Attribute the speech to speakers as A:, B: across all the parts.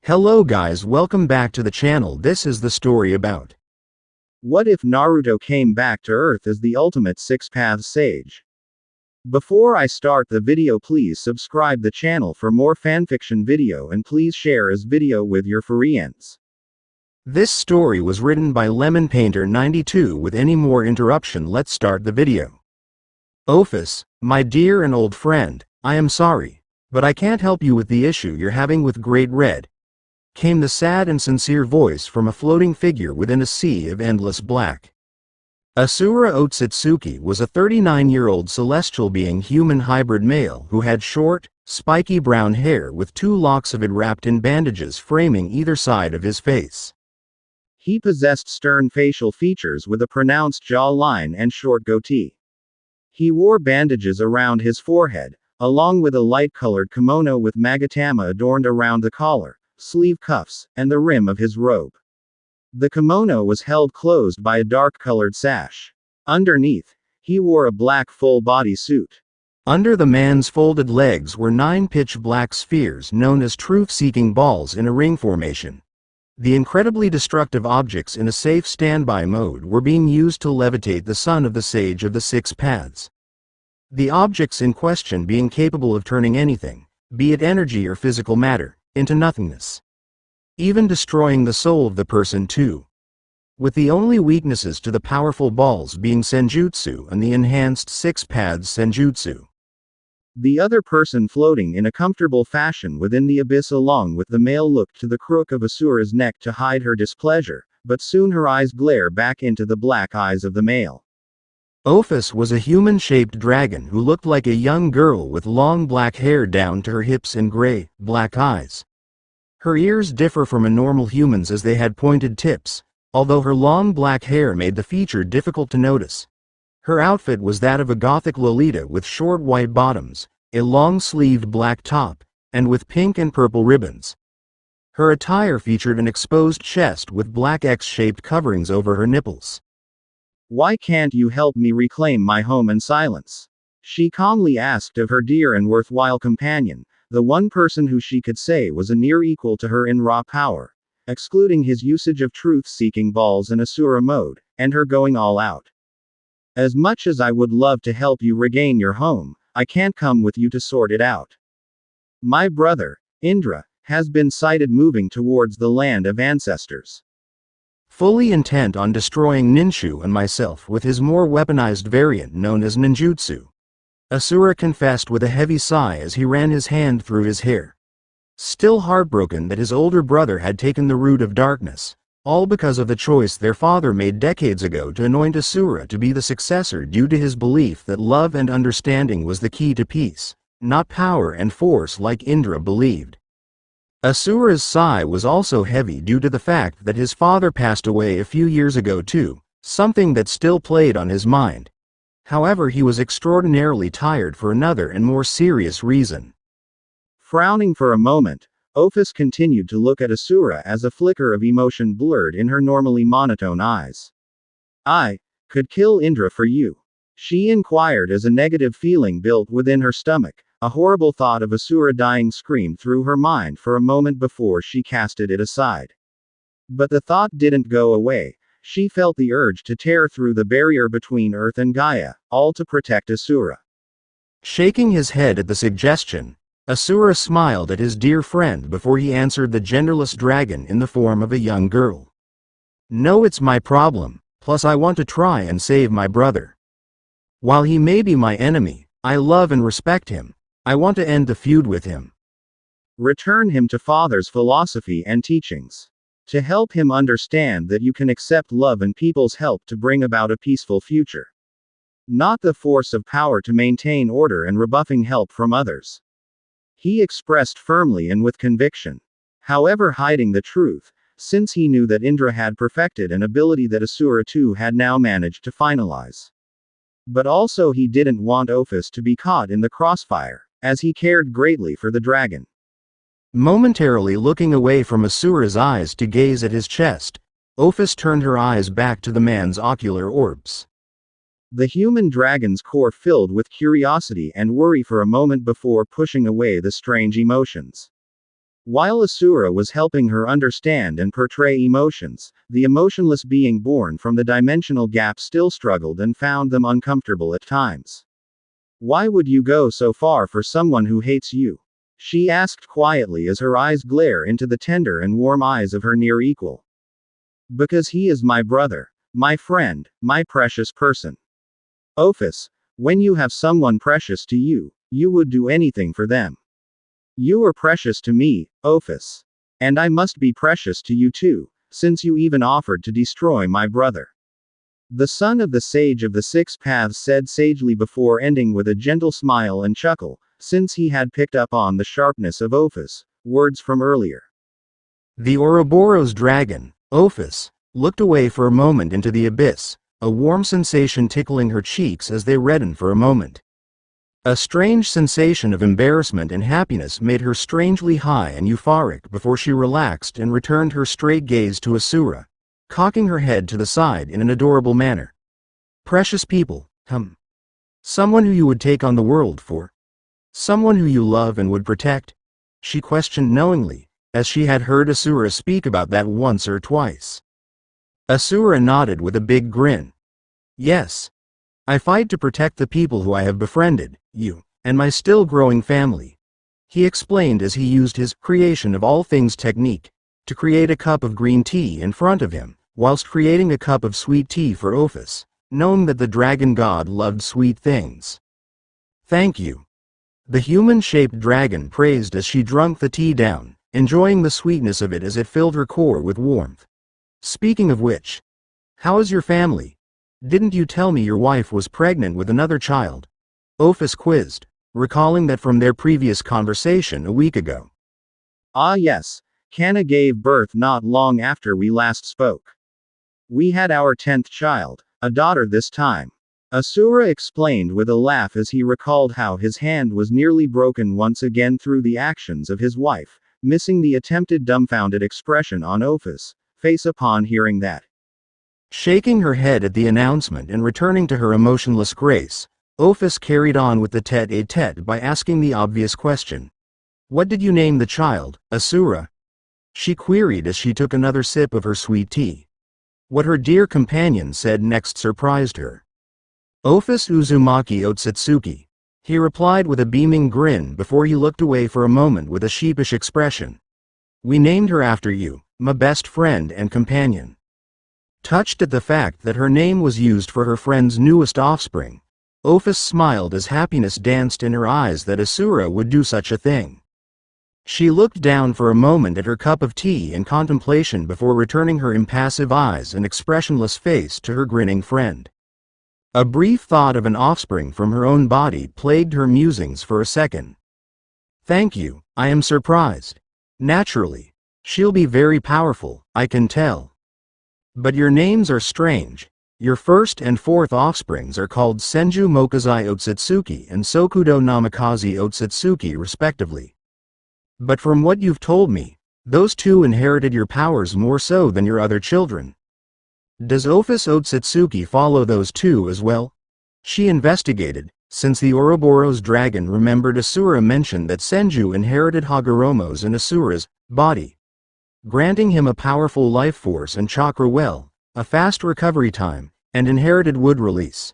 A: Hello guys, welcome back to the channel. This is the story about
B: what if Naruto came back to Earth as the ultimate six-paths sage. Before I start the video, please subscribe the channel for more fanfiction video and please share this video with your friends.
A: This story was written by Lemon Painter 92. With any more interruption, let's start the video. Ophis, my dear and old friend, I am sorry, but I can't help you with the issue you're having with Great Red. Came the sad and sincere voice from a floating figure within a sea of endless black. Asura Otsutsuki was a 39-year-old celestial being, human hybrid male who had short, spiky brown hair with 2 locks of it wrapped in bandages framing either side of his face.
B: He possessed stern facial features with a pronounced jawline and short goatee. He wore bandages around his forehead, along with a light-colored kimono with magatama adorned around the collar, sleeve cuffs, and the rim of his robe. The kimono was held closed by a dark-colored sash. Underneath, he wore a black full-body suit.
A: Under the man's folded legs were 9 pitch black spheres known as truth-seeking balls in a ring formation. The incredibly destructive objects in a safe standby mode were being used to levitate the son of the Sage of the Six Paths. The objects in question being capable of turning anything, be it energy or physical matter, into nothingness. Even destroying the soul of the person too. With the only weaknesses to the powerful balls being senjutsu and the enhanced Six Paths senjutsu.
B: The other person floating in a comfortable fashion within the abyss, along with the male, looked to the crook of Asura's neck to hide her displeasure, but soon her eyes glare back into the black eyes of the male.
A: Ophis was a human-shaped dragon who looked like a young girl with long black hair down to her hips and gray, black eyes. Her ears differ from a normal human's as they had pointed tips, although her long black hair made the feature difficult to notice. Her outfit was that of a gothic Lolita with short white bottoms, a long-sleeved black top, and with pink and purple ribbons. Her attire featured an exposed chest with black X-shaped coverings over her nipples.
B: "Why can't you help me reclaim my home and silence?" she calmly asked of her dear and worthwhile companion, the one person who she could say was a near equal to her in raw power, excluding his usage of truth-seeking balls in Asura mode, and her going all out. "As much as I would love to help you regain your home, I can't come with you to sort it out. My brother, Indra, has been sighted moving towards the land of ancestors."
A: Fully intent on destroying Ninshu and myself with his more weaponized variant known as ninjutsu, Asura confessed with a heavy sigh as he ran his hand through his hair. Still heartbroken that his older brother had taken the root of darkness, all because of the choice their father made decades ago to anoint Asura to be the successor due to his belief that love and understanding was the key to peace, not power and force like Indra believed. Asura's sigh was also heavy due to the fact that his father passed away a few years ago too, something that still played on his mind. However, he was extraordinarily tired for another and more serious reason.
B: Frowning for a moment, Ophis continued to look at Asura as a flicker of emotion blurred in her normally monotone eyes. "I could kill Indra for you," she inquired as a negative feeling built within her stomach. A horrible thought of Asura dying screamed through her mind for a moment before she casted it aside. But the thought didn't go away. She felt the urge to tear through the barrier between Earth and Gaia, all to protect Asura.
A: Shaking his head at the suggestion, Asura smiled at his dear friend before he answered the genderless dragon in the form of a young girl. "No, it's my problem, plus I want to try and save my brother. While he may be my enemy, I love and respect him. I want to end the feud with him.
B: Return him to Father's philosophy and teachings. To help him understand that you can accept love and people's help to bring about a peaceful future. Not the force of power to maintain order and rebuffing help from others," he expressed firmly and with conviction. However, hiding the truth, since he knew that Indra had perfected an ability that Asura too had now managed to finalize. But also he didn't want Ophis to be caught in the crossfire, as he cared greatly for the dragon.
A: Momentarily looking away from Asura's eyes to gaze at his chest, Ophis turned her eyes back to the man's ocular orbs.
B: The human dragon's core filled with curiosity and worry for a moment before pushing away the strange emotions. While Asura was helping her understand and portray emotions, the emotionless being born from the dimensional gap still struggled and found them uncomfortable at times. Why would you go so far for someone who hates you? She asked quietly as her eyes glare into the tender and warm eyes of her near equal. Because he is my brother. My friend, my precious person. Ophis, when you have someone precious to you, you would do anything for them. You are precious to me, Ophis. And I must be precious to you too, since you even offered to destroy my brother. The son of the sage of the six paths said sagely before ending with a gentle smile and chuckle, since he had picked up on the sharpness of Ophis' words from earlier.
A: The Ouroboros dragon, Ophis, looked away for a moment into the abyss, a warm sensation tickling her cheeks as they reddened for a moment. A strange sensation of embarrassment and happiness made her strangely high and euphoric before she relaxed and returned her straight gaze to Asura, cocking her head to the side in an adorable manner. Precious people, someone who you would take on the world for? Someone who you love and would protect? She questioned knowingly, as she had heard Asura speak about that once or twice. Asura nodded with a big grin. Yes. I fight to protect the people who I have befriended, you, and my still growing family. He explained as he used his creation of all things technique to create a cup of green tea in front of him, whilst creating a cup of sweet tea for Ophis, knowing that the dragon god loved sweet things. Thank you. The human-shaped dragon praised as she drank the tea down, enjoying the sweetness of it as it filled her core with warmth. Speaking of which, how is your family? Didn't you tell me your wife was pregnant with another child? Ophis quizzed, recalling that from their previous conversation a week ago.
B: Ah yes, Kana gave birth not long after we last spoke. We had our 10th child, a daughter this time. Asura explained with a laugh as he recalled how his hand was nearly broken once again through the actions of his wife, missing the attempted dumbfounded expression on Ophis' face upon hearing that.
A: Shaking her head at the announcement and returning to her emotionless grace, Ophis carried on with the tete-a-tete by asking the obvious question. What did you name the child, Asura? She queried as she took another sip of her sweet tea. What her dear companion said next surprised her. Ophis Uzumaki Otsutsuki. He replied with a beaming grin before he looked away for a moment with a sheepish expression. We named her after you, my best friend and companion. Touched at the fact that her name was used for her friend's newest offspring, Ophis smiled as happiness danced in her eyes that Asura would do such a thing. She looked down for a moment at her cup of tea in contemplation before returning her impassive eyes and expressionless face to her grinning friend. A brief thought of an offspring from her own body plagued her musings for a second. Thank you, I am surprised. Naturally. She'll be very powerful, I can tell. But your names are strange. Your first and fourth offsprings are called Senju Mokazai Otsutsuki and Sokudo Namikaze Otsutsuki respectively. But from what you've told me, those two inherited your powers more so than your other children. Does Ophis Otsutsuki follow those two as well? She investigated, since the Ouroboros dragon remembered Asura mentioned that Senju inherited Hagoromo's and Asura's body, granting him a powerful life force and chakra well, a fast recovery time, and inherited wood release.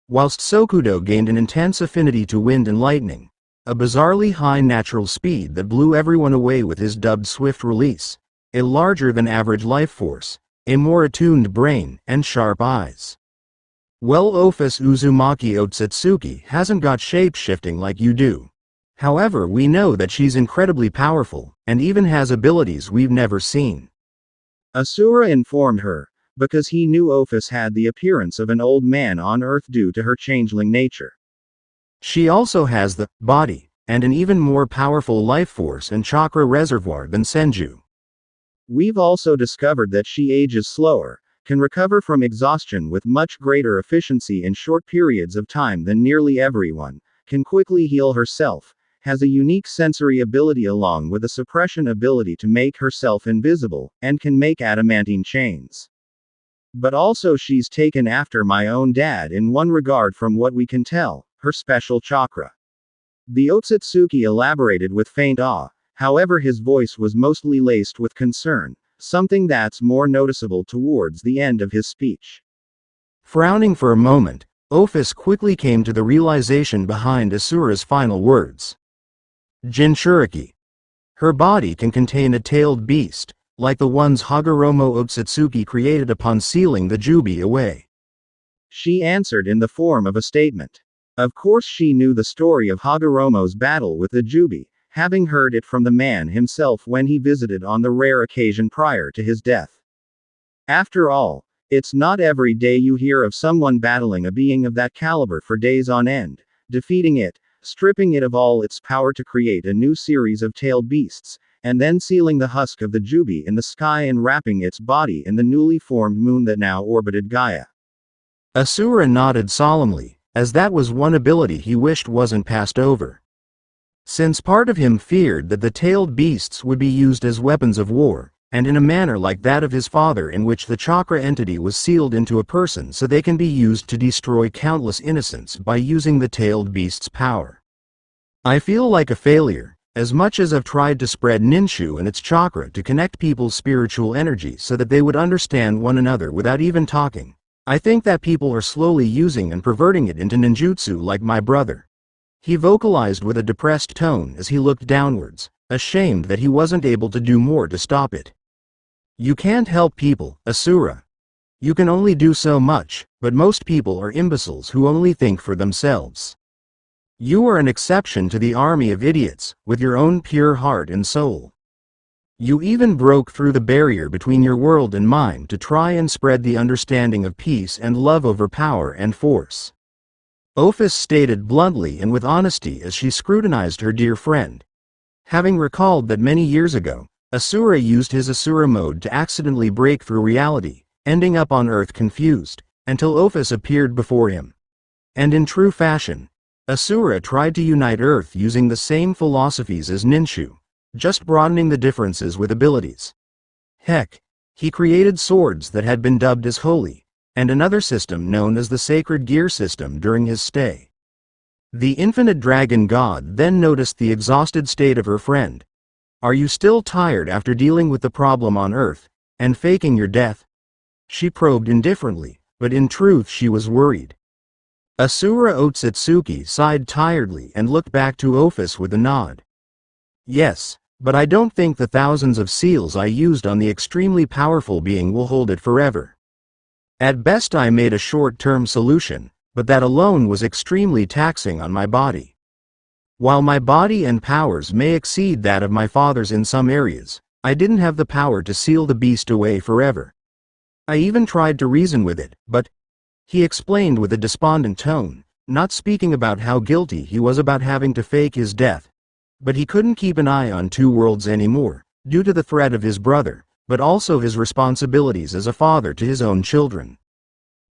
A: Whilst Sokudo gained an intense affinity to wind and lightning, a bizarrely high natural speed that blew everyone away with his dubbed swift release, a larger than average life force, a more attuned brain, and sharp eyes. Well, Ophis Uzumaki Otsutsuki hasn't got shape-shifting like you do. However, we know that she's incredibly powerful, and even has abilities we've never seen.
B: Asura informed her, because he knew Ophis had the appearance of an old man on Earth due to her changeling nature.
A: She also has the body, and an even more powerful life force and chakra reservoir than Senju.
B: We've also discovered that she ages slower, can recover from exhaustion with much greater efficiency in short periods of time than nearly everyone, can quickly heal herself, has a unique sensory ability along with a suppression ability to make herself invisible, and can make adamantine chains. But also she's taken after my own dad in one regard from what we can tell, her special chakra. The Otsutsuki elaborated with faint awe, However, his voice was mostly laced with concern, something that's more noticeable towards the end of his speech.
A: Frowning for a moment, Ophis quickly came to the realization behind Asura's final words. Jinchuriki. Her body can contain a tailed beast, like the ones Hagoromo Otsutsuki created upon sealing the Jubi away.
B: She answered in the form of a statement. Of course she knew the story of Hagoromo's battle with the Jubi, having heard it from the man himself when he visited on the rare occasion prior to his death. After all, it's not every day you hear of someone battling a being of that caliber for days on end, defeating it, stripping it of all its power to create a new series of tailed beasts, and then sealing the husk of the Jubi in the sky and wrapping its body in the newly formed moon that now orbited Gaia.
A: Asura nodded solemnly, as that was one ability he wished wasn't passed over. Since part of him feared that the tailed beasts would be used as weapons of war, and in a manner like that of his father in which the chakra entity was sealed into a person so they can be used to destroy countless innocents by using the tailed beast's power. I feel like a failure, as much as I've tried to spread Ninshu and its chakra to connect people's spiritual energy so that they would understand one another without even talking. I think that people are slowly using and perverting it into ninjutsu like my brother. He vocalized with a depressed tone as he looked downwards, ashamed that he wasn't able to do more to stop it. You can't help people, Asura. You can only do so much, but most people are imbeciles who only think for themselves. You are an exception to the army of idiots, with your own pure heart and soul. You even broke through the barrier between your world and mine to try and spread the understanding of peace and love over power and force. Ophis stated bluntly and with honesty as she scrutinized her dear friend. Having recalled that many years ago, Asura used his Asura mode to accidentally break through reality, ending up on Earth confused, until Ophis appeared before him. And in true fashion, Asura tried to unite Earth using the same philosophies as Ninshu, just broadening the differences with abilities. Heck, he created swords that had been dubbed as holy, and another system known as the Sacred Gear System during his stay. The infinite dragon god then noticed the exhausted state of her friend. Are you still tired after dealing with the problem on Earth, and faking your death? She probed indifferently, but in truth she was worried. Asura Otsutsuki sighed tiredly and looked back to Ophis with a nod. Yes, but I don't think the thousands of seals I used on the extremely powerful being will hold it forever. At best I made a short-term solution, but that alone was extremely taxing on my body. While my body and powers may exceed that of my father's in some areas, I didn't have the power to seal the beast away forever. I even tried to reason with it, but, he explained with a despondent tone, not speaking about how guilty he was about having to fake his death. But he couldn't keep an eye on two worlds anymore, due to the threat of his brother, but also his responsibilities as a father to his own children.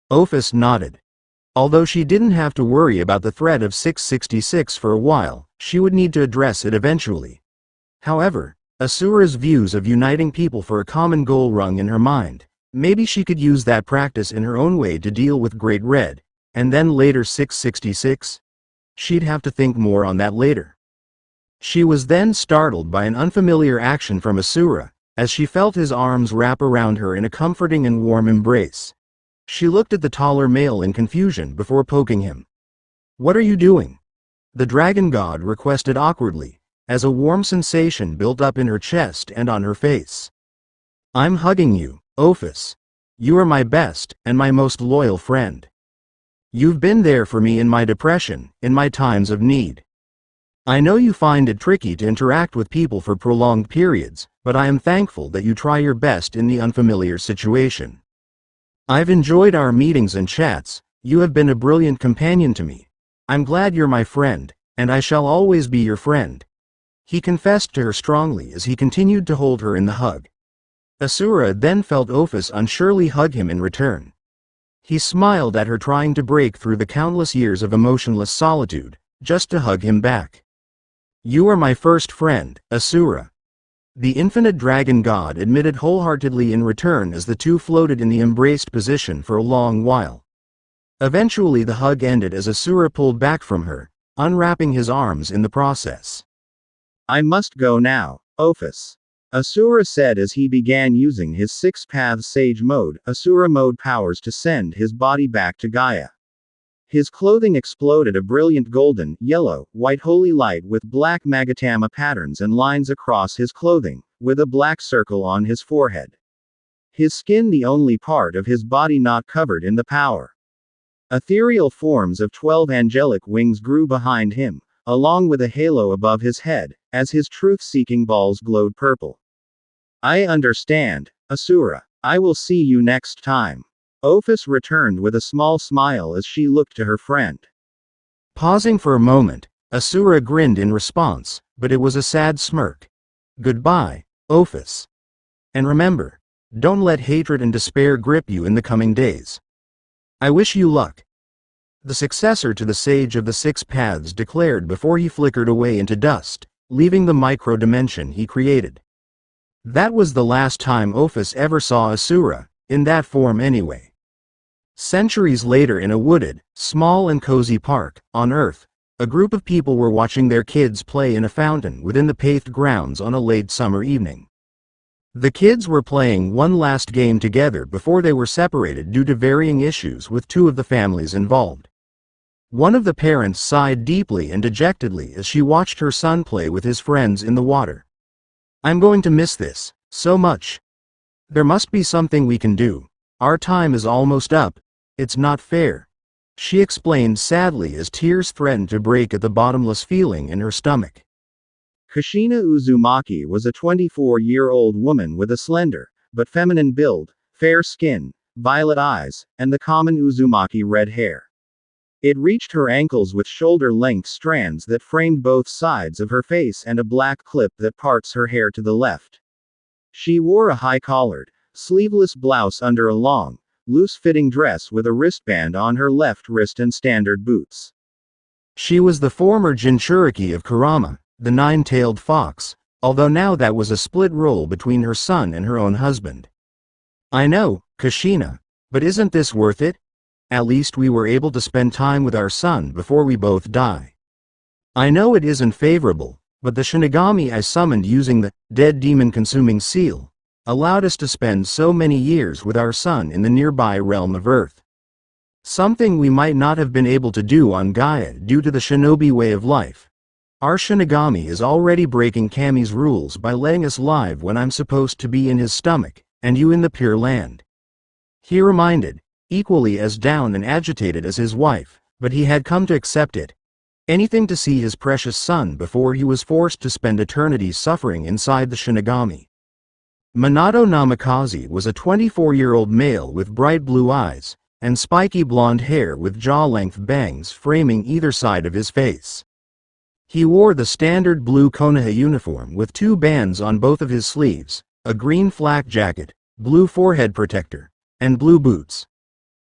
A: Ophis nodded. Although she didn't have to worry about the threat of 666 for a while, she would need to address it eventually. However, Asura's views of uniting people for a common goal rung in her mind. Maybe she could use that practice in her own way to deal with Great Red, and then later 666? She'd have to think more on that later. She was then startled by an unfamiliar action from Asura, as she felt his arms wrap around her in a comforting and warm embrace. She looked at the taller male in confusion before poking him. "What are you doing?" the dragon god requested awkwardly, as a warm sensation built up in her chest and on her face. "I'm hugging you, Ophis. You are my best and my most loyal friend. You've been there for me in my depression, in my times of need. I know you find it tricky to interact with people for prolonged periods, but I am thankful that you try your best in the unfamiliar situation. I've enjoyed our meetings and chats. You have been a brilliant companion to me. I'm glad you're my friend, and I shall always be your friend," he confessed to her strongly as he continued to hold her in the hug. Asura then felt Ophis unsurely hug him in return. He smiled at her trying to break through the countless years of emotionless solitude, just to hug him back. "You are my first friend, Asura," the infinite dragon god admitted wholeheartedly in return as the two floated in the embraced position for a long while. Eventually the hug ended as Asura pulled back from her, unwrapping his arms in the process.
B: I must go now, Ophis. Asura said as he began using his Six Paths Sage mode, Asura mode powers to send his body back to Gaia. His clothing exploded a brilliant golden, yellow, white holy light with black Magatama patterns and lines across his clothing, with a black circle on his forehead. His skin the only part of his body not covered in the power. Ethereal forms of 12 angelic wings grew behind him, along with a halo above his head, as his truth-seeking balls glowed purple. I understand, Asura. I will see you next time. Ophis returned with a small smile as she looked to her friend.
A: Pausing for a moment, Asura grinned in response, but it was a sad smirk. Goodbye, Ophis. And remember, don't let hatred and despair grip you in the coming days. I wish you luck. The successor to the Sage of the Six Paths declared before he flickered away into dust, leaving the micro-dimension he created. That was the last time Ophis ever saw Asura, in that form anyway. Centuries later in a wooded, small and cozy park, on Earth, a group of people were watching their kids play in a fountain within the paved grounds on a late summer evening. The kids were playing one last game together before they were separated due to varying issues with two of the families involved. One of the parents sighed deeply and dejectedly as she watched her son play with his friends in the water. I'm going to miss this, so much. There must be something we can do. Our time is almost up. It's not fair. She explained sadly as tears threatened to break at the bottomless feeling in her stomach.
B: Kushina Uzumaki was a 24-year-old woman with a slender, but feminine build, fair skin, violet eyes, and the common Uzumaki red hair. It reached her ankles with shoulder-length strands that framed both sides of her face and a black clip that parts her hair to the left. She wore a high-collared, sleeveless blouse under a long, loose-fitting dress with a wristband on her left wrist and standard boots.
A: She was the former Jinchuriki of Kurama, the nine-tailed fox, although now that was a split role between her son and her own husband. I know, Kushina, but isn't this worth it? At least we were able to spend time with our son before we both die. I know it isn't favorable, but the Shinigami I summoned using the dead demon-consuming seal allowed us to spend so many years with our son in the nearby realm of Earth. Something we might not have been able to do on Gaia due to the shinobi way of life. Our Shinigami is already breaking Kami's rules by letting us live when I'm supposed to be in his stomach, and you in the Pure Land. He reminded, equally as down and agitated as his wife, but he had come to accept it. Anything to see his precious son before he was forced to spend eternity suffering inside the Shinigami. Minato Namikaze was a 24-year-old male with bright blue eyes, and spiky blonde hair with jaw-length bangs framing either side of his face. He wore the standard blue Konoha uniform with two bands on both of his sleeves, a green flak jacket, blue forehead protector, and blue boots,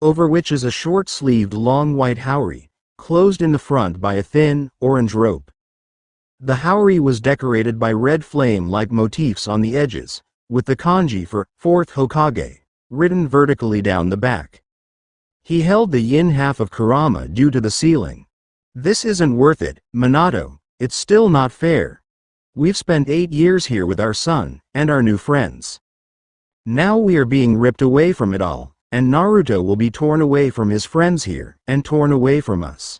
A: over which is a short-sleeved long white haori, closed in the front by a thin, orange rope. The haori was decorated by red flame-like motifs on the edges, with the kanji for fourth Hokage written vertically down the back. He held the yin half of Kurama due to the ceiling. This isn't worth it, Minato, it's still not fair. We've spent 8 years here with our son, and our new friends. Now we are being ripped away from it all, and Naruto will be torn away from his friends here, and torn away from us.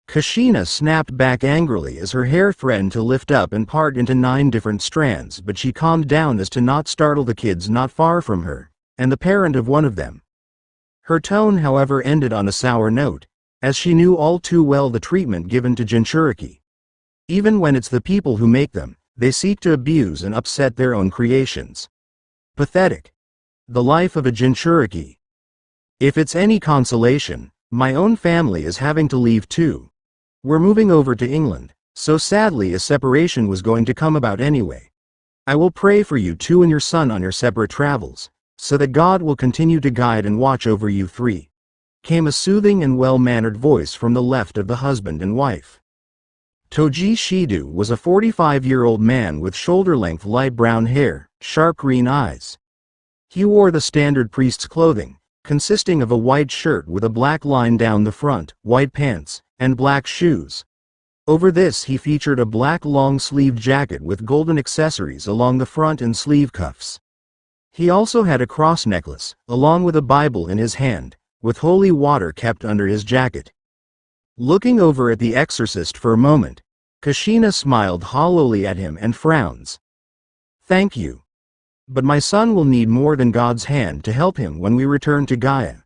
A: Kushina snapped back angrily as her hair threatened to lift up and part into 9 different strands, but she calmed down as to not startle the kids not far from her, and the parent of one of them. Her tone, however, ended on a sour note, as she knew all too well the treatment given to Jinchuriki. Even when it's the people who make them, they seek to abuse and upset their own creations. Pathetic. The life of a Jinchuriki. If it's any consolation, my own family is having to leave too. We're moving over to England, so sadly a separation was going to come about anyway. I will pray for you two and your son on your separate travels, so that God will continue to guide and watch over you three. Came a soothing and well-mannered voice from the left of the husband and wife. Toji Shido was a 45-year-old man with shoulder-length light brown hair, sharp green eyes. He wore the standard priest's clothing, consisting of a white shirt with a black line down the front, white pants, and black shoes. Over this he featured a black long-sleeved jacket with golden accessories along the front and sleeve cuffs. He also had a cross necklace, along with a Bible in his hand, with holy water kept under his jacket. Looking over at the exorcist for a moment, Kushina smiled hollowly at him and frowns. "Thank you. But my son will need more than God's hand to help him when we return to Gaia,"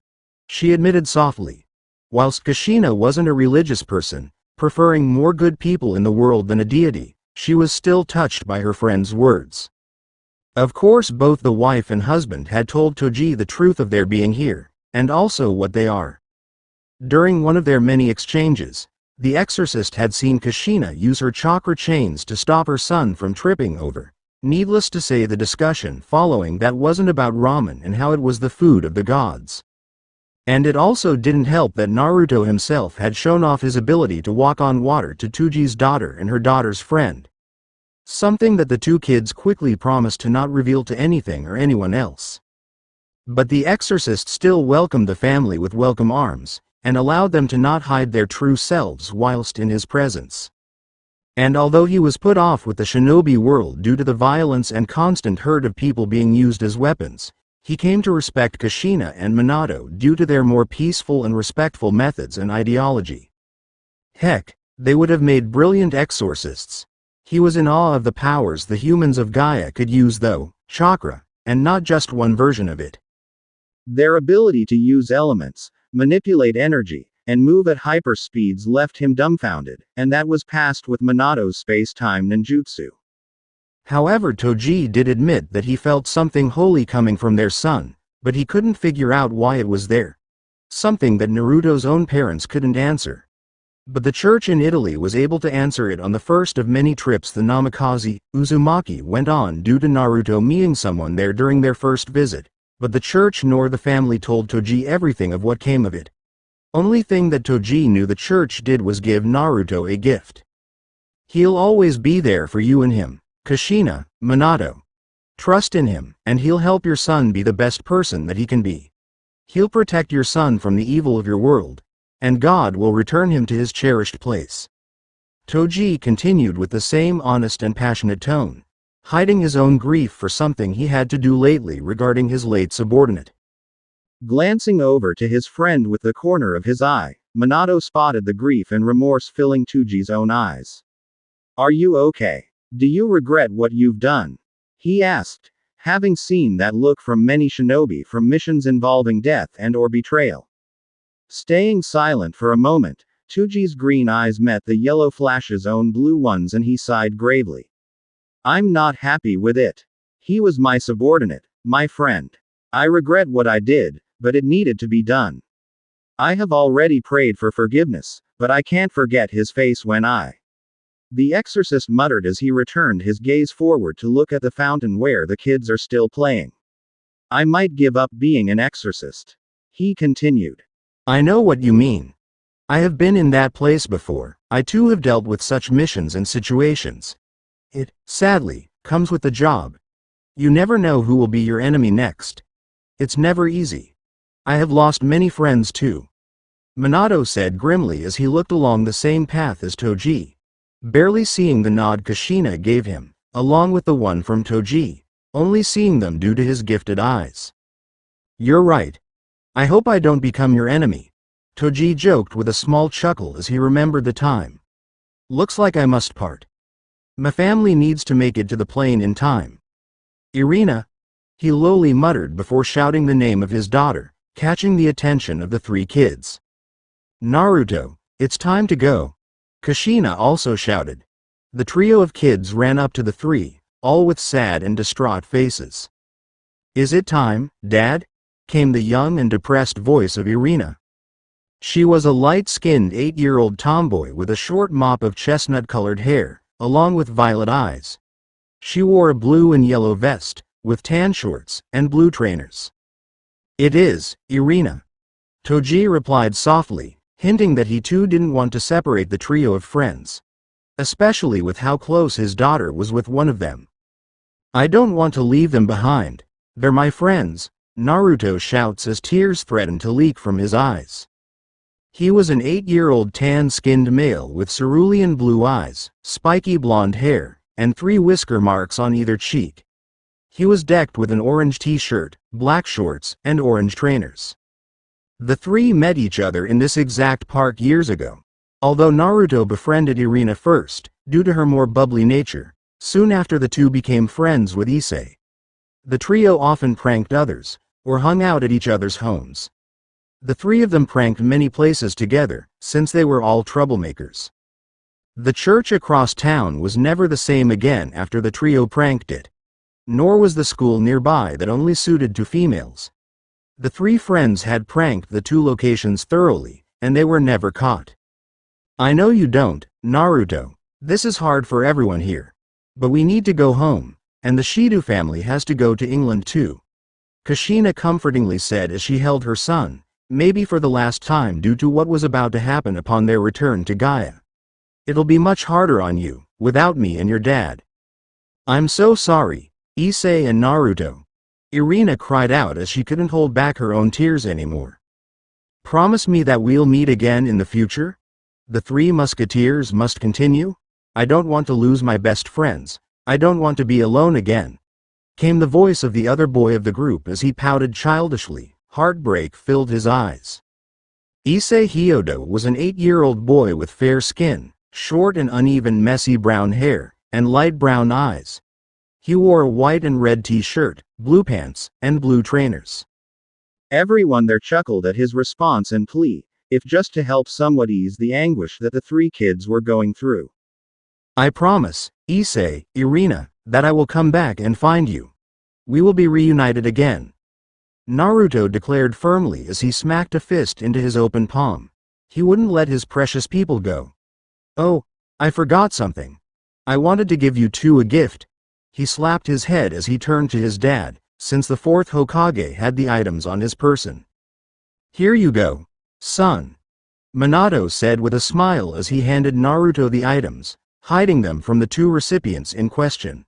A: she admitted softly. Whilst Kushina wasn't a religious person, preferring more good people in the world than a deity, she was still touched by her friend's words. Of course both the wife and husband had told Toji the truth of their being here, and also what they are. During one of their many exchanges, the exorcist had seen Kushina use her chakra chains to stop her son from tripping over. Needless to say, the discussion following that wasn't about ramen and how it was the food of the gods. And it also didn't help that Naruto himself had shown off his ability to walk on water to Toji's daughter and her daughter's friend. Something that the two kids quickly promised to not reveal to anything or anyone else. But the exorcist still welcomed the family with welcome arms, and allowed them to not hide their true selves whilst in his presence. And although he was put off with the shinobi world due to the violence and constant hurt of people being used as weapons, he came to respect Kushina and Minato due to their more peaceful and respectful methods and ideology. Heck, they would have made brilliant exorcists. He was in awe of the powers the humans of Gaia could use, though, chakra, and not just one version of it.
B: Their ability to use elements, manipulate energy, and move at hyper speeds left him dumbfounded, and that was passed with Minato's space-time ninjutsu.
A: However, Toji did admit that he felt something holy coming from their son, but he couldn't figure out why it was there. Something that Naruto's own parents couldn't answer. But the church in Italy was able to answer it on the first of many trips the Namikaze, Uzumaki went on due to Naruto meeting someone there during their first visit, but the church nor the family told Toji everything of what came of it. Only thing that Toji knew the church did was give Naruto a gift. "He'll always be there for you and him, Kushina, Minato. Trust in him, and he'll help your son be the best person that he can be. He'll protect your son from the evil of your world, and God will return him to his cherished place." Toji continued with the same honest and passionate tone, hiding his own grief for something he had to do lately regarding his late subordinate.
B: Glancing over to his friend with the corner of his eye, Minato spotted the grief and remorse filling Toji's own eyes. "Are you okay? Do you regret what you've done?" he asked, having seen that look from many shinobi from missions involving death and/or betrayal. Staying silent for a moment, Toji's green eyes met the yellow flash's own blue ones and he sighed gravely. "I'm not happy with it. He was my subordinate, my friend. I regret what I did, but it needed to be done. I have already prayed for forgiveness, but I can't forget his face when I..." The exorcist muttered as he returned his gaze forward to look at the fountain where the kids are still playing. "I might give up being an exorcist," he continued.
A: "I know what you mean. I have been in that place before. I too have dealt with such missions and situations. It, sadly, comes with the job. You never know who will be your enemy next. It's never easy. I have lost many friends too," Minato said grimly as he looked along the same path as Toji, barely seeing the nod Kushina gave him, along with the one from Toji, only seeing them due to his gifted eyes. "You're right. I hope I don't become your enemy," Toji joked with a small chuckle as he remembered the time. "Looks like I must part. My family needs to make it to the plane in time. Irina," he lowly muttered before shouting the name of his daughter, catching the attention of the three kids. "Naruto, it's time to go," Kushina also shouted. The trio of kids ran up to the three, all with sad and distraught faces. "Is it time, Dad?" came the young and depressed voice of Irina. She was a light-skinned 8-year-old tomboy with a short mop of chestnut-colored hair, along with violet eyes. She wore a blue and yellow vest, with tan shorts, and blue trainers. "It is, Irina," Toji replied softly, hinting that he too didn't want to separate the trio of friends, especially with how close his daughter was with one of them. "I don't want to leave them behind. They're my friends," Naruto shouts as tears threaten to leak from his eyes. He was an 8-year-old tan-skinned male with cerulean blue eyes, spiky blonde hair, and 3 whisker marks on either cheek. He was decked with an orange t-shirt, black shorts, and orange trainers. The three met each other in this exact park years ago. Although Naruto befriended Irina first, due to her more bubbly nature, soon after the two became friends with Ichiei. The trio often pranked others, or hung out at each other's homes. The three of them pranked many places together, since they were all troublemakers. The church across town was never the same again after the trio pranked it. Nor was the school nearby that only suited to females. The three friends had pranked the 2 locations thoroughly, and they were never caught. I know you don't, Naruto. This is hard for everyone here. But we need to go home, and the Shido family has to go to England too. Kushina comfortingly said as she held her son, maybe for the last time due to what was about to happen upon their return to Gaia. It'll be much harder on you, without me and your dad. I'm so sorry, Ichiei and Naruto. Irina cried out as she couldn't hold back her own tears anymore. Promise me that we'll meet again in the future? The Three Musketeers must continue? I don't want to lose my best friends. I don't want to be alone again. Came the voice of the other boy of the group as he pouted childishly. Heartbreak filled his eyes. Issei Hyodo was an 8-year-old boy with fair skin, short and uneven messy brown hair, and light brown eyes. He wore a white and red t-shirt, blue pants, and blue trainers.
B: Everyone there chuckled at his response and plea, if just to help somewhat ease the anguish that the 3 kids were going through.
A: I promise, Issei, Irina, that I will come back and find you. We will be reunited again. Naruto declared firmly as he smacked a fist into his open palm. He wouldn't let his precious people go. Oh, I forgot something. I wanted to give you 2 a gift. He slapped his head as he turned to his dad, since the 4th Hokage had the items on his person. Here you go, son. Minato said with a smile as he handed Naruto the items, hiding them from the 2 recipients in question.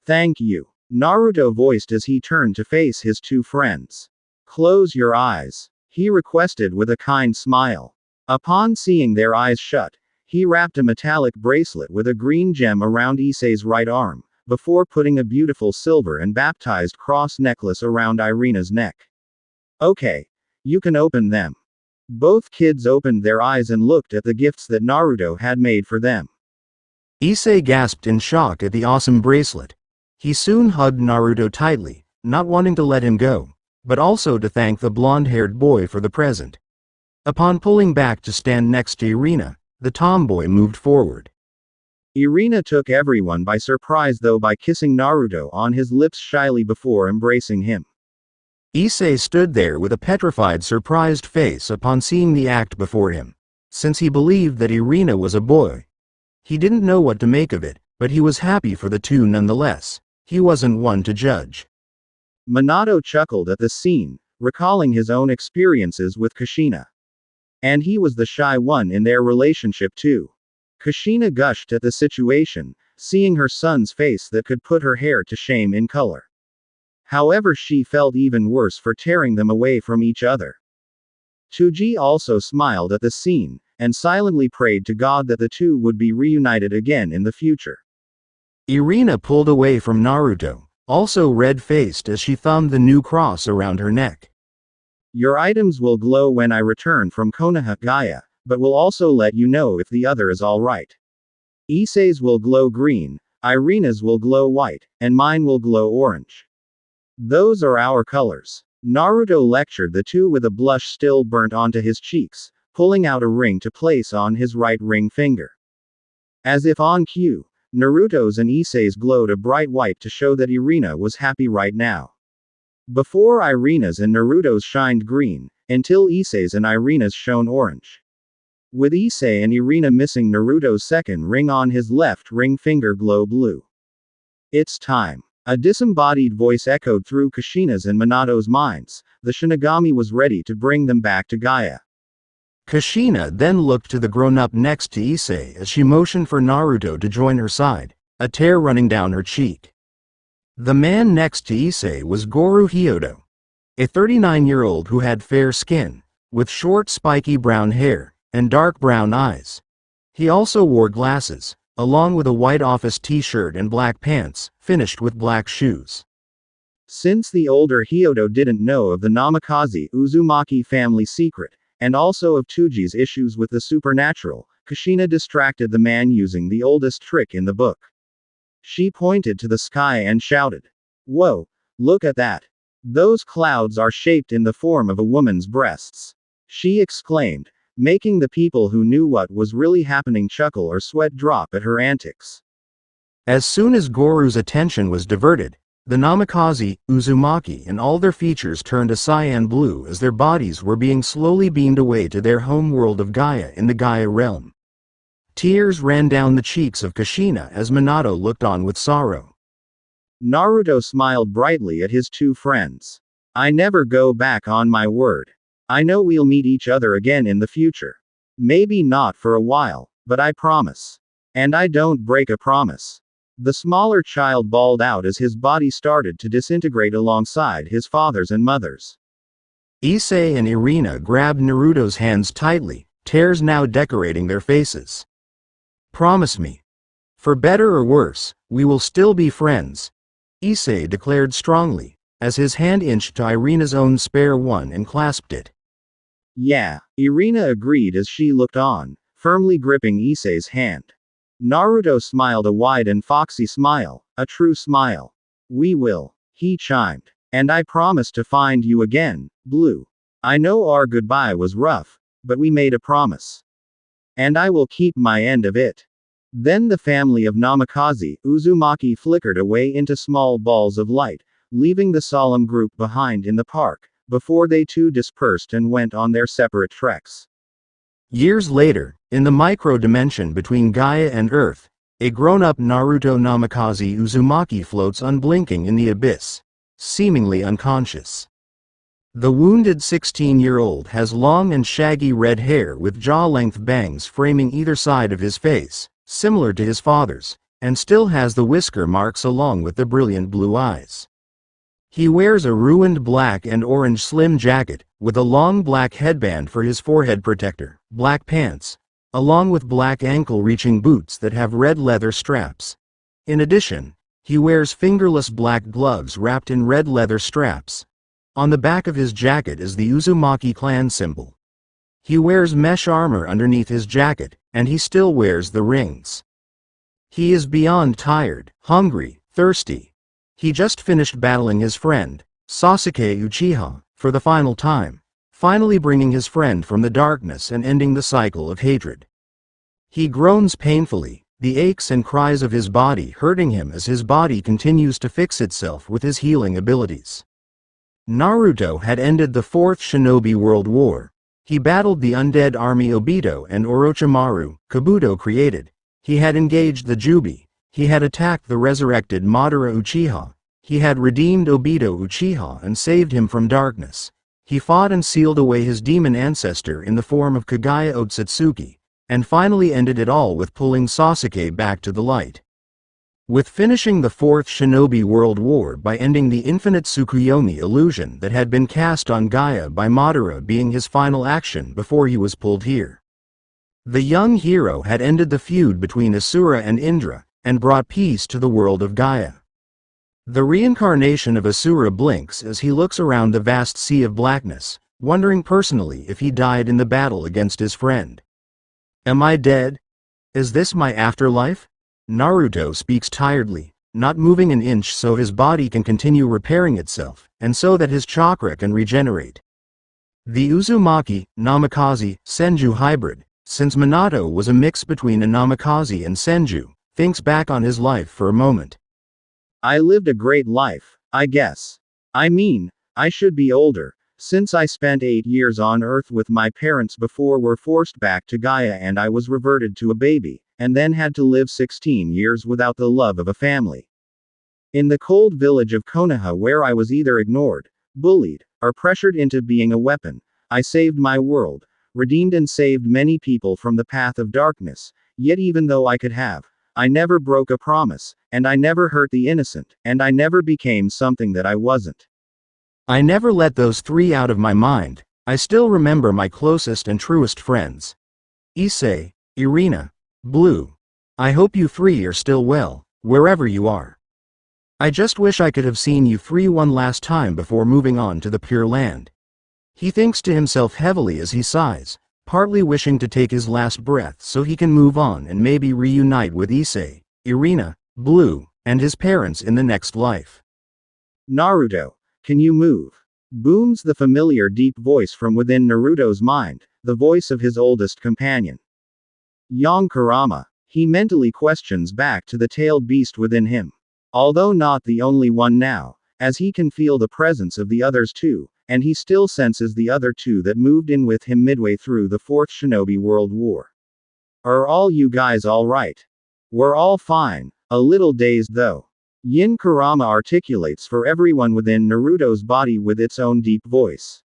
B: Thank you, Naruto voiced as he turned to face his 2 friends. Close your eyes, he requested with a kind smile. Upon seeing their eyes shut, he wrapped a metallic bracelet with a green gem around Issei's right arm, before putting a beautiful silver and baptized cross necklace around Irina's neck. Okay, you can open them. Both kids opened their eyes and looked at the gifts that Naruto had made for them.
A: Issei gasped in shock at the awesome bracelet. He soon hugged Naruto tightly, not wanting to let him go, but also to thank the blonde-haired boy for the present. Upon pulling back to stand next to Irina, the tomboy moved forward.
B: Irina took everyone by surprise though by kissing Naruto on his lips shyly before embracing him.
A: Issei stood there with a petrified surprised face upon seeing the act before him, since he believed that Irina was a boy. He didn't know what to make of it, but he was happy for the 2 nonetheless. He wasn't one to judge.
B: Minato chuckled at the scene, recalling his own experiences with Kushina. And he was the shy one in their relationship too. Kushina gushed at the situation, seeing her son's face that could put her hair to shame in color. However, she felt even worse for tearing them away from each other. Tsuji also smiled at the scene, and silently prayed to God that the 2 would be reunited again in the future.
A: Irina pulled away from Naruto, also red-faced as she thumbed the new cross around her neck.
B: Your items will glow when I return from Konoha Gaia, but will also let you know if the other is alright. Issei's will glow green, Irina's will glow white, and mine will glow orange. Those are our colors. Naruto lectured the 2 with a blush still burnt onto his cheeks, pulling out a ring to place on his right ring finger. As if on cue, Naruto's and Issei's glowed a bright white to show that Irina was happy right now. Before Irina's and Naruto's shined green, until Issei's and Irina's shone orange. With Issei and Irina missing Naruto's second ring on his left ring finger glow blue. It's time. A disembodied voice echoed through Kushina's and Minato's minds. The Shinigami was ready to bring them back to Gaia.
A: Kushina then looked to the grown-up next to Issei as she motioned for Naruto to join her side, a tear running down her cheek. The man next to Issei was Goru Hyodo, a 39-year-old who had fair skin, with short spiky brown hair, and dark brown eyes. He also wore glasses, along with a white office t-shirt and black pants, finished with black shoes.
B: Since the older Hyodo didn't know of the Namikaze Uzumaki family secret, and also of Tuji's issues with the supernatural, Kushina distracted the man using the oldest trick in the book. She pointed to the sky and shouted, "Whoa, look at that! Those clouds are shaped in the form of a woman's breasts," she exclaimed, making the people who knew what was really happening chuckle or sweat drop at her antics.
A: As soon as Goru's attention was diverted, the Namikaze, Uzumaki and all their features turned a cyan blue as their bodies were being slowly beamed away to their home world of Gaia in the Gaia realm. Tears ran down the cheeks of Kushina as Minato looked on with sorrow.
B: Naruto smiled brightly at his two friends. "I never go back on my word. I know we'll meet each other again in the future. Maybe not for a while, but I promise. And I don't break a promise." The smaller child bawled out as his body started to disintegrate alongside his father's and mother's.
A: Issei and Irina grabbed Naruto's hands tightly, tears now decorating their faces. "Promise me. For better or worse, we will still be friends," Issei declared strongly, as his hand inched to Irina's own spare one and clasped it.
B: "Yeah," Irina agreed as she looked on, firmly gripping Issei's hand. Naruto smiled a wide and foxy smile, a true smile. "We will," he chimed. "And I promise to find you again, Blue. I know our goodbye was rough, but we made a promise. And I will keep my end of it." Then the family of Namikaze, Uzumaki flickered away into small balls of light, leaving the solemn group behind in the park, before they too dispersed and went on their separate treks.
A: Years later, in the micro-dimension between Gaia and Earth, a grown-up Naruto Namikaze Uzumaki floats unblinking in the abyss, seemingly unconscious. The wounded 16-year-old has long and shaggy red hair with jaw-length bangs framing either side of his face, similar to his father's, and still has the whisker marks along with the brilliant blue eyes. He wears a ruined black and orange slim jacket, with a long black headband for his forehead protector, black pants, along with black ankle-reaching boots that have red leather straps. In addition, he wears fingerless black gloves wrapped in red leather straps. On the back of his jacket is the Uzumaki clan symbol. He wears mesh armor underneath his jacket, and he still wears the rings. He is beyond tired, hungry, thirsty. He just finished battling his friend, Sasuke Uchiha, for the final time, finally bringing his friend from the darkness and ending the cycle of hatred. He groans painfully, the aches and cries of his body hurting him as his body continues to fix itself with his healing abilities. Naruto had ended the Fourth Shinobi World War. He battled the undead army Obito and Orochimaru, Kabuto created. He had engaged the Jubi. He had attacked the resurrected Madara Uchiha. He had redeemed Obito Uchiha and saved him from darkness. He fought and sealed away his demon ancestor in the form of Kagaya Otsutsuki, and finally ended it all with pulling Sasuke back to the light. With finishing the Fourth Shinobi World War by ending the infinite Tsukuyomi illusion that had been cast on Gaia by Madara being his final action before he was pulled here. The young hero had ended the feud between Asura and Indra, and brought peace to the world of Gaia. The reincarnation of Asura blinks as he looks around the vast sea of blackness, wondering personally if he died in the battle against his friend. Am I dead? Is this my afterlife? Naruto speaks tiredly, not moving an inch so his body can continue repairing itself, and so that his chakra can regenerate. The Uzumaki, Namikaze, Senju hybrid, since Minato was a mix between a Namikaze and Senju, thinks back on his life for a moment.
B: "I lived a great life, I guess. I mean, I should be older, since I spent 8 years on Earth with my parents before were forced back to Gaia and I was reverted to a baby, and then had to live 16 years without the love of a family. In the cold village of Konoha where I was either ignored, bullied, or pressured into being a weapon, I saved my world, redeemed and saved many people from the path of darkness, yet even though I could have, I never broke a promise, and I never hurt the innocent, and I never became something that I wasn't. I never let those three out of my mind.
A: I still remember my closest and truest friends. Ichiei, Irina, Blue. I hope you three are still well, wherever you are. I just wish I could have seen you three one last time before moving on to the Pure Land. He thinks to himself heavily as he sighs, partly wishing to take his last breath so he can move on and maybe reunite with Ichiei, Irina, Blue, and his parents in the next life.
B: Naruto, can you move? Booms the familiar deep voice from within Naruto's mind, the voice of his oldest companion. Young Kurama, he mentally questions back to the tailed beast within him. Although not the only one now, as he can feel the presence of the others too, and he still senses the other two that moved in with him midway through the Fourth Shinobi World War. Are all you guys alright? We're all fine, a little dazed though. Yin Kurama articulates for everyone within Naruto's body with its own deep voice.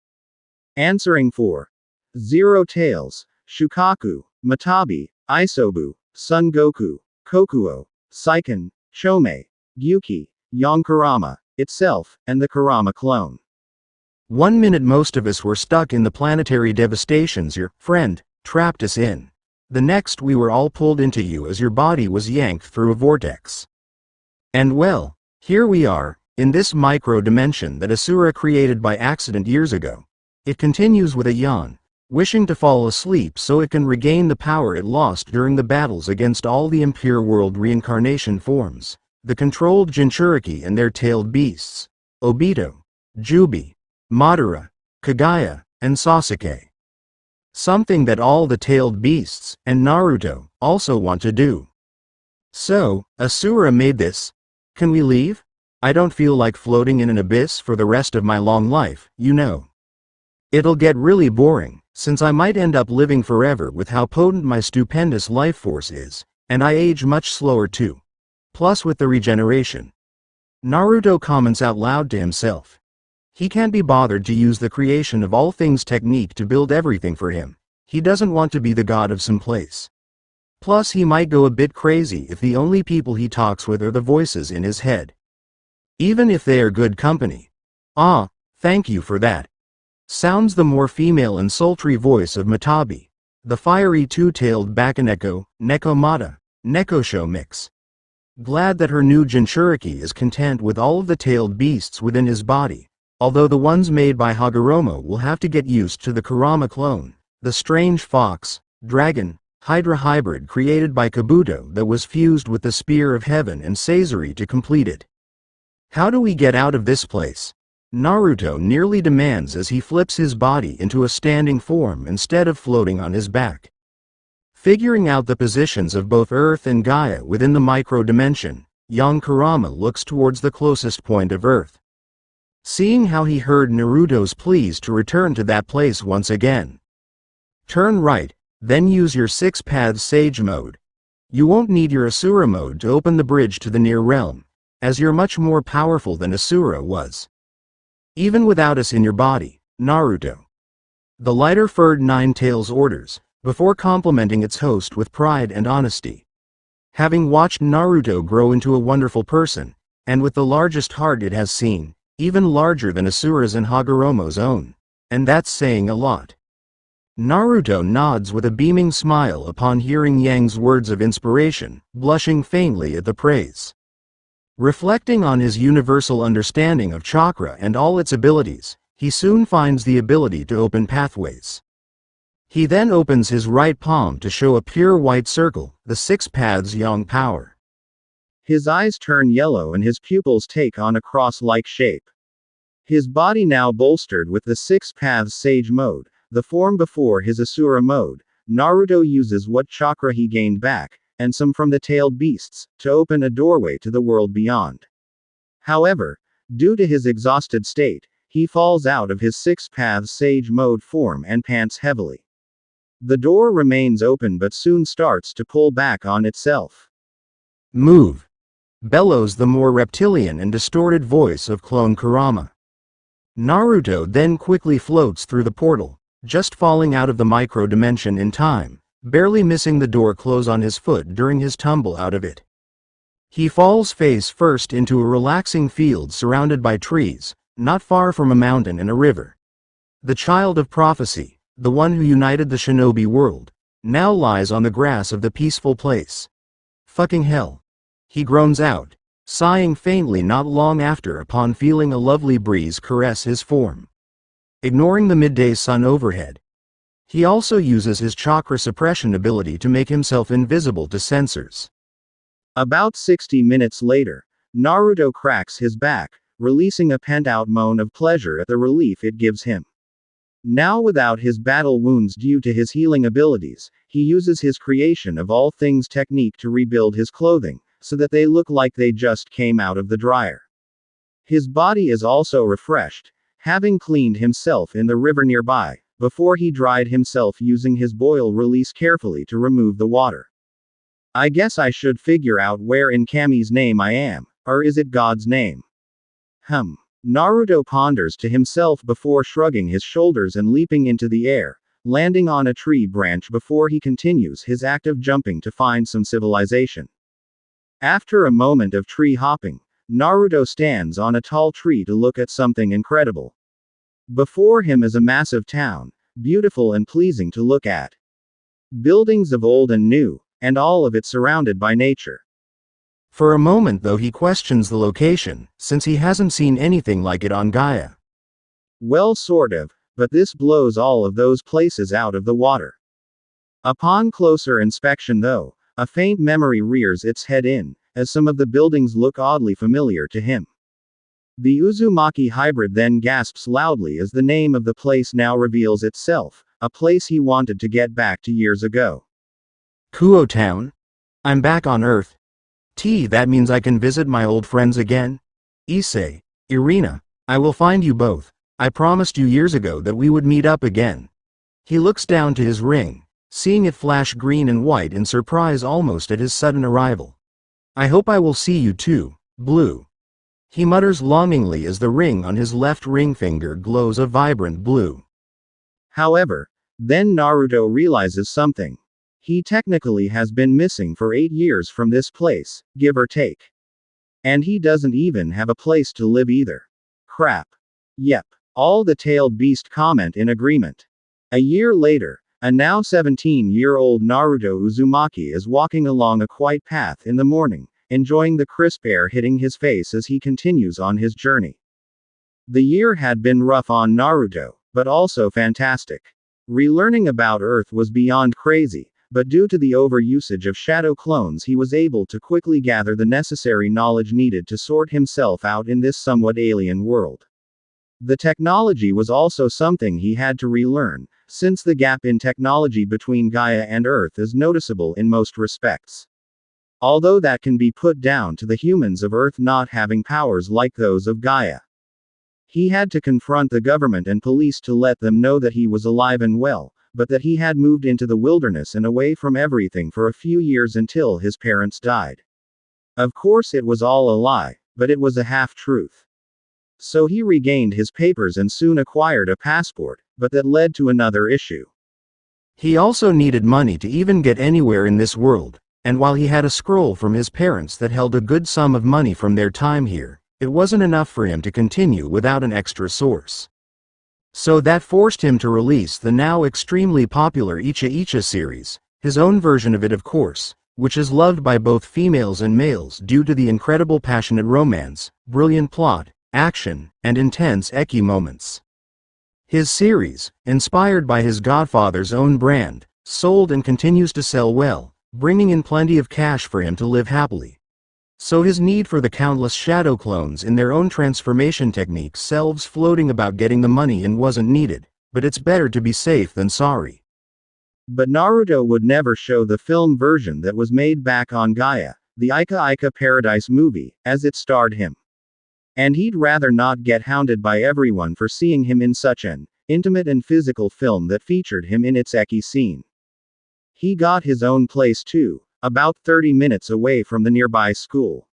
B: Answering for Zero Tails, Shukaku, Matabi, Isobu, Son Goku, Kokuo, Seiken, Chome, Gyuki, Young Kurama, itself, and the Kurama clone.
A: 1 minute most of us were stuck in the planetary devastations your friend trapped us in. The next we were all pulled into you as your body was yanked through a vortex. And well, here we are, in this micro-dimension that Asura created by accident years ago. It continues with a yawn, wishing to fall asleep so it can regain the power it lost during the battles against all the impure world reincarnation forms. The controlled Jinchuriki and their tailed beasts, Obito, Jubi, Madara, Kagaya, and Sasuke. Something that all the tailed beasts, and Naruto, also want to do. So, Asura made this. Can we leave? I don't feel like floating in an abyss for the rest of my long life, you know. It'll get really boring, since I might end up living forever with how potent my stupendous life force is, and I age much slower too. Plus with the regeneration. Naruto comments out loud to himself. He can't be bothered to use the creation of all things technique to build everything for him. He doesn't want to be the god of some place. Plus he might go a bit crazy if the only people he talks with are the voices in his head. Even if they are good company. Ah, thank you for that. Sounds the more female and sultry voice of Matabi, the fiery two-tailed Bakaneko, Nekomata, Nekosho mix. Glad that her new Jinchuriki is content with all of the tailed beasts within his body, although the ones made by Hagoromo will have to get used to the Kurama clone, the strange fox, dragon, Hydra hybrid created by Kabuto that was fused with the Spear of Heaven and Sazori to complete it. How do we get out of this place? Naruto nearly demands as he flips his body into a standing form instead of floating on his back. Figuring out the positions of both Earth and Gaia within the micro-dimension, young Kurama looks towards the closest point of Earth. Seeing how he heard Naruto's pleas to return to that place once again. Turn right, then use your 6 paths sage mode. You won't need your Asura mode to open the bridge to the near realm, as you're much more powerful than Asura was. Even without us in your body, Naruto. The lighter-furred Nine-Tails orders, before complimenting its host with pride and honesty. Having watched Naruto grow into a wonderful person, and with the largest heart it has seen, even larger than Asura's and Hagoromo's own, and that's saying a lot. Naruto nods with a beaming smile upon hearing Yang's words of inspiration, blushing faintly at the praise. Reflecting on his universal understanding of chakra and all its abilities, he soon finds the ability to open pathways. He then opens his right palm to show a pure white circle, the 6 paths yang power. His eyes turn yellow and his pupils take on a cross-like shape. His body now bolstered with the 6 paths sage mode, the form before his Asura mode, Naruto uses what chakra he gained back, and some from the tailed beasts, to open a doorway to the world beyond. However, due to his exhausted state, he falls out of his 6 paths sage mode form and pants heavily. The door remains open but soon starts to pull back on itself. Move! Bellows the more reptilian and distorted voice of clone Kurama. Naruto then quickly floats through the portal, just falling out of the micro-dimension in time, barely missing the door close on his foot during his tumble out of it. He falls face first into a relaxing field surrounded by trees, not far from a mountain and a river. The child of prophecy, the one who united the shinobi world, now lies on the grass of the peaceful place. Fucking hell. He groans out, sighing faintly not long after upon feeling a lovely breeze caress his form. Ignoring the midday sun overhead, he also uses his chakra suppression ability to make himself invisible to sensors.
B: About 60 minutes later, Naruto cracks his back, releasing a pent-out moan of pleasure at the relief it gives him. Now without his battle wounds due to his healing abilities, he uses his creation of all things technique to rebuild his clothing, so that they look like they just came out of the dryer. His body is also refreshed, having cleaned himself in the river nearby, before he dried himself using his boil release carefully to remove the water. I guess I should figure out where in Kami's name I am, or is it God's name? Naruto ponders to himself before shrugging his shoulders and leaping into the air, landing on a tree branch before he continues his act of jumping to find some civilization. After a moment of tree hopping, Naruto stands on a tall tree to look at something incredible. Before him is a massive town, beautiful and pleasing to look at. Buildings of old and new, and all of it surrounded by nature.
A: For a moment though he questions the location, since he hasn't seen anything like it on Gaia.
B: Well sort of, but this blows all of those places out of the water. Upon closer inspection though, a faint memory rears its head in, as some of the buildings look oddly familiar to him. The Uzumaki hybrid then gasps loudly as the name of the place now reveals itself, a place he wanted to get back to years ago.
A: Kuo Town? I'm back on Earth. That means I can visit my old friends again? Issei, Irina, I will find you both. I promised you years ago that we would meet up again. He looks down to his ring, seeing it flash green and white in surprise almost at his sudden arrival. I hope I will see you too, Blue. He mutters longingly as the ring on his left ring finger glows a vibrant blue.
B: However, then Naruto realizes something. He technically has been missing for 8 years from this place, give or take. And he doesn't even have a place to live either. Crap. Yep. All the tailed beast comment in agreement. A year later, a now 17-year-old Naruto Uzumaki is walking along a quiet path in the morning, enjoying the crisp air hitting his face as he continues on his journey. The year had been rough on Naruto, but also fantastic. Relearning about Earth was beyond crazy, but due to the overusage of shadow clones he was able to quickly gather the necessary knowledge needed to sort himself out in this somewhat alien world. The technology was also something he had to relearn, since the gap in technology between Gaia and Earth is noticeable in most respects. Although that can be put down to the humans of Earth not having powers like those of Gaia. He had to confront the government and police to let them know that he was alive and well, but that he had moved into the wilderness and away from everything for a few years until his parents died. Of course it was all a lie, but it was a half-truth. So he regained his papers and soon acquired a passport, but that led to another issue.
A: He also needed money to even get anywhere in this world, and while he had a scroll from his parents that held a good sum of money from their time here, it wasn't enough for him to continue without an extra source. So that forced him to release the now extremely popular Ichiei series, his own version of it of course, which is loved by both females and males due to the incredible passionate romance, brilliant plot, action, and intense eki moments. His series, inspired by his godfather's own brand, sold and continues to sell well, bringing in plenty of cash for him to live happily. So his need for the countless shadow clones in their own transformation techniques selves floating about getting the money in wasn't needed, but it's better to be safe than sorry. But Naruto would never show the film version that was made back on Gaia, the Ica Ica Paradise movie, as it starred him. And he'd rather not get hounded by everyone for seeing him in such an intimate and physical film that featured him in its eki scene. He got his own place too, about 30 minutes away from the nearby school.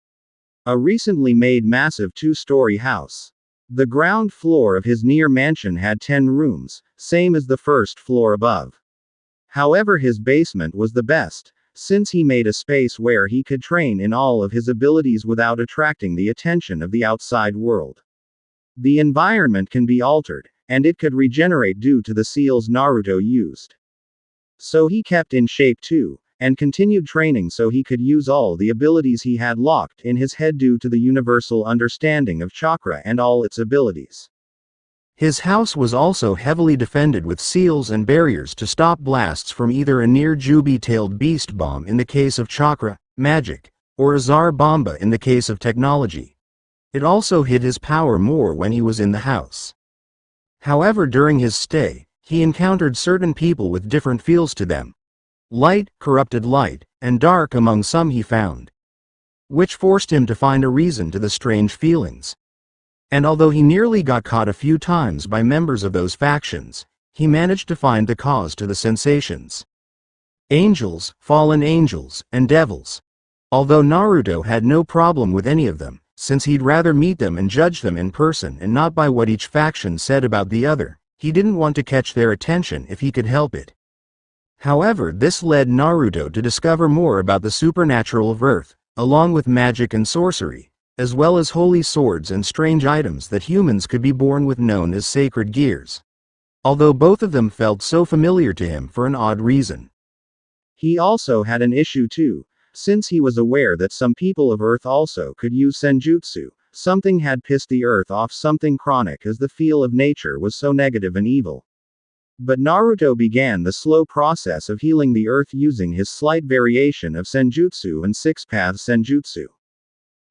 A: A recently made massive 2-story house. The ground floor of his near mansion had 10 rooms, same as the first floor above. However, his basement was the best, since he made a space where he could train in all of his abilities without attracting the attention of the outside world. The environment can be altered,
B: and it could regenerate due to the seals Naruto used. So he kept in shape too, and continued training so he could use all the abilities he had locked in his head due to the universal understanding of chakra and all its abilities.
A: His house was also heavily defended with seals and barriers to stop blasts from either a near-Jubi-tailed beast bomb in the case of chakra, magic, or a Zar Bomba in the case of technology. It also hid his power more when he was in the house. However, during his stay, he encountered certain people with different feels to them. Light, corrupted light, and dark among some he found. Which forced him to find a reason to the strange feelings. And although he nearly got caught a few times by members of those factions, he managed to find the cause to the sensations. Angels, fallen angels, and devils. Although Naruto had no problem with any of them, since he'd rather meet them and judge them in person and not by what each faction said about the other, he didn't want to catch their attention if he could help it. However, this led Naruto to discover more about the supernatural of Earth, along with magic and sorcery, as well as holy swords and strange items that humans could be born with known as sacred gears. Although both of them felt so familiar to him for an odd reason.
B: He also had an issue too, since he was aware that some people of Earth also could use senjutsu. Something had pissed the Earth off, something chronic, as the feel of nature was so negative and evil. But Naruto began the slow process of healing the Earth using his slight variation of senjutsu and six-path senjutsu.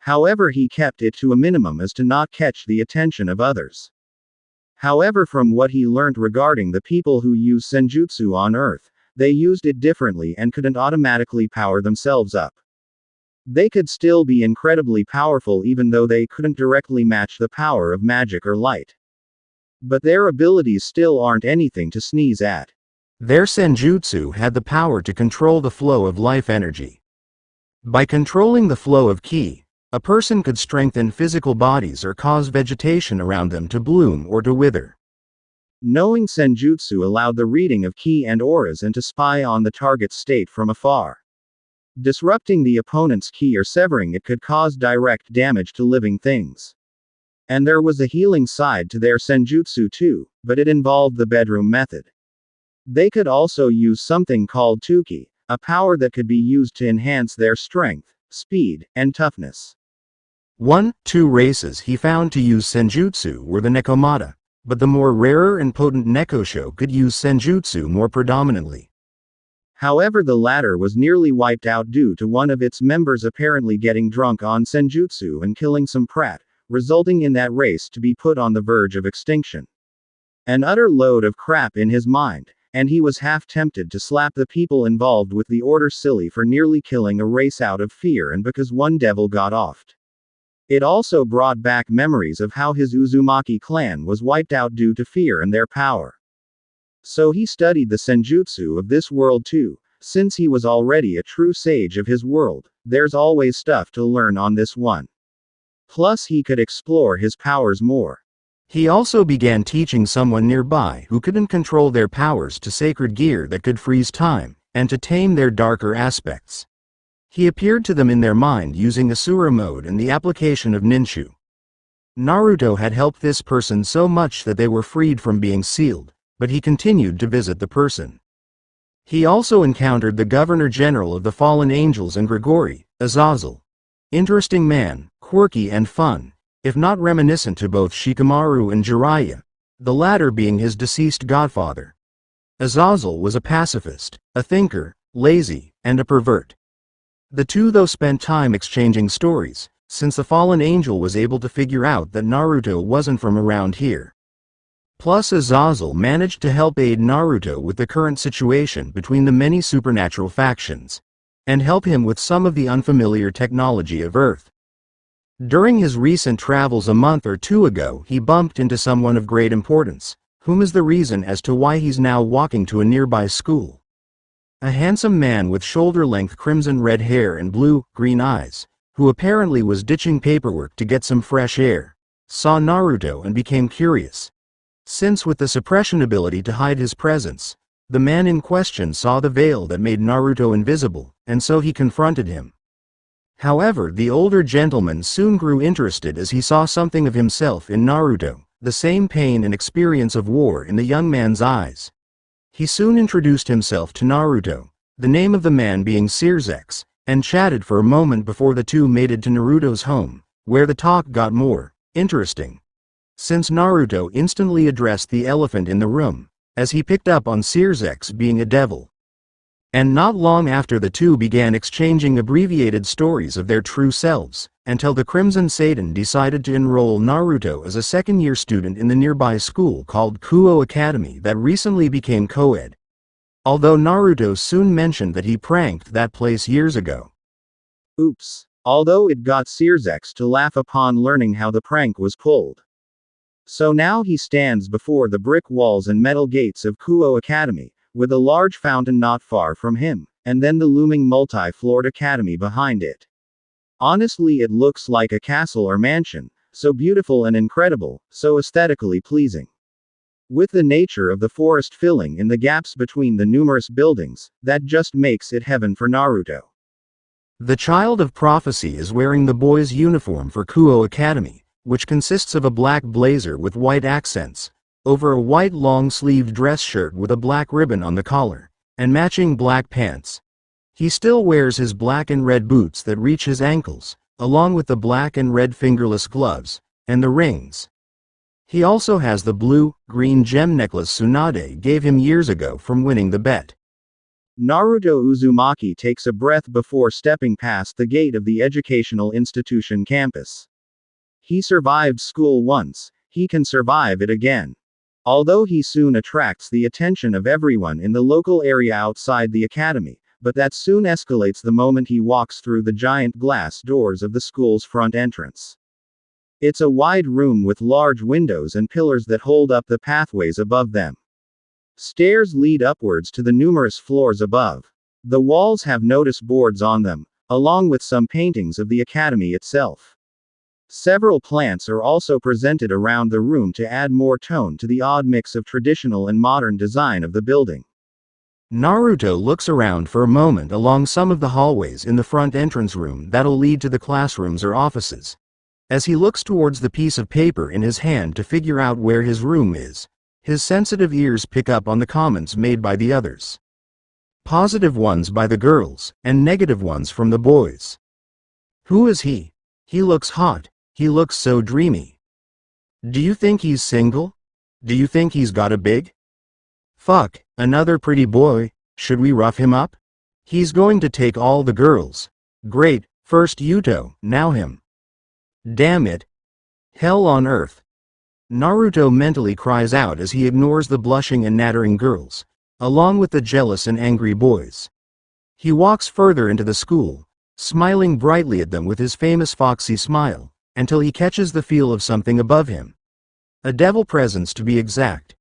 B: However, he kept it to a minimum as to not catch the attention of others. However, from what he learned regarding the people who use senjutsu on Earth, they used it differently and couldn't automatically power themselves up. They could still be incredibly powerful even though they couldn't directly match the power of magic or light. But their abilities still aren't anything to sneeze at.
A: Their senjutsu had the power to control the flow of life energy. By controlling the flow of ki, a person could strengthen physical bodies or cause vegetation around them to bloom or to wither.
B: Knowing senjutsu allowed the reading of ki and auras and to spy on the target's state from afar. Disrupting the opponent's ki or severing it could cause direct damage to living things. And there was a healing side to their senjutsu too, but it involved the bedroom method. They could also use something called tuki, a power that could be used to enhance their strength, speed, and toughness.
A: 2 races he found to use senjutsu were the Nekomata, but the more rarer and potent Nekosho could use senjutsu more predominantly.
B: However, the latter was nearly wiped out due to one of its members apparently getting drunk on senjutsu and killing some prat, resulting in that race to be put on the verge of extinction. An utter load of crap in his mind, and he was half tempted to slap the people involved with the order silly for nearly killing a race out of fear and because one devil got offed. It also brought back memories of how his Uzumaki clan was wiped out due to fear and their power. So he studied the senjutsu of this world too, since he was already a true sage of his world. There's always stuff to learn on this one. Plus he could explore his powers more.
A: He also began teaching someone nearby who couldn't control their powers to sacred gear that could freeze time, and to tame their darker aspects. He appeared to them in their mind using Asura mode and the application of Ninshu. Naruto had helped this person so much that they were freed from being sealed, but he continued to visit the person. He also encountered the Governor-General of the Fallen Angels and Grigori, Azazel. Interesting man, quirky and fun, if not reminiscent to both Shikamaru and Jiraiya, the latter being his deceased godfather. Azazel was a pacifist, a thinker, lazy, and a pervert. The two though spent time exchanging stories, since the fallen angel was able to figure out that Naruto wasn't from around here. Plus Azazel managed to help aid Naruto with the current situation between the many supernatural factions, and help him with some of the unfamiliar technology of Earth. During his recent travels a month or two ago, he bumped into someone of great importance, whom is the reason as to why he's now walking to a nearby school. A handsome man with shoulder-length crimson-red hair and blue-green eyes, who apparently was ditching paperwork to get some fresh air, saw Naruto and became curious. Since with the suppression ability to hide his presence, the man in question saw the veil that made Naruto invisible, and so he confronted him. However, the older gentleman soon grew interested as he saw something of himself in Naruto, the same pain and experience of war in the young man's eyes. He soon introduced himself to Naruto, the name of the man being Searsex, and chatted for a moment before the two made it to Naruto's home, where the talk got more interesting. Since Naruto instantly addressed the elephant in the room, as he picked up on Searsex being a devil. And not long after the two began exchanging abbreviated stories of their true selves, until the Crimson Satan decided to enroll Naruto as a second-year student in the nearby school called Kuo Academy that recently became co-ed. Although Naruto soon mentioned that he pranked that place years ago.
B: Oops. Although it got Searsex to laugh upon learning how the prank was pulled. So now he stands before the brick walls and metal gates of Kuo Academy, with a large fountain not far from him, and then the looming multi-floored academy behind it. Honestly, it looks like a castle or mansion, so beautiful and incredible, so aesthetically pleasing. With the nature of the forest filling in the gaps between the numerous buildings, that just makes it heaven for Naruto.
A: The Child of Prophecy is wearing the boys' uniform for Kuo Academy, which consists of a black blazer with white accents, over a white long-sleeved dress shirt with a black ribbon on the collar, and matching black pants. He still wears his black and red boots that reach his ankles, along with the black and red fingerless gloves, and the rings. He also has the blue-green gem necklace Tsunade gave him years ago from winning the bet.
B: Naruto Uzumaki takes a breath before stepping past the gate of the educational institution campus. He survived school once, he can survive it again. Although he soon attracts the attention of everyone in the local area outside the academy, but that soon escalates the moment he walks through the giant glass doors of the school's front entrance. It's a wide room with large windows and pillars that hold up the pathways above them. Stairs lead upwards to the numerous floors above. The walls have notice boards on them, along with some paintings of the academy itself. Several plants are also presented around the room to add more tone to the odd mix of traditional and modern design of the building.
A: Naruto looks around for a moment along some of the hallways in the front entrance room that'll lead to the classrooms or offices. As he looks towards the piece of paper in his hand to figure out where his room is, his sensitive ears pick up on the comments made by the others. Positive ones by the girls, and negative ones from the boys. Who is he? He looks hot. He looks so dreamy. Do you think he's single? Do you think he's got a big? Fuck, another pretty boy, should we rough him up? He's going to take all the girls. Great, first Yuto, now him. Damn it. Hell on earth. Naruto mentally cries out as he ignores the blushing and nattering girls, along with the jealous and angry boys. He walks further into the school, smiling brightly at them with his famous foxy smile, until he catches the feel of something above him. A devil presence to be exact.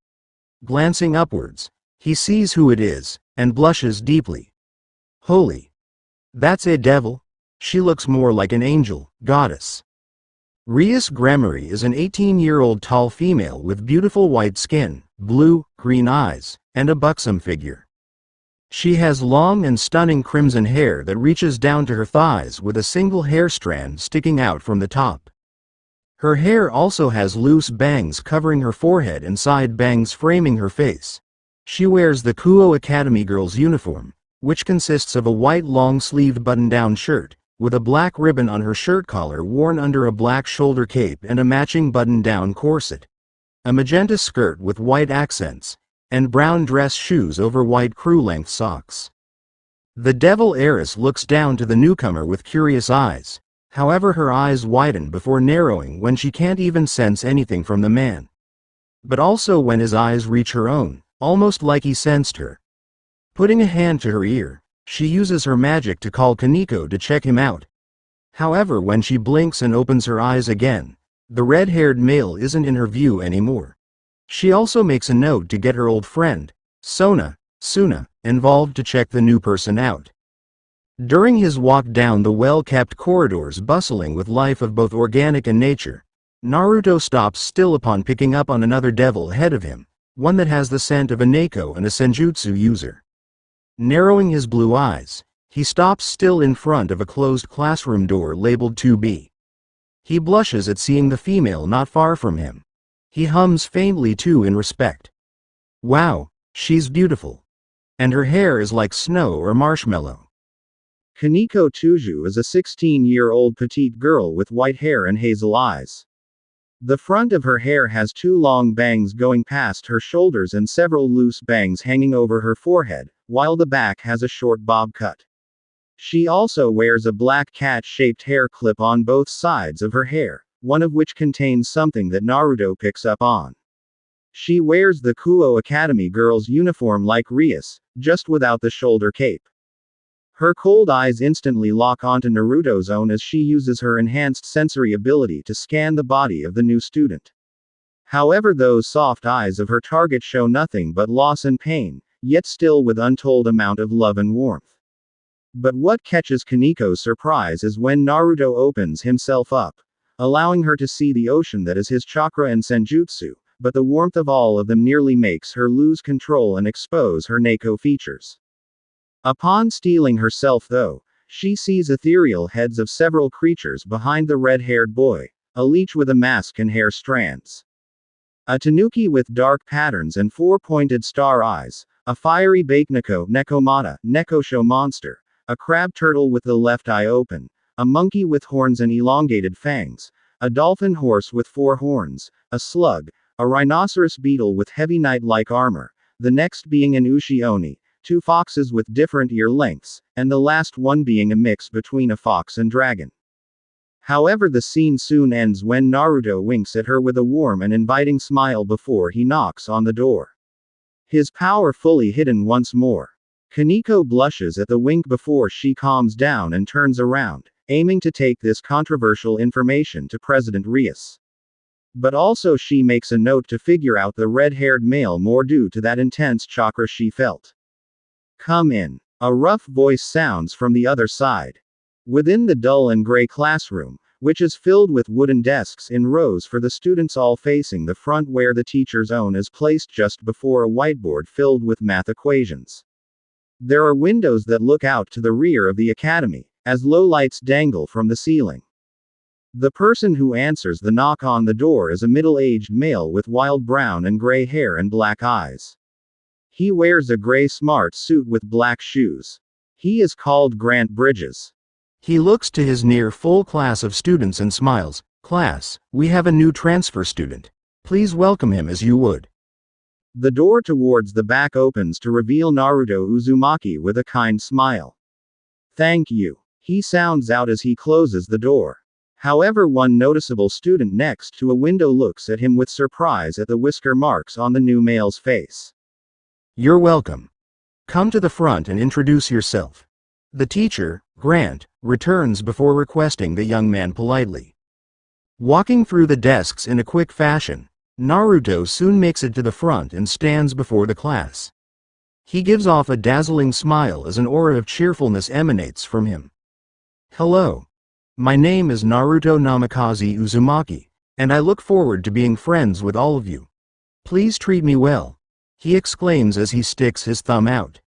A: Glancing upwards, he sees who it is, and blushes deeply. Holy. That's a devil? She looks more like an angel, goddess. Rias Gremory is an 18-year-old tall female with beautiful white skin, blue-green eyes, and a buxom figure. She has long and stunning crimson hair that reaches down to her thighs with a single hair strand sticking out from the top. Her hair also has loose bangs covering her forehead and side bangs framing her face. She wears the Kuo Academy girl's uniform, which consists of a white long-sleeved button-down shirt, with a black ribbon on her shirt collar worn under a black shoulder cape and a matching button-down corset. A magenta skirt with white accents, and brown dress shoes over white crew-length socks. The devil heiress looks down to the newcomer with curious eyes, however her eyes widen before narrowing when she can't even sense anything from the man. But also when his eyes reach her own, almost like he sensed her. Putting a hand to her ear, she uses her magic to call Kaneko to check him out. However, when she blinks and opens her eyes again, the red-haired male isn't in her view anymore. She also makes a note to get her old friend, Suna, involved to check the new person out. During his walk down the well-kept corridors bustling with life of both organic and nature, Naruto stops still upon picking up on another devil ahead of him, one that has the scent of a Neko and a Senjutsu user. Narrowing his blue eyes, he stops still in front of a closed classroom door labeled 2B. He blushes at seeing the female not far from him. He hums faintly too in respect. Wow, she's beautiful. And her hair is like snow or marshmallow.
B: Kaneko Tuju is a 16-year-old petite girl with white hair and hazel eyes. The front of her hair has two long bangs going past her shoulders and several loose bangs hanging over her forehead, while the back has a short bob cut. She also wears a black cat-shaped hair clip on both sides of her hair, one of which contains something that Naruto picks up on. She wears the Kuo Academy girl's uniform like Rias, just without the shoulder cape. Her cold eyes instantly lock onto Naruto's own as she uses her enhanced sensory ability to scan the body of the new student. However, those soft eyes of her target show nothing but loss and pain, yet still with untold amount of love and warmth. But what catches Kaneko's surprise is when Naruto opens himself up, allowing her to see the ocean that is his chakra and senjutsu, but the warmth of all of them nearly makes her lose control and expose her Neko features. Upon steeling herself though, she sees ethereal heads of several creatures behind the red-haired boy, a leech with a mask and hair strands, a tanuki with dark patterns and four-pointed star eyes, a fiery Bakeneko Nekomata, Nekosho monster, a crab turtle with the left eye open, a monkey with horns and elongated fangs, a dolphin horse with four horns, a slug, a rhinoceros beetle with heavy knight-like armor, the next being an ushi oni, two foxes with different ear lengths, and the last one being a mix between a fox and dragon. However, the scene soon ends when Naruto winks at her with a warm and inviting smile before he knocks on the door. His power fully hidden once more. Kaneko blushes at the wink before she calms down and turns around, aiming to take this controversial information to President Rias. But also she makes a note to figure out the red-haired male more due to that intense chakra she felt. Come in. A rough voice sounds from the other side. Within the dull and gray classroom, which is filled with wooden desks in rows for the students all facing the front where the teacher's own is placed just before a whiteboard filled with math equations. There are windows that look out to the rear of the academy, as low lights dangle from the ceiling. The person who answers the knock on the door is a middle-aged male with wild brown and gray hair and black eyes. He wears a gray smart suit with black shoes. He is called Grant Bridges.
A: He looks to his near full class of students and smiles. Class, we have a new transfer student. Please welcome him as you would.
B: The door towards the back opens to reveal Naruto Uzumaki with a kind smile. Thank you. He sounds out as he closes the door. However, one noticeable student next to a window looks at him with surprise at the whisker marks on the new male's face.
A: You're welcome. Come to the front and introduce yourself. The teacher, Grant, returns before requesting the young man politely. Walking through the desks in a quick fashion, Naruto soon makes it to the front and stands before the class. He gives off a dazzling smile as an aura of cheerfulness emanates from him. Hello. My name is Naruto Namikaze Uzumaki, and I look forward to being friends with all of you. Please treat me well, he exclaims as he sticks his thumb out.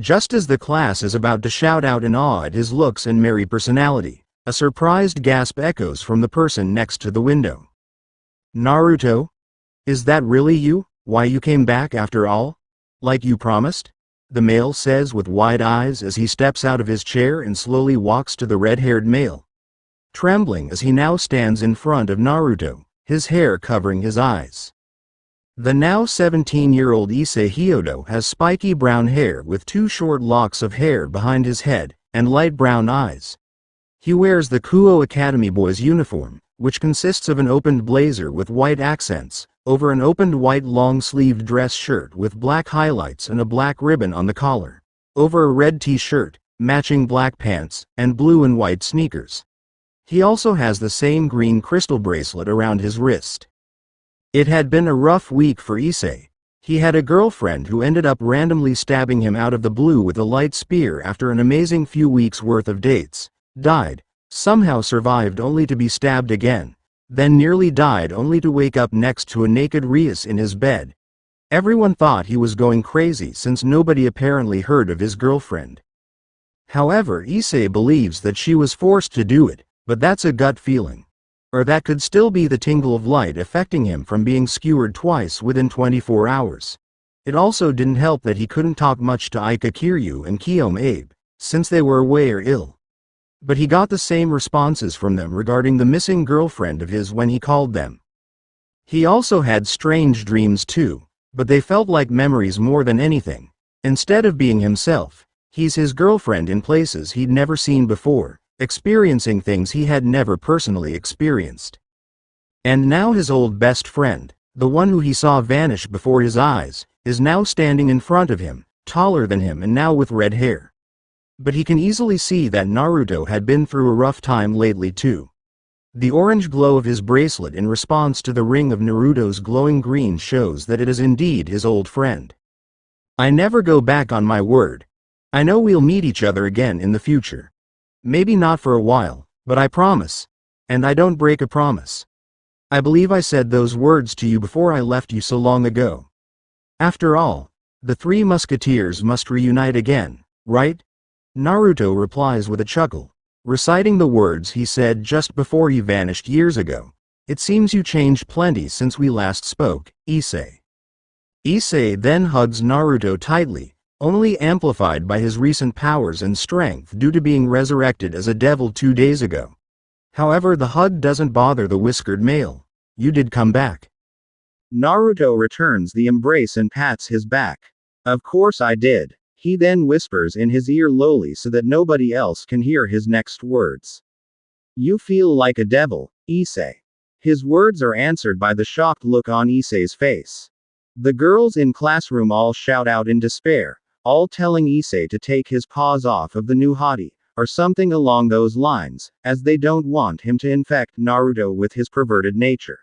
A: Just as the class is about to shout out in awe at his looks and merry personality, a surprised gasp echoes from the person next to the window. Naruto? Is that really you? Why, you came back after all? Like you promised? The male says with wide eyes as he steps out of his chair and slowly walks to the red-haired male, trembling as he now stands in front of Naruto, his hair covering his eyes. The now 17-year-old Issei Hyodo has spiky brown hair with two short locks of hair behind his head, and light brown eyes. He wears the Kuo Academy boy's uniform, which consists of an opened blazer with white accents, over an opened white long-sleeved dress shirt with black highlights and a black ribbon on the collar, over a red t-shirt, matching black pants, and blue and white sneakers. He also has the same green crystal bracelet around his wrist. It had been a rough week for Issei. He had a girlfriend who ended up randomly stabbing him out of the blue with a light spear after an amazing few weeks' worth of dates, died, somehow survived only to be stabbed again, then nearly died only to wake up next to a naked Rias in his bed. Everyone thought he was going crazy since nobody apparently heard of his girlfriend. However, Issei believes that she was forced to do it, but that's a gut feeling. Or that could still be the tingle of light affecting him from being skewered twice within 24 hours. It also didn't help that he couldn't talk much to Aika Kiryu and Kiyom Abe, since they were away or ill. But he got the same responses from them regarding the missing girlfriend of his when he called them. He also had strange dreams too, but they felt like memories more than anything. Instead of being himself, he's his girlfriend in places he'd never seen before, experiencing things he had never personally experienced. And now his old best friend, the one who he saw vanish before his eyes, is now standing in front of him, taller than him and now with red hair. But he can easily see that Naruto had been through a rough time lately too. The orange glow of his bracelet in response to the ring of Naruto's glowing green shows that it is indeed his old friend. I never go back on my word. I know we'll meet each other again in the future. Maybe not for a while, but I promise. And I don't break a promise. I believe I said those words to you before I left you so long ago. After all, the three musketeers must reunite again, right? Naruto replies with a chuckle, reciting the words he said just before he vanished years ago. It seems you changed plenty since we last spoke, Issei. Issei then hugs Naruto tightly, only amplified by his recent powers and strength due to being resurrected as a devil 2 days ago. However, the hug doesn't bother the whiskered male. You did come back.
B: Naruto returns the embrace and pats his back. Of course I did. He then whispers in his ear lowly so that nobody else can hear his next words. You feel like a devil, Issei. His words are answered by the shocked look on Issei's face. The girls in classroom all shout out in despair, all telling Issei to take his paws off of the new hottie, or something along those lines, as they don't want him to infect Naruto with his perverted nature.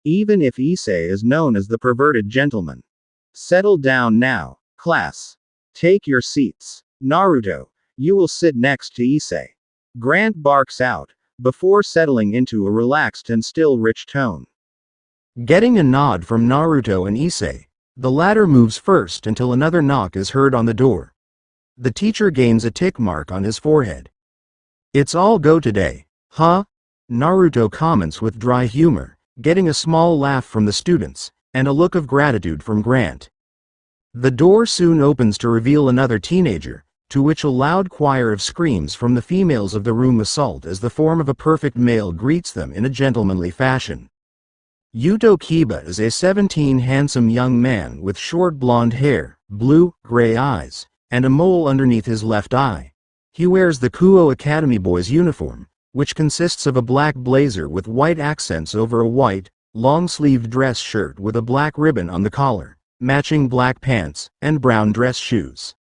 B: Even if Issei is known as the perverted gentleman. Settle down now, class. Take your seats. Naruto, you will sit next to Issei. Grant barks out, before settling into a relaxed and still rich tone.
A: Getting a nod from Naruto and Issei, the latter moves first until another knock is heard on the door. The teacher gains a tick mark on his forehead. It's all go today, huh? Naruto comments with dry humor, getting a small laugh from the students, and a look of gratitude from Grant. The door soon opens to reveal another teenager, to which a loud choir of screams from the females of the room assault as the form of a perfect male greets them in a gentlemanly fashion. Yuto Kiba is a 17 handsome young man with short blonde hair, blue-gray eyes, and a mole underneath his left eye. He wears the Kuo Academy boys uniform, which consists of a black blazer with white accents over a white, long-sleeved dress shirt with a black ribbon on the collar, matching black pants, and brown dress shoes.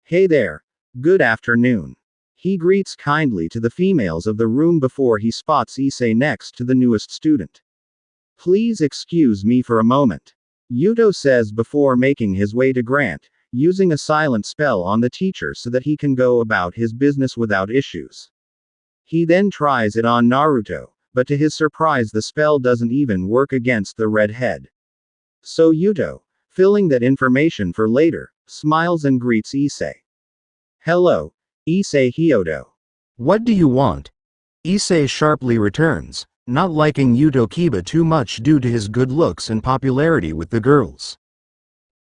B: Hey there. Good afternoon. He greets kindly to the females of the room before he spots Issei next to the newest student. Please excuse me for a moment. Yuto says before making his way to Grant, using a silent spell on the teacher so that he can go about his business without issues. He then tries it on Naruto, but to his surprise the spell doesn't even work against the redhead. So Yuto, filling that information for later, smiles and greets Issei. Hello, Issei Hyodo.
A: What do you want? Issei sharply returns, not liking Yuto Kiba too much due to his good looks and popularity with the girls.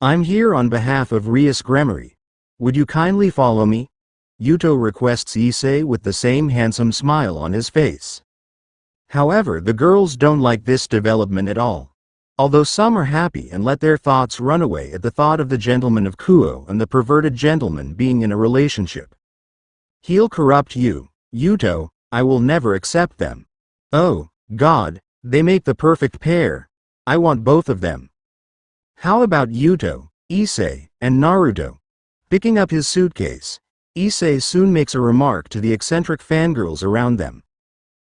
A: I'm here on behalf of Rias Gremory. Would you kindly follow me? Yuto requests Issei with the same handsome smile on his face. However, the girls don't like this development at all. Although some are happy and let their thoughts run away at the thought of the gentleman of Kuo and the perverted gentleman being in a relationship. He'll corrupt you, Yuto, I will never accept them. Oh, God, they make the perfect pair. I want both of them. How about Yuto, Issei, and Naruto? Picking up his suitcase, Issei soon makes a remark to the eccentric fangirls around them.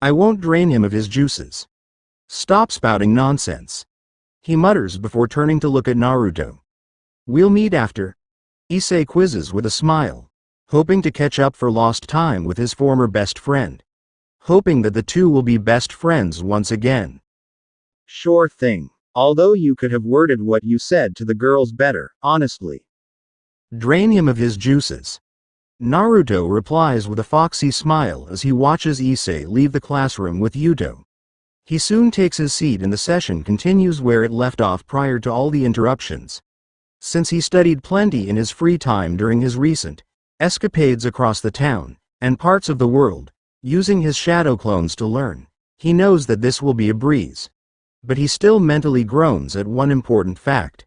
A: I won't drain him of his juices. Stop spouting nonsense. He mutters before turning to look at Naruto. We'll meet after. Issei quizzes with a smile, hoping to catch up for lost time with his former best friend. Hoping that the two will be best friends once again.
B: Sure thing. Although you could have worded what you said to the girls better, honestly.
A: Drain him of his juices. Naruto replies with a foxy smile as he watches Issei leave the classroom with Yuto. He soon takes his seat and the session continues where it left off prior to all the interruptions. Since he studied plenty in his free time during his recent escapades across the town and parts of the world, using his shadow clones to learn, he knows that this will be a breeze. But he still mentally groans at one important fact.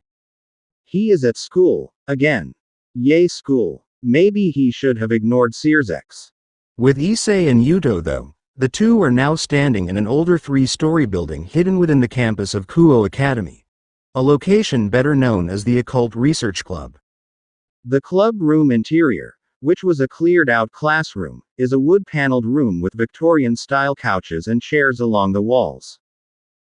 B: He is at school, again. Yay school. Maybe he should have ignored Searsex.
A: With Issei and Yuto though, the two are now standing in an older 3-story building hidden within the campus of Kuo Academy, a location better known as the Occult Research Club.
B: The club room interior, which was a cleared-out classroom, is a wood-paneled room with Victorian-style couches and chairs along the walls.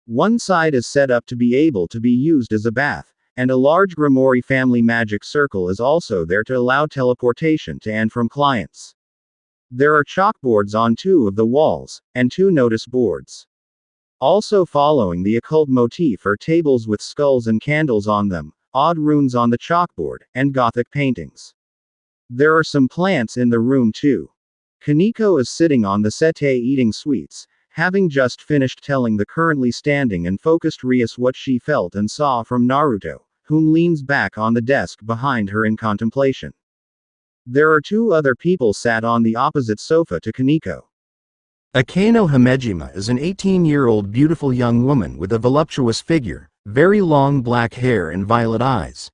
B: One side is set up to be able to be used as a bath, and a large Grimoire family magic circle is also there to allow teleportation to and from clients. There are chalkboards on 2 of the walls, and 2 notice boards. Also following the occult motif are tables with skulls and candles on them, odd runes on the chalkboard, and Gothic paintings. There are some plants in the room too. Kaneko is sitting on the settee eating sweets, having just finished telling the currently standing and focused Rias what she felt and saw from Naruto, whom leans back on the desk behind her in contemplation. There are 2 other people sat on the opposite sofa to Kaneko.
A: Akano Himejima is an 18-year-old beautiful young woman with a voluptuous figure, very long black hair and violet eyes.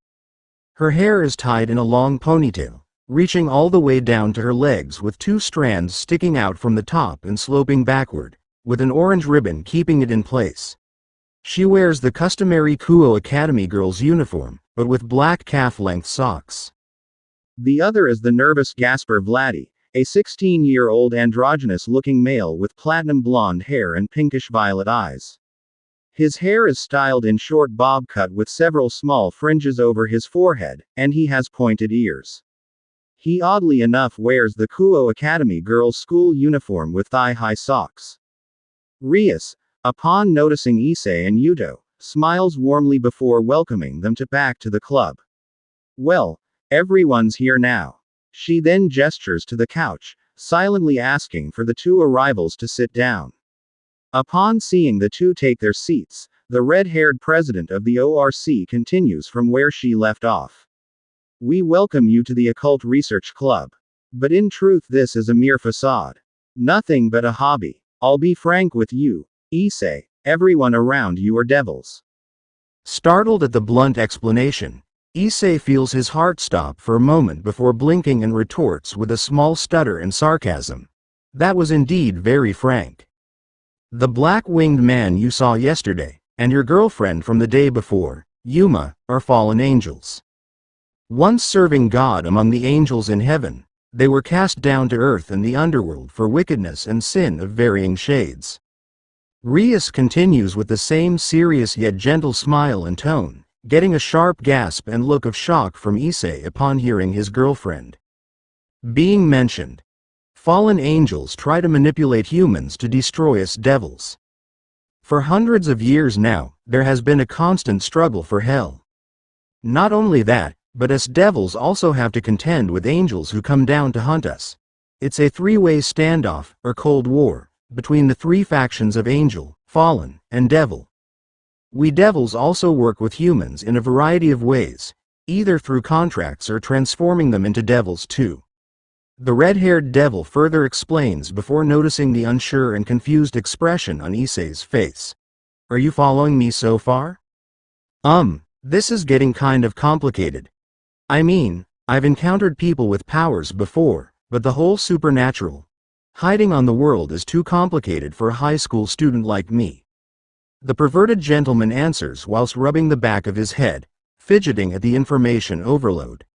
A: Her hair is tied in a long ponytail, reaching all the way down to her legs with 2 strands sticking out from the top and sloping backward, with an orange ribbon keeping it in place. She wears the customary Kuo Academy girl's uniform, but with black calf-length socks.
B: The other is the nervous Gasper Vladdy, a 16-year-old androgynous-looking male with platinum blonde hair and pinkish-violet eyes. His hair is styled in short bob cut with several small fringes over his forehead, and he has pointed ears. He oddly enough wears the Kuo Academy girls' school uniform with thigh-high socks. Rias, upon noticing Issei and Yuto, smiles warmly before welcoming them back to the club. Well, everyone's here now. She then gestures to the couch, silently asking for the 2 arrivals to sit down. Upon seeing the 2 take their seats, the red-haired president of the ORC continues from where she left off. We welcome you to the Occult Research Club. But in truth this is a mere facade. Nothing but a hobby. I'll be frank with you, Issei, everyone around you are devils.
A: Startled at the blunt explanation, Issei feels his heart stop for a moment before blinking and retorts with a small stutter and sarcasm. That was indeed very frank. The black-winged man you saw yesterday, and your girlfriend from the day before, Yuma, are fallen angels. Once serving God among the angels in heaven, they were cast down to earth in the underworld for wickedness and sin of varying shades. Rias continues with the same serious yet gentle smile and tone, getting a sharp gasp and look of shock from Issei upon hearing his girlfriend being mentioned. Fallen angels try to manipulate humans to destroy us devils. For hundreds of years now, there has been a constant struggle for hell. Not only that, but us devils also have to contend with angels who come down to hunt us. It's a 3-way standoff, or Cold War, between the 3 factions of angel, fallen, and devil. We devils also work with humans in a variety of ways, either through contracts or transforming them into devils too. The red-haired devil further explains before noticing the unsure and confused expression on Issei's face. Are you following me so far? This is getting kind of complicated. I mean, I've encountered people with powers before, but the whole supernatural hiding on the world is too complicated for a high school student like me. The perverted gentleman answers whilst rubbing the back of his head, fidgeting at the information overload.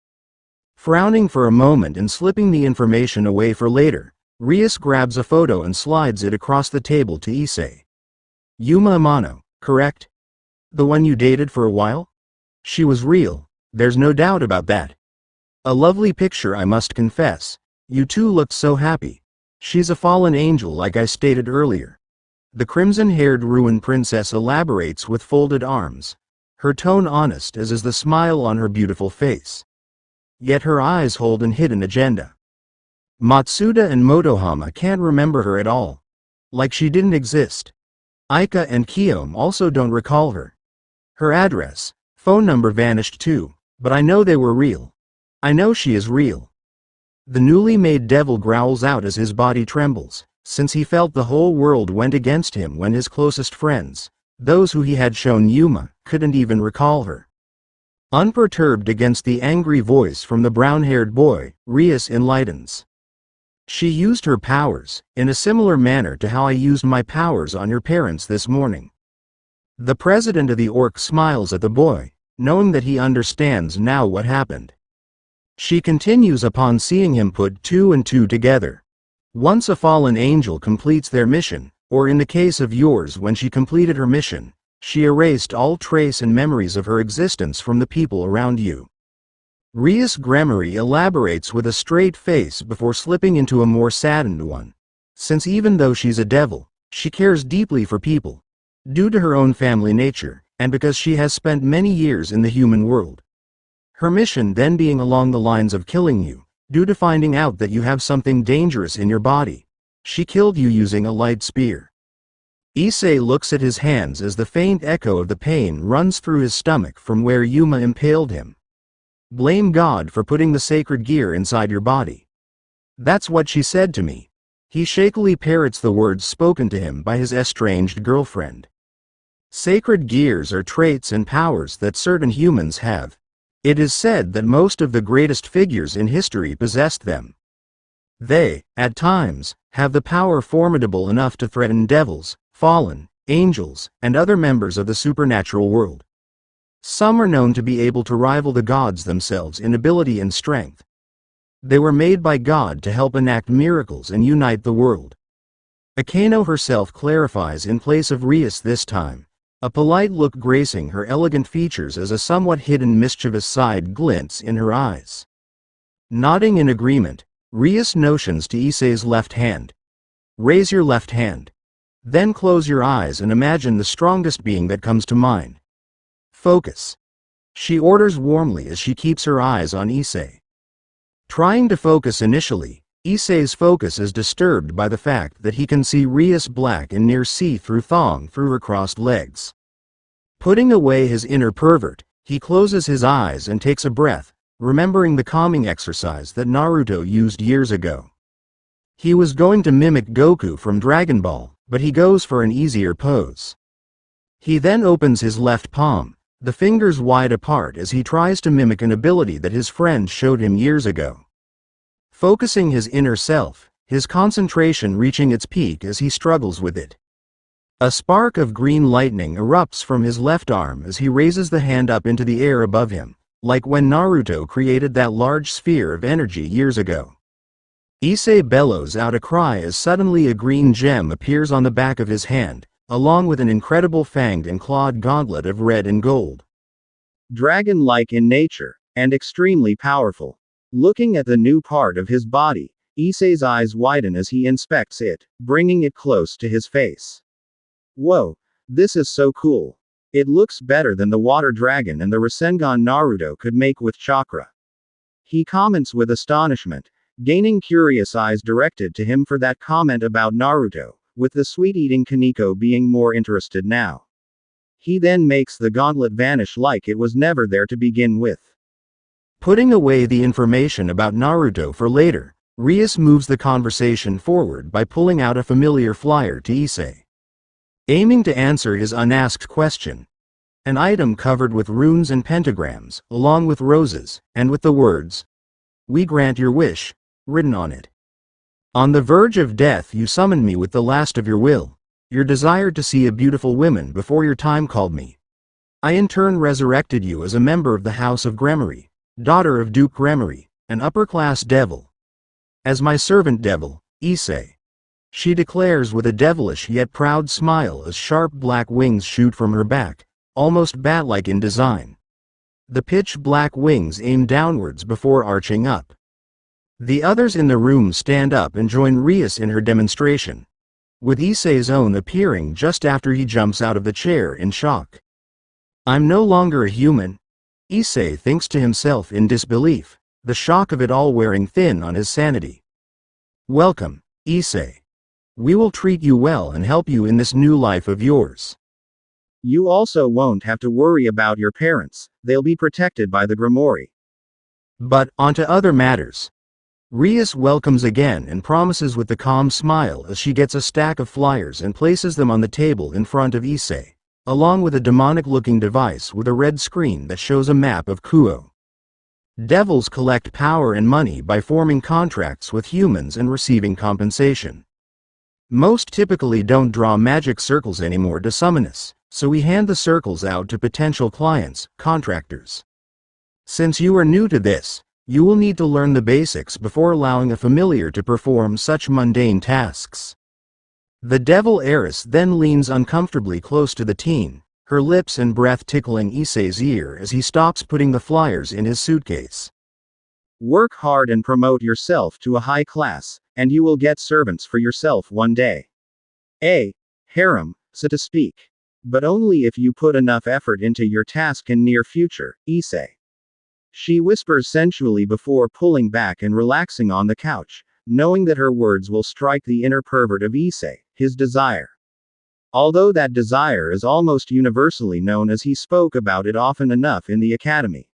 A: Frowning for a moment and slipping the information away for later, Rias grabs a photo and slides it across the table to Issei. Yuma Amano, correct? The one you dated for a while? She was real, there's no doubt about that. A lovely picture, I must confess. You two looked so happy. She's a fallen angel like I stated earlier. The crimson-haired ruined princess elaborates with folded arms, her tone honest as is the smile on her beautiful face. Yet her eyes hold an hidden agenda. Matsuda and Motohama can't remember her at all. Like she didn't exist. Aika and Kiyom also don't recall her. Her address, phone number vanished too, but I know they were real. I know she is real. The newly made devil growls out as his body trembles, since he felt the whole world went against him when his closest friends, those who he had shown Yuma, couldn't even recall her. Unperturbed against the angry voice from the brown-haired boy, Rias enlightens. She used her powers, in a similar manner to how I used my powers on your parents this morning. The president of the Orc smiles at the boy, knowing that he understands now what happened. She continues upon seeing him put two and two together. Once a fallen angel completes their mission, or in the case of yours when she completed her mission, she erased all trace and memories of her existence from the people around you. Rias Gremory elaborates with a straight face before slipping into a more saddened one. Since even though she's a devil, she cares deeply for people, due to her own family nature, and because she has spent many years in the human world. Her mission then being along the lines of killing you, due to finding out that you have something dangerous in your body. She killed you using a light spear. Issei looks at his hands as the faint echo of the pain runs through his stomach from where Yuma impaled him. Blame God for putting the sacred gear inside your body. That's what she said to me. He shakily parrots the words spoken to him by his estranged girlfriend. Sacred gears are traits and powers that certain humans have. It is said that most of the greatest figures in history possessed them. They, at times, have the power formidable enough to threaten devils, fallen, angels, and other members of the supernatural world. Some are known to be able to rival the gods themselves in ability and strength. They were made by God to help enact miracles and unite the world. Akano herself clarifies in place of Rias this time, a polite look gracing her elegant features as a somewhat hidden mischievous side glints in her eyes. Nodding in agreement, Rias notions to Issei's left hand. Raise your left hand. Then close your eyes and imagine the strongest being that comes to mind. Focus. She orders warmly as she keeps her eyes on Issei. Trying to focus initially, Issei's focus is disturbed by the fact that he can see Rias black and near see-through thong through her crossed legs. Putting away his inner pervert, he closes his eyes and takes a breath, remembering the calming exercise that Naruto used years ago. He was going to mimic Goku from Dragon Ball, but he goes for an easier pose. He then opens his left palm, the fingers wide apart as he tries to mimic an ability that his friend showed him years ago. Focusing his inner self, his concentration reaching its peak as he struggles with it. A spark of green lightning erupts from his left arm as he raises the hand up into the air above him, like when Naruto created that large sphere of energy years ago. Issei bellows out a cry as suddenly a green gem appears on the back of his hand, along with an incredible fanged and clawed gauntlet of red and gold. Dragon-like in nature, and extremely powerful. Looking at the new part of his body, Issei's eyes widen as he inspects it, bringing it close to his face. Whoa, this is so cool. It looks better than the water dragon and the Rasengan Naruto could make with chakra. He comments with astonishment, gaining curious eyes directed to him for that comment about Naruto, with the sweet-eating Kaneko being more interested now. He then makes the gauntlet vanish like it was never there to begin with. Putting away the information about Naruto for later, Rias moves the conversation forward by pulling out a familiar flyer to Issei. Aiming to answer his unasked question. An item covered with runes and pentagrams, along with roses, and with the words, "We grant your wish," written on it. On the verge of death you summoned me with the last of your will. Your desire to see a beautiful woman before your time called me. I in turn resurrected you as a member of the House of Gremory, daughter of Duke Gremory, an upper-class devil. As my servant devil, Issei. She declares with a devilish yet proud smile as sharp black wings shoot from her back, almost bat-like in design. The pitch-black wings aim downwards before arching up. The others in the room stand up and join Rias in her demonstration, with Issei's own appearing just after he jumps out of the chair in shock. I'm no longer a human, Issei thinks to himself in disbelief, the shock of it all wearing thin on his sanity. Welcome, Ichiei. We will treat you well and help you in this new life of yours.
B: You also won't have to worry about your parents, they'll be protected by the Grimoire.
A: But, onto other matters. Rias welcomes again and promises with a calm smile as she gets a stack of flyers and places them on the table in front of Ichiei, along with a demonic-looking device with a red screen that shows a map of Kuo. Devils collect power and money by forming contracts with humans and receiving compensation. Most typically don't draw magic circles anymore to summon us, so we hand the circles out to potential clients, contractors. Since you are new to this, you will need to learn the basics before allowing a familiar to perform such mundane tasks. The devil heiress then leans uncomfortably close to the teen, her lips and breath tickling Issei's ear as he stops putting the flyers in his suitcase.
B: Work hard and promote yourself to a high class, and you will get servants for yourself one day. A harem, so to speak. But only if you put enough effort into your task in near future, Ichiei. She whispers sensually before pulling back and relaxing on the couch, knowing that her words will strike the inner pervert of Ichiei, his desire. Although that desire is almost universally known as he spoke about it often enough in the academy.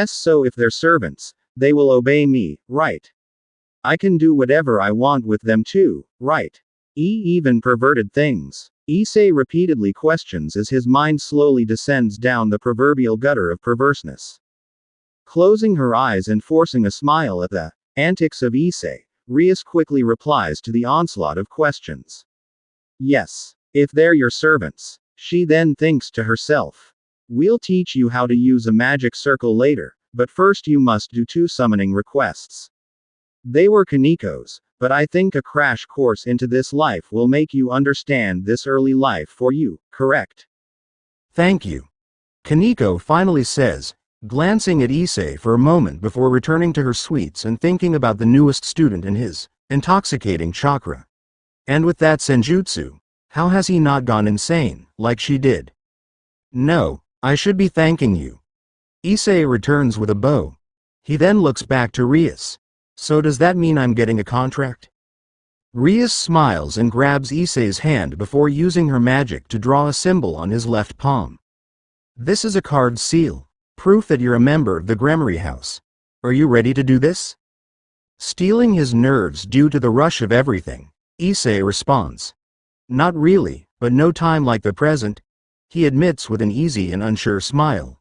B: So if they're servants, they will obey me, right? I can do whatever I want with them too, right? Even perverted things. Ichiei repeatedly questions as his mind slowly descends down the proverbial gutter of perverseness. Closing her eyes and forcing a smile at the antics of Ichiei, Rias quickly replies to the onslaught of questions. Yes, if they're your servants. She then thinks to herself. We'll teach you how to use a magic circle later, but first you must do 2 summoning requests. They were Kaniko's, but I think a crash course into this life will make you understand this early life for you, correct?
A: Thank you. Kaniko finally says, glancing at Ichiei for a moment before returning to her sweets and thinking about the newest student and his intoxicating chakra. And with that senjutsu, how has he not gone insane, like she did? No, I should be thanking you. Ichiei returns with a bow. He then looks back to Rias. So does that mean I'm getting a contract? Rias smiles and grabs Issei's hand before using her magic to draw a symbol on his left palm. This is a card seal, proof that you're a member of the Grimoire House. Are you ready to do this? Stealing his nerves due to the rush of everything, Ichiei responds. Not really, but no time like the present, he admits with an easy and unsure smile.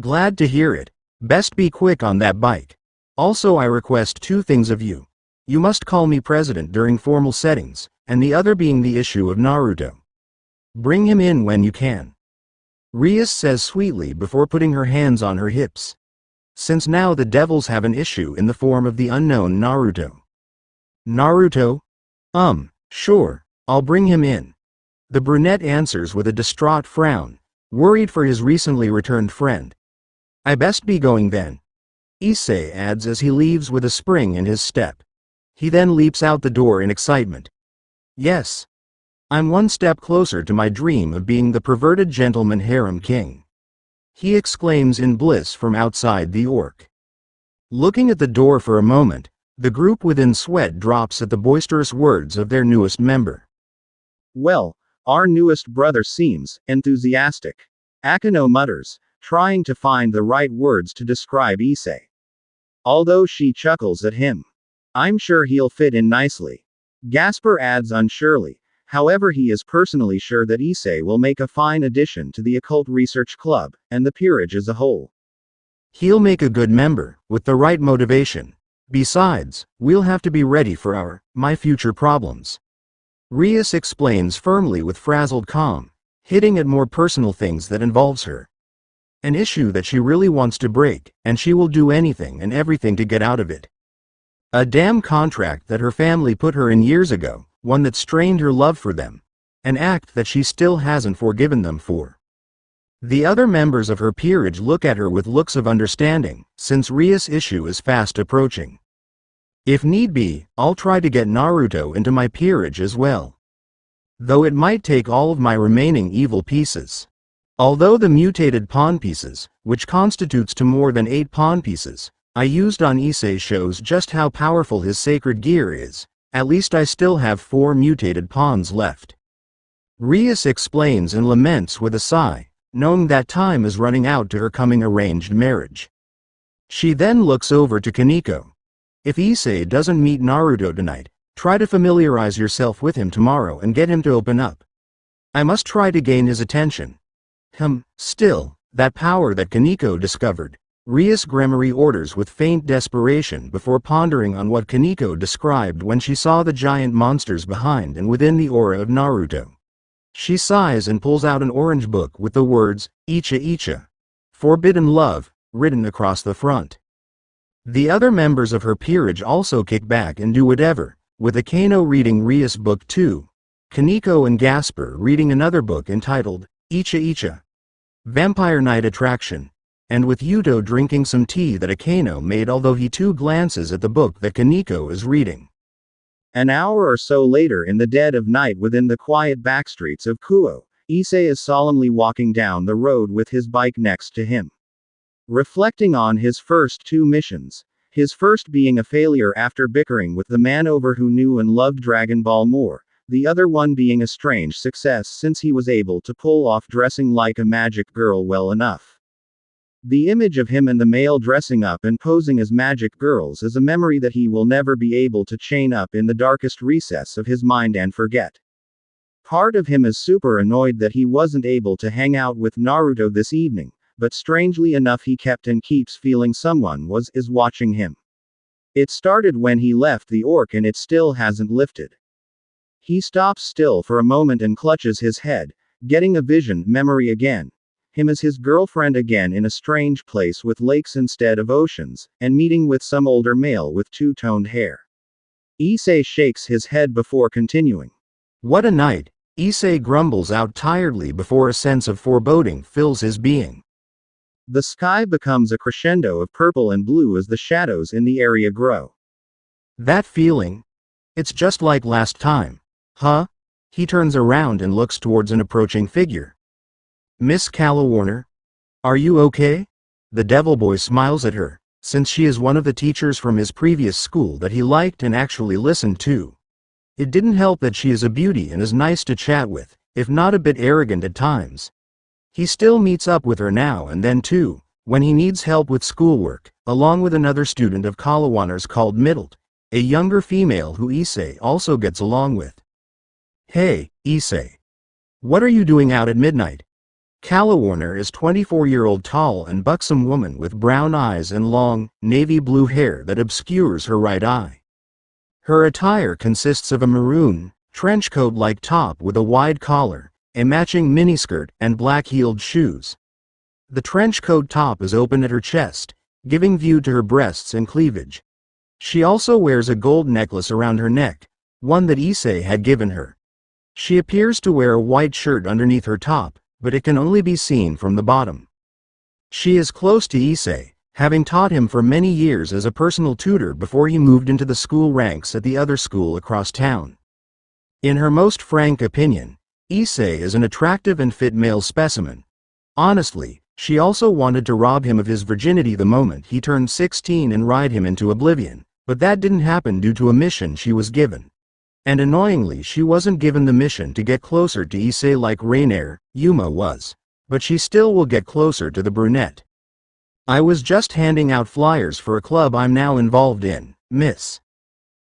A: Glad to hear it. Best be quick on that bike. Also, I request 2 things of you. You must call me president during formal settings, and the other being the issue of Naruto. Bring him in when you can. Rias says sweetly before putting her hands on her hips. Since now the devils have an issue in the form of the unknown Naruto. Naruto? Sure, I'll bring him in. The brunette answers with a distraught frown, worried for his recently returned friend. I best be going then. Ichiei adds as he leaves with a spring in his step. He then leaps out the door in excitement. Yes. I'm one step closer to my dream of being the perverted gentleman harem king. He exclaims in bliss from outside the orc. Looking at the door for a moment, the group within sweat drops at the boisterous words of their newest member. Well, our newest brother seems enthusiastic. Akano mutters, trying to find the right words to describe Ichiei. Although she chuckles at him. I'm sure he'll fit in nicely. Gasper adds unsurely, however he is personally sure that Ichiei will make a fine addition to the Occult Research Club, and the peerage as a whole. He'll make a good member, with the right motivation. Besides, we'll have to be ready for my future problems. Rias explains firmly with frazzled calm, hitting at more personal things that involves her. An issue that she really wants to break, and she will do anything and everything to get out of it. A damn contract that her family put her in years ago, one that strained her love for them. An act that she still hasn't forgiven them for. The other members of her peerage look at her with looks of understanding, since Rias' issue is fast approaching. If need be, I'll try to get Naruto into my peerage as well. Though it might take all of my remaining evil pieces. Although the mutated pawn pieces, which constitutes to more than 8 pawn pieces, I used on Issei shows just how powerful his sacred gear is. At least I still have 4 mutated pawns left. Rias explains and laments with a sigh, knowing that time is running out to her coming arranged marriage. She then looks over to Kaneko. If Issei doesn't meet Naruto tonight, try to familiarize yourself with him tomorrow and get him to open up. I must try to gain his attention. Still, that power that Kaneko discovered, Rias Gremory orders with faint desperation before pondering on what Kaneko described when she saw the giant monsters behind and within the aura of Naruto. She sighs and pulls out an orange book with the words, Ichiei, Forbidden Love, written across the front. The other members of her peerage also kick back and do whatever, with Akano reading Rias' book too, Kaneko and Gasper reading another book entitled, Ichiei, Vampire Night Attraction, and with Yuto drinking some tea that Akano made, although he too glances at the book that Kaneko is reading.
B: An hour or so later, in the dead of night within the quiet backstreets of Kuo, Issei is solemnly walking down the road with his bike next to him. Reflecting on his first 2 missions, his first being a failure after bickering with the man over who knew and loved Dragon Ball more, the other one being a strange success since he was able to pull off dressing like a magic girl well enough. The image of him and the male dressing up and posing as magic girls is a memory that he will never be able to chain up in the darkest recess of his mind and forget. Part of him is super annoyed that he wasn't able to hang out with Naruto this evening, but strangely enough he kept and keeps feeling someone is watching him. It started when he left the orc and it still hasn't lifted. He stops still for a moment and clutches his head, getting a vision memory again. Him as his girlfriend again in a strange place with lakes instead of oceans, and meeting with some older male with 2-toned hair. Issei shakes his head before continuing.
A: What a night, Issei grumbles out tiredly before a sense of foreboding fills his being.
B: The sky becomes a crescendo of purple and blue as the shadows in the area grow.
A: That feeling? It's just like last time. Huh? He turns around and looks towards an approaching figure. Miss Calawarner? Are you okay? The devil boy smiles at her, since she is one of the teachers from his previous school that he liked and actually listened to. It didn't help that she is a beauty and is nice to chat with, if not a bit arrogant at times. He still meets up with her now and then too, when he needs help with schoolwork, along with another student of Calawarner's called Middlet, a younger female who Issei also gets along with. Hey, Issei. What are you doing out at midnight? Calawarner is 24-year-old tall and buxom woman with brown eyes and long, navy blue hair that obscures her right eye. Her attire consists of a maroon, trenchcoat-like top with a wide collar, a matching miniskirt, and black-heeled shoes. The trenchcoat top is open at her chest, giving view to her breasts and cleavage. She also wears a gold necklace around her neck, one that Issei had given her. She appears to wear a white shirt underneath her top, but it can only be seen from the bottom. She is close to Issei, having taught him for many years as a personal tutor before he moved into the school ranks at the other school across town. In her most frank opinion, Issei is an attractive and fit male specimen. Honestly, she also wanted to rob him of his virginity the moment he turned 16 and ride him into oblivion, but that didn't happen due to a mission she was given. And annoyingly, she wasn't given the mission to get closer to Issei like Rainier, Yuma was. But she still will get closer to the brunette. I was just handing out flyers for a club I'm now involved in, miss.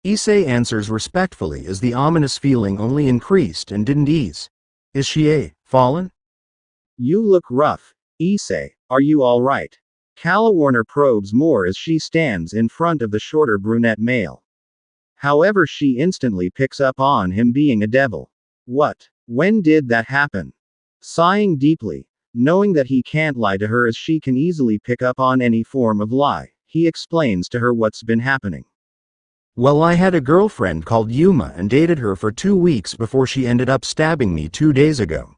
A: Issei answers respectfully as the ominous feeling only increased and didn't ease. Is she fallen?
B: You look rough, Issei. Are you alright? Calawarner probes more as she stands in front of the shorter brunette male. However, she instantly picks up on him being a devil. What? When did that happen? Sighing deeply, knowing that he can't lie to her as she can easily pick up on any form of lie, he explains to her what's been happening.
A: Well, I had a girlfriend called Yuma and dated her for 2 weeks before she ended up stabbing me 2 days ago.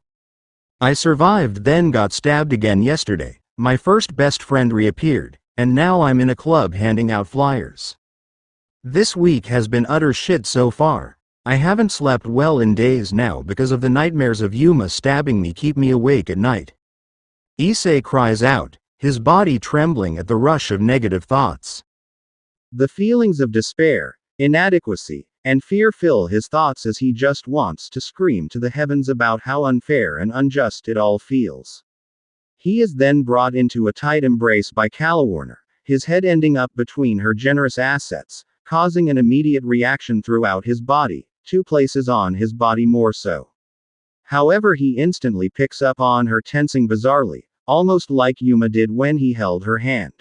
A: I survived, then got stabbed again yesterday. My first best friend reappeared, and now I'm in a club handing out flyers. This week has been utter shit so far. I haven't slept well in days now because of the nightmares of Yuma stabbing me keep me awake at night. Issei cries out, his body trembling at the rush of negative thoughts.
B: The feelings of despair, inadequacy, and fear fill his thoughts as he just wants to scream to the heavens about how unfair and unjust it all feels. He is then brought into a tight embrace by Calawarner, his head ending up between her generous assets, causing an immediate reaction throughout his body, 2 places on his body more so. However, he instantly picks up on her tensing bizarrely, almost like Yuma did when he held her hand.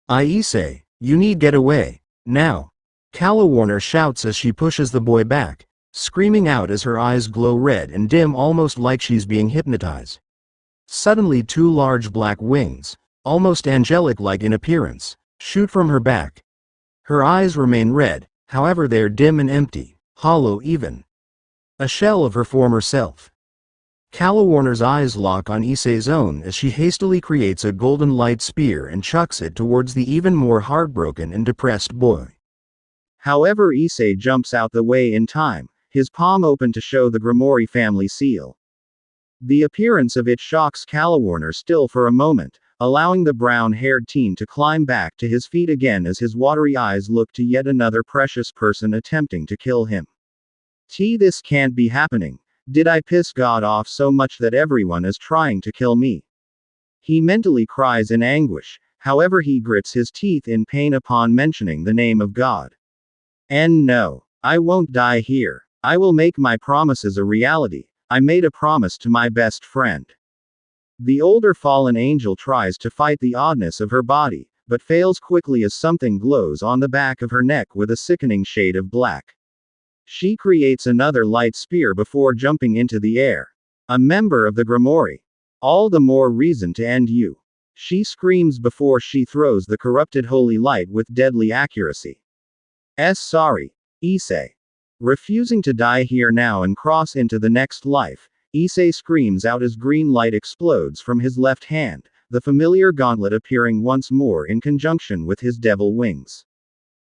A: Issei, you need get away, now. Calawarner shouts as she pushes the boy back, screaming out as her eyes glow red and dim almost like she's being hypnotized. Suddenly 2 large black wings, almost angelic-like in appearance, shoot from her back. Her eyes remain red, however they're dim and empty, hollow even. A shell of her former self. Calawarner's eyes lock on Issei's own as she hastily creates a golden light spear and chucks it towards the even more heartbroken and depressed boy.
B: However, Issei jumps out the way in time, his palm open to show the Grimoire family seal. The appearance of it shocks Calawarner still for a moment, allowing the brown-haired teen to climb back to his feet again as his watery eyes look to yet another precious person attempting to kill him. This can't be happening. Did I piss God off so much that everyone is trying to kill me? He mentally cries in anguish, however he grits his teeth in pain upon mentioning the name of God. And no, I won't die here. I will make my promises a reality. I made a promise to my best friend. The older fallen angel tries to fight the oddness of her body, but fails quickly as something glows on the back of her neck with a sickening shade of black. She creates another light spear before jumping into the air. A member of the Grimoire. All the more reason to end you. She screams before she throws the corrupted holy light with deadly accuracy. Sorry, Issei. Refusing to die here now and cross into the next life, Issei screams out as green light explodes from his left hand, the familiar gauntlet appearing once more in conjunction with his devil wings.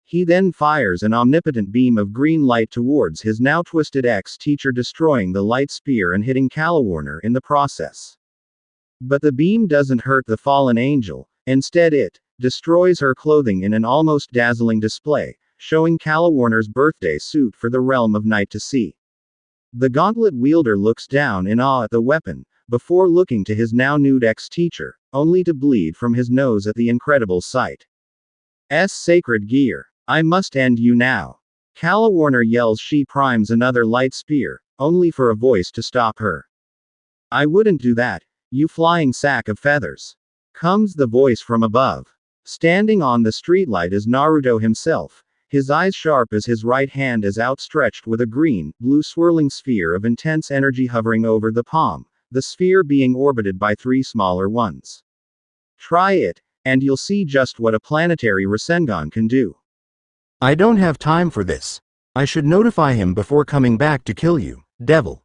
B: He then fires an omnipotent beam of green light towards his now twisted ex-teacher, destroying the light spear and hitting Calawarner in the process. But the beam doesn't hurt the fallen angel, instead it destroys her clothing in an almost dazzling display, showing Calawarner's birthday suit for the realm of night to see. The gauntlet wielder looks down in awe at the weapon, before looking to his now nude ex-teacher, only to bleed from his nose at the incredible sight. Sacred gear. I must end you now. Calawarner yells. She primes another light spear, only for a voice to stop her. I wouldn't do that, you flying sack of feathers. Comes the voice from above. Standing on the streetlight is Naruto himself, his eyes sharp as his right hand is outstretched with a green-blue swirling sphere of intense energy hovering over the palm, the sphere being orbited by 3 smaller ones. Try it, and you'll see just what a planetary Rasengan can do.
A: I don't have time for this. I should notify him before coming back to kill you, devil.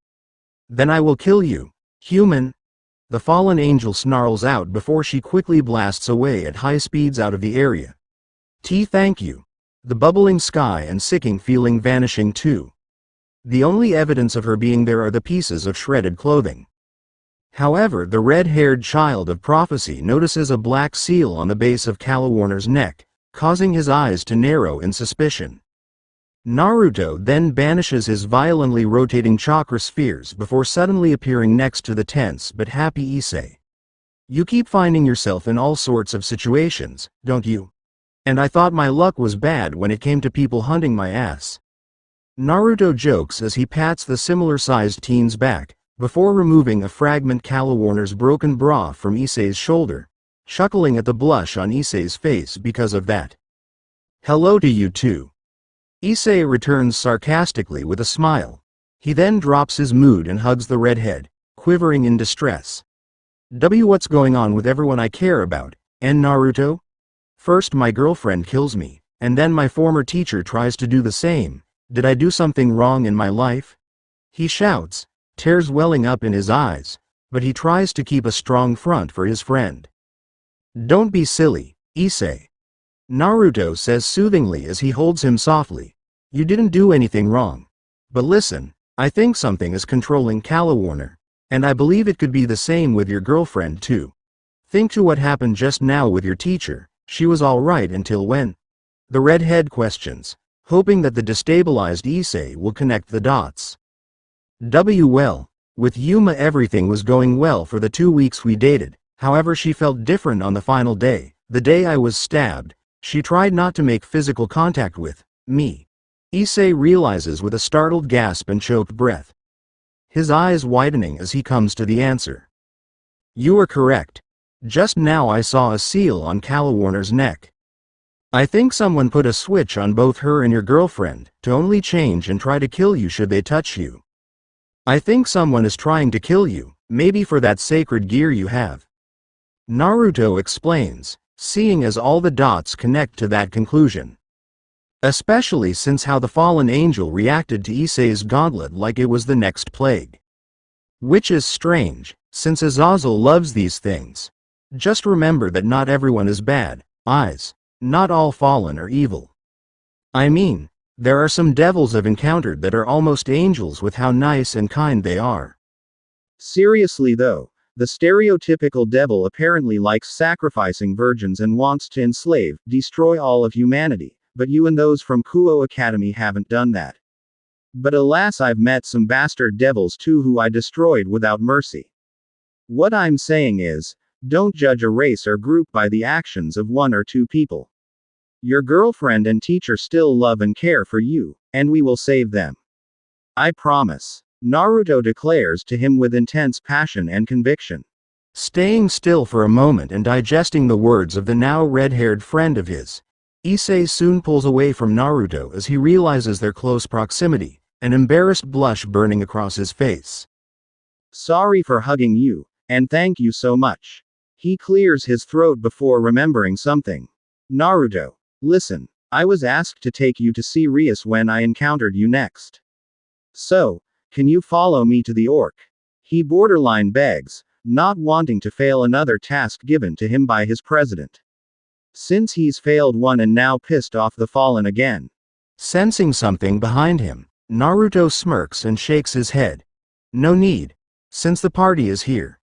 A: Then I will kill you, human. The fallen angel snarls out before she quickly blasts away at high speeds out of the area. Thank you. The bubbling sky and sicking feeling vanishing too. The only evidence of her being there are the pieces of shredded clothing. However, the red-haired child of prophecy notices a black seal on the base of Calawarner's neck, causing his eyes to narrow in suspicion. Naruto then banishes his violently rotating chakra spheres before suddenly appearing next to the tense but happy Issei. You keep finding yourself in all sorts of situations, don't you? And I thought my luck was bad when it came to people hunting my ass. Naruto jokes as he pats the similar-sized teen's back, before removing a fragment Calawarner's broken bra from Issei's shoulder, chuckling at the blush on Issei's face because of that. Hello to you too. Issei returns sarcastically with a smile. He then drops his mood and hugs the redhead, quivering in distress. What's going on with everyone I care about, and Naruto? First my girlfriend kills me, and then my former teacher tries to do the same. Did I do something wrong in my life? He shouts, tears welling up in his eyes, but he tries to keep a strong front for his friend. Don't be silly, Issei. Naruto says soothingly as he holds him softly. You didn't do anything wrong. But listen, I think something is controlling Calawarner, and I believe it could be the same with your girlfriend too. Think to what happened just now with your teacher. She was all right until when? The redhead questions, hoping that the destabilized Issei will connect the dots. Well, with Yuma everything was going well for the 2 weeks we dated, however she felt different on the final day, the day I was stabbed. She tried not to make physical contact with me. Issei realizes with a startled gasp and choked breath. His eyes widening as he comes to the answer. You are correct. Just now I saw a seal on Calawarner's neck. I think someone put a switch on both her and your girlfriend, to only change and try to kill you should they touch you. I think someone is trying to kill you, maybe for that sacred gear you have. Naruto explains, seeing as all the dots connect to that conclusion. Especially since how the fallen angel reacted to Issei's gauntlet like it was the next plague. Which is strange, since Azazel loves these things. Just remember that not everyone is bad, eyes. Not all fallen are evil. I mean, there are some devils I've encountered that are almost angels with how nice and kind they are.
B: Seriously though, the stereotypical devil apparently likes sacrificing virgins and wants to enslave, destroy all of humanity, but you and those from Kuo Academy haven't done that. But alas, I've met some bastard devils too who I destroyed without mercy. What I'm saying is, don't judge a race or group by the actions of one or two people. Your girlfriend and teacher still love and care for you, and we will save them. I promise. Naruto declares to him with intense passion and conviction.
A: Staying still for a moment and digesting the words of the now red-haired friend of his, Issei soon pulls away from Naruto as he realizes their close proximity, an embarrassed blush burning across his face.
B: Sorry for hugging you, and thank you so much. He clears his throat before remembering something. Naruto, listen, I was asked to take you to see Rias when I encountered you next. So, can you follow me to the Orc? He borderline begs, not wanting to fail another task given to him by his president. Since he's failed one and now pissed off the fallen again.
A: Sensing something behind him, Naruto smirks and shakes his head. No need, since the party is here.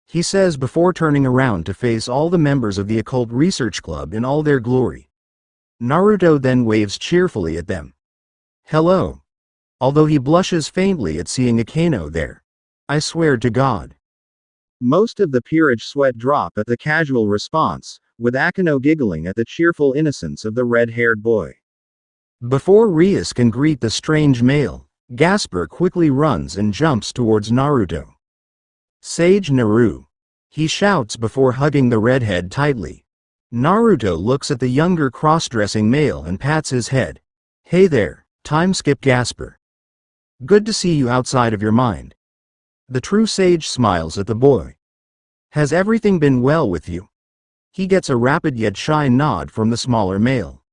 A: He says before turning around to face all the members of the Occult Research Club in all their glory. Naruto then waves cheerfully at them. Hello. Although he blushes faintly at seeing Akeno there. I swear to God.
B: Most of the peerage sweat drop at the casual response, with Akeno giggling at the cheerful innocence of the red-haired boy.
A: Before Rias can greet the strange male, Gasper quickly runs and jumps towards Naruto. Sage Naru. He shouts before hugging the redhead tightly. Naruto looks at the younger cross-dressing male and pats his head. Hey there, time skip Gasper. Good to see you outside of your mind. The true sage smiles at the boy. Has everything been well with you? He gets a rapid yet shy nod from the smaller male.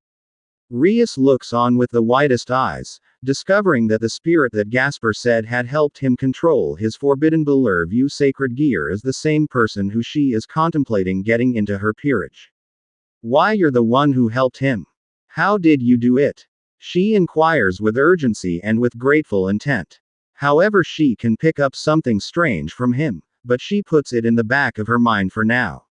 B: Rias looks on with the widest eyes, discovering that the spirit that Gasper said had helped him control his forbidden Belerview sacred gear is the same person who she is contemplating getting into her peerage. Why, you're the one who helped him. How did you do it? She inquires with urgency and with grateful intent. However, she can pick up something strange from him, but she puts it in the back of her mind for now.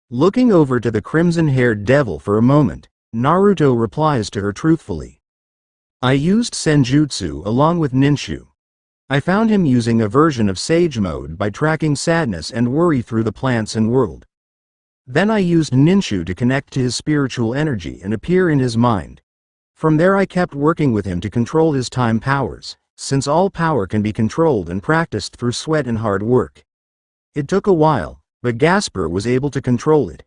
A: Looking over to the crimson-haired devil for a moment, Naruto replies to her truthfully. I used Senjutsu along with Ninshu. I found him using a version of Sage Mode by tracking sadness and worry through the plants and world. Then I used Ninshu to connect to his spiritual energy and appear in his mind. From there I kept working with him to control his time powers, since all power can be controlled and practiced through sweat and hard work. It took a while, but Gasper was able to control it.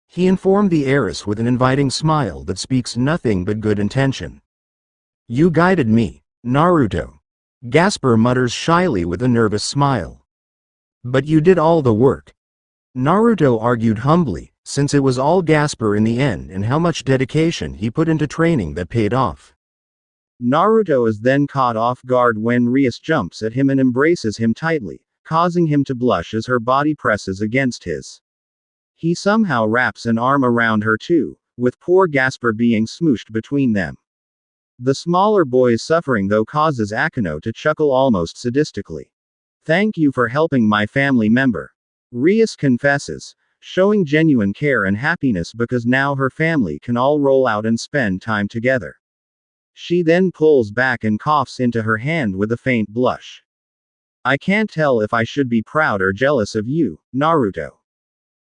A: He informed the heiress with an inviting smile that speaks nothing but good intention. You guided me, Naruto. Gasper mutters shyly with a nervous smile. But you did all the work. Naruto argued humbly, since it was all Gasper in the end and how much dedication he put into training that paid off.
B: Naruto is then caught off guard when Rias jumps at him and embraces him tightly, causing him to blush as her body presses against his. He somehow wraps an arm around her too, with poor Gasper being smooshed between them. The smaller boy's suffering though causes Akeno to chuckle almost sadistically. Thank you for helping my family member. Rias confesses, showing genuine care and happiness because now her family can all roll out and spend time together. She then pulls back and coughs into her hand with a faint blush. I can't tell if I should be proud or jealous of you, Naruto.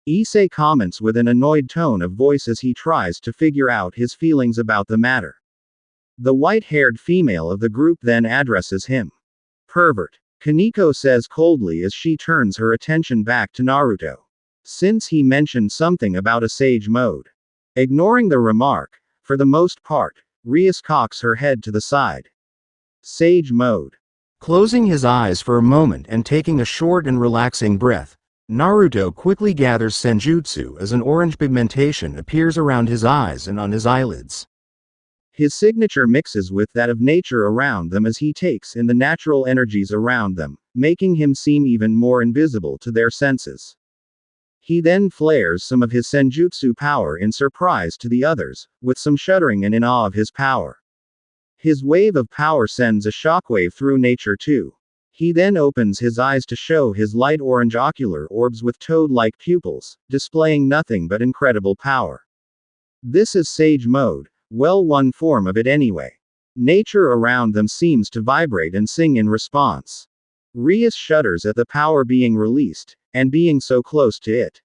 B: Issei comments with an annoyed tone of voice as he tries to figure out his feelings about the matter. The white-haired female of the group then addresses him. Pervert. Kaneko says coldly as she turns her attention back to Naruto. Since he mentioned something about a sage mode. Ignoring the remark, for the most part, Rias cocks her head to the side. Sage mode.
A: Closing his eyes for a moment and taking a short and relaxing breath, Naruto quickly gathers senjutsu as an orange pigmentation appears around his eyes and on his eyelids.
B: His signature mixes with that of nature around them as he takes in the natural energies around them, making him seem even more invisible to their senses. He then flares some of his senjutsu power in surprise to the others, with some shuddering and in awe of his power. His wave of power sends a shockwave through nature too. He then opens his eyes to show his light orange ocular orbs with toad-like pupils, displaying nothing but incredible power. This is Sage Mode, well, one form of it anyway. Nature around them seems to vibrate and sing in response. Rias shudders at the power being released, and being so close to it.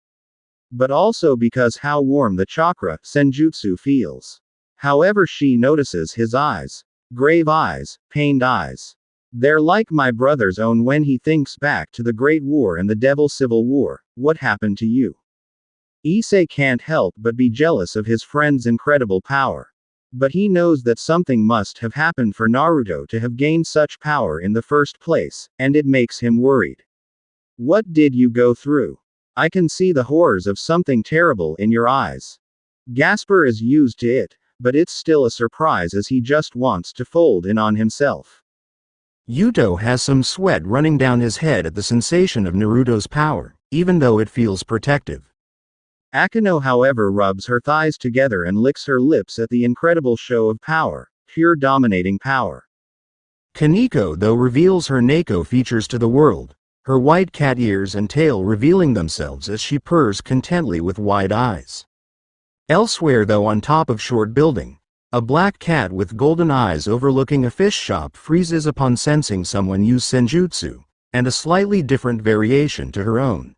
B: But also because how warm the chakra, senjutsu, feels. However, she notices his eyes. Grave eyes, pained eyes. They're like my brother's own when he thinks back to the Great War and the Devil Civil War. What happened to you? Issei can't help but be jealous of his friend's incredible power. But he knows that something must have happened for Naruto to have gained such power in the first place, and it makes him worried. What did you go through? I can see the horrors of something terrible in your eyes. Gasper is used to it, but it's still a surprise as he just wants to fold in on himself.
A: Yuto has some sweat running down his head at the sensation of Naruto's power, even though it feels protective.
B: Akano, however, rubs her thighs together and licks her lips at the incredible show of power, pure dominating power.
A: Kaneko, though, reveals her Neko features to the world, her white cat ears and tail revealing themselves as she purrs contently with wide eyes. Elsewhere, though, on top of short building, a black cat with golden eyes overlooking a fish shop freezes upon sensing someone use senjutsu, and a slightly different variation to her own.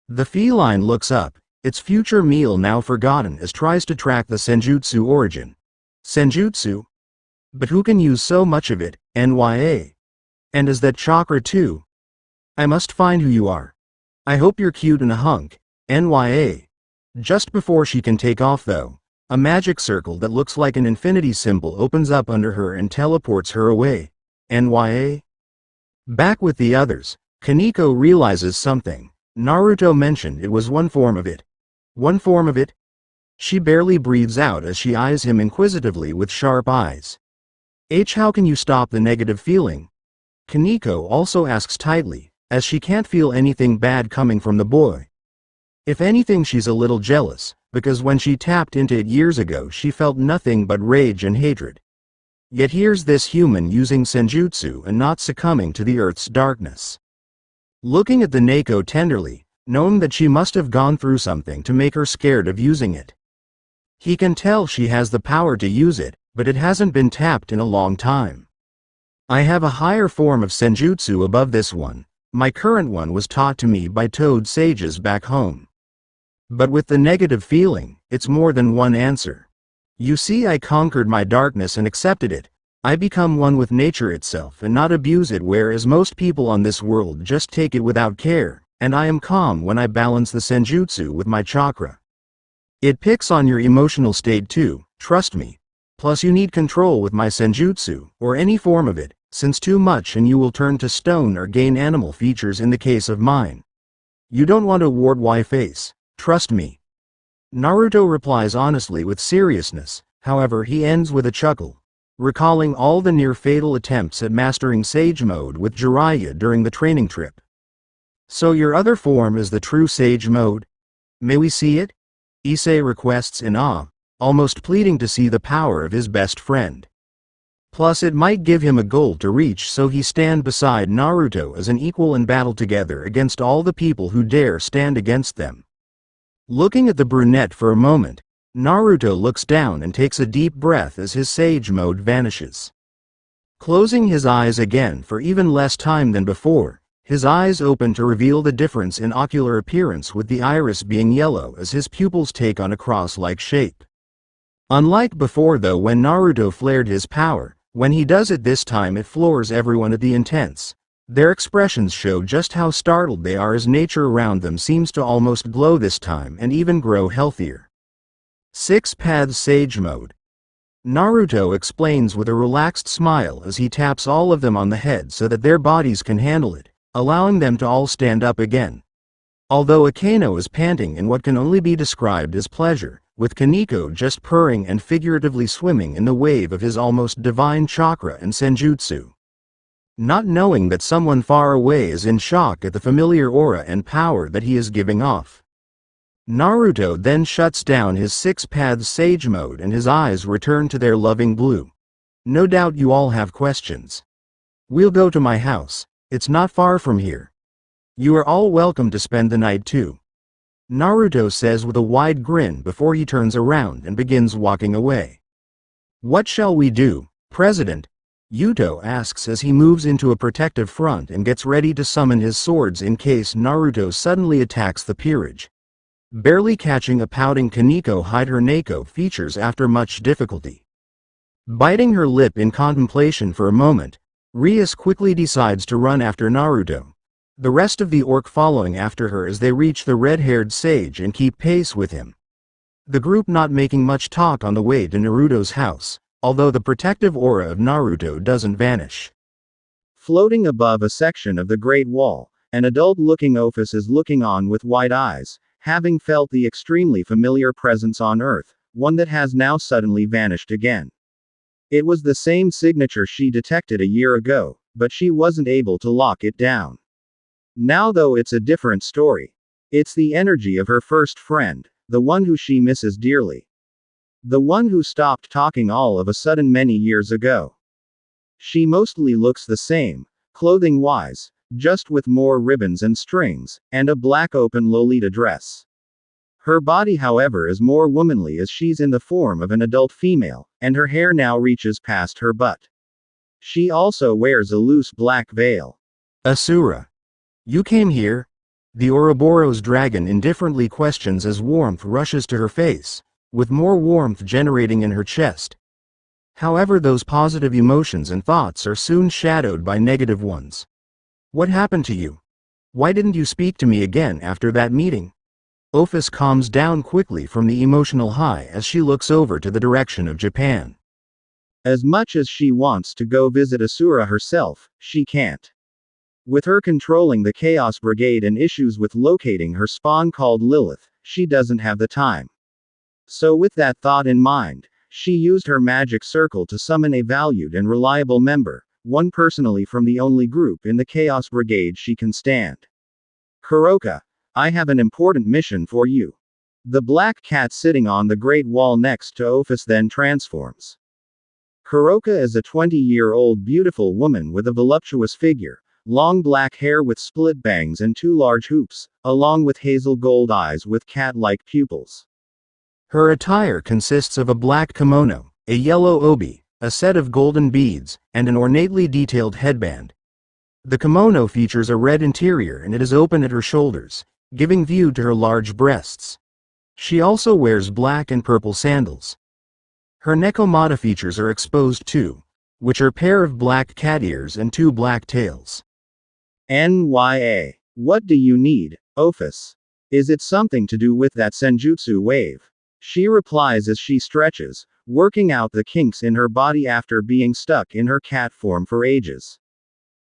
A: The feline looks up, its future meal now forgotten, as tries to track the senjutsu origin. Senjutsu? But who can use so much of it, nya? And is that chakra too? I must find who you are. I hope you're cute and a hunk, nya. Just before she can take off, though, a magic circle that looks like an infinity symbol opens up under her and teleports her away, nya. Back with the others, Kaneko realizes something. Naruto mentioned it was one form of it. One form of it? She barely breathes out as she eyes him inquisitively with sharp eyes. How can you stop the negative feeling? Kaneko also asks tightly, as she can't feel anything bad coming from the boy. If anything, she's a little jealous, because when she tapped into it years ago she felt nothing but rage and hatred. Yet here's this human using senjutsu and not succumbing to the earth's darkness. Looking at the Neko tenderly, knowing that she must have gone through something to make her scared of using it. He can tell she has the power to use it, but it hasn't been tapped in a long time. I have a higher form of senjutsu above this one. My current one was taught to me by toad sages back home. But with the negative feeling, it's more than one answer. You see, I conquered my darkness and accepted it. I become one with nature itself and not abuse it, whereas most people on this world just take it without care, and I am calm when I balance the senjutsu with my chakra. It picks on your emotional state too, trust me. Plus you need control with my senjutsu, or any form of it, since too much and you will turn to stone or gain animal features in the case of mine. You don't want a wart face. Trust me. Naruto replies honestly with seriousness, however he ends with a chuckle, recalling all the near-fatal attempts at mastering Sage Mode with Jiraiya during the training trip. So your other form is the true Sage Mode? May we see it? Issei requests in awe, almost pleading to see the power of his best friend. Plus it might give him a goal to reach, so he stand beside Naruto as an equal in battle together against all the people who dare stand against them. Looking at the brunette for a moment, Naruto looks down and takes a deep breath as his sage mode vanishes. Closing his eyes again for even less time than before, his eyes open to reveal the difference in ocular appearance, with the iris being yellow as his pupils take on a cross-like shape. Unlike before though, when Naruto flared his power, when he does it this time it floors everyone at the intense. Their expressions show just how startled they are as nature around them seems to almost glow this time and even grow healthier. 6 Paths Sage Mode. Naruto explains with a relaxed smile as he taps all of them on the head so that their bodies can handle it, allowing them to all stand up again. Although Akeno is panting in what can only be described as pleasure, with Kaneko just purring and figuratively swimming in the wave of his almost divine chakra and senjutsu. Not knowing that someone far away is in shock at the familiar aura and power that he is giving off. Naruto then shuts down his 6 Paths Sage Mode and his eyes return to their loving blue. No doubt you all have questions. We'll go to my house. It's not far from here. You are all welcome to spend the night too. Naruto says with a wide grin before he turns around and begins walking away. What shall we do, President? Yuto asks as he moves into a protective front and gets ready to summon his swords in case Naruto suddenly attacks the peerage. Barely catching a pouting Kaneko hide her Neko features after much difficulty. Biting her lip in contemplation for a moment, Rias quickly decides to run after Naruto, the rest of the orc following after her as they reach the red-haired sage and keep pace with him. The group not making much talk on the way to Naruto's house, although the protective aura of Naruto doesn't vanish.
B: Floating above a section of the Great Wall, an adult-looking Ophis is looking on with wide eyes, having felt the extremely familiar presence on Earth, one that has now suddenly vanished again. It was the same signature she detected a year ago, but she wasn't able to lock it down. Now though it's a different story. It's the energy of her first friend, the one who she misses dearly. The one who stopped talking all of a sudden many years ago. She mostly looks the same, clothing-wise, just with more ribbons and strings, and a black open Lolita dress. Her body however is more womanly as she's in the form of an adult female, and her hair now reaches past her butt. She also wears a loose black veil.
A: Asura. You came here? The Ouroboros dragon indifferently questions as warmth rushes to her face, with more warmth generating in her chest. However, those positive emotions and thoughts are soon shadowed by negative ones. What happened to you? Why didn't you speak to me again after that meeting? Ophis calms down quickly from the emotional high as she looks over to the direction of Japan.
B: As much as she wants to go visit Asura herself, she can't. With her controlling the Chaos Brigade and issues with locating her spawn called Lilith, she doesn't have the time. So with that thought in mind, she used her magic circle to summon a valued and reliable member, one personally from the only group in the Chaos Brigade she can stand. Kuroka, I have an important mission for you. The black cat sitting on the Great Wall next to Ophis then transforms. Kuroka is a 20-year-old beautiful woman with a voluptuous figure, long black hair with split bangs and 2 large hoops, along with hazel gold eyes with cat-like pupils.
A: Her attire consists of a black kimono, a yellow obi, a set of golden beads, and an ornately detailed headband. The kimono features a red interior and it is open at her shoulders, giving view to her large breasts. She also wears black and purple sandals. Her nekomata features are exposed too, which are a pair of black cat ears and 2 black tails.
B: NYA. What do you need, Ophis? Is it something to do with that senjutsu wave? She replies as she stretches, working out the kinks in her body after being stuck in her cat form for ages.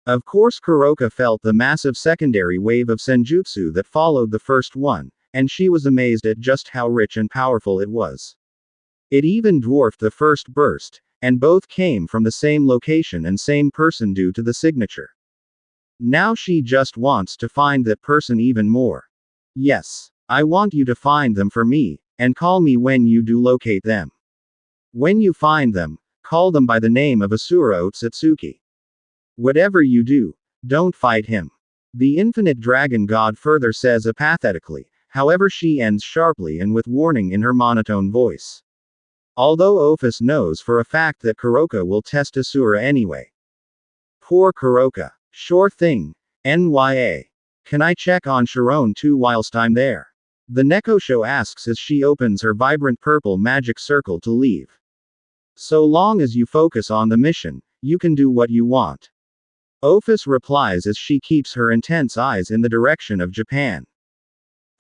B: Of course Kuroka felt the massive secondary wave of senjutsu that followed the first one, and she was amazed at just how rich and powerful it was. It even dwarfed the first burst, and both came from the same location and same person due to the signature. Now she just wants to find that person even more. Yes, I want you to find them for me, and call me when you do locate them. When you find them, call them by the name of Asura Otsutsuki. Whatever you do, don't fight him. The infinite dragon god further says apathetically, However, she ends sharply and with warning in her monotone voice. Although Ophis knows for a fact that Kuroka will test Asura anyway. Poor Kuroka. Sure thing. NYA. Can I check on Sharon too whilst I'm there? The Nekosho asks as she opens her vibrant purple magic circle to leave. So long as you focus on the mission, you can do what you want. Ophis replies as she keeps her intense eyes in the direction of Japan.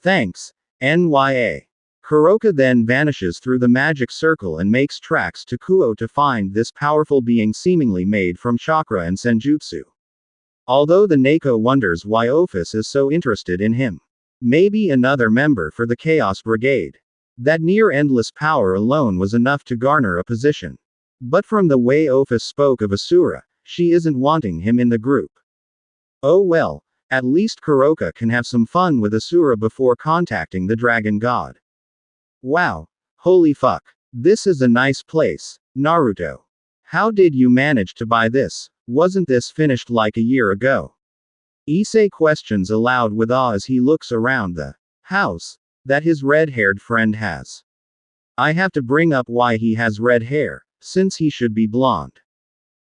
B: Thanks, NYA. Kuroka then vanishes through the magic circle and makes tracks to Kuo to find this powerful being seemingly made from chakra and senjutsu. Although the Neko wonders why Ophis is so interested in him. Maybe another member for the Chaos Brigade. That near-endless power alone was enough to garner a position. But from the way Ophis spoke of Asura, she isn't wanting him in the group. Oh well, at least Kuroka can have some fun with Asura before contacting the dragon god. Wow. Holy fuck. This is a nice place, Naruto. How did you manage to buy this? Wasn't this finished like a year ago? Issei questions aloud with awe as he looks around the house that his red-haired friend has. I have to bring up why he has red hair, since he should be blonde.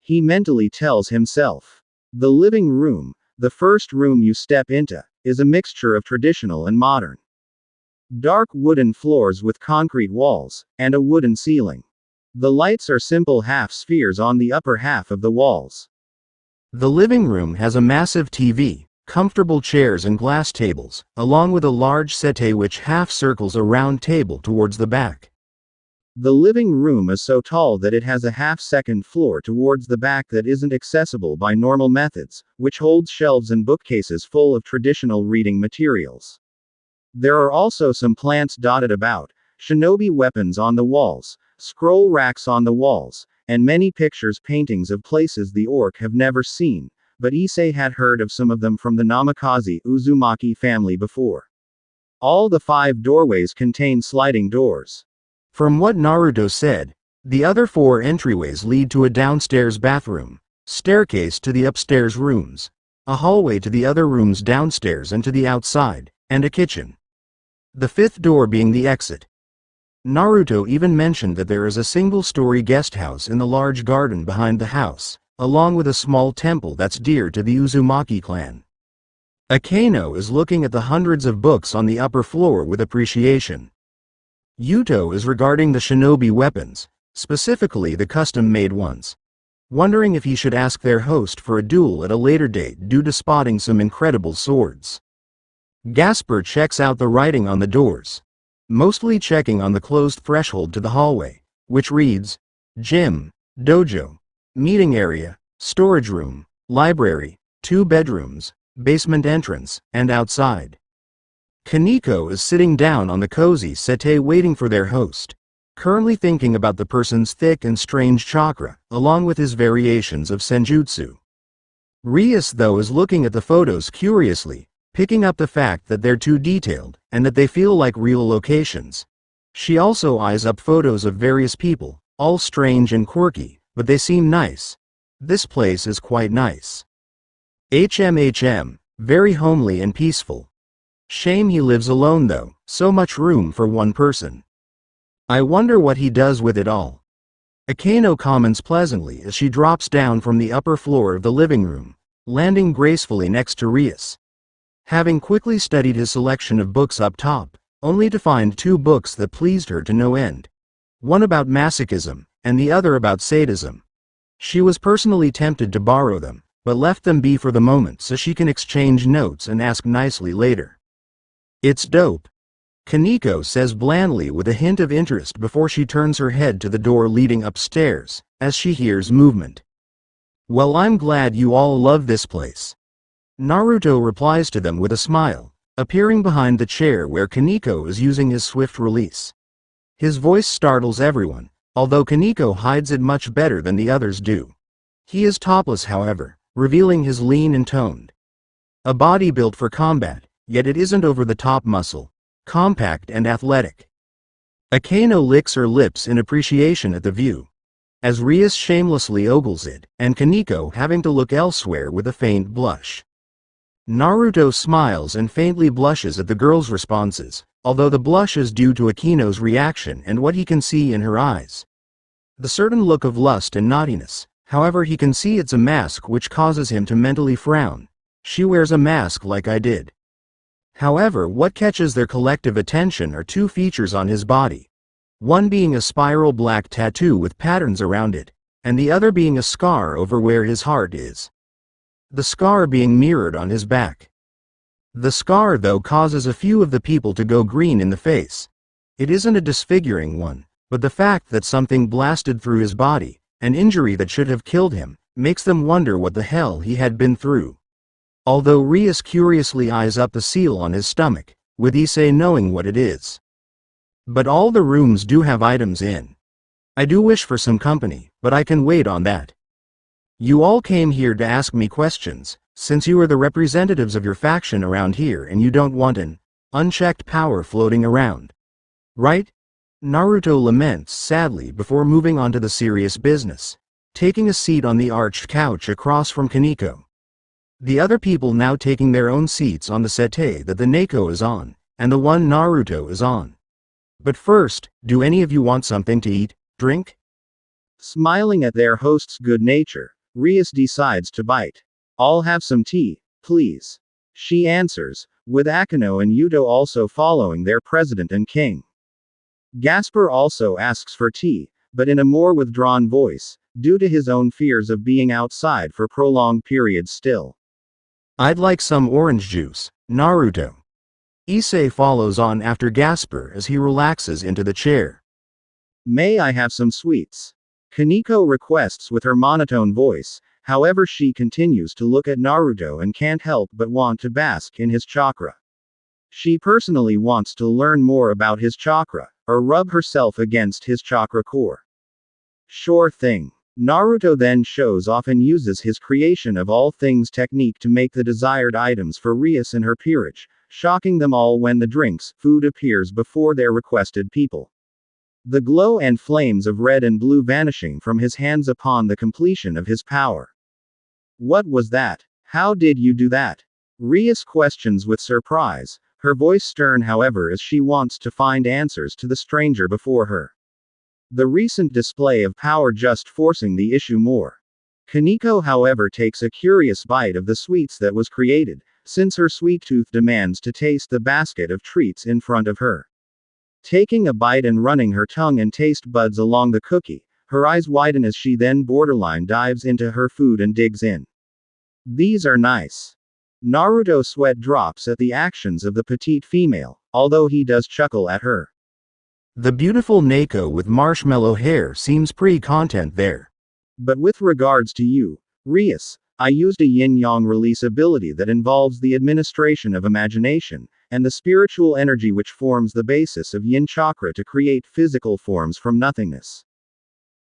B: He mentally tells himself. The living room, the first room you step into, is a mixture of traditional and modern. Dark wooden floors with concrete walls, and a wooden ceiling. The lights are simple half-spheres on the upper half of the walls.
A: The living room has a massive TV, comfortable chairs and glass tables, along with a large settee which half-circles a round table towards the back.
B: The living room is so tall that it has a half-second floor towards the back that isn't accessible by normal methods, which holds shelves and bookcases full of traditional reading materials. There are also some plants dotted about, shinobi weapons on the walls, scroll racks on the walls, and many pictures paintings of places the orc have never seen, but Issei had heard of some of them from the Namikaze Uzumaki family before. All the 5 doorways contain sliding doors.
A: From what Naruto said, the other 4 entryways lead to a downstairs bathroom, staircase to the upstairs rooms, a hallway to the other rooms downstairs and to the outside, and a kitchen. The 5th door being the exit. Naruto even mentioned that there is a single-story guest house in the large garden behind the house, along with a small temple that's dear to the Uzumaki clan. Akeno is looking at the hundreds of books on the upper floor with appreciation. Yuto is regarding the shinobi weapons, specifically the custom-made ones, wondering if he should ask their host for a duel at a later date due to spotting some incredible swords. Gasper checks out the writing on the doors, mostly checking on the closed threshold to the hallway, which reads, Gym, Dojo, Meeting Area, Storage Room, Library, 2 bedrooms, Basement Entrance, and Outside. Kaneko is sitting down on the cozy settee waiting for their host, currently thinking about the person's thick and strange chakra, along with his variations of senjutsu. Rias though is looking at the photos curiously, picking up the fact that they're too detailed, and that they feel like real locations. She also eyes up photos of various people, all strange and quirky, but they seem nice. This place is quite nice. HMHM, very homely and peaceful. Shame he lives alone though, so much room for one person. I wonder what he does with it all. Akeno comments pleasantly as she drops down from the upper floor of the living room, landing gracefully next to Rias. Having quickly studied his selection of books up top, only to find 2 books that pleased her to no end. One about masochism, and the other about sadism. She was personally tempted to borrow them, but left them be for the moment so she can exchange notes and ask nicely later. It's dope. Kaneko says blandly with a hint of interest before she turns her head to the door leading upstairs, as she hears movement. Well, I'm glad you all love this place. Naruto replies to them with a smile, appearing behind the chair where Kaneko is using his swift release. His voice startles everyone, although Kaneko hides it much better than the others do. He is topless however, revealing his lean and toned. A body built for combat, yet it isn't over-the-top muscle, compact and athletic. Akeno licks her lips in appreciation at the view, as Rias shamelessly ogles it, and Kaneko having to look elsewhere with a faint blush. Naruto smiles and faintly blushes at the girl's responses, although the blush is due to Akino's reaction and what he can see in her eyes. The certain look of lust and naughtiness, however, he can see it's a mask which causes him to mentally frown. She wears a mask like I did. However, what catches their collective attention are two features on his body. One being a spiral black tattoo with patterns around it, and the other being a scar over where his heart is. The scar being mirrored on his back. The scar, though, causes a few of the people to go green in the face. It isn't a disfiguring one, but the fact that something blasted through his body, an injury that should have killed him, makes them wonder what the hell he had been through. Although Rias curiously eyes up the seal on his stomach, with Issei knowing what it is. But all the rooms do have items in. I do wish for some company, but I can wait on that. You all came here to ask me questions, since you are the representatives of your faction around here and you don't want an unchecked power floating around. Right? Naruto laments sadly before moving on to the serious business, taking a seat on the arched couch across from Kaneko. The other people now taking their own seats on the settee that the Neko is on, and the one Naruto is on. But first, do any of you want something to eat, drink?
B: Smiling at their host's good nature, Rias decides to bite. I'll have some tea, please. She answers, with Akino and Yuto also following their president and king. Gaspar also asks for tea, but in a more withdrawn voice, due to his own fears of being outside for prolonged periods still.
A: I'd like some orange juice, Naruto. Issei follows on after Gaspar as he relaxes into the chair.
B: May I have some sweets? Kaneko requests with her monotone voice, however she continues to look at Naruto and can't help but want to bask in his chakra. She personally wants to learn more about his chakra, or rub herself against his chakra core. Sure thing. Naruto then shows off and uses his creation of all things technique to make the desired items for Rias and her peerage, shocking them all when the drinks, food appears before their requested people. The glow and flames of red and blue vanishing from his hands upon the completion of his power. What was that? How did you do that? Rias questions with surprise, her voice stern however as she wants to find answers to the stranger before her. The recent display of power just forcing the issue more. Kaneko however takes a curious bite of the sweets that was created, since her sweet tooth demands to taste the basket of treats in front of her. Taking a bite and running her tongue and taste buds along the cookie, her eyes widen as she then borderline dives into her food and digs in. These are nice. Naruto sweat drops at the actions of the petite female, although he does chuckle at her.
A: The beautiful Neko with marshmallow hair seems pretty content there.
B: But with regards to you, Rias, I used a yin-yang release ability that involves the administration of imagination, and the spiritual energy which forms the basis of yin chakra to create physical forms from nothingness.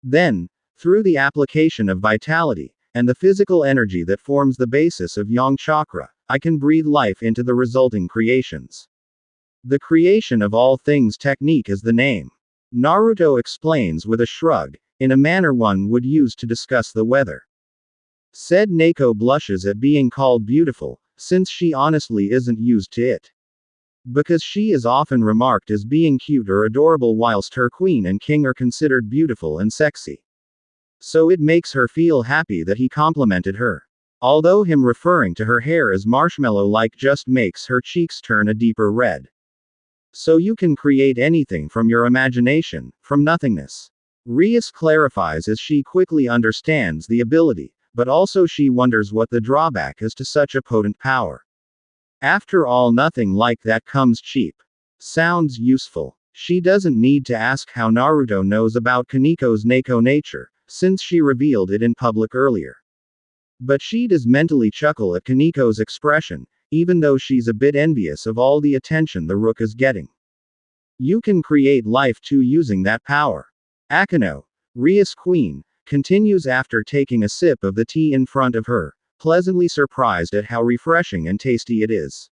B: Then, through the application of vitality, and the physical energy that forms the basis of yang chakra, I can breathe life into the resulting creations. The creation of all things technique is the name. Naruto explains with a shrug, in a manner one would use to discuss the weather. Said Neko blushes at being called beautiful, since she honestly isn't used to it. Because she is often remarked as being cute or adorable whilst her queen and king are considered beautiful and sexy. So it makes her feel happy that he complimented her. Although him referring to her hair as marshmallow-like just makes her cheeks turn a deeper red. So you can create anything from your imagination, from nothingness. Rias clarifies as she quickly understands the ability, but also she wonders what the drawback is to such a potent power. After all, nothing like that comes cheap. Sounds useful. She doesn't need to ask how Naruto knows about Kaneko's Neko nature, since she revealed it in public earlier. But she does mentally chuckle at Kaneko's expression, even though she's a bit envious of all the attention the Rook is getting. You can create life too using that power. Akino, Rias' queen, continues after taking a sip of the tea in front of her, pleasantly surprised at how refreshing and tasty it is.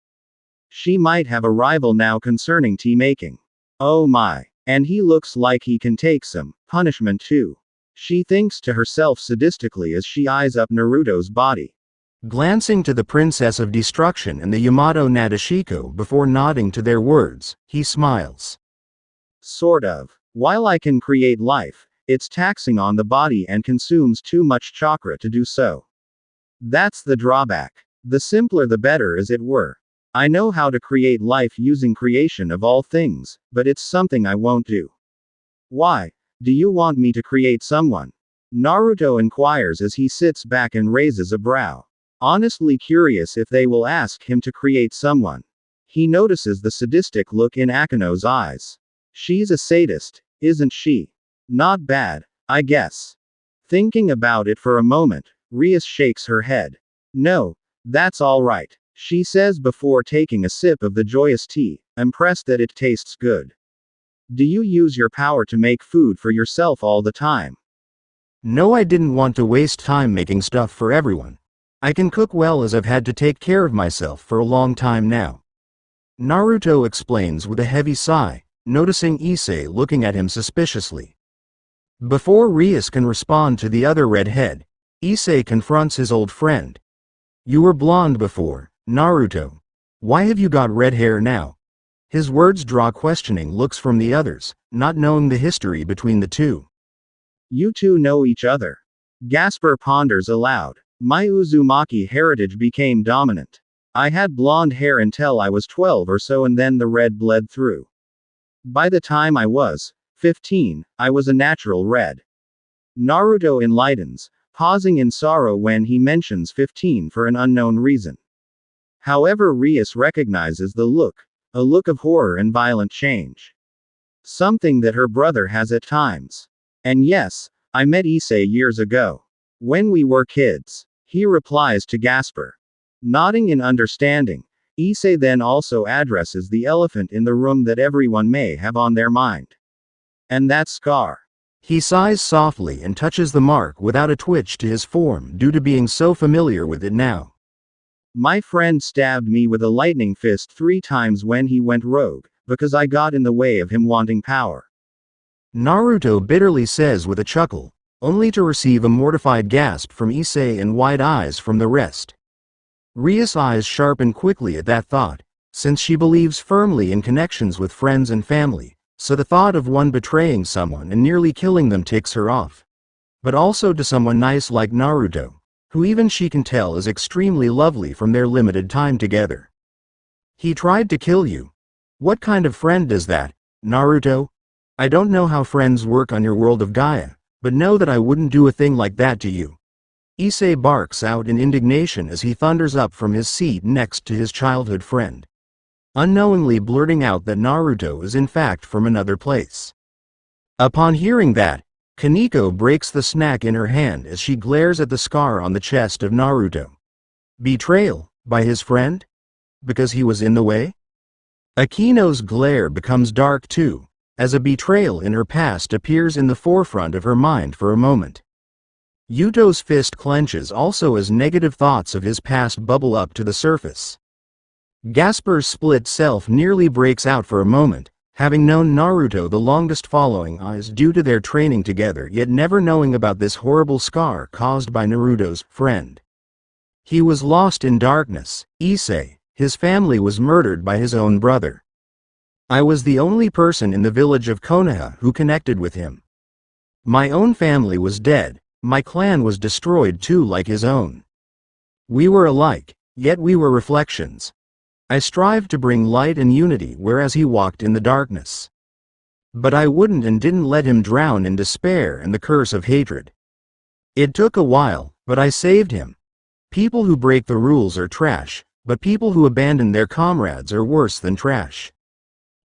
B: She might have a rival now concerning tea making. Oh my. And he looks like he can take some punishment too. She thinks to herself sadistically as she eyes up Naruto's body.
A: Glancing to the Princess of Destruction and the Yamato Nadeshiko before nodding to their words, he smiles.
B: Sort of. While I can create life, it's taxing on the body and consumes too much chakra to do so. That's the drawback. The simpler the better, as it were. I know how to create life using creation of all things, but it's something I won't do. Why? Do you want me to create someone? Naruto inquires as he sits back and raises a brow. Honestly curious if they will ask him to create someone. He notices the sadistic look in Akino's eyes. She's a sadist, isn't she? Not bad, I guess. Thinking about it for a moment, Rias shakes her head. No, that's all right, she says before taking a sip of the joyous tea, impressed that it tastes good. Do you use your power to make food for yourself all the time?
A: No, I didn't want to waste time making stuff for everyone. I can cook well, as I've had to take care of myself for a long time now. Naruto explains with a heavy sigh, noticing Issei looking at him suspiciously. Before Rias can respond to the other redhead, Issei confronts his old friend. You were blonde before, Naruto. Why have you got red hair now? His words draw questioning looks from the others, not knowing the history between the two.
B: You two know each other. Gasper ponders aloud. My Uzumaki heritage became dominant. I had blonde hair until I was 12 or so, and then the red bled through. By the time I was 15, I was a natural red. Naruto enlightens, pausing in sorrow when he mentions 15 for an unknown reason. However, Rias recognizes the look, a look of horror and violent change. Something that her brother has at times. And yes, I met Issei years ago. When we were kids. He replies to Gasper. Nodding in understanding, Issei then also addresses the elephant in the room that everyone may have on their mind. And that scar.
A: He sighs softly and touches the mark without a twitch to his form due to being so familiar with it now.
B: My friend stabbed me with a lightning fist 3 times when he went rogue, because I got in the way of him wanting power.
A: Naruto bitterly says with a chuckle, only to receive a mortified gasp from Issei and wide eyes from the rest. Rias' eyes sharpen quickly at that thought, since she believes firmly in connections with friends and family, so the thought of one betraying someone and nearly killing them ticks her off. But also to someone nice like Naruto, who even she can tell is extremely lovely from their limited time together. He tried to kill you. What kind of friend does that, Naruto? I don't know how friends work on your world of Gaia, but know that I wouldn't do a thing like that to you. Issei barks out in indignation as he thunders up from his seat next to his childhood friend, unknowingly blurting out that Naruto is in fact from another place. Upon hearing that, Kaneko breaks the snack in her hand as she glares at the scar on the chest of Naruto. Betrayal, by his friend? Because he was in the way? Akino's glare becomes dark too, as a betrayal in her past appears in the forefront of her mind for a moment. Yuto's fist clenches also as negative thoughts of his past bubble up to the surface. Gasper's split self nearly breaks out for a moment, having known Naruto the longest following eyes due to their training together, yet never knowing about this horrible scar caused by Naruto's friend. He was lost in darkness, Issei, his family was murdered by his own brother. I was the only person in the village of Konoha who connected with him. My own family was dead, my clan was destroyed too like his own. We were alike, yet we were reflections. I strived to bring light and unity whereas he walked in the darkness. But I wouldn't and didn't let him drown in despair and the curse of hatred. It took a while, but I saved him. People who break the rules are trash, but people who abandon their comrades are worse than trash.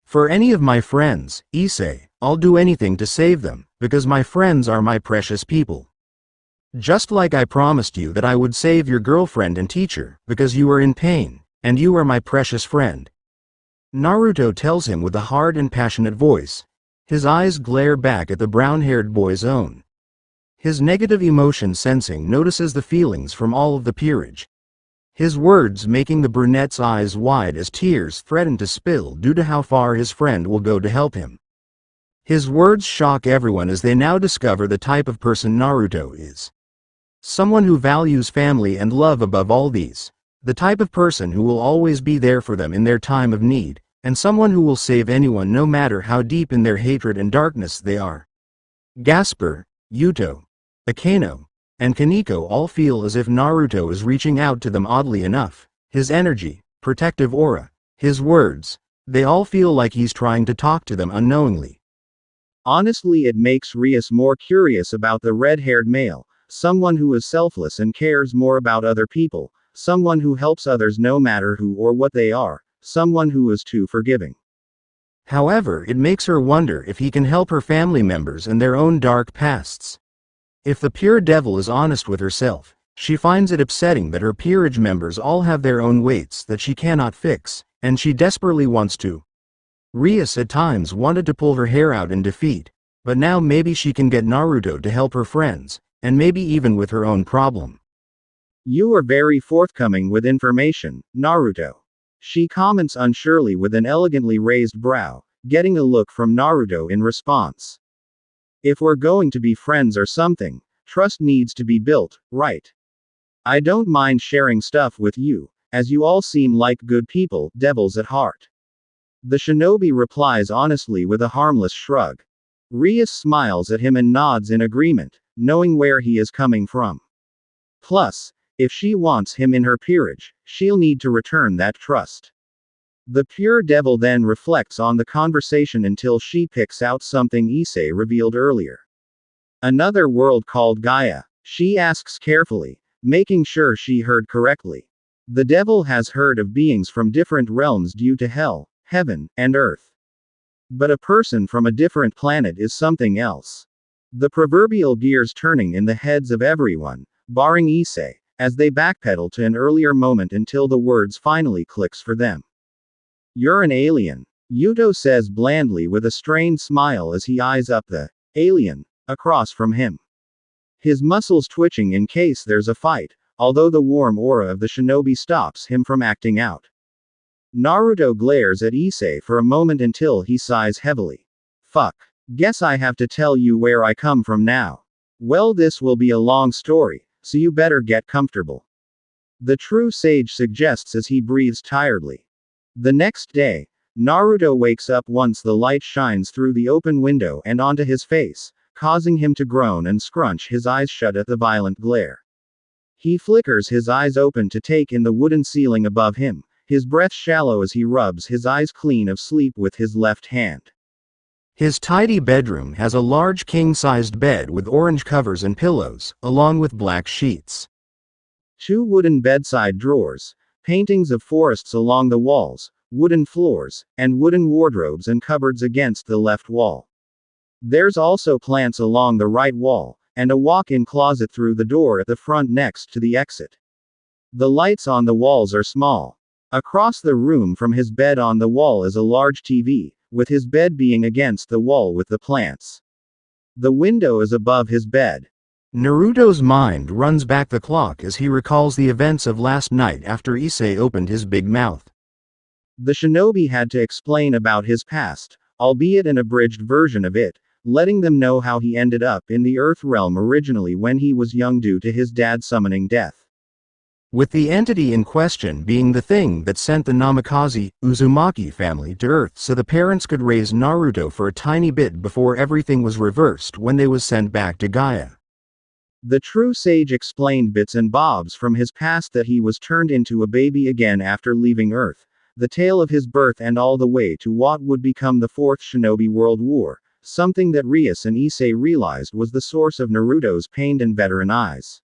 A: For any of my friends, Issei, I'll do anything to save them, because my friends are my precious people. Just like I promised you that I would save your girlfriend and teacher, because you are in pain, and you are my precious friend. Naruto tells him with a hard and passionate voice. His eyes glare back at the brown-haired boy's own. His negative emotion sensing notices the feelings from all of the peerage. His words making the brunette's eyes wide as tears threaten to spill due to how far his friend will go to help him. His words shock everyone as they now discover the type of person Naruto is. Someone who values family and love above all these. The type of person who will always be there for them in their time of need, and someone who will save anyone no matter how deep in their hatred and darkness they are. Gasper, Yuto, Akano, and Kaneko all feel as if Naruto is reaching out to them oddly enough. His energy, protective aura, his words, they all feel like he's trying to talk to them unknowingly.
B: Honestly, it makes Rias more curious about the red-haired male, someone who is selfless and cares more about other people, someone who helps others no matter who or what they are, someone who is too forgiving.
A: However, it makes her wonder if he can help her family members and their own dark pasts. If the pure devil is honest with herself, she finds it upsetting that her peerage members all have their own weights that she cannot fix, and she desperately wants to. Rias at times wanted to pull her hair out in defeat, but now maybe she can get Naruto to help her friends, and maybe even with her own problem.
B: You are very forthcoming with information, Naruto. She comments unsurely with an elegantly raised brow, getting a look from Naruto in response. If we're going to be friends or something, trust needs to be built, right? I don't mind sharing stuff with you, as you all seem like good people, devils at heart. The shinobi replies honestly with a harmless shrug. Rias smiles at him and nods in agreement, knowing where he is coming from. Plus, if she wants him in her peerage, she'll need to return that trust. The pure devil then reflects on the conversation until she picks out something Ichiei revealed earlier. Another world called Gaia, she asks carefully, making sure she heard correctly. The devil has heard of beings from different realms due to hell, heaven, and earth. But a person from a different planet is something else. The proverbial gears turning in the heads of everyone, barring Ichiei, as they backpedal to an earlier moment until the words finally clicks for them. You're an alien, Yuto says blandly with a strained smile as he eyes up the alien across from him. His muscles twitching in case there's a fight, although the warm aura of the shinobi stops him from acting out. Naruto glares at Ichiei for a moment until he sighs heavily. Fuck. Guess I have to tell you where I come from now. Well, this will be a long story, so you better get comfortable. The true sage suggests as he breathes tiredly. The next day, Naruto wakes up once the light shines through the open window and onto his face, causing him to groan and scrunch his eyes shut at the violent glare. He flickers his eyes open to take in the wooden ceiling above him, his breath shallow as he rubs his eyes clean of sleep with his left hand.
A: His tidy bedroom has a large king-sized bed with orange covers and pillows, along with black sheets.
B: 2 wooden bedside drawers, paintings of forests along the walls, wooden floors, and wooden wardrobes and cupboards against the left wall. There's also plants along the right wall, and a walk-in closet through the door at the front next to the exit. The lights on the walls are small. Across the room from his bed on the wall is a large TV, with his bed being against the wall with the plants. The window is above his bed.
A: Naruto's mind runs back the clock as he recalls the events of last night after Ichiei opened his big mouth.
B: The shinobi had to explain about his past, albeit an abridged version of it, letting them know how he ended up in the Earth realm originally when he was young due to his dad summoning death. With the entity in question being the thing that sent the Namikaze, Uzumaki family to Earth so the parents could raise Naruto for a tiny bit before everything was reversed when they was sent back to Gaia. The true sage explained bits and bobs from his past, that he was turned into a baby again after leaving Earth, the tale of his birth and all the way to what would become the Fourth Shinobi World War, something that Rias and Ichiei realized was the source of Naruto's pained and veteran eyes.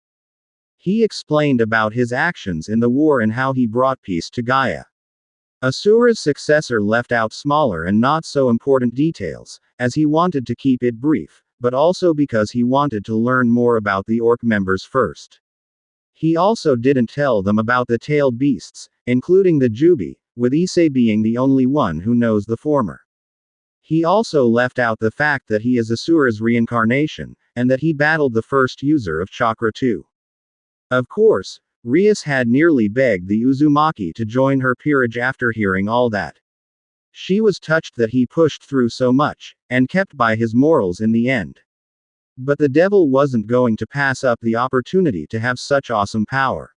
B: He explained about his actions in the war and how he brought peace to Gaia. Asura's successor left out smaller and not so important details, as he wanted to keep it brief, but also because he wanted to learn more about the orc members first. He also didn't tell them about the tailed beasts, including the Jubi, with Ichiei being the only one who knows the former. He also left out the fact that he is Asura's reincarnation, and that he battled the first user of chakra too. Of course, Rias had nearly begged the Uzumaki to join her peerage after hearing all that. She was touched that he pushed through so much, and kept by his morals in the end. But the devil wasn't going to pass up the opportunity to have such awesome power.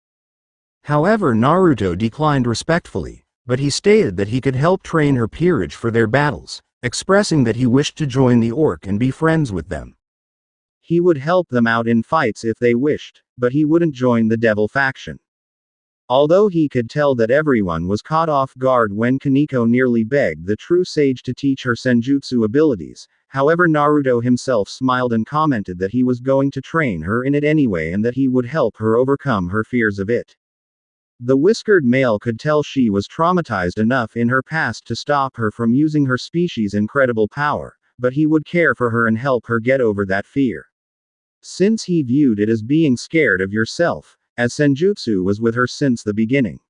A: However, Naruto declined respectfully, but he stated that he could help train her peerage for their battles, expressing that he wished to join the orc and be friends with them.
B: He would help them out in fights if they wished, but he wouldn't join the devil faction. Although he could tell that everyone was caught off guard when Kaneko nearly begged the true sage to teach her senjutsu abilities, however Naruto himself smiled and commented that he was going to train her in it anyway and that he would help her overcome her fears of it. The whiskered male could tell she was traumatized enough in her past to stop her from using her species' incredible power, but he would care for her and help her get over that fear. Since he viewed it as being scared of yourself, as senjutsu was with her since the beginning.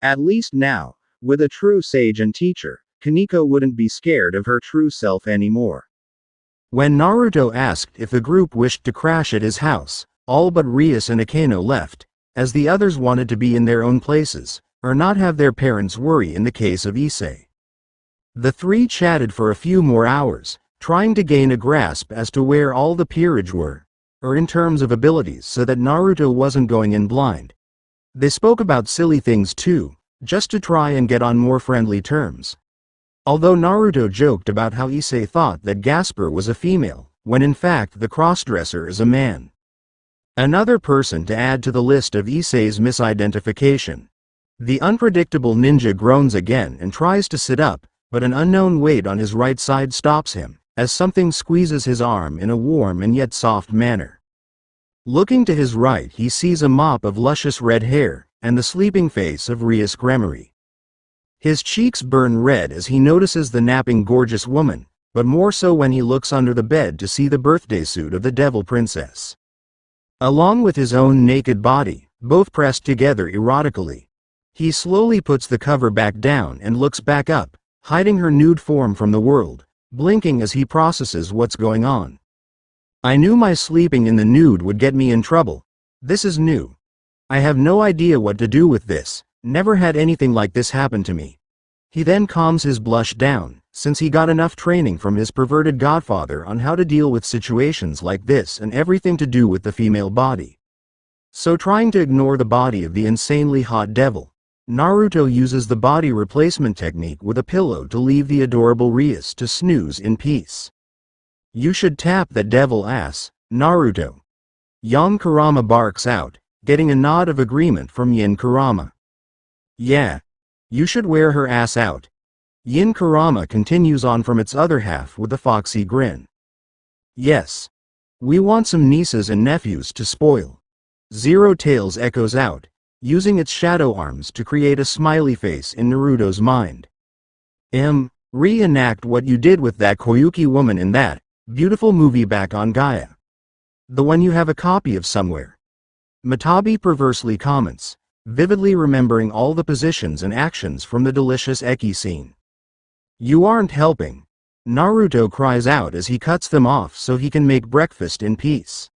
B: At least now, with a true sage and teacher, Kaneko wouldn't be scared of her true self anymore.
A: When Naruto asked if the group wished to crash at his house, all but Rias and Akeno left, as the others wanted to be in their own places, or not have their parents worry in the case of Ichiei. The three chatted for a few more hours, trying to gain a grasp as to where all the peerage were, or in terms of abilities, so that Naruto wasn't going in blind. They spoke about silly things too, just to try and get on more friendly terms. Although Naruto joked about how Ichiei thought that Gasper was a female, when in fact the crossdresser is a man. Another person to add to the list of Issei's misidentification. The unpredictable ninja groans again and tries to sit up, but an unknown weight on his right side stops him, as something squeezes his arm in a warm and yet soft manner. Looking to his right, he sees a mop of luscious red hair, and the sleeping face of Rias Gremory. His cheeks burn red as he notices the napping gorgeous woman, but more so when he looks under the bed to see the birthday suit of the devil princess. Along with his own naked body, both pressed together erotically. He slowly puts the cover back down and looks back up, hiding her nude form from the world, blinking as he processes what's going on. I knew my sleeping in the nude would get me in trouble. This is new. I have no idea what to do with this, never had anything like this happen to me. He then calms his blush down, since he got enough training from his perverted godfather on how to deal with situations like this and everything to do with the female body. So trying to ignore the body of the insanely hot devil, Naruto uses the body replacement technique with a pillow to leave the adorable Rias to snooze in peace. You should tap that devil ass, Naruto. Yon Kurama barks out, getting a nod of agreement from Yin Kurama. Yeah. You should wear her ass out. Yin Kurama continues on from its other half with a foxy grin. Yes. We want some nieces and nephews to spoil. Zero Tails echoes out, using its shadow arms to create a smiley face in Naruto's mind. Reenact what you did with that Koyuki woman in that beautiful movie back on Gaia. The one you have a copy of somewhere. Matabi perversely comments, vividly remembering all the positions and actions from the delicious Eki scene. You aren't helping. Naruto cries out as he cuts them off so he can make breakfast in peace.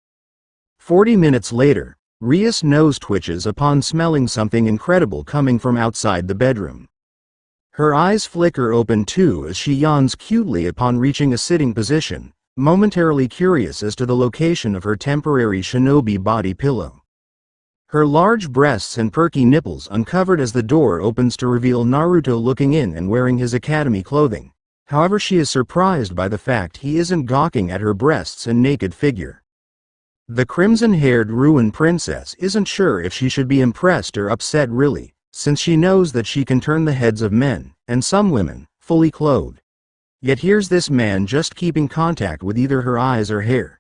A: 40 minutes later, Rias' nose twitches upon smelling something incredible coming from outside the bedroom. Her eyes flicker open too as she yawns cutely upon reaching a sitting position, momentarily curious as to the location of her temporary shinobi body pillow. Her large breasts and perky nipples uncovered as the door opens to reveal Naruto looking in and wearing his academy clothing. However, she is surprised by the fact he isn't gawking at her breasts and naked figure. The crimson-haired ruined princess isn't sure if she should be impressed or upset really, since she knows that she can turn the heads of men, and some women, fully clothed. Yet here's this man just keeping contact with either her eyes or hair.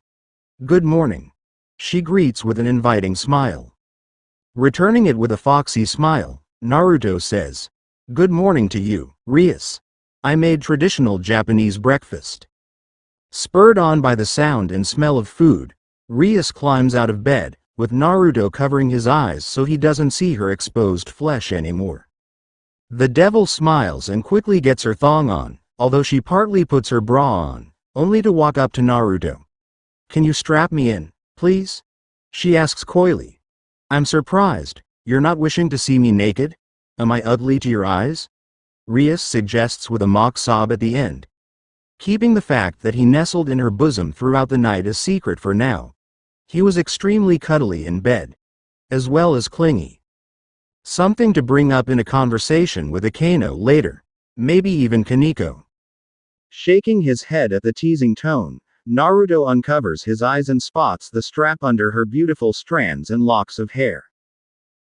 A: Good morning. She greets with an inviting smile. Returning it with a foxy smile, Naruto says, "Good morning to you, Rias. I made traditional Japanese breakfast." Spurred on by the sound and smell of food, Rias climbs out of bed, with Naruto covering his eyes so he doesn't see her exposed flesh anymore. The devil smiles and quickly gets her thong on, although she partly puts her bra on, only to walk up to Naruto. "Can you strap me in, please?" she asks coyly. "I'm surprised. You're not wishing to see me naked? Am I ugly to your eyes?" Rias suggests with a mock sob at the end. keeping the fact that he nestled in her bosom throughout the night a secret for now. He was extremely cuddly in bed, as well as clingy. Something to bring up in a conversation with Akano later, maybe even Kaneko.
B: Shaking his head at the teasing tone, Naruto uncovers his eyes and spots the strap under her beautiful strands and locks of hair.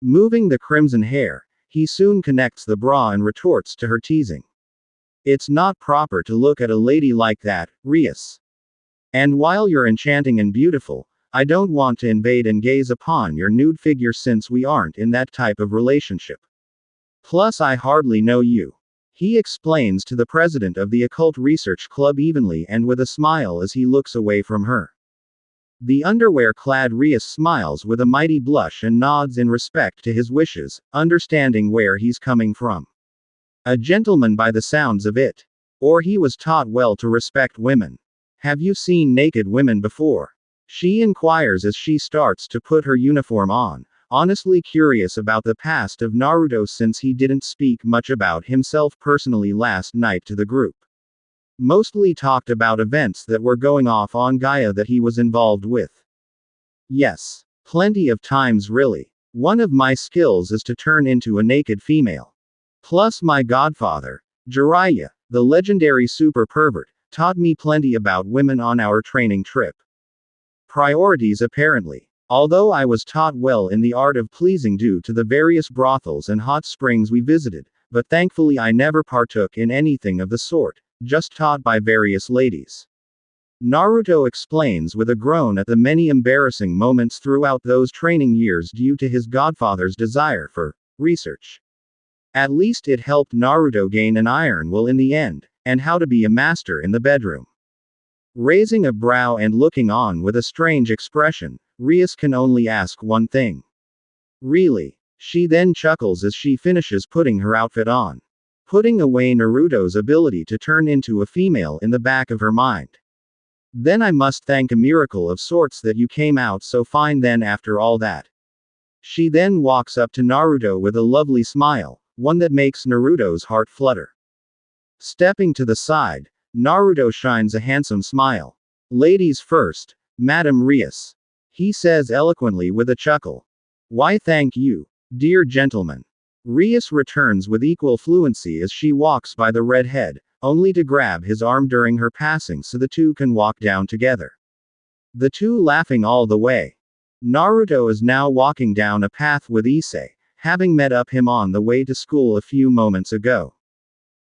B: Moving the crimson hair, he soon connects the bra and retorts to her teasing. It's not proper to look at a lady like that, Rias. And while you're enchanting and beautiful, I don't want to invade and gaze upon your nude figure since we aren't in that type of relationship. Plus I hardly know you. He explains to the president of the Occult Research Club evenly and with a smile as he looks away from her. The underwear-clad Rias smiles with a mighty blush and nods in respect to his wishes, understanding where he's coming from. A gentleman by the sounds of it. Or he was taught well to respect women. Have you seen naked women before? She inquires as she starts to put her uniform on, honestly curious about the past of Naruto since he didn't speak much about himself personally last night to the group. Mostly talked about events that were going off on Gaia that he was involved with. Yes. Plenty of times really. One of my skills is to turn into a naked female. Plus my godfather, Jiraiya, the legendary super pervert, taught me plenty about women on our training trip. Priorities apparently. Although I was taught well in the art of pleasing due to the various brothels and hot springs we visited, but thankfully I never partook in anything of the sort, just taught by various ladies. Naruto explains with a groan at the many embarrassing moments throughout those training years due to his godfather's desire for research. At least it helped Naruto gain an iron will in the end, and how to be a master in the bedroom. Raising a brow and looking on with a strange expression, Rias can only ask one thing. Really? She then chuckles as she finishes putting her outfit on. Putting away Naruto's ability to turn into a female in the back of her mind. Then I must thank a miracle of sorts that you came out so fine then after all that. She then walks up to Naruto with a lovely smile, one that makes Naruto's heart flutter. Stepping to the side, Naruto shines a handsome smile. Ladies first, Madam Rias. He says eloquently with a chuckle. Why thank you, dear gentleman. Rias returns with equal fluency as she walks by the redhead, only to grab his arm during her passing so the two can walk down together. The two laughing all the way. Naruto is now walking down a path with Ichiei, having met up him on the way to school a few moments ago.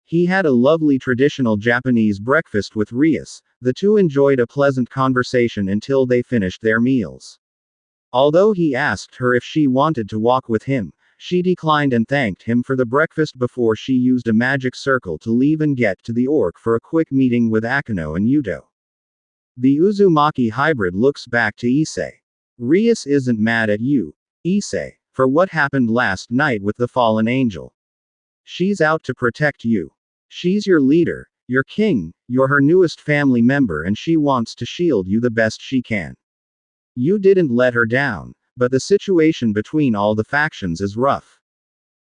B: He had a lovely traditional Japanese breakfast with Rias. The two enjoyed a pleasant conversation until they finished their meals. Although he asked her if she wanted to walk with him, she declined and thanked him for the breakfast before she used a magic circle to leave and get to the orc for a quick meeting with Akano and Yuto. The Uzumaki hybrid looks back to Ichiei. Rias isn't mad at you, Ichiei, for what happened last night with the fallen angel. She's out to protect you. She's your leader, your king, you're her newest family member and she wants to shield you the best she can. You didn't let her down, but the situation between all the factions is rough.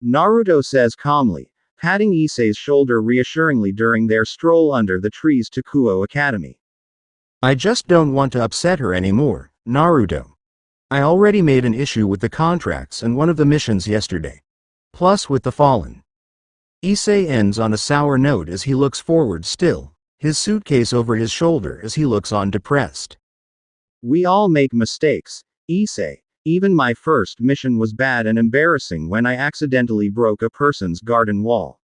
B: Naruto says calmly, patting Issei's shoulder reassuringly during their stroll under the trees to Kuo Academy.
A: I just don't want to upset her anymore, Naruto. I already made an issue with the contracts and one of the missions yesterday. Plus with the fallen. Ichiei ends on a sour note as he looks forward still, his suitcase over his shoulder as he looks on depressed.
B: We all make mistakes, Ichiei. Even my first mission was bad and embarrassing when I accidentally broke a person's garden wall.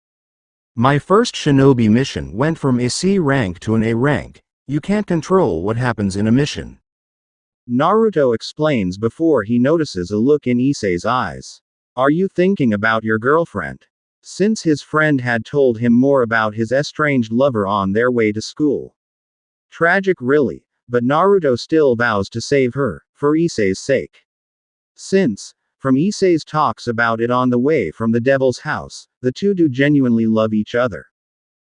A: My first shinobi mission went from a C rank to an A rank. You can't control what happens in a mission.
B: Naruto explains before he notices a look in Issei's eyes. Are you thinking about your girlfriend? Since his friend had told him more about his estranged lover on their way to school. Tragic really, but Naruto still vows to save her, for Issei's sake. Since, from Issei's talks about it on the way from the devil's house, the two do genuinely love each other.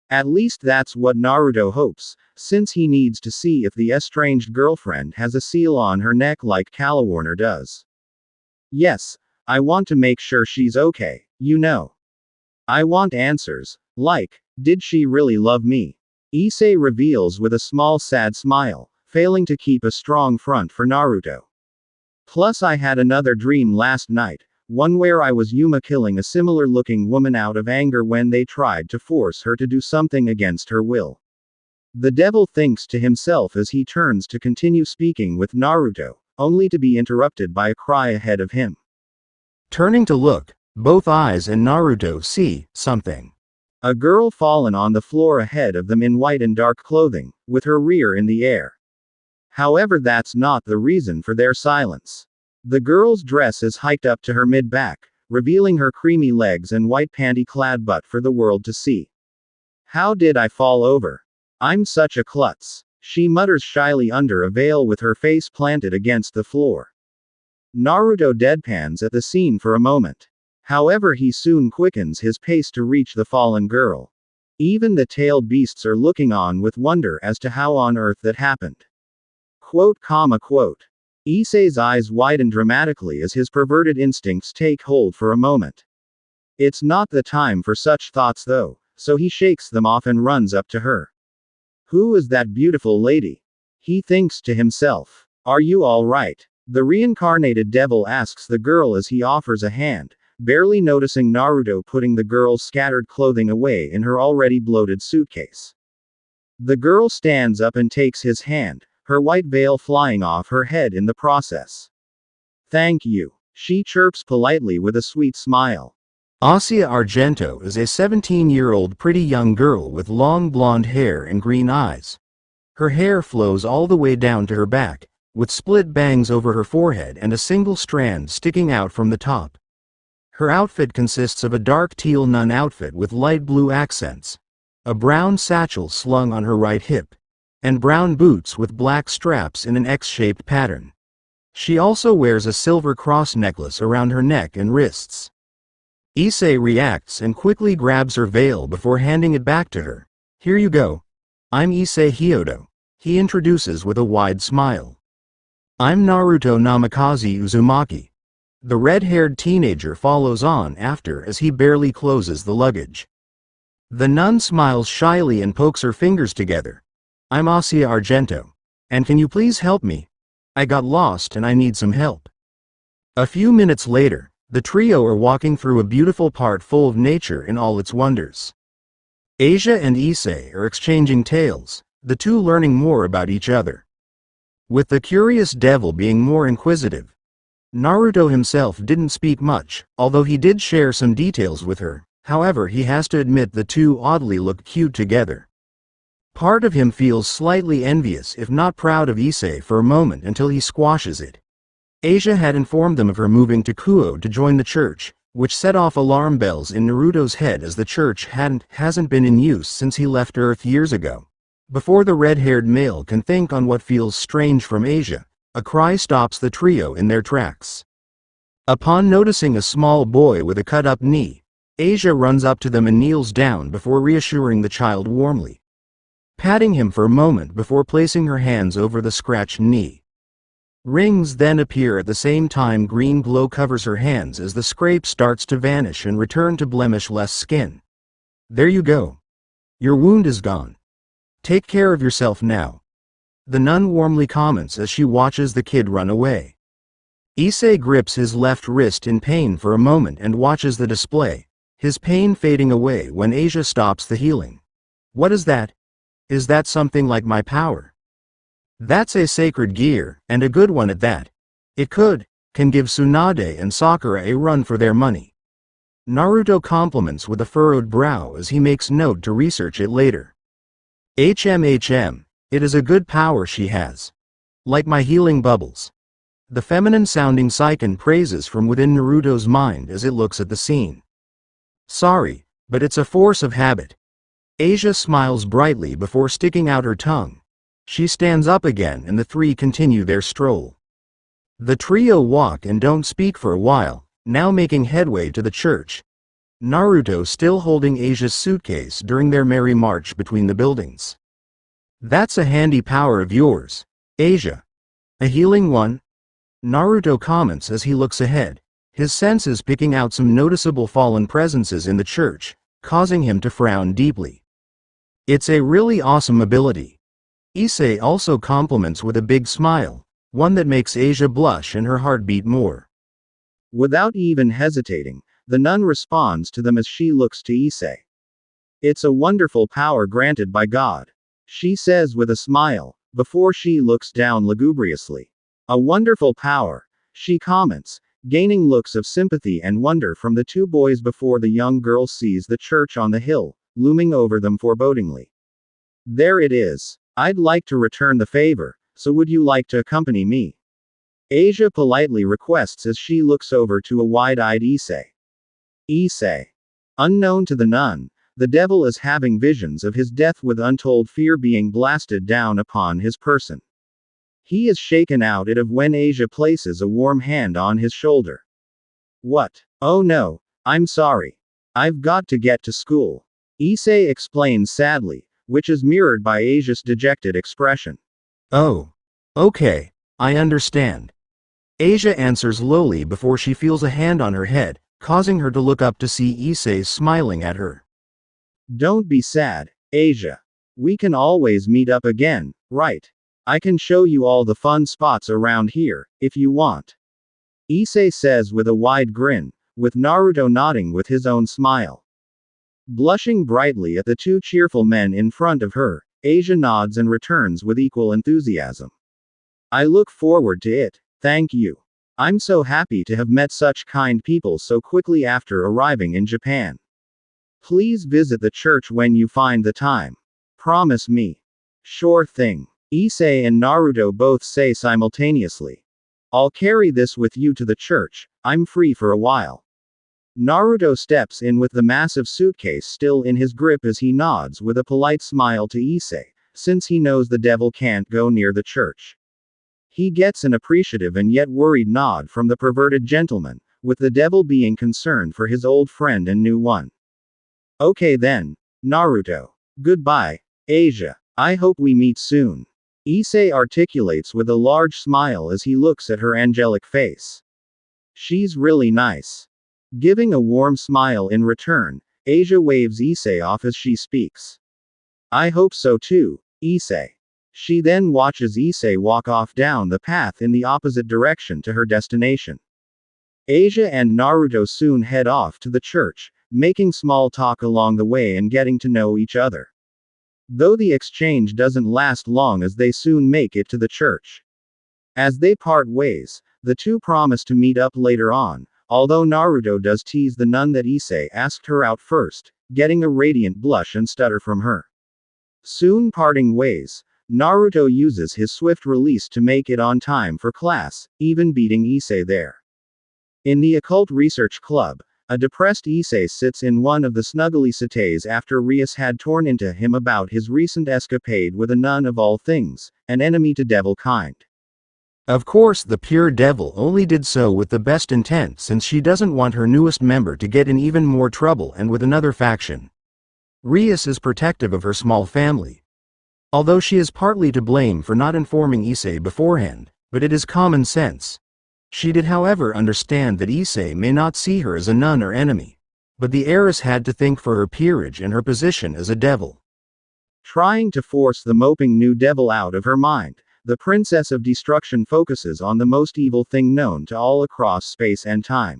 B: At least that's what Naruto hopes, since he needs to see if the estranged girlfriend has a seal on her neck like Calawarner does. Yes, I want to make sure she's okay, you know. I want answers, like, did she really love me? Issei reveals with a small sad smile, failing to keep a strong front for Naruto. Plus I had another dream last night, one where I was Yuma killing a similar looking woman out of anger when they tried to force her to do something against her will. The devil thinks to himself as he turns to continue speaking with Naruto, only to be interrupted by a cry ahead of him.
A: Turning to look, both eyes and Naruto see something.
B: A girl fallen on the floor ahead of them in white and dark clothing, with her rear in the air. However, that's not the reason for their silence. The girl's dress is hiked up to her mid-back, revealing her creamy legs and white panty-clad butt for the world to see. How did I fall over? I'm such a klutz, she mutters shyly under a veil with her face planted against the floor. Naruto deadpans at the scene for a moment. However, he soon quickens his pace to reach the fallen girl. Even the tailed beasts are looking on with wonder as to how on earth that happened. Quote. Issei's eyes widen dramatically as his perverted instincts take hold for a moment. It's not the time for such thoughts though, so he shakes them off and runs up to her. Who is that beautiful lady? He thinks to himself. Are you all right? The reincarnated devil asks the girl as he offers a hand, barely noticing Naruto putting the girl's scattered clothing away in her already bloated suitcase. The girl stands up and takes his hand, her white veil flying off her head in the process. Thank you, she chirps politely with a sweet smile.
A: Asia Argento is a 17-year-old pretty young girl with long blonde hair and green eyes. Her hair flows all the way down to her back, with split bangs over her forehead and a single strand sticking out from the top. Her outfit consists of a dark teal nun outfit with light blue accents, a brown satchel slung on her right hip, and brown boots with black straps in an X-shaped pattern. She also wears a silver cross necklace around her neck and wrists. Issei reacts and quickly grabs her veil before handing it back to her. Here you go. I'm Issei Hyodo, he introduces with a wide smile. I'm Naruto Namikaze Uzumaki. The red-haired teenager follows on after as he barely closes the luggage. The nun smiles shyly and pokes her fingers together. I'm Asia Argento. And can you please help me? I got lost and I need some help. A few minutes later, the trio are walking through a beautiful part full of nature in all its wonders. Asia and Issei are exchanging tales, the two learning more about each other. With the curious devil being more inquisitive, Naruto himself didn't speak much, although he did share some details with her. However, he has to admit the two oddly look cute together. Part of him feels slightly envious if not proud of Issei for a moment until he squashes it. Asia had informed them of her moving to Kuo to join the church, which set off alarm bells in Naruto's head as the church hasn't been in use since he left Earth years ago. Before the red-haired male can think on what feels strange from Asia, a cry stops the trio in their tracks. Upon noticing a small boy with a cut-up knee, Asia runs up to them and kneels down before reassuring the child warmly, patting him for a moment before placing her hands over the scratched knee. Rings then appear at the same time. Green glow covers her hands as the scrape starts to vanish and return to blemish-less skin. There you go. Your wound is gone. Take care of yourself now. The nun warmly comments as she watches the kid run away. Issei grips his left wrist in pain for a moment and watches the display, his pain fading away when Asia stops the healing. What is that? Is that something like my power? That's a sacred gear, and a good one at that. It can give Tsunade and Sakura a run for their money. Naruto compliments with a furrowed brow as he makes note to research it later. HMHM, it is a good power she has. Like my healing bubbles. The feminine-sounding Saiken praises from within Naruto's mind as it looks at the scene. Sorry, but it's a force of habit. Asia smiles brightly before sticking out her tongue. She stands up again and the three continue their stroll. The trio walk and don't speak for a while, now making headway to the church. Naruto still holding Asia's suitcase during their merry march between the buildings. That's a handy power of yours, Asia. A healing one? Naruto comments as he looks ahead, his senses picking out some noticeable fallen presences in the church, causing him to frown deeply. It's a really awesome ability. Issei also compliments with a big smile, one that makes Asia blush and her heart beat more.
B: Without even hesitating, the nun responds to them as she looks to Issei. It's a wonderful power granted by God, she says with a smile, before she looks down lugubriously. A wonderful power, she comments, gaining looks of sympathy and wonder from the two boys before the young girl sees the church on the hill, looming over them forebodingly. There it is. I'd like to return the favor, so would you like to accompany me? Asia politely requests as she looks over to a wide-eyed Issei. Issei. Unknown to the nun, the devil is having visions of his death with untold fear being blasted down upon his person. He is shaken out of when Asia places a warm hand on his shoulder. What? Oh no, I'm sorry. I've got to get to school. Issei explains sadly, which is mirrored by Asia's dejected expression.
A: Oh. Okay, I understand. Asia answers lowly before she feels a hand on her head, causing her to look up to see Issei smiling at her.
B: Don't be sad, Asia. We can always meet up again, right? I can show you all the fun spots around here, if you want. Issei says with a wide grin, with Naruto nodding with his own smile. Blushing brightly at the two cheerful men in front of her, Asia nods and returns with equal enthusiasm. I look forward to it, thank you. I'm so happy to have met such kind people so quickly after arriving in Japan. Please visit the church when you find the time. Promise me. Sure thing. Issei and Naruto both say simultaneously. I'll carry this with you to the church, I'm free for a while. Naruto steps in with the massive suitcase still in his grip as he nods with a polite smile to Issei, since he knows the devil can't go near the church. He gets an appreciative and yet worried nod from the perverted gentleman, with the devil being concerned for his old friend and new one. Okay then, Naruto. Goodbye, Asia. I hope we meet soon. Issei articulates with a large smile as he looks at her angelic face. She's really nice. Giving a warm smile in return, Asia waves Issei off as she speaks. I hope so too, Issei. She then watches Issei walk off down the path in the opposite direction to her destination. Asia and Naruto soon head off to the church, making small talk along the way and getting to know each other. Though the exchange doesn't last long as they soon make it to the church. As they part ways, the two promise to meet up later on, although Naruto does tease the nun that Issei asked her out first, getting a radiant blush and stutter from her. Soon parting ways, Naruto uses his swift release to make it on time for class, even beating Issei there. In the occult research club, a depressed Issei sits in one of the snuggly settees after Rias had torn into him about his recent escapade with a nun of all things, an enemy to devil kind.
A: Of course the pure devil only did so with the best intent since she doesn't want her newest member to get in even more trouble and with another faction. Rias is protective of her small family. Although she is partly to blame for not informing Issei beforehand, but it is common sense. She did however understand that Issei may not see her as a nun or enemy. But the heiress had to think for her peerage and her position as a devil. Trying to force the moping new devil out of her mind, the Princess of Destruction focuses on the most evil thing known to all across space and time.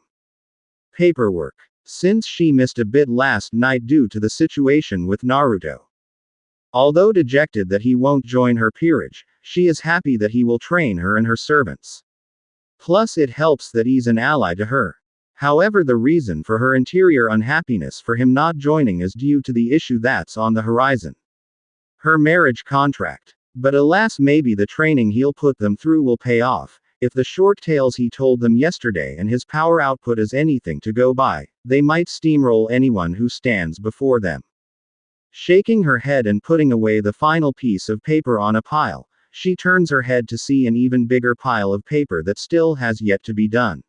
A: Paperwork. Since she missed a bit last night due to the situation with Naruto. Although dejected that he won't join her peerage, she is happy that he will train her and her servants. Plus it helps that he's an ally to her. However, the reason for her interior unhappiness for him not joining is due to the issue that's on the horizon. Her marriage contract. But alas, maybe the training he'll put them through will pay off. If the short tales he told them yesterday and his power output is anything to go by, they might steamroll anyone who stands before them. Shaking her head and putting away the final piece of paper on a pile, she turns her head to see an even bigger pile of paper that still has yet to be done.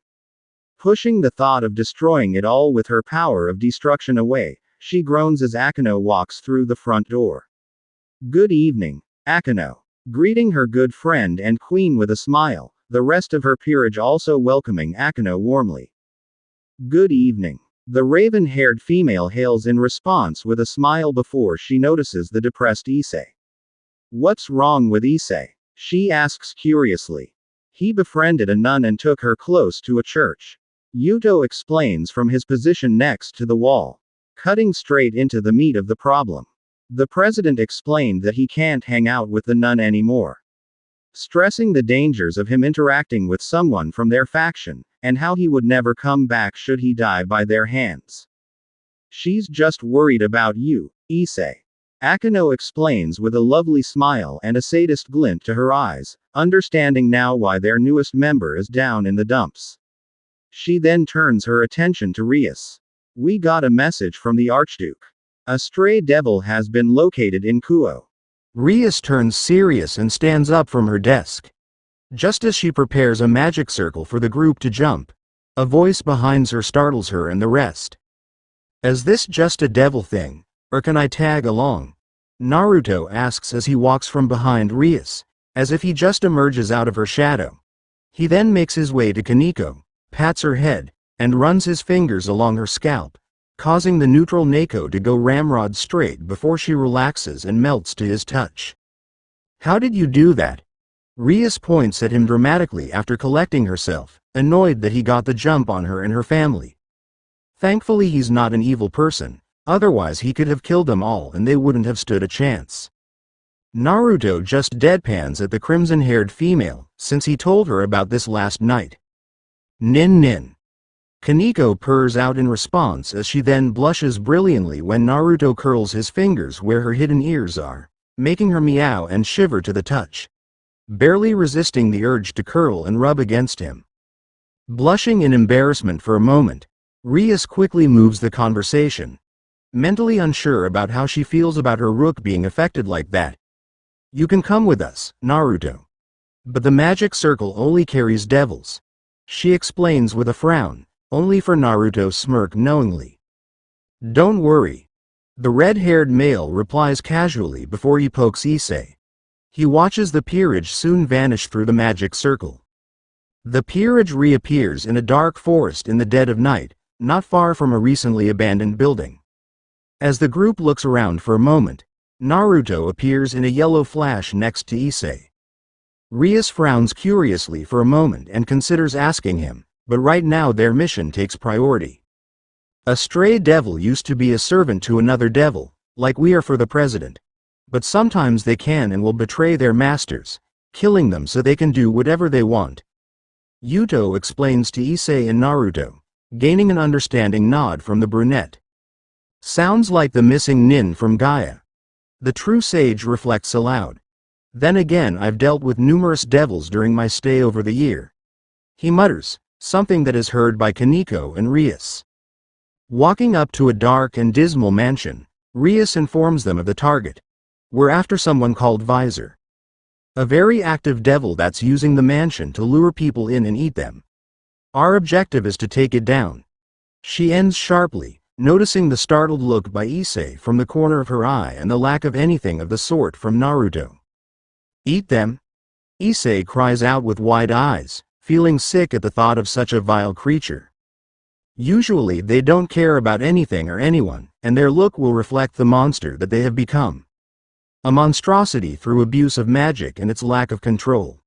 A: Pushing the thought of destroying it all with her power of destruction away, she groans as Akeno walks through the front door. Good evening, Akeno. Greeting her good friend and queen with a smile, the rest of her peerage also welcoming Akeno warmly. Good evening.
B: The raven-haired female hails in response with a smile before she notices the depressed Issei. What's wrong with Issei? She asks curiously. He befriended a nun and took her close to a church. Yuto explains from his position next to the wall, cutting straight into the meat of the problem. The president explained that he can't hang out with the nun anymore, stressing the dangers of him interacting with someone from their faction, and how he would never come back should he die by their hands. She's just worried about you, Issei. Akano explains with a lovely smile and a sadist glint to her eyes, understanding now why their newest member is down in the dumps. She then turns her attention to Rias. We got a message from the Archduke. A stray devil has been located in Kuo.
A: Rias turns serious and stands up from her desk. Just as she prepares a magic circle for the group to jump, a voice behind her startles her and the rest. Is this just a devil thing, or can I tag along? Naruto asks as he walks from behind Rias, as if he just emerges out of her shadow. He then makes his way to Kaneko, pats her head, and runs his fingers along her scalp, causing the neutral Neko to go ramrod straight before she relaxes and melts to his touch. How did you do that? Rias points at him dramatically after collecting herself, annoyed that he got the jump on her and her family. Thankfully he's not an evil person, otherwise he could have killed them all and they wouldn't have stood a chance. Naruto just deadpans at the crimson-haired female, since he told her about this last night. Nin nin. Kaneko purrs out in response as she then blushes brilliantly when Naruto curls his fingers where her hidden ears are, making her meow and shiver to the touch, barely resisting the urge to curl and rub against him. Blushing in embarrassment for a moment, Rias quickly moves the conversation, mentally unsure about how she feels about her rook being affected like that. You can come with us, Naruto. But the magic circle only carries devils. She explains with a frown, only for Naruto to smirk knowingly. Don't worry. The red-haired male replies casually before he pokes Issei. He watches the peerage soon vanish through the magic circle. The peerage reappears in a dark forest in the dead of night, not far from a recently abandoned building. As the group looks around for a moment, Naruto appears in a yellow flash next to Issei. Rias frowns curiously for a moment and considers asking him, but right now their mission takes priority. A stray devil used to be a servant to another devil, like we are for the president. But sometimes they can and will betray their masters, killing them so they can do whatever they want. Yuto explains to Issei and Naruto, gaining an understanding nod from the brunette. Sounds like the missing Nin from Gaia. The true sage reflects aloud. Then again, I've dealt with numerous devils during my stay over the year. He mutters, something that is heard by Kaneko and Rias. Walking up to a dark and dismal mansion, Rias informs them of the target. We're after someone called Visor. A very active devil that's using the mansion to lure people in and eat them. Our objective is to take it down. She ends sharply, noticing the startled look by Issei from the corner of her eye and the lack of anything of the sort from Naruto. Eat them? Issei cries out with wide eyes, feeling sick at the thought of such a vile creature. Usually they don't care about anything or anyone, and their look will reflect the monster that they have become. A monstrosity through abuse of magic and its lack of control.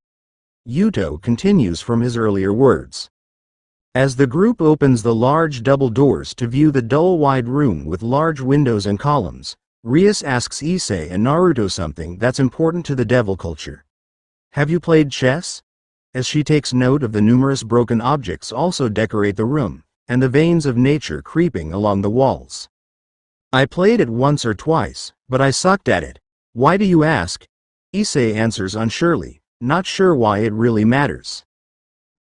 A: Yuto continues from his earlier words. As the group opens the large double doors to view the dull wide room with large windows and columns, Rias asks Issei and Naruto something that's important to the devil culture. Have you played chess? As she takes note of the numerous broken objects also decorate the room, and the veins of nature creeping along the walls. I played it once or twice, but I sucked at it. Why do you ask? Issei answers unsurely, not sure why it really matters.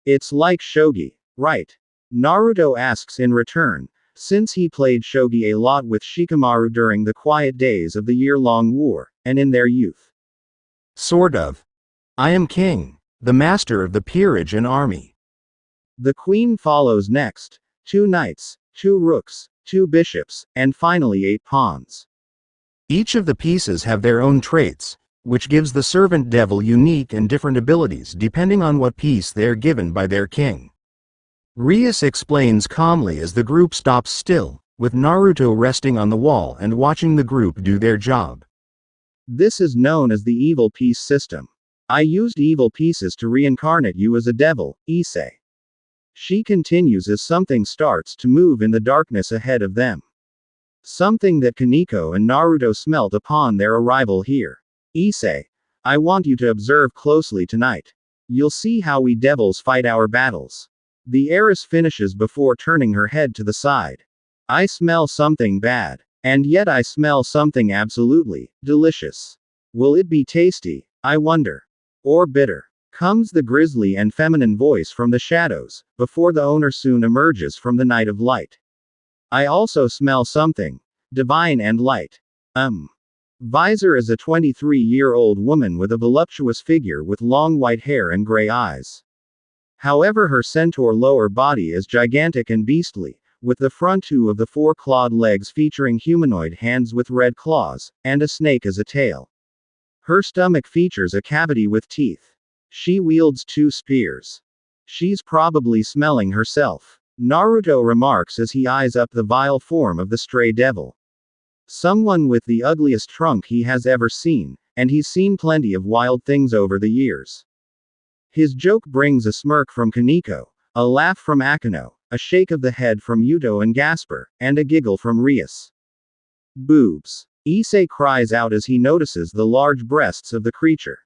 B: It's like shogi, right? Naruto asks in return, since he played shogi a lot with Shikamaru during the quiet days of the year-long war, and in their youth.
A: Sort of. I am king, the master of the peerage and army.
B: The queen follows next, 2 knights, 2 rooks, 2 bishops, and finally 8 pawns.
A: Each of the pieces have their own traits, which gives the servant devil unique and different abilities depending on what piece they are given by their king. Rias explains calmly as the group stops still, with Naruto resting on the wall and watching the group do their job.
B: This is known as the evil piece system. I used evil pieces to reincarnate you as a devil, Ichiei. She continues as something starts to move in the darkness ahead of them. Something that Kaneko and Naruto smelt upon their arrival here. Ichiei, I want you to observe closely tonight. You'll see how we devils fight our battles. The heiress finishes before turning her head to the side. I smell something bad. And yet I smell something absolutely delicious. Will it be tasty, I wonder? Or bitter? Comes the grisly and feminine voice from the shadows, before the owner soon emerges from the night of light. I also smell something divine and light. Visor is a 23-year-old woman with a voluptuous figure with long white hair and gray eyes. However, her centaur lower body is gigantic and beastly, with the front two of the four-clawed legs featuring humanoid hands with red claws, and a snake as a tail. Her stomach features a cavity with teeth. She wields 2 spears. She's probably smelling herself, Naruto remarks as he eyes up the vile form of the stray devil. Someone with the ugliest trunk he has ever seen, and he's seen plenty of wild things over the years. His joke brings a smirk from Kaneko, a laugh from Akino, a shake of the head from Yuto and Gasper, and a giggle from Rias. Boobs. Ichiei cries out as he notices the large breasts of the creature.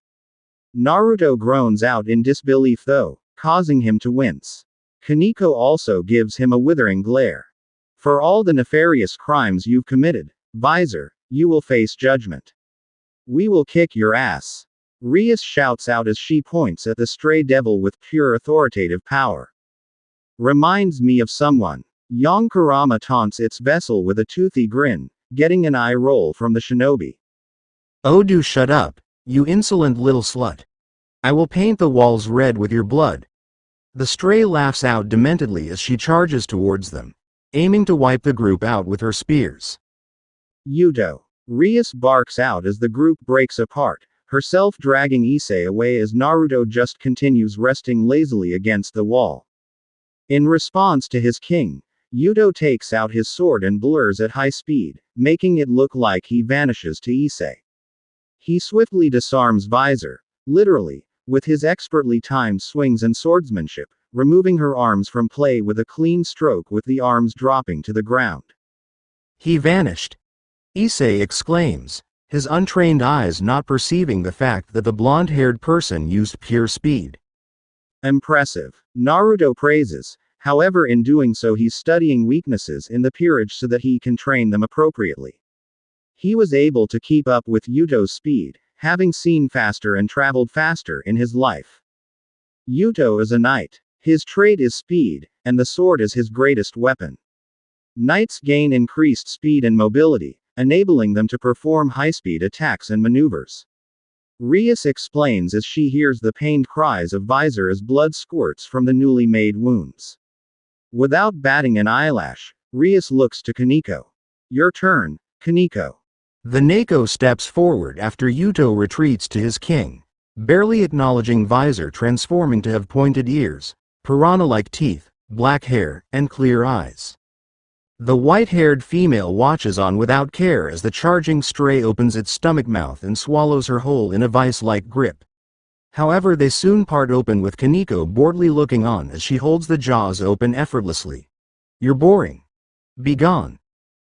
B: Naruto groans out in disbelief though, causing him to wince. Kaneko also gives him a withering glare. For all the nefarious crimes you've committed, Visor, you will face judgment. We will kick your ass. Rias shouts out as she points at the stray devil with pure authoritative power. Reminds me of someone. Yonkarama taunts its vessel with a toothy grin, getting an eye roll from the shinobi.
A: Oh, do shut up, you insolent little slut. I will paint the walls red with your blood. The stray laughs out dementedly as she charges towards them, aiming to wipe the group out with her spears.
B: Yuto. Rias barks out as the group breaks apart, herself dragging Ichiei away as Naruto just continues resting lazily against the wall. In response to his king, Yuto takes out his sword and blurs at high speed, making it look like he vanishes to Ichiei. He swiftly disarms Visor, literally, with his expertly timed swings and swordsmanship, removing her arms from play with a clean stroke with the arms dropping to the ground.
A: He vanished. Ichiei exclaims, his untrained eyes not perceiving the fact that the blonde-haired person used pure speed.
B: Impressive. Naruto praises, however in doing so he's studying weaknesses in the peerage so that he can train them appropriately. He was able to keep up with Yuto's speed, having seen faster and traveled faster in his life. Yuto is a knight. His trait is speed, and the sword is his greatest weapon. Knights gain increased speed and mobility, enabling them to perform high-speed attacks and maneuvers. Rias explains as she hears the pained cries of Visor as blood squirts from the newly made wounds. Without batting an eyelash, Rias looks to Kaneko. Your turn, Kaneko.
A: The Neko steps forward after Yuto retreats to his king, barely acknowledging Visor transforming to have pointed ears, piranha-like teeth, black hair, and clear eyes. The white-haired female watches on without care as the charging stray opens its stomach mouth and swallows her whole in a vice-like grip. However, they soon part open with Kaneko boredly looking on as she holds the jaws open effortlessly. You're boring. Be gone.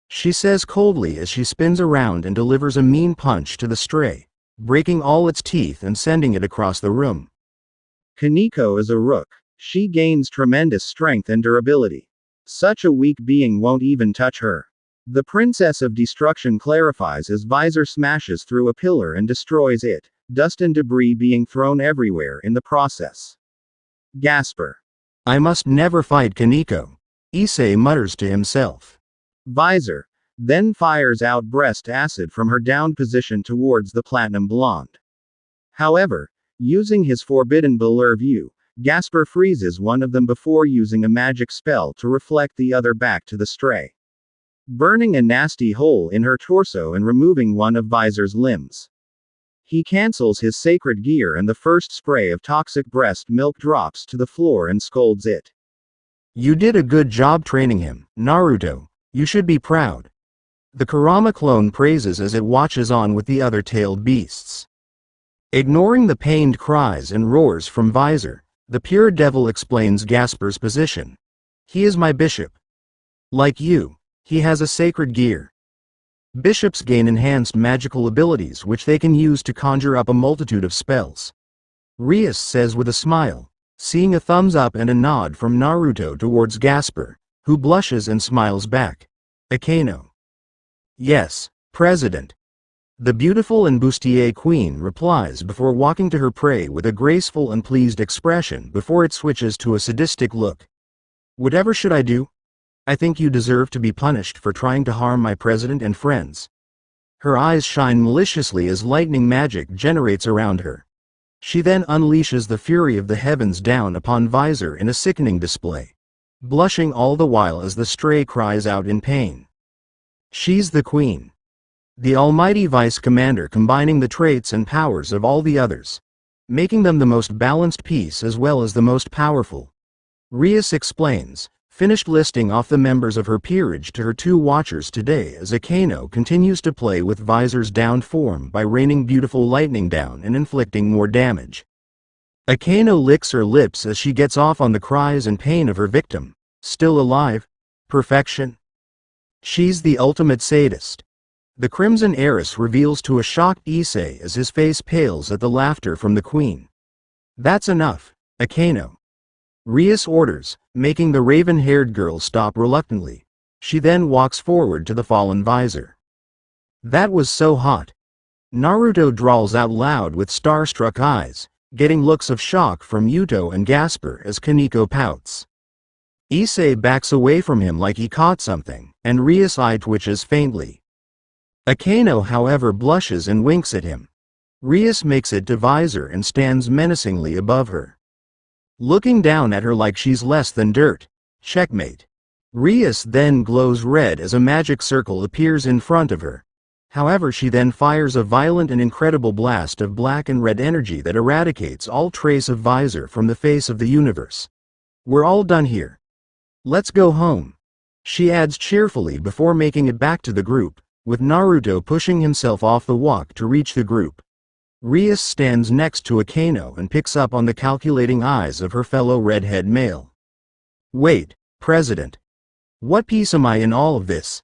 A: She says coldly as she spins around and delivers a mean punch to the stray, breaking all its teeth and sending it across the room.
B: Kaneko is a rook. She gains tremendous strength and durability. Such a weak being won't even touch her. The Princess of Destruction clarifies as Visor smashes through a pillar and destroys it, dust and debris being thrown everywhere in the process. Gasper.
A: I must never fight Kaneko, Ichiei mutters to himself.
B: Visor then fires out breast acid from her downed position towards the platinum blonde. However, using his forbidden blur view, Gasper freezes one of them before using a magic spell to reflect the other back to the stray, burning a nasty hole in her torso and removing one of Visor's limbs. He cancels his sacred gear and the first spray of toxic breast milk drops to the floor and scolds it.
A: You did a good job training him, Naruto. You should be proud. The Kurama clone praises as it watches on with the other tailed beasts. Ignoring the pained cries and roars from Visor, the pure devil explains Gasper's position. He is my bishop. Like you, he has a sacred gear. Bishops gain enhanced magical abilities which they can use to conjure up a multitude of spells. Rias says with a smile, seeing a thumbs up and a nod from Naruto towards Gasper, who blushes and smiles back. Akeno. Yes, President. The beautiful and bustier queen replies before walking to her prey with a graceful and pleased expression before it switches to a sadistic look. Whatever should I do? I think you deserve to be punished for trying to harm my president and friends. Her eyes shine maliciously as lightning magic generates around her. She then unleashes the fury of the heavens down upon Visor in a sickening display, blushing all the while as the stray cries out in pain. She's the queen. The almighty vice commander combining the traits and powers of all the others, making them the most balanced piece as well as the most powerful. Rias explains, finished listing off the members of her peerage to her two watchers today as Akeno continues to play with Visor's downed form by raining beautiful lightning down and inflicting more damage. Akeno licks her lips as she gets off on the cries and pain of her victim. Still alive? Perfection? She's the ultimate sadist. The Crimson Heiress reveals to a shocked Ichiei as his face pales at the laughter from the queen. That's enough, Akeno. Rias orders, making the raven-haired girl stop reluctantly. She then walks forward to the fallen Visor. That was so hot. Naruto drawls out loud with starstruck eyes, getting looks of shock from Yuto and Gasper as Kaneko pouts. Ichiei backs away from him like he caught something, and Rias' eye twitches faintly. Akeno however blushes and winks at him. Rias makes it to Visor and stands menacingly above her, looking down at her like she's less than dirt. Checkmate. Rias then glows red as a magic circle appears in front of her. However, she then fires a violent and incredible blast of black and red energy that eradicates all trace of Visor from the face of the universe. We're all done here. Let's go home, she adds cheerfully before making it back to the group, with Naruto pushing himself off the walk to reach the group. Rias stands next to Akeno and picks up on the calculating eyes of her fellow redhead male. Wait, President. What piece am I in all of this?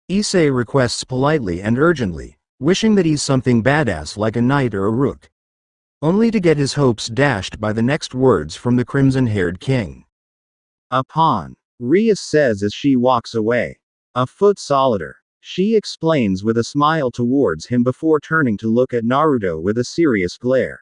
A: Ichiei requests politely and urgently, wishing that he's something badass like a knight or a rook, only to get his hopes dashed by the next words from the crimson-haired king.
B: A pawn, Rias says as she walks away. A foot solider, she explains with a smile towards him before turning to look at Naruto with a serious glare.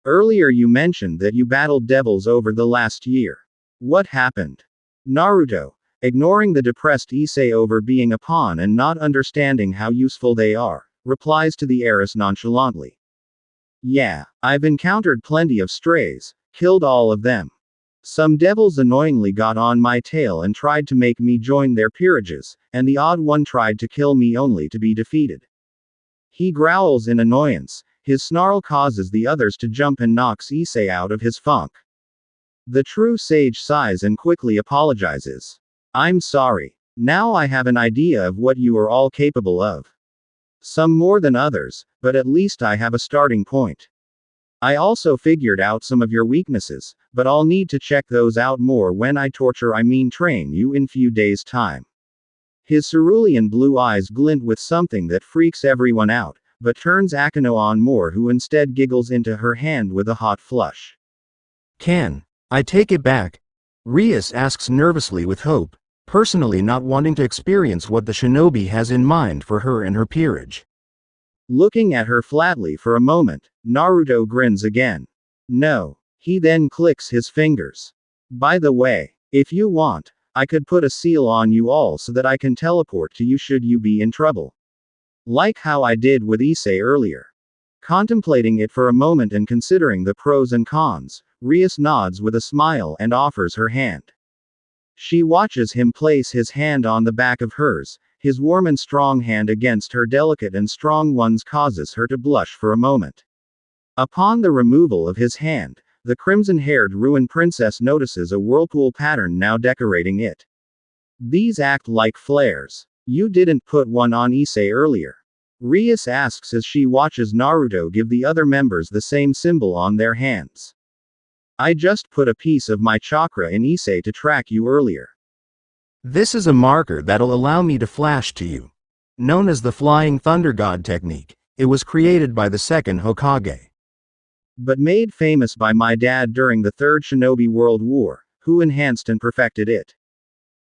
B: Earlier you mentioned that you battled devils over the last year. What happened? Naruto, ignoring the depressed Ichiei over being a pawn and not understanding how useful they are, replies to the heiress nonchalantly. Yeah, I've encountered plenty of strays, killed all of them. Some devils annoyingly got on my tail and tried to make me join their peerages, and the odd one tried to kill me only to be defeated. He growls in annoyance, his snarl causes the others to jump and knocks Ichiei out of his funk. The true sage sighs and quickly apologizes. I'm sorry. Now I have an idea of what you are all capable of. Some more than others, but at least I have a starting point. I also figured out some of your weaknesses, but I'll need to check those out more when I train you in few days' time. His cerulean blue eyes glint with something that freaks everyone out, but turns Akeno on more, who instead giggles into her hand with a hot flush.
A: Can I take it back? Rias asks nervously with hope, personally not wanting to experience what the shinobi has in mind for her and her peerage.
B: Looking at her flatly for a moment, Naruto grins again. No. He then clicks his fingers. By the way, if you want, I could put a seal on you all so that I can teleport to you should you be in trouble. Like how I did with Ichiei earlier. Contemplating it for a moment and considering the pros and cons, Rias nods with a smile and offers her hand. She watches him place his hand on the back of hers. His warm and strong hand against her delicate and strong ones causes her to blush for a moment. Upon the removal of his hand, the crimson-haired ruined princess notices a whirlpool pattern now decorating it. These act like flares. You didn't put one on Issei earlier. Rias asks as she watches Naruto give the other members the same symbol on their hands. I just put a piece of my chakra in Issei to track you earlier.
A: This is a marker that'll allow me to flash to you. Known as the Flying Thunder God technique, it was created by the second Hokage.
B: But made famous by my dad during the Third Shinobi World War, who enhanced and perfected it.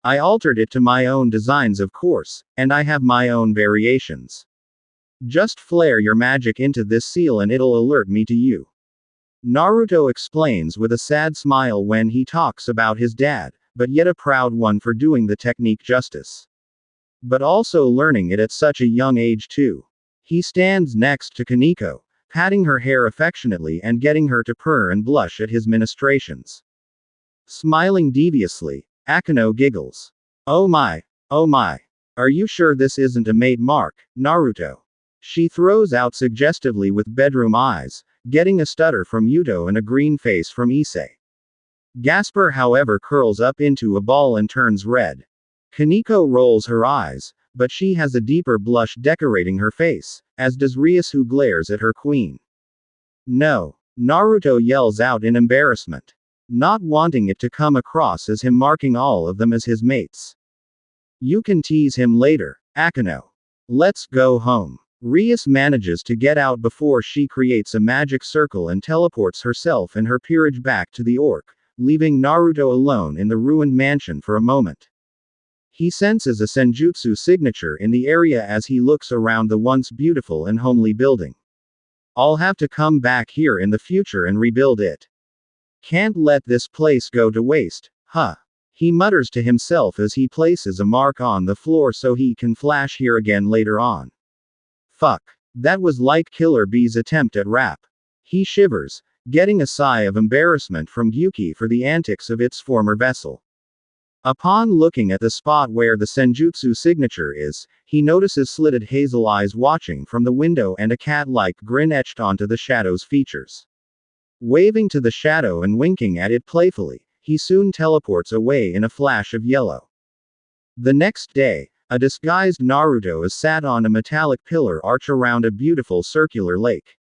B: I altered it to my own designs of course, and I have my own variations. Just flare your magic into this seal and it'll alert me to you. Naruto explains with a sad smile when he talks about his dad, but yet a proud one for doing the technique justice. But also learning it at such a young age too. He stands next to Kaneko, patting her hair affectionately and getting her to purr and blush at his ministrations. Smiling deviously, Akeno giggles. Oh my, are you sure this isn't a mate mark, Naruto? She throws out suggestively with bedroom eyes, getting a stutter from Yuto and a green face from Issei. Gasper however curls up into a ball and turns red. Kaneko rolls her eyes, but she has a deeper blush decorating her face, as does Rias who glares at her queen. No, Naruto yells out in embarrassment, not wanting it to come across as him marking all of them as his mates. You can tease him later, Akeno. Let's go home. Rias manages to get out before she creates a magic circle and teleports herself and her peerage back to the orc, leaving Naruto alone in the ruined mansion for a moment. He senses a senjutsu signature in the area as he looks around the once beautiful and homely building. I'll have to come back here in the future and rebuild it. Can't let this place go to waste, huh? He mutters to himself as he places a mark on the floor so he can flash here again later on. Fuck. That was like Killer Bee's attempt at rap. He shivers, getting a sigh of embarrassment from Gyuki for the antics of its former vessel. Upon looking at the spot where the senjutsu signature is, he notices slitted hazel eyes watching from the window and a cat-like grin etched onto the shadow's features. Waving to the shadow and winking at it playfully, he soon teleports away in a flash of yellow. The next day, a disguised Naruto is sat on a metallic pillar arch around a beautiful circular lake.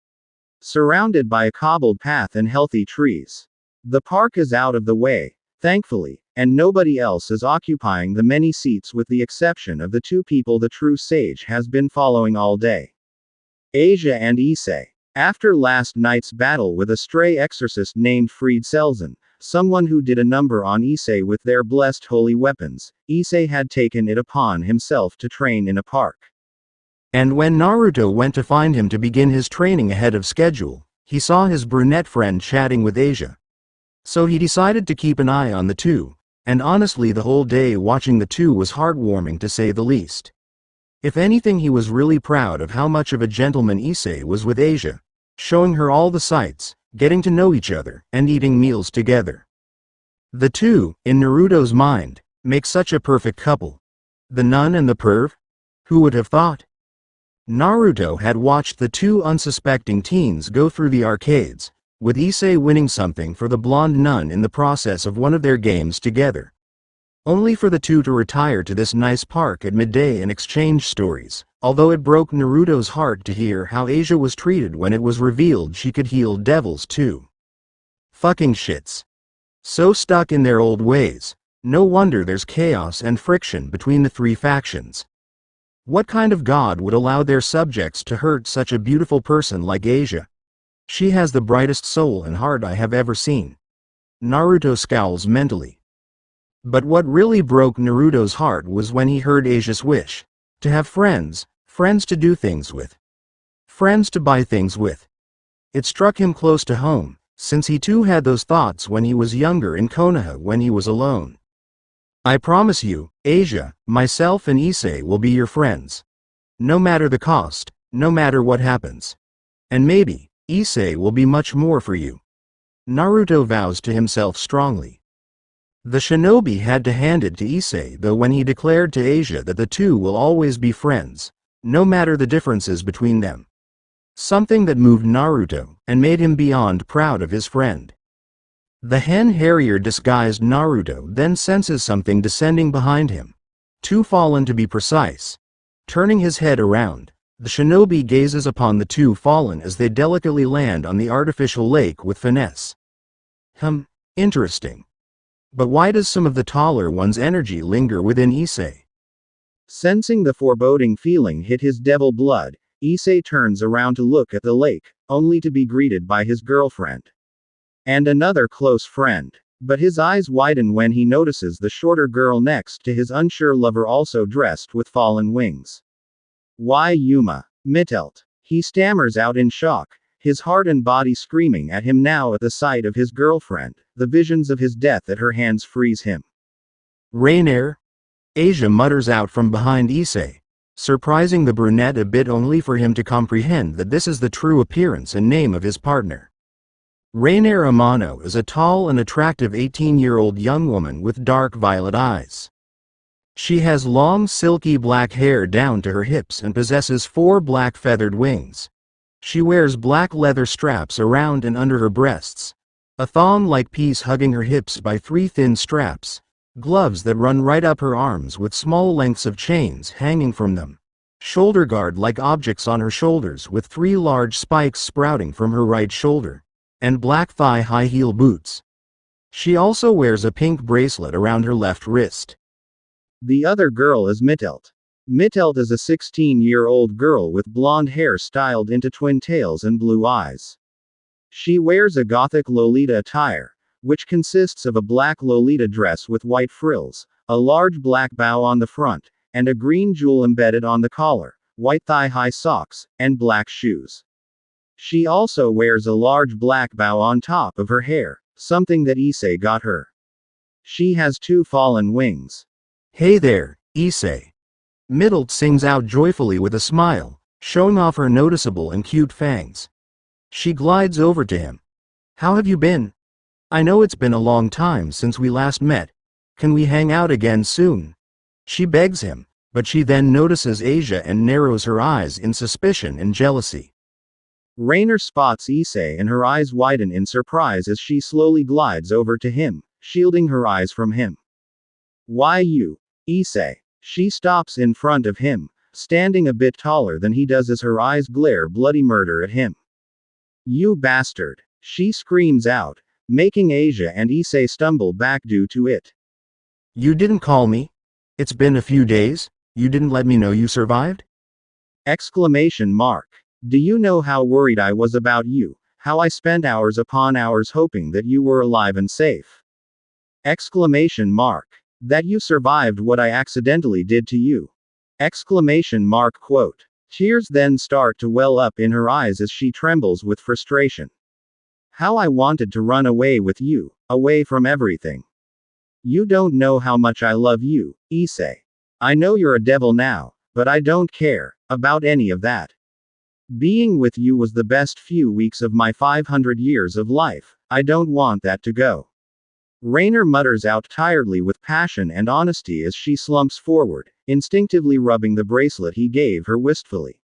B: Surrounded by a cobbled path and healthy trees. The park is out of the way, thankfully, and nobody else is occupying the many seats with the exception of the two people the true sage has been following all day. Asia and Issei. After last night's battle with a stray exorcist named Fried Selzen, someone who did a number on Issei with their blessed holy weapons, Issei had taken it upon himself to train in a park.
A: And when Naruto went to find him to begin his training ahead of schedule, he saw his brunette friend chatting with Asia. So he decided to keep an eye on the two, and honestly the whole day watching the two was heartwarming to say the least. If anything, he was really proud of how much of a gentleman Issei was with Asia, showing her all the sights, getting to know each other, and eating meals together. The two, in Naruto's mind, make such a perfect couple. The nun and the perv? Who would have thought? Naruto had watched the two unsuspecting teens go through the arcades, with Issei winning something for the blonde nun in the process of one of their games together. Only for the two to retire to this nice park at midday and exchange stories, although it broke Naruto's heart to hear how Asia was treated when it was revealed she could heal devils too. Fucking shits. So stuck in their old ways, no wonder there's chaos and friction between the three factions. What kind of god would allow their subjects to hurt such a beautiful person like Asia? She has the brightest soul and heart I have ever seen. Naruto scowls mentally. But what really broke Naruto's heart was when he heard Asia's wish. To have friends, friends to do things with. Friends to buy things with. It struck him close to home, since he too had those thoughts when he was younger in Konoha when he was alone. I promise you, Asia, myself and Issei will be your friends. No matter the cost, no matter what happens. And maybe, Issei will be much more for you. Naruto vows to himself strongly. The shinobi had to hand it to Issei though when he declared to Asia that the two will always be friends, no matter the differences between them. Something that moved Naruto, and made him beyond proud of his friend. The hen harrier disguised Naruto then senses something descending behind him. Two fallen to be precise. Turning his head around, the shinobi gazes upon the two fallen as they delicately land on the artificial lake with finesse. Interesting. But why does some of the taller one's energy linger within Ichiei?
B: Sensing the foreboding feeling hit his devil blood, Ichiei turns around to look at the lake, only to be greeted by his girlfriend. And another close friend. But his eyes widen when he notices the shorter girl next to his unsure lover also dressed with fallen wings. Why Yuma? Mittelt. He stammers out in shock, his heart and body screaming at him now at the sight of his girlfriend. The visions of his death at her hands freeze him.
A: Rainier? Asia mutters out from behind Ichiei, surprising the brunette a bit only for him to comprehend that this is the true appearance and name of his partner. Rainier Amano is a tall and attractive 18-year-old young woman with dark violet eyes. She has long silky black hair down to her hips and possesses 4 black feathered wings. She wears black leather straps around and under her breasts, a thong-like piece hugging her hips by 3 thin straps, gloves that run right up her arms with small lengths of chains hanging from them, shoulder guard-like objects on her shoulders with 3 large spikes sprouting from her right shoulder, and black thigh high heel boots. She also wears a pink bracelet around her left wrist.
B: The other girl is Mittelt. Mittelt is a 16-year-old girl with blonde hair styled into twin tails and blue eyes. She wears a gothic Lolita attire, which consists of a black Lolita dress with white frills, a large black bow on the front, and a green jewel embedded on the collar, white thigh-high socks, and black shoes. She also wears a large black bow on top of her hair, something that Ichiei got her. She has 2 fallen wings.
A: Hey there, Ichiei. Mittelt sings out joyfully with a smile, showing off her noticeable and cute fangs. She glides over to him. How have you been? I know it's been a long time since we last met. Can we hang out again soon? She begs him, but she then notices Asia and narrows her eyes in suspicion and jealousy.
B: Rainier spots Ichiei and her eyes widen in surprise as she slowly glides over to him, shielding her eyes from him. Why you, Ichiei? She stops in front of him, standing a bit taller than he does as her eyes glare bloody murder at him. You bastard! She screams out, making Asia and Ichiei stumble back due to it.
A: You didn't call me? It's been a few days? You didn't let me know you survived?
B: Exclamation mark. Do you know how worried I was about you, how I spent hours upon hours hoping that you were alive and safe? Exclamation mark. That you survived what I accidentally did to you. Exclamation mark quote. Tears then start to well up in her eyes as she trembles with frustration. How I wanted to run away with you, away from everything. You don't know how much I love you, Ichiei. I know you're a devil now, but I don't care about any of that. Being with you was the best few weeks of my 500 years of life. I don't want that to go. Rainier mutters out tiredly with passion and honesty as she slumps forward, instinctively rubbing the bracelet he gave her wistfully.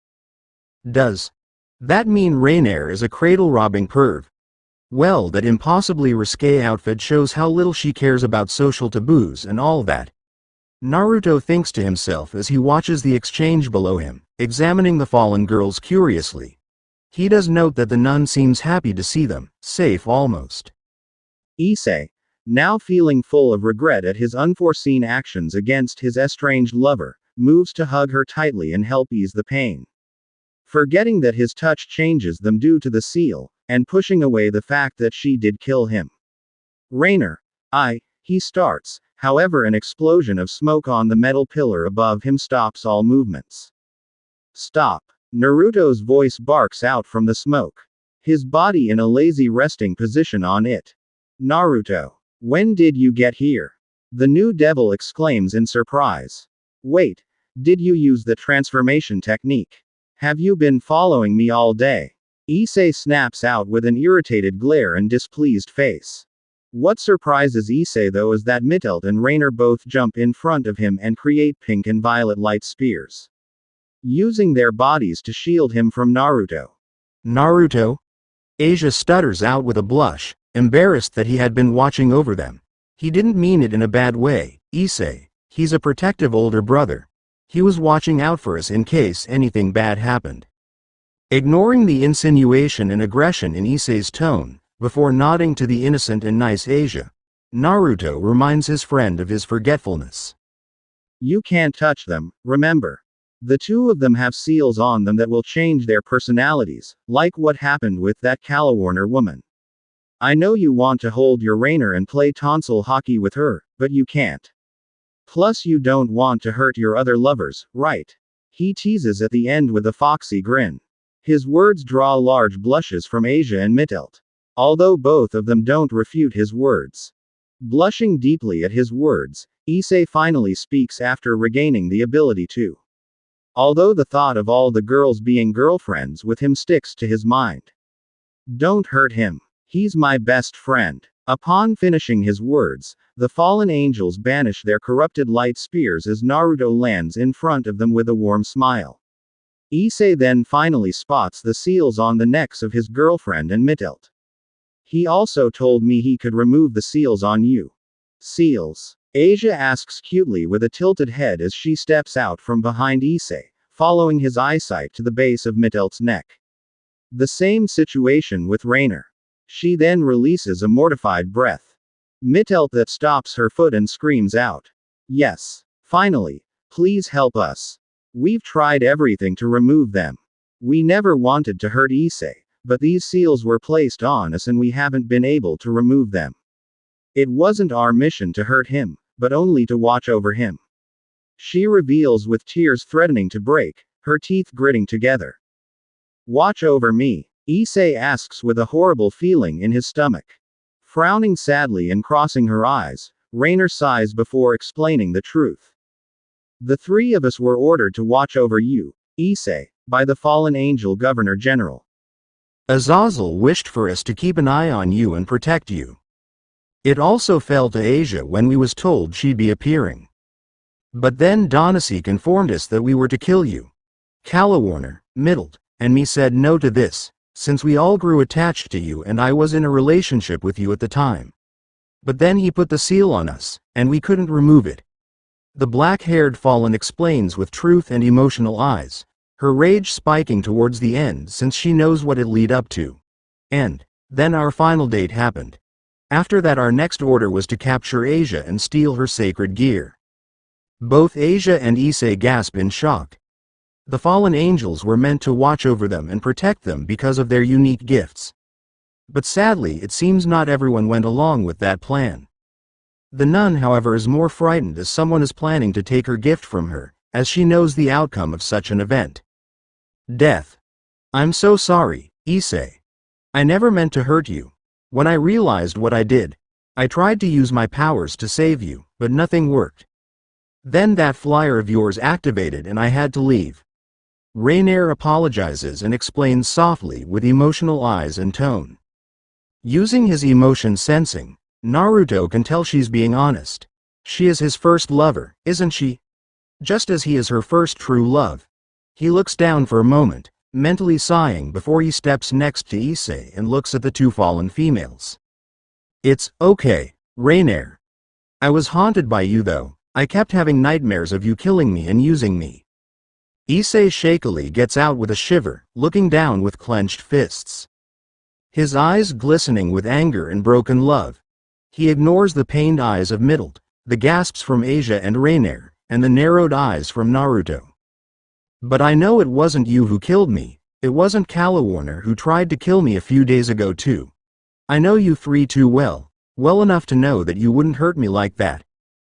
A: Does that mean Rainier is a cradle-robbing perv? Well, that impossibly risque outfit shows how little she cares about social taboos and all that. Naruto thinks to himself as he watches the exchange below him, examining the fallen girls curiously. He does note that the nun seems happy to see them, safe almost.
B: Ichiei, now feeling full of regret at his unforeseen actions against his estranged lover, moves to hug her tightly and help ease the pain. Forgetting that his touch changes them due to the seal, and pushing away the fact that she did kill him. Rainier, he starts. However, an explosion of smoke on the metal pillar above him stops all movements. Stop. Naruto's voice barks out from the smoke, his body in a lazy resting position on it. Naruto. When did you get here? The new devil exclaims in surprise. Wait, did you use the transformation technique? Have you been following me all day? Ichiei snaps out with an irritated glare and displeased face. What surprises Ichiei though is that Mittelt and Rainier both jump in front of him and create pink and violet light spears, using their bodies to shield him from Naruto.
A: Naruto? Asia stutters out with a blush, embarrassed that he had been watching over them. He didn't mean it in a bad way, Ichiei. He's a protective older brother. He was watching out for us in case anything bad happened. Ignoring the insinuation and aggression in Issei's tone, before nodding to the innocent and nice Asia, Naruto reminds his friend of his forgetfulness.
B: You can't touch them, remember. The two of them have seals on them that will change their personalities, like what happened with that Calawarner woman. I know you want to hold your Rainer and play tonsil hockey with her, but you can't. Plus you don't want to hurt your other lovers, right? He teases at the end with a foxy grin. His words draw large blushes from Asia and Mittelt. Although both of them don't refute his words. Blushing deeply at his words, Issei finally speaks after regaining the ability to. Although the thought of all the girls being girlfriends with him sticks to his mind. Don't hurt him. He's my best friend. Upon finishing his words, the fallen angels banish their corrupted light spears as Naruto lands in front of them with a warm smile. Issei then finally spots the seals on the necks of his girlfriend and Mittelt. He also told me he could remove the seals on you. Seals? Asia asks cutely with a tilted head as she steps out from behind Issei, following his eyesight to the base of Mittelt's neck. The same situation with Rainer. She then releases a mortified breath. Mittelt that stops her foot and screams out. Yes. Finally. Please help us. We've tried everything to remove them. We never wanted to hurt Issei, but these seals were placed on us and we haven't been able to remove them. It wasn't our mission to hurt him, but only to watch over him. She reveals with tears threatening to break, her teeth gritting together. Watch over me, Issei asks with a horrible feeling in his stomach. Frowning sadly and crossing her eyes, Rainer sighs before explaining the truth. The three of us were ordered to watch over you, Issei, by the fallen angel Governor General.
A: Azazel wished for us to keep an eye on you and protect you. It also fell to Asia when we was told she'd be appearing. But then Donasek informed us that we were to kill you. Calawarner, Mittelt, and me said no to this, since we all grew attached to you and I was in a relationship with you at the time. But then he put the seal on us, and we couldn't remove it. The black-haired fallen explains with truth and emotional eyes, her rage spiking towards the end since she knows what it'll lead up to. And then our final date happened. After that our next order was to capture Asia and steal her sacred gear. Both Asia and Issei gasp in shock. The fallen angels were meant to watch over them and protect them because of their unique gifts. But sadly it seems not everyone went along with that plan. The nun however is more frightened as someone is planning to take her gift from her, as she knows the outcome of such an event. Death. I'm so sorry, Issei. I never meant to hurt you. When I realized what I did, I tried to use my powers to save you, but nothing worked. Then that flyer of yours activated and I had to leave. Rainer apologizes and explains softly with emotional eyes and tone. Using his emotion sensing, Naruto can tell she's being honest. She is his first lover, isn't she? Just as he is her first true love. He looks down for a moment, mentally sighing before he steps next to Issei and looks at the two fallen females. It's okay, Rainer. I was haunted by you though. I kept having nightmares of you killing me and using me. Issei shakily gets out with a shiver, looking down with clenched fists. His eyes glistening with anger and broken love. He ignores the pained eyes of Mittelt, the gasps from Asia and Rainer, and the narrowed eyes from Naruto. But I know it wasn't you who killed me. It wasn't Calawarner who tried to kill me a few days ago too. I know you three too well enough to know that you wouldn't hurt me like that.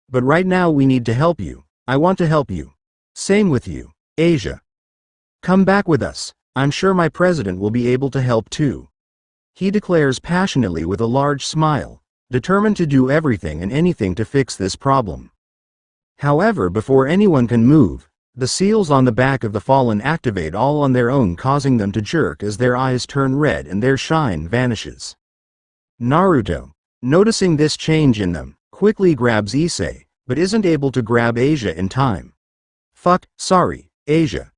A: But right now we need to help you. I want to help you. Same with you, Asia. Come back with us. I'm sure my president will be able to help too. He declares passionately with a large smile, determined to do everything and anything to fix this problem. However, before anyone can move, the seals on the back of the fallen activate all on their own, causing them to jerk as their eyes turn red and their shine vanishes. Naruto, noticing this change in them, quickly grabs Issei, but isn't able to grab Asia in time. Fuck, sorry, Asia.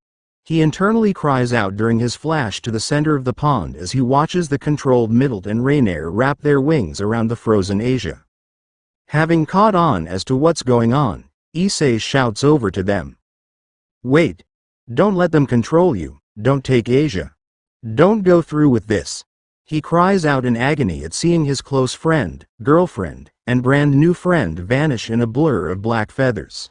A: He internally cries out during his flash to the center of the pond as he watches the controlled Middle and Rainier wrap their wings around the frozen Asia. Having caught on as to what's going on, Ichiei shouts over to them. Wait! Don't let them control you, don't take Asia. Don't go through with this. He cries out in agony at seeing his close friend, girlfriend, and brand new friend vanish in a blur of black feathers.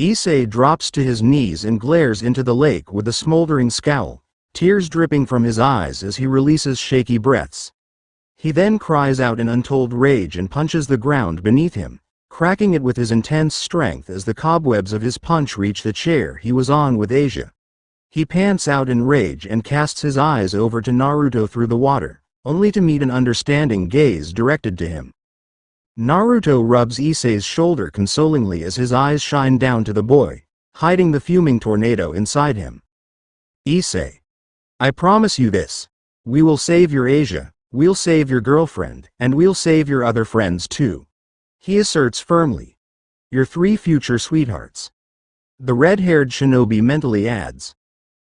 A: Ichiei drops to his knees and glares into the lake with a smoldering scowl, tears dripping from his eyes as he releases shaky breaths. He then cries out in untold rage and punches the ground beneath him, cracking it with his intense strength as the cobwebs of his punch reach the chair he was on with Asia. He pants out in rage and casts his eyes over to Naruto through the water, only to meet an understanding gaze directed to him. Naruto rubs Issei's shoulder consolingly as his eyes shine down to the boy, hiding the fuming tornado inside him. Issei. I promise you this. We will save your Asia, we'll save your girlfriend, and we'll save your other friends too. He asserts firmly. Your 3 future sweethearts. The red-haired shinobi mentally adds.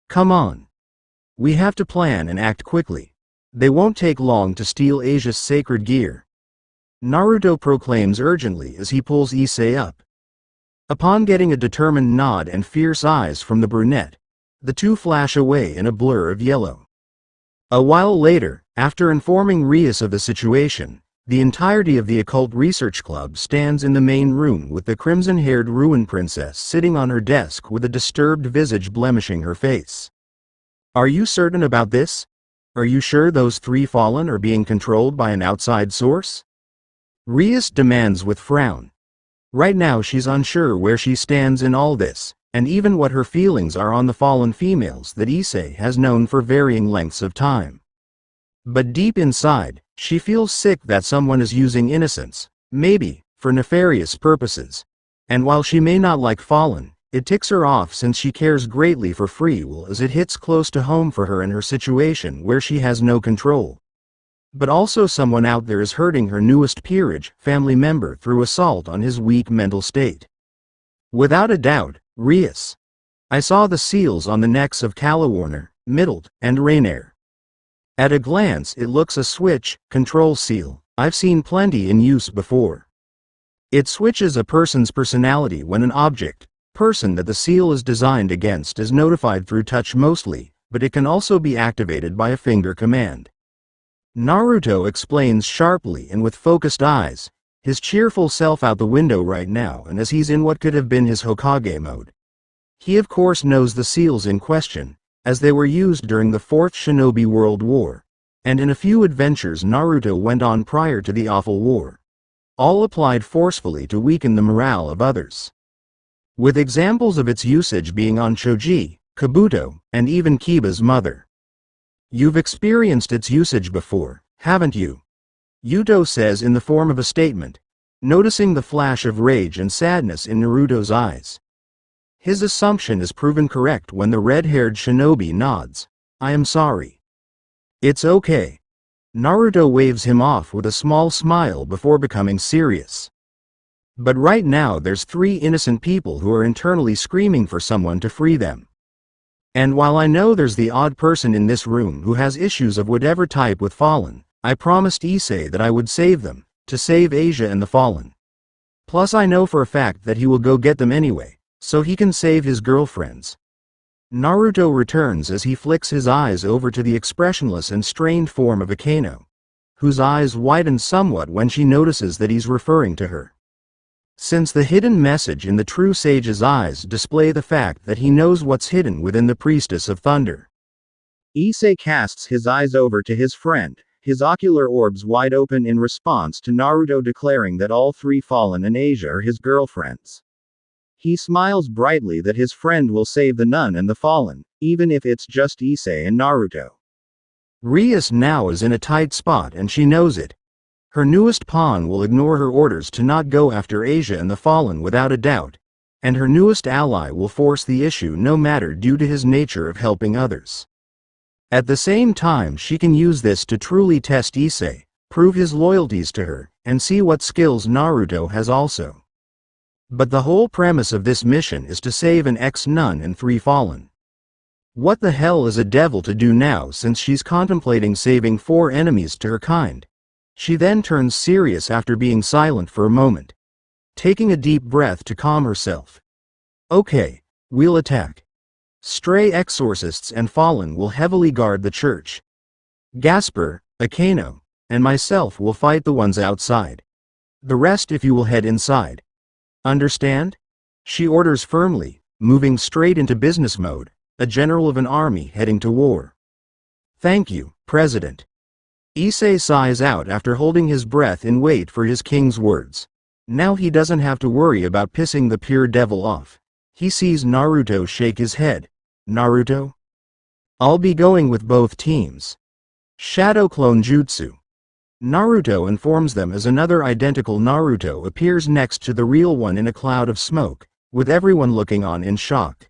A: Come on. We have to plan and act quickly. They won't take long to steal Asia's sacred gear. Naruto proclaims urgently as he pulls Issei up. Upon getting a determined nod and fierce eyes from the brunette, the two flash away in a blur of yellow. A while later, after informing Rias of the situation, the entirety of the Occult Research Club stands in the main room with the crimson-haired ruin princess sitting on her desk with a disturbed visage blemishing her face. Are you certain about this? Are you sure those 3 fallen are being controlled by an outside source? Rias demands with frown. Right now she's unsure where she stands in all this, and even what her feelings are on the fallen females that Issei has known for varying lengths of time. But deep inside, she feels sick that someone is using innocence, maybe, for nefarious purposes. And while she may not like fallen, it ticks her off since she cares greatly for free will as it hits close to home for her in her situation where she has no control. But also someone out there is hurting her newest peerage family member through assault on his weak mental state. Without a doubt, Rias. I saw the seals on the necks of Calawarner, Middle, and Rainier. At a glance it looks a switch, control seal. I've seen plenty in use before. It switches a person's personality when an object, person that the seal is designed against is notified through touch mostly, but it can also be activated by a finger command. Naruto explains sharply and with focused eyes, his cheerful self out the window right now and as he's in what could have been his Hokage mode. He of course knows the seals in question, as they were used during the 4th Shinobi World War, and in a few adventures Naruto went on prior to the awful war. All applied forcefully to weaken the morale of others. With examples of its usage being on Choji, Kabuto, and even Kiba's mother. You've experienced its usage before, haven't you? Yuto says in the form of a statement, noticing the flash of rage and sadness in Naruto's eyes. His assumption is proven correct when the red-haired shinobi nods. I am sorry. It's okay. Naruto waves him off with a small smile before becoming serious. But right now there's 3 innocent people who are internally screaming for someone to free them. And while I know there's the odd person in this room who has issues of whatever type with Fallen, I promised Issei that I would save them, to save Asia and the Fallen. Plus I know for a fact that he will go get them anyway, so he can save his girlfriends. Naruto returns as he flicks his eyes over to the expressionless and strained form of Akano, whose eyes widen somewhat when she notices that he's referring to her. Since the hidden message in the true sage's eyes display the fact that he knows what's hidden within the priestess of thunder.
B: Issei casts his eyes over to his friend, his ocular orbs wide open in response to Naruto declaring that all 3 Fallen and Asia are his girlfriends. He smiles brightly that his friend will save the nun and the Fallen, even if it's just Issei and Naruto.
A: Rias now is in a tight spot and she knows it. Her newest pawn will ignore her orders to not go after Asia and the Fallen without a doubt, and her newest ally will force the issue no matter due to his nature of helping others. At the same time she can use this to truly test Issei, prove his loyalties to her, and see what skills Naruto has also. But the whole premise of this mission is to save an ex-nun and 3 Fallen. What the hell is a devil to do now since she's contemplating saving 4 enemies to her kind? She then turns serious after being silent for a moment, taking a deep breath to calm herself. Okay, we'll attack. Stray exorcists and fallen will heavily guard the church. Gasper, Akano, and myself will fight the ones outside. The rest if you will head inside. Understand? She orders firmly, moving straight into business mode, a general of an army heading to war. Thank you, President. Issei sighs out after holding his breath in wait for his king's words. Now he doesn't have to worry about pissing the pure devil off. He sees Naruto shake his head. Naruto? I'll be going with both teams. Shadow Clone Jutsu. Naruto informs them as another identical Naruto appears next to the real one in a cloud of smoke, with everyone looking on in shock.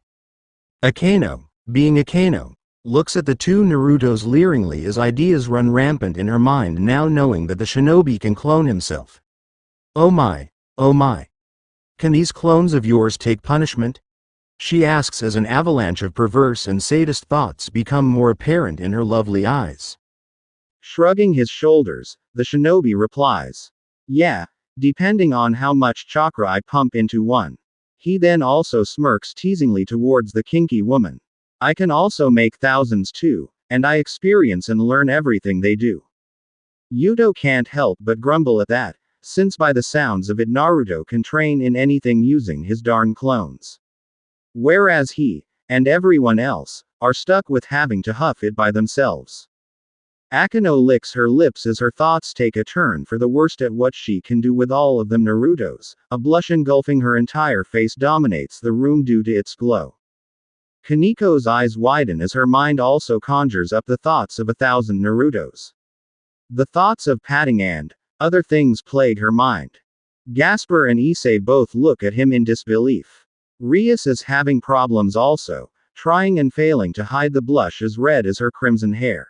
A: Akano, being Akano, looks at the 2 Narutos leeringly as ideas run rampant in her mind now knowing that the shinobi can clone himself. Oh my, oh my. Can these clones of yours take punishment? She asks as an avalanche of perverse and sadist thoughts become more apparent in her lovely eyes.
B: Shrugging his shoulders, the shinobi replies. Yeah, depending on how much chakra I pump into one. He then also smirks teasingly towards the kinky woman. I can also make thousands too, and I experience and learn everything they do. Yuto can't help but grumble at that, since by the sounds of it Naruto can train in anything using his darn clones. Whereas he, and everyone else, are stuck with having to huff it by themselves. Akano licks her lips as her thoughts take a turn for the worst at what she can do with all of them Narutos. A blush engulfing her entire face dominates the room due to its glow. Kaniko's eyes widen as her mind also conjures up the thoughts of 1,000 Narutos. The thoughts of patting and other things plague her mind. Gasper and Issei both look at him in disbelief. Rias is having problems also, trying and failing to hide the blush as red as her crimson hair.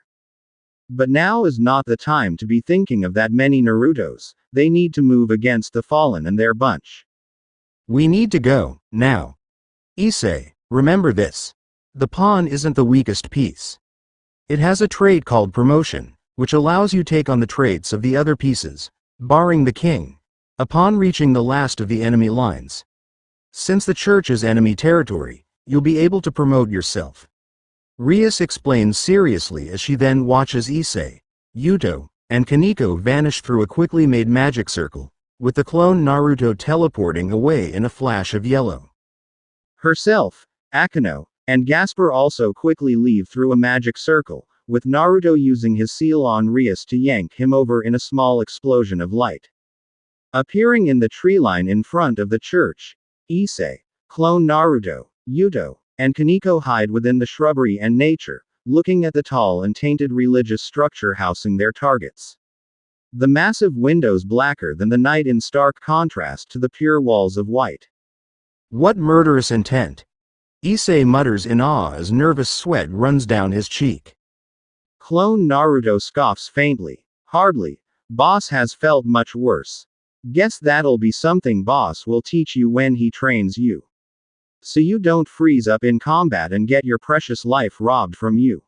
B: But now is not the time to be thinking of that many Narutos, they need to move against the fallen and their bunch.
A: We need to go, now. Issei, remember this. The pawn isn't the weakest piece. It has a trait called promotion, which allows you take on the traits of the other pieces, barring the king, upon reaching the last of the enemy lines. Since the church is enemy territory, you'll be able to promote yourself. Rias explains seriously as she then watches Issei, Yuto, and Kaniko vanish through a quickly made magic circle, with the clone Naruto teleporting away in a flash of yellow.
B: Herself, Akano, and Gasper also quickly leave through a magic circle, with Naruto using his seal on Rias to yank him over in a small explosion of light. Appearing in the tree line in front of the church, Issei, clone Naruto, Yuto, and Kaniko hide within the shrubbery and nature, looking at the tall and tainted religious structure housing their targets. The massive windows blacker than the night in stark contrast to the pure walls of white.
A: What murderous intent! Issei mutters in awe as nervous sweat runs down his cheek.
B: Clone Naruto scoffs faintly. Hardly. Boss has felt much worse. Guess that'll be something boss will teach you when he trains you. So you don't freeze up in combat and get your precious life robbed from you.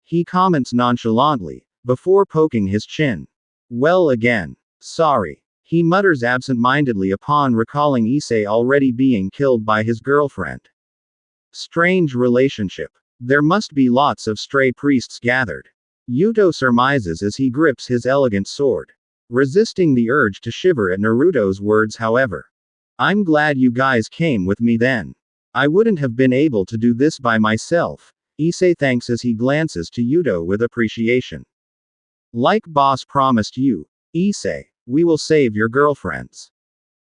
B: He comments nonchalantly, before poking his chin. Well again. Sorry. He mutters absent-mindedly upon recalling Issei already being killed by his girlfriend. Strange relationship. There must be lots of stray priests gathered. Yuto surmises as he grips his elegant sword. Resisting the urge to shiver at Naruto's words however. I'm glad you guys came with me then. I wouldn't have been able to do this by myself. Issei thanks as he glances to Yuto with appreciation. Like boss promised you, Issei, we will save your girlfriends.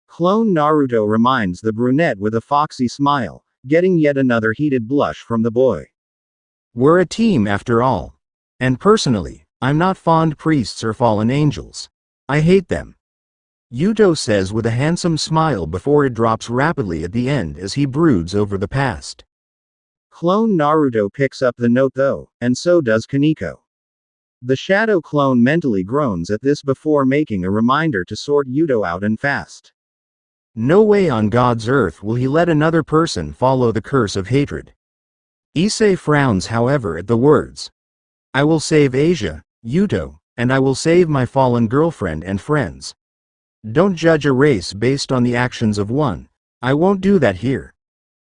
B: Clone Naruto reminds the brunette with a foxy smile, getting yet another heated blush from the boy.
A: We're a team after all. And personally, I'm not fond priests or fallen angels. I hate them. Yuto says with a handsome smile before it drops rapidly at the end as he broods over the past. Clone Naruto picks up the note though, and so does Kaniko. The shadow clone mentally groans at this before making a reminder to sort Yuto out and fast. No way on God's earth will he let another person follow the curse of hatred. Issei frowns however at the words. I will save Asia, Yuto, and I will save my fallen girlfriend and friends. Don't judge a race based on the actions of one. I won't do that here.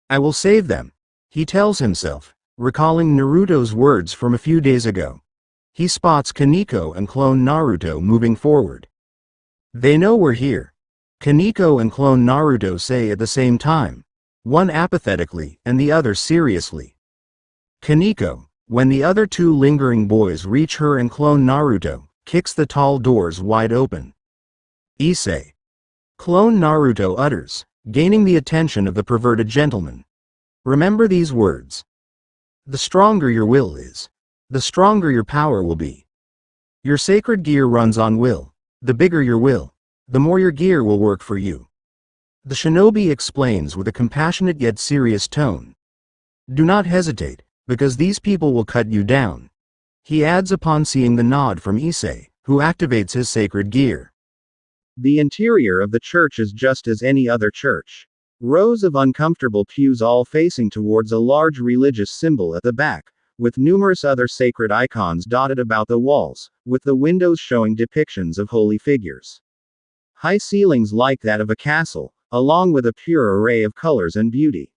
A: I will save them, he tells himself, recalling Naruto's words from a few days ago. He spots Kaneko and clone Naruto moving forward. They know we're here. Kaneko and clone Naruto say at the same time, one apathetically and the other seriously. Kaneko, when the other two lingering boys reach her and clone Naruto, kicks the tall doors wide open. Issei. Clone Naruto utters, gaining the attention of the perverted gentleman. Remember these words. The stronger your will is, the stronger your power will be. Your sacred gear runs on will. The bigger your will, the more your gear will work for you. The shinobi explains with a compassionate yet serious tone. Do not hesitate, because these people will cut you down. He adds upon seeing the nod from Issei, who activates his sacred gear.
B: The interior of the church is just as any other church. Rows of uncomfortable pews all facing towards a large religious symbol at the back, with numerous other sacred icons dotted about the walls, with the windows showing depictions of holy figures. High ceilings like that of a castle, along with a pure array of colors and beauty.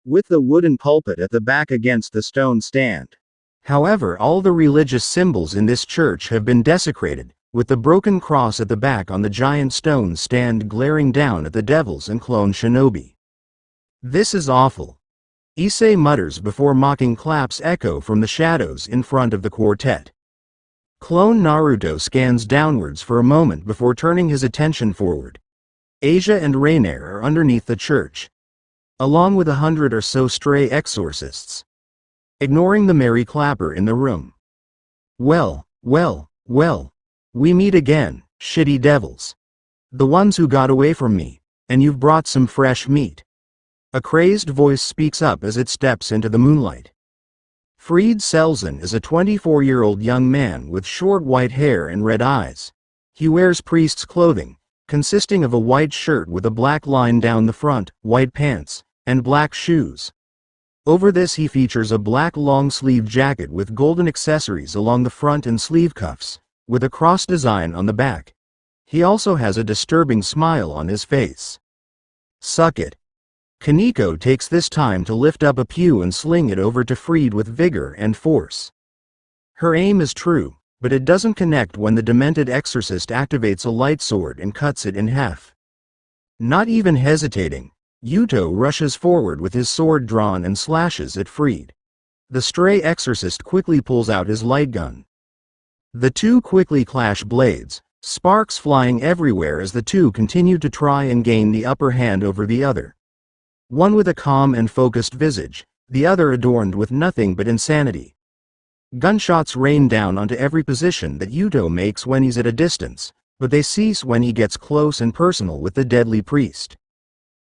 B: With the wooden pulpit at the back against the stone stand.
A: However, all the religious symbols in this church have been desecrated, with the broken cross at the back on the giant stone stand glaring down at the devils and clone shinobi. This is awful. Issei mutters before mocking claps echo from the shadows in front of the quartet. Clone Naruto scans downwards for a moment before turning his attention forward. Asia and Rainier are underneath the church, along with 100 or so stray exorcists, ignoring the merry clapper in the room. Well, well, well. We meet again, shitty devils. The ones who got away from me, and you've brought some fresh meat. A crazed voice speaks up as it steps into the moonlight. Fried Selzen is a 24-year-old young man with short white hair and red eyes. He wears priest's clothing, consisting of a white shirt with a black line down the front, white pants, and black shoes. Over this he features a black long-sleeved jacket with golden accessories along the front and sleeve cuffs, with a cross design on the back. He also has a disturbing smile on his face. Suck it. Kaneko takes this time to lift up a pew and sling it over to Fried with vigor and force. Her aim is true, but it doesn't connect when the demented exorcist activates a light sword and cuts it in half. Not even hesitating, Yuto rushes forward with his sword drawn and slashes at Fried. The stray exorcist quickly pulls out his light gun. The two quickly clash blades, sparks flying everywhere as the two continue to try and gain the upper hand over the other. One with a calm and focused visage, the other adorned with nothing but insanity. Gunshots rain down onto every position that Yuto makes when he's at a distance, but they cease when he gets close and personal with the deadly priest.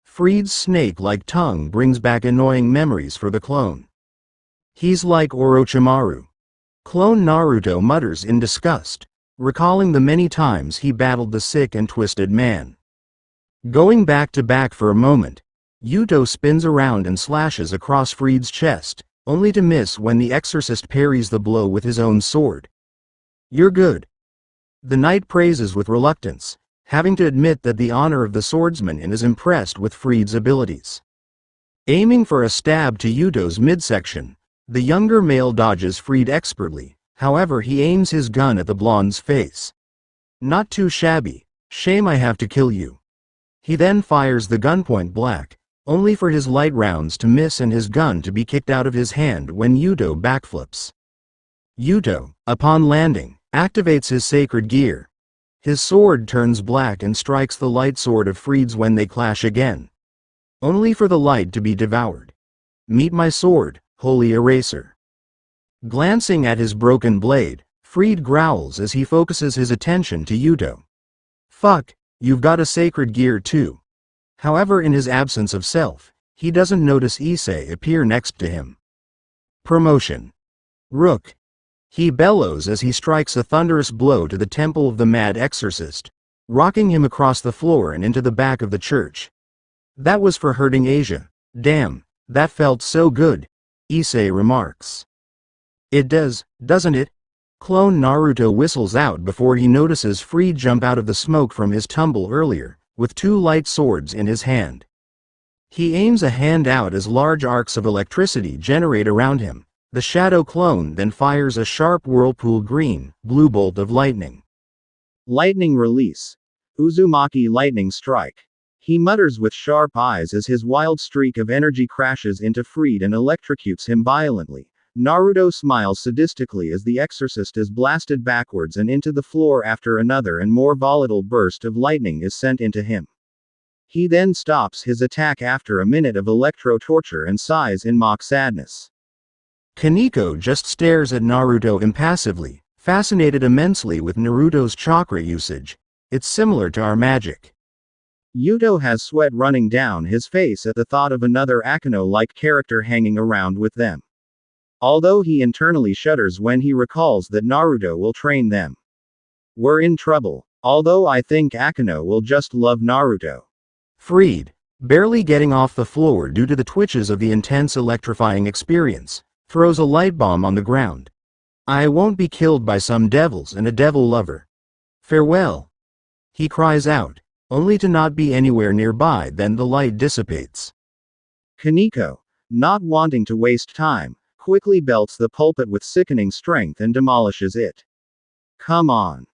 A: Fried's snake-like tongue brings back annoying memories for the clone. He's like Orochimaru. Clone Naruto mutters in disgust, recalling the many times he battled the sick and twisted man. Going back to back for a moment, Yuto spins around and slashes across Fried's chest, only to miss when the exorcist parries the blow with his own sword. You're good. The knight praises with reluctance, having to admit that the honor of the swordsman is impressed with Fried's abilities. Aiming for a stab to Yuto's midsection, the younger male dodges Fried expertly, however he aims his gun at the blonde's face. Not too shabby, shame I have to kill you. He then fires the gun point blank, only for his light rounds to miss and his gun to be kicked out of his hand when Yuto backflips. Yuto, upon landing, activates his sacred gear. His sword turns black and strikes the light sword of Fried's when they clash again, only for the light to be devoured. Meet my sword, holy eraser. Glancing at his broken blade, Fried growls as he focuses his attention to Yuto. Fuck, you've got a sacred gear too. However, in his absence of self, he doesn't notice Issei appear next to him. Promotion. Rook. He bellows as he strikes a thunderous blow to the temple of the mad exorcist, rocking him across the floor and into the back of the church. That was for hurting Asia. Damn, that felt so good. Issei remarks. It does, doesn't it? Clone Naruto whistles out before he notices Freed jump out of the smoke from his tumble earlier, with two light swords in his hand. He aims a hand out as large arcs of electricity generate around him. The shadow clone then fires a sharp whirlpool blue bolt of lightning.
B: Lightning release. Uzumaki lightning strike. He mutters with sharp eyes as his wild streak of energy crashes into Freed and electrocutes him violently. Naruto smiles sadistically as the exorcist is blasted backwards and into the floor after another and more volatile burst of lightning is sent into him. He then stops his attack after a minute of electro-torture and sighs in mock sadness.
A: Kaneko just stares at Naruto impassively, fascinated immensely with Naruto's chakra usage. It's similar to our magic.
B: Yuto has sweat running down his face at the thought of another Akeno-like character hanging around with them. Although he internally shudders when he recalls that Naruto will train them. We're in trouble. Although I think Akeno will just love Naruto.
A: Freed, barely getting off the floor due to the twitches of the intense electrifying experience, throws a light bomb on the ground. I won't be killed by some devils and a devil lover. Farewell. He cries out, only to not be anywhere nearby. Then the light dissipates.
B: Kaneko, not wanting to waste time, quickly belts the pulpit with sickening strength and demolishes it. Come on.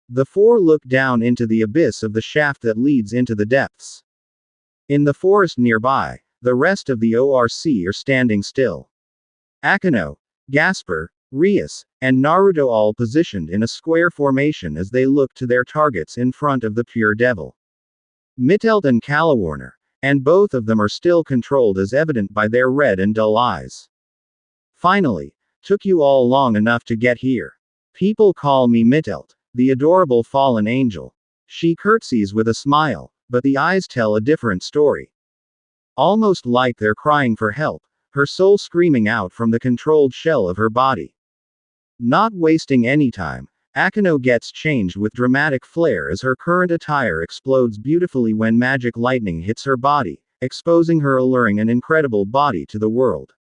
B: The four look down into the abyss of the shaft that leads into the depths. In the forest nearby, the rest of the ORC are standing still. Akeno, Gasper, Rias, and Naruto all positioned in a square formation as they look to their targets in front of the pure devil. Mittelt and Kalawarner, and both of them are still controlled as evident by their red and dull eyes. Finally, took you all long enough to get here. People call me Mittelt, the adorable fallen angel. She curtsies with a smile, but the eyes tell a different story. Almost like they're crying for help, her soul screaming out from the controlled shell of her body. Not wasting any time, Akeno gets changed with dramatic flair as her current attire explodes beautifully when magic lightning hits her body, exposing her alluring and incredible body to the world.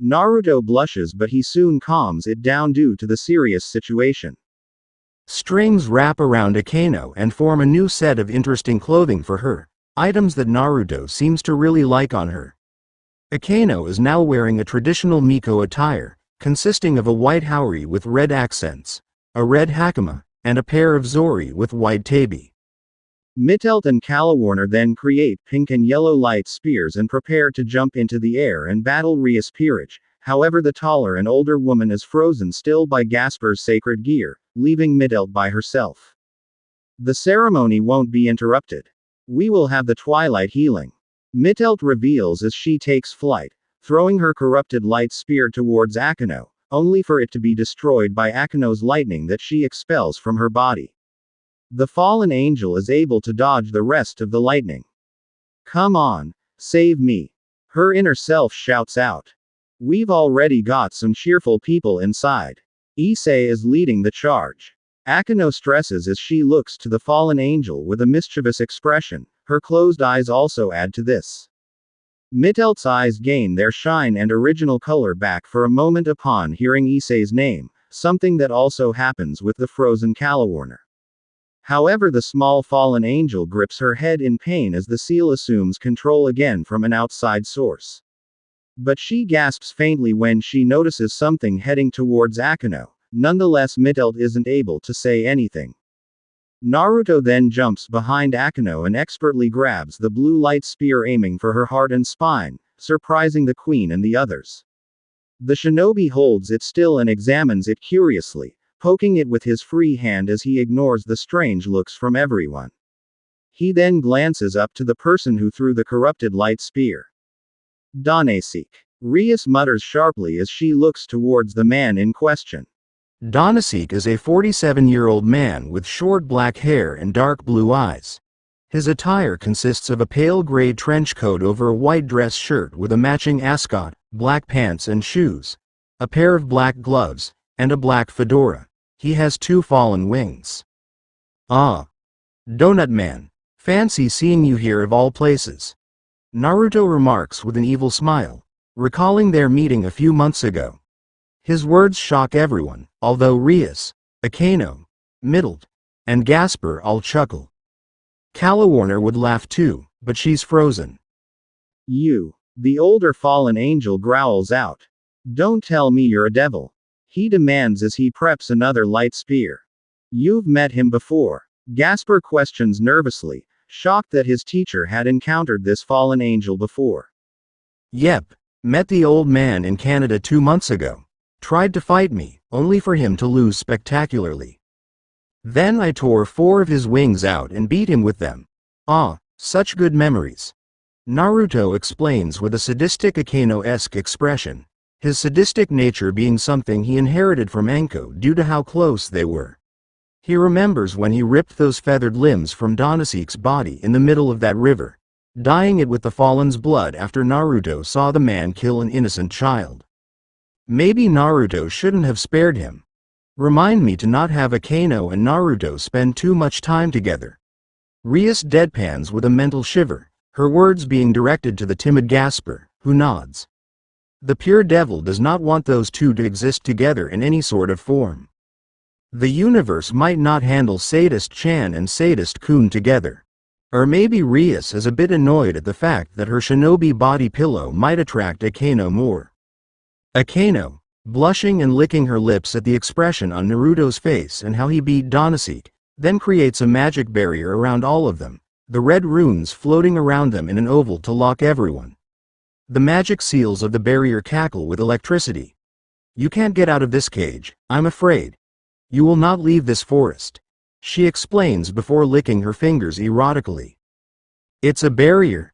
B: Naruto blushes, but he soon calms it down due to the serious situation.
A: Strings wrap around Akeno and form a new set of interesting clothing for her, items that Naruto seems to really like on her. Akeno is now wearing a traditional Miko attire, consisting of a white haori with red accents, a red hakama, and a pair of zori with white tabi. Mittelt and Kalawarner then create pink and yellow light spears and prepare to jump into the air and battle Rias Peerage. However, the taller and older woman is frozen still by Gasper's sacred gear, leaving Mittelt by herself. The ceremony won't be interrupted. We will have the twilight healing. Mittelt reveals as she takes flight, throwing her corrupted light spear towards Akeno, only for it to be destroyed by Akeno's lightning that she expels from her body. The fallen angel is able to dodge the rest of the lightning. Come on, save me. Her inner self shouts out. We've already got some cheerful people inside. Issei is leading the charge. Akeno stresses as she looks to the fallen angel with a mischievous expression. Her closed eyes also add to this. Mittelt's eyes gain their shine and original color back for a moment upon hearing Issei's name, something that also happens with the frozen Kalawarner. However, the small fallen angel grips her head in pain as the seal assumes control again from an outside source. But she gasps faintly when she notices something heading towards Akeno. Nonetheless, Mittelt isn't able to say anything. Naruto then jumps behind Akeno and expertly grabs the blue light spear, aiming for her heart and spine, surprising the queen and the others. The shinobi holds it still and examines it curiously, poking it with his free hand as he ignores the strange looks from everyone. He then glances up to the person who threw the corrupted light spear. Danasik. Rias mutters sharply as she looks towards the man in question. Danasik is a 47-year-old man with short black hair and dark blue eyes. His attire consists of a pale gray trench coat over a white dress shirt with a matching ascot, black pants and shoes, a pair of black gloves, and a black fedora. He has 2 fallen wings. Ah. Donut Man. Fancy seeing you here of all places. Naruto remarks with an evil smile. recalling their meeting a few months ago. His words shock everyone, although Rias, Akano, Middled, and Gasper all chuckle. Calawarner would laugh too, but she's frozen.
B: You. The older fallen angel growls out. Don't tell me you're a devil. He demands as he preps another light spear. You've met him before. Gasper questions nervously, shocked that his teacher had encountered this fallen angel before.
A: Yep, met the old man in Canada 2 months ago. Tried to fight me, only for him to lose spectacularly. Then I tore 4 of his wings out and beat him with them. Ah, such good memories. Naruto explains with a sadistic Akano-esque expression, his sadistic nature being something he inherited from Anko due to how close they were. He remembers when he ripped those feathered limbs from Donaseek's body in the middle of that river, dyeing it with the fallen's blood after Naruto saw the man kill an innocent child. Maybe Naruto shouldn't have spared him. Remind me to not have Akano and Naruto spend too much time together. Rias deadpans with a mental shiver, her words being directed to the timid Gasper, who nods. The pure devil does not want those two to exist together in any sort of form. The universe might not handle Sadist Chan and Sadist Kun together. Or maybe Rias is a bit annoyed at the fact that her shinobi body pillow might attract Akano more. Akano, blushing and licking her lips at the expression on Naruto's face and how he beat Donaseek, then creates a magic barrier around all of them, the red runes floating around them in an oval to lock everyone. The magic seals of the barrier cackle with electricity. You can't get out of this cage, I'm afraid. You will not leave this forest, she explains before licking her fingers erotically. It's a barrier.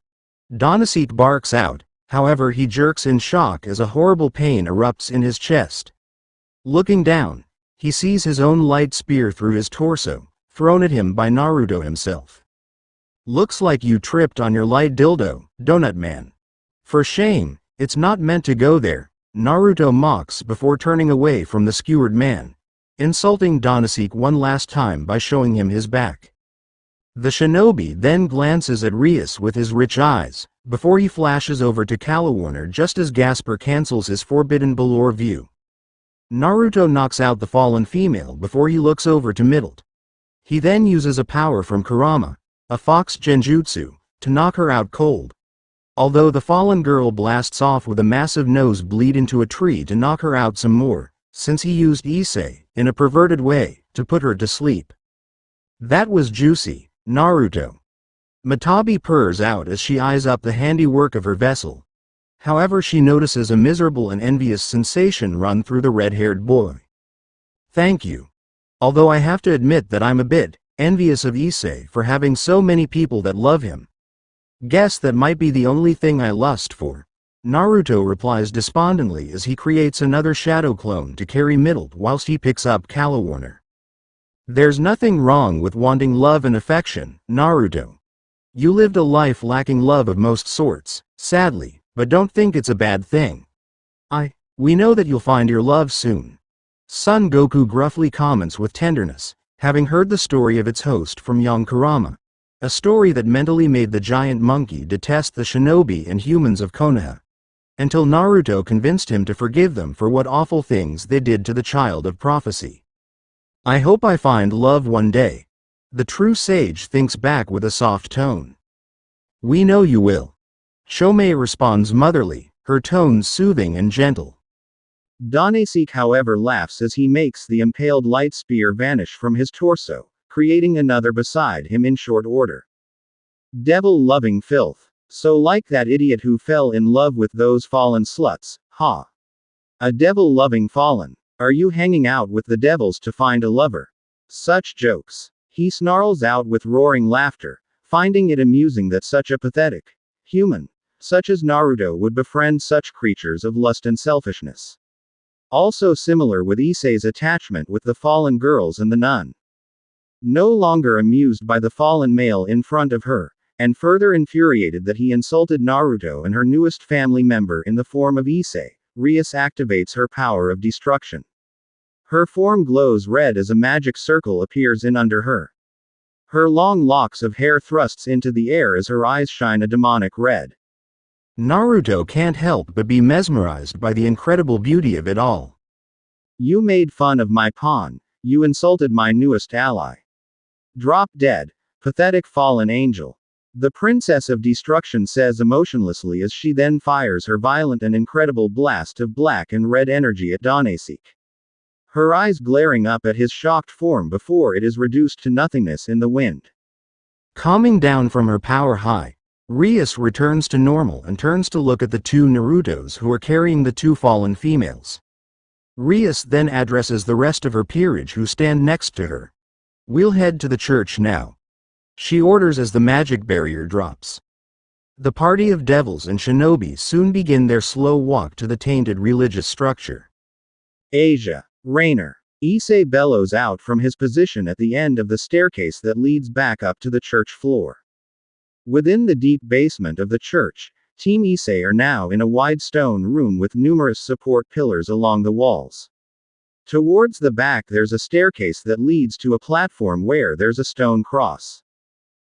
A: Donaseek barks out, however he jerks in shock as a horrible pain erupts in his chest. Looking down, he sees his own light spear through his torso, thrown at him by Naruto himself. Looks like you tripped on your light dildo, Donut Man. For shame, it's not meant to go there, Naruto mocks before turning away from the skewered man, insulting Donaseek one last time by showing him his back. The shinobi then glances at Rias with his rich eyes, before he flashes over to Calawarner just as Gasper cancels his forbidden Balor view. Naruto knocks out the fallen female before he looks over to Middled. He then uses a power from Kurama, a fox genjutsu, to knock her out cold. Although the fallen girl blasts off with a massive nosebleed into a tree to knock her out some more, since he used Ichiei, in a perverted way, to put her to sleep. That was juicy, Naruto. Matabi purrs out as she eyes up the handiwork of her vessel. However, she notices a miserable and envious sensation run through the red-haired boy. Thank you. Although I have to admit that I'm a bit envious of Ichiei for having so many people that love him. Guess that might be the only thing I lust for. Naruto replies despondently as he creates another shadow clone to carry Middled whilst he picks up Calawarner. There's nothing wrong with wanting love and affection, Naruto. You lived a life lacking love of most sorts, sadly, but don't think it's a bad thing. We know that you'll find your love soon. Son Goku gruffly comments with tenderness, having heard the story of its host from young Kurama. A story that mentally made the giant monkey detest the shinobi and humans of Konoha. Until Naruto convinced him to forgive them for what awful things they did to the child of prophecy. I hope I find love one day. The true sage thinks back with a soft tone. We know you will. Shomei responds motherly, her tones soothing and gentle.
B: Donaseek however laughs as he makes the impaled light spear vanish from his torso, creating another beside him in short order. Devil-loving filth. So like that idiot who fell in love with those fallen sluts, ha. A devil-loving fallen. Are you hanging out with the devils to find a lover? Such jokes. He snarls out with roaring laughter, finding it amusing that such a pathetic human, such as Naruto, would befriend such creatures of lust and selfishness. Also similar with Issei's attachment with the fallen girls and the nun. No longer amused by the fallen male in front of her, and further infuriated that he insulted Naruto and her newest family member in the form of Issei, Rias activates her power of destruction. Her form glows red as a magic circle appears in under her. Her long locks of hair thrusts into the air as her eyes shine a demonic red.
A: Naruto can't help but be mesmerized by the incredible beauty of it all.
B: You made fun of my pawn. You insulted my newest ally. Drop dead. Pathetic fallen angel. The Princess of Destruction says emotionlessly as she then fires her violent and incredible blast of black and red energy at Danasek. Her eyes glaring up at his shocked form before it is reduced to nothingness in the wind.
A: Calming down from her power high, Rias returns to normal and turns to look at the two Narutos who are carrying the two fallen females. Rias then addresses the rest of her peerage who stand next to her. We'll head to the church now, she orders as the magic barrier drops. The party of devils and shinobi soon begin their slow walk to the tainted religious structure.
B: Asia. Rainer. Issei bellows out from his position at the end of the staircase that leads back up to the church floor. Within the deep basement of the church, Team Issei are now in a wide stone room with numerous support pillars along the walls. Towards the back there's a staircase that leads to a platform where there's a stone cross.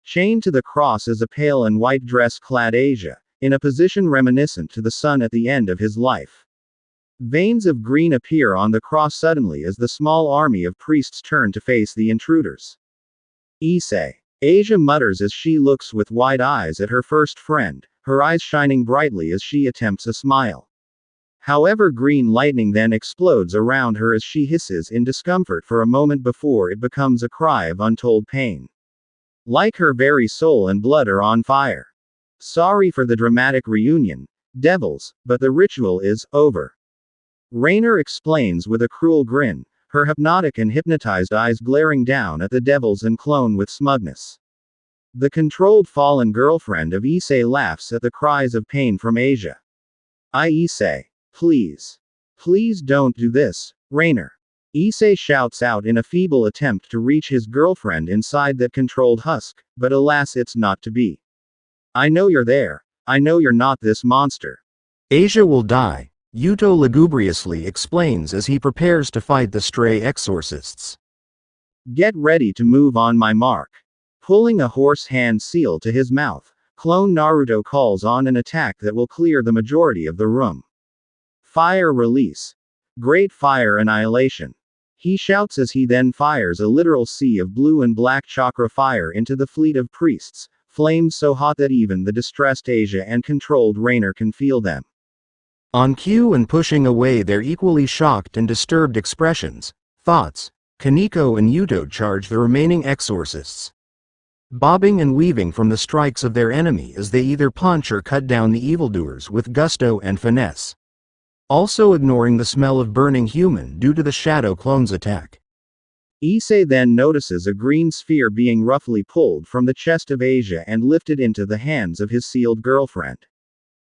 B: Chained to the cross is a pale and white dress-clad Asia, in a position reminiscent to the sun at the end of his life. Veins of green appear on the cross suddenly as the small army of priests turn to face the intruders. Issei. Asia mutters as she looks with wide eyes at her first friend, her eyes shining brightly as she attempts a smile. However, green lightning then explodes around her as she hisses in discomfort for a moment before it becomes a cry of untold pain. Like her very soul and blood are on fire. Sorry for the dramatic reunion, devils, but the ritual is over. Rainer explains with a cruel grin, her hypnotic and hypnotized eyes glaring down at the devils and clone with smugness. The controlled fallen girlfriend of Issei laughs at the cries of pain from Asia. Issei. Please. Please don't do this, Rainer. Issei shouts out in a feeble attempt to reach his girlfriend inside that controlled husk, but alas it's not to be. I know you're there. I know you're not this monster.
A: Asia will die, Yuto lugubriously explains as he prepares to fight the stray exorcists.
B: Get ready to move on my mark. Pulling a horse hand seal to his mouth, clone Naruto calls on an attack that will clear the majority of the room. Fire release. Great fire annihilation. He shouts as he then fires a literal sea of blue and black chakra fire into the fleet of priests, flames so hot that even the distressed Asia and controlled Rainer can feel them.
A: On cue and pushing away their equally shocked and disturbed expressions, thoughts, Kaneko and Yuto charge the remaining exorcists, bobbing and weaving from the strikes of their enemy as they either punch or cut down the evildoers with gusto and finesse. Also ignoring the smell of burning human due to the shadow clone's attack. Issei then notices a green sphere being roughly pulled from the chest of Asia and lifted into the hands of his sealed girlfriend.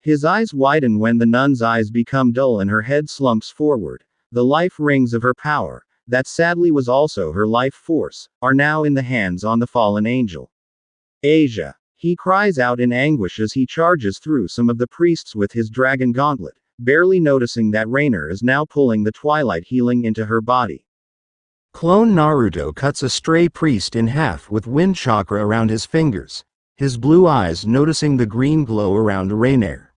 A: His eyes widen when the nun's eyes become dull and her head slumps forward. The life rings of her power, that sadly was also her life force, are now in the hands on the fallen angel. Asia. He cries out in anguish as he charges through some of the priests with his dragon gauntlet, barely noticing that Rainer is now pulling the twilight healing into her body. Clone Naruto cuts a stray priest in half with wind chakra around his fingers, his blue eyes noticing the green glow around Rainer.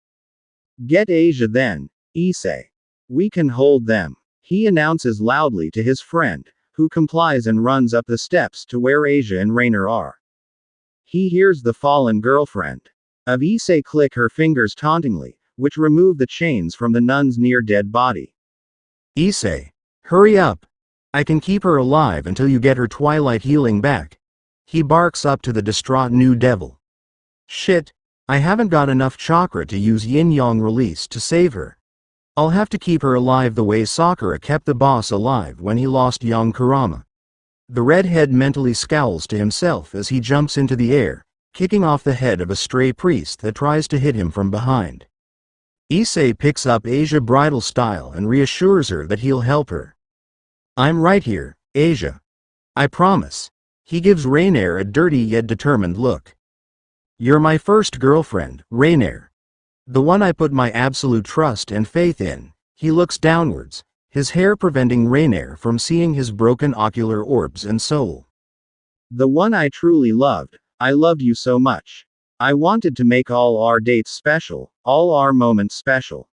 A: Get Asia then, Issei. We can hold them, he announces loudly to his friend, who complies and runs up the steps to where Asia and Rainer are. He hears the fallen girlfriend of Issei click her fingers tauntingly, which remove the chains from the nun's near-dead body. Issei. Hurry up. I can keep her alive until you get her twilight healing back. He barks up to the distraught new devil. Shit. I haven't got enough chakra to use yin-yang release to save her. I'll have to keep her alive the way Sakura kept the boss alive when he lost young Kurama. The redhead mentally scowls to himself as he jumps into the air, kicking off the head of a stray priest that tries to hit him from behind. Issei picks up Asia bridal style and reassures her that he'll help her. I'm right here, Asia. I promise. He gives Rainer a dirty yet determined look. You're my first girlfriend, Rainer. The one I put my absolute trust and faith in. He looks downwards, his hair preventing Rainer from seeing his broken ocular orbs and soul. The one I truly loved. I loved you so much. I wanted to make all our dates special,
B: all our moments special.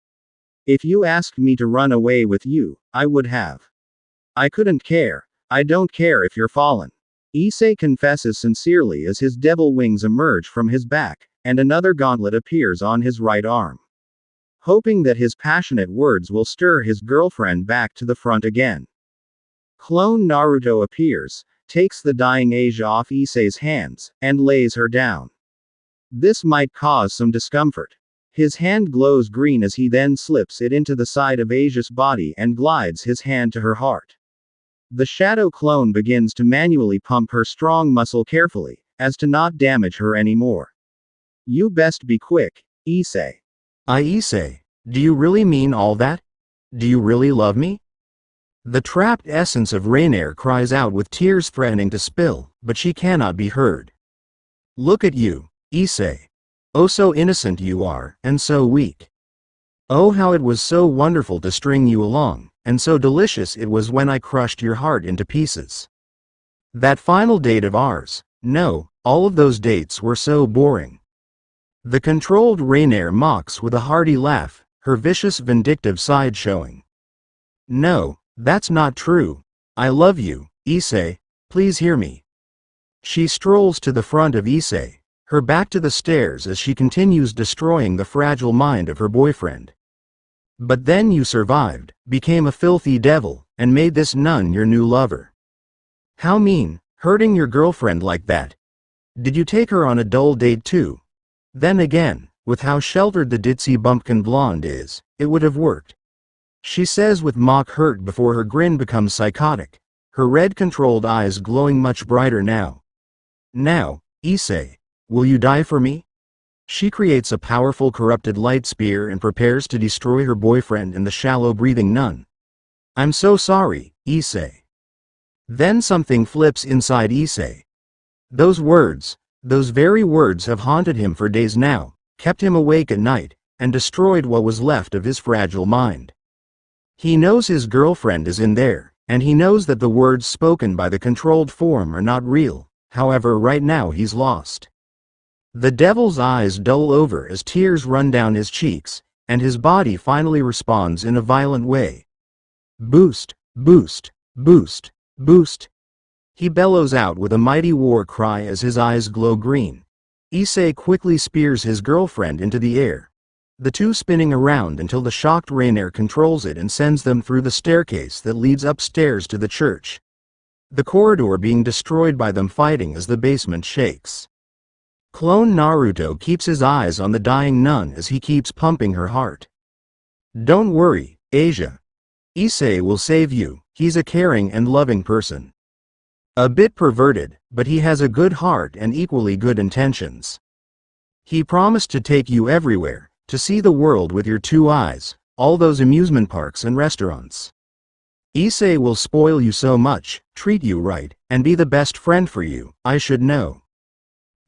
B: If you asked me to run away with you, I would have. I couldn't care. I don't care if you're fallen. Issei confesses sincerely as his devil wings emerge from his back, and another gauntlet appears on his right arm. Hoping that his passionate words will stir his girlfriend back to the front again. Clone Naruto appears, takes the dying Asia off Issei's hands, and lays her down. This might cause some discomfort. His hand glows green as he then slips it into the side of Asia's body and glides his hand to her heart. The shadow clone begins to manually pump her strong muscle carefully, as to not damage her anymore. You best be quick, Issei.
A: Issei, do you really mean all that? Do you really love me? The trapped essence of Rainier cries out with tears threatening to spill, but she cannot be heard. Look at you, Issei. Oh, so innocent you are, and so weak. Oh, how it was so wonderful to string you along, and so delicious it was when I crushed your heart into pieces. That final date of ours, no, all of those dates were so boring. The controlled Rainier mocks with a hearty laugh, her vicious vindictive side showing. No, that's not true. I love you, Issei, please hear me. She strolls to the front of Issei, her back to the stairs as she continues destroying the fragile mind of her boyfriend. But then you survived, became a filthy devil, and made this nun your new lover. How mean, hurting your girlfriend like that. Did you take her on a dull date too? Then again, with how sheltered the ditzy bumpkin blonde is, it would have worked. She says with mock hurt before her grin becomes psychotic, her red controlled eyes glowing much brighter now. Now, Issei, will you die for me? She creates a powerful corrupted light spear and prepares to destroy her boyfriend and the shallow-breathing nun. I'm so sorry, Issei. Then something flips inside Issei. Those words, those very words have haunted him for days now, kept him awake at night, and destroyed what was left of his fragile mind. He knows his girlfriend is in there, and he knows that the words spoken by the controlled form are not real, however right now he's lost. The devil's eyes dull over as tears run down his cheeks, and his body finally responds in a violent way. Boost, boost, boost, boost. He bellows out with a mighty war cry as his eyes glow green. Issei quickly spears his girlfriend into the air, the two spinning around until the shocked Rainier controls it and sends them through the staircase that leads upstairs to the church. The corridor being destroyed by them fighting as the basement shakes. Clone Naruto keeps his eyes on the dying nun as he keeps pumping her heart. Don't worry, Asia. Issei will save you, he's a caring and loving person. A bit perverted, but he has a good heart and equally good intentions. He promised to take you everywhere, to see the world with your two eyes, all those amusement parks and restaurants. Issei will spoil you so much, treat you right, and be the best friend for you, I should know.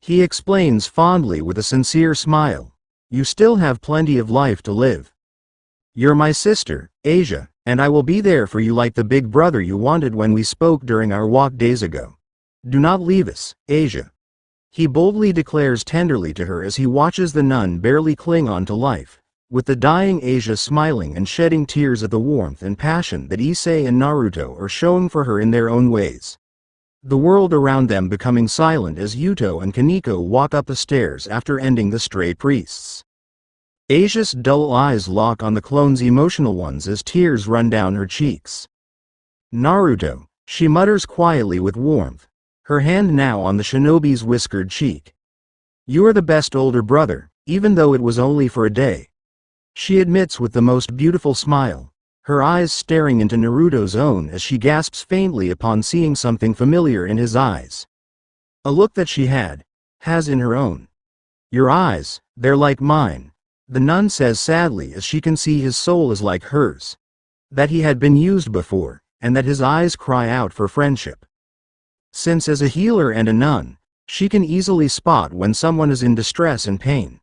A: He explains fondly with a sincere smile. You still have plenty of life to live. You're my sister, Asia, and I will be there for you like the big brother you wanted when we spoke during our walk days ago. Do not leave us, Asia. He boldly declares tenderly to her as he watches the nun barely cling on to life, with the dying Asia smiling and shedding tears at the warmth and passion that Issei and Naruto are showing for her in their own ways. The world around them becoming silent as Yuto and Kaneko walk up the stairs after ending the stray priests. Asia's dull eyes lock on the clone's emotional ones as tears run down her cheeks. Naruto, she mutters quietly with warmth, her hand now on the shinobi's whiskered cheek. You are the best older brother, even though it was only for a day. She admits with the most beautiful smile, her eyes staring into Naruto's own as she gasps faintly upon seeing something familiar in his eyes. A look that she has in her own. Your eyes, they're like mine, the nun says sadly as she can see his soul is like hers. That he had been used before, and that his eyes cry out for friendship. Since as a healer and a nun, she can easily spot when someone is in distress and pain.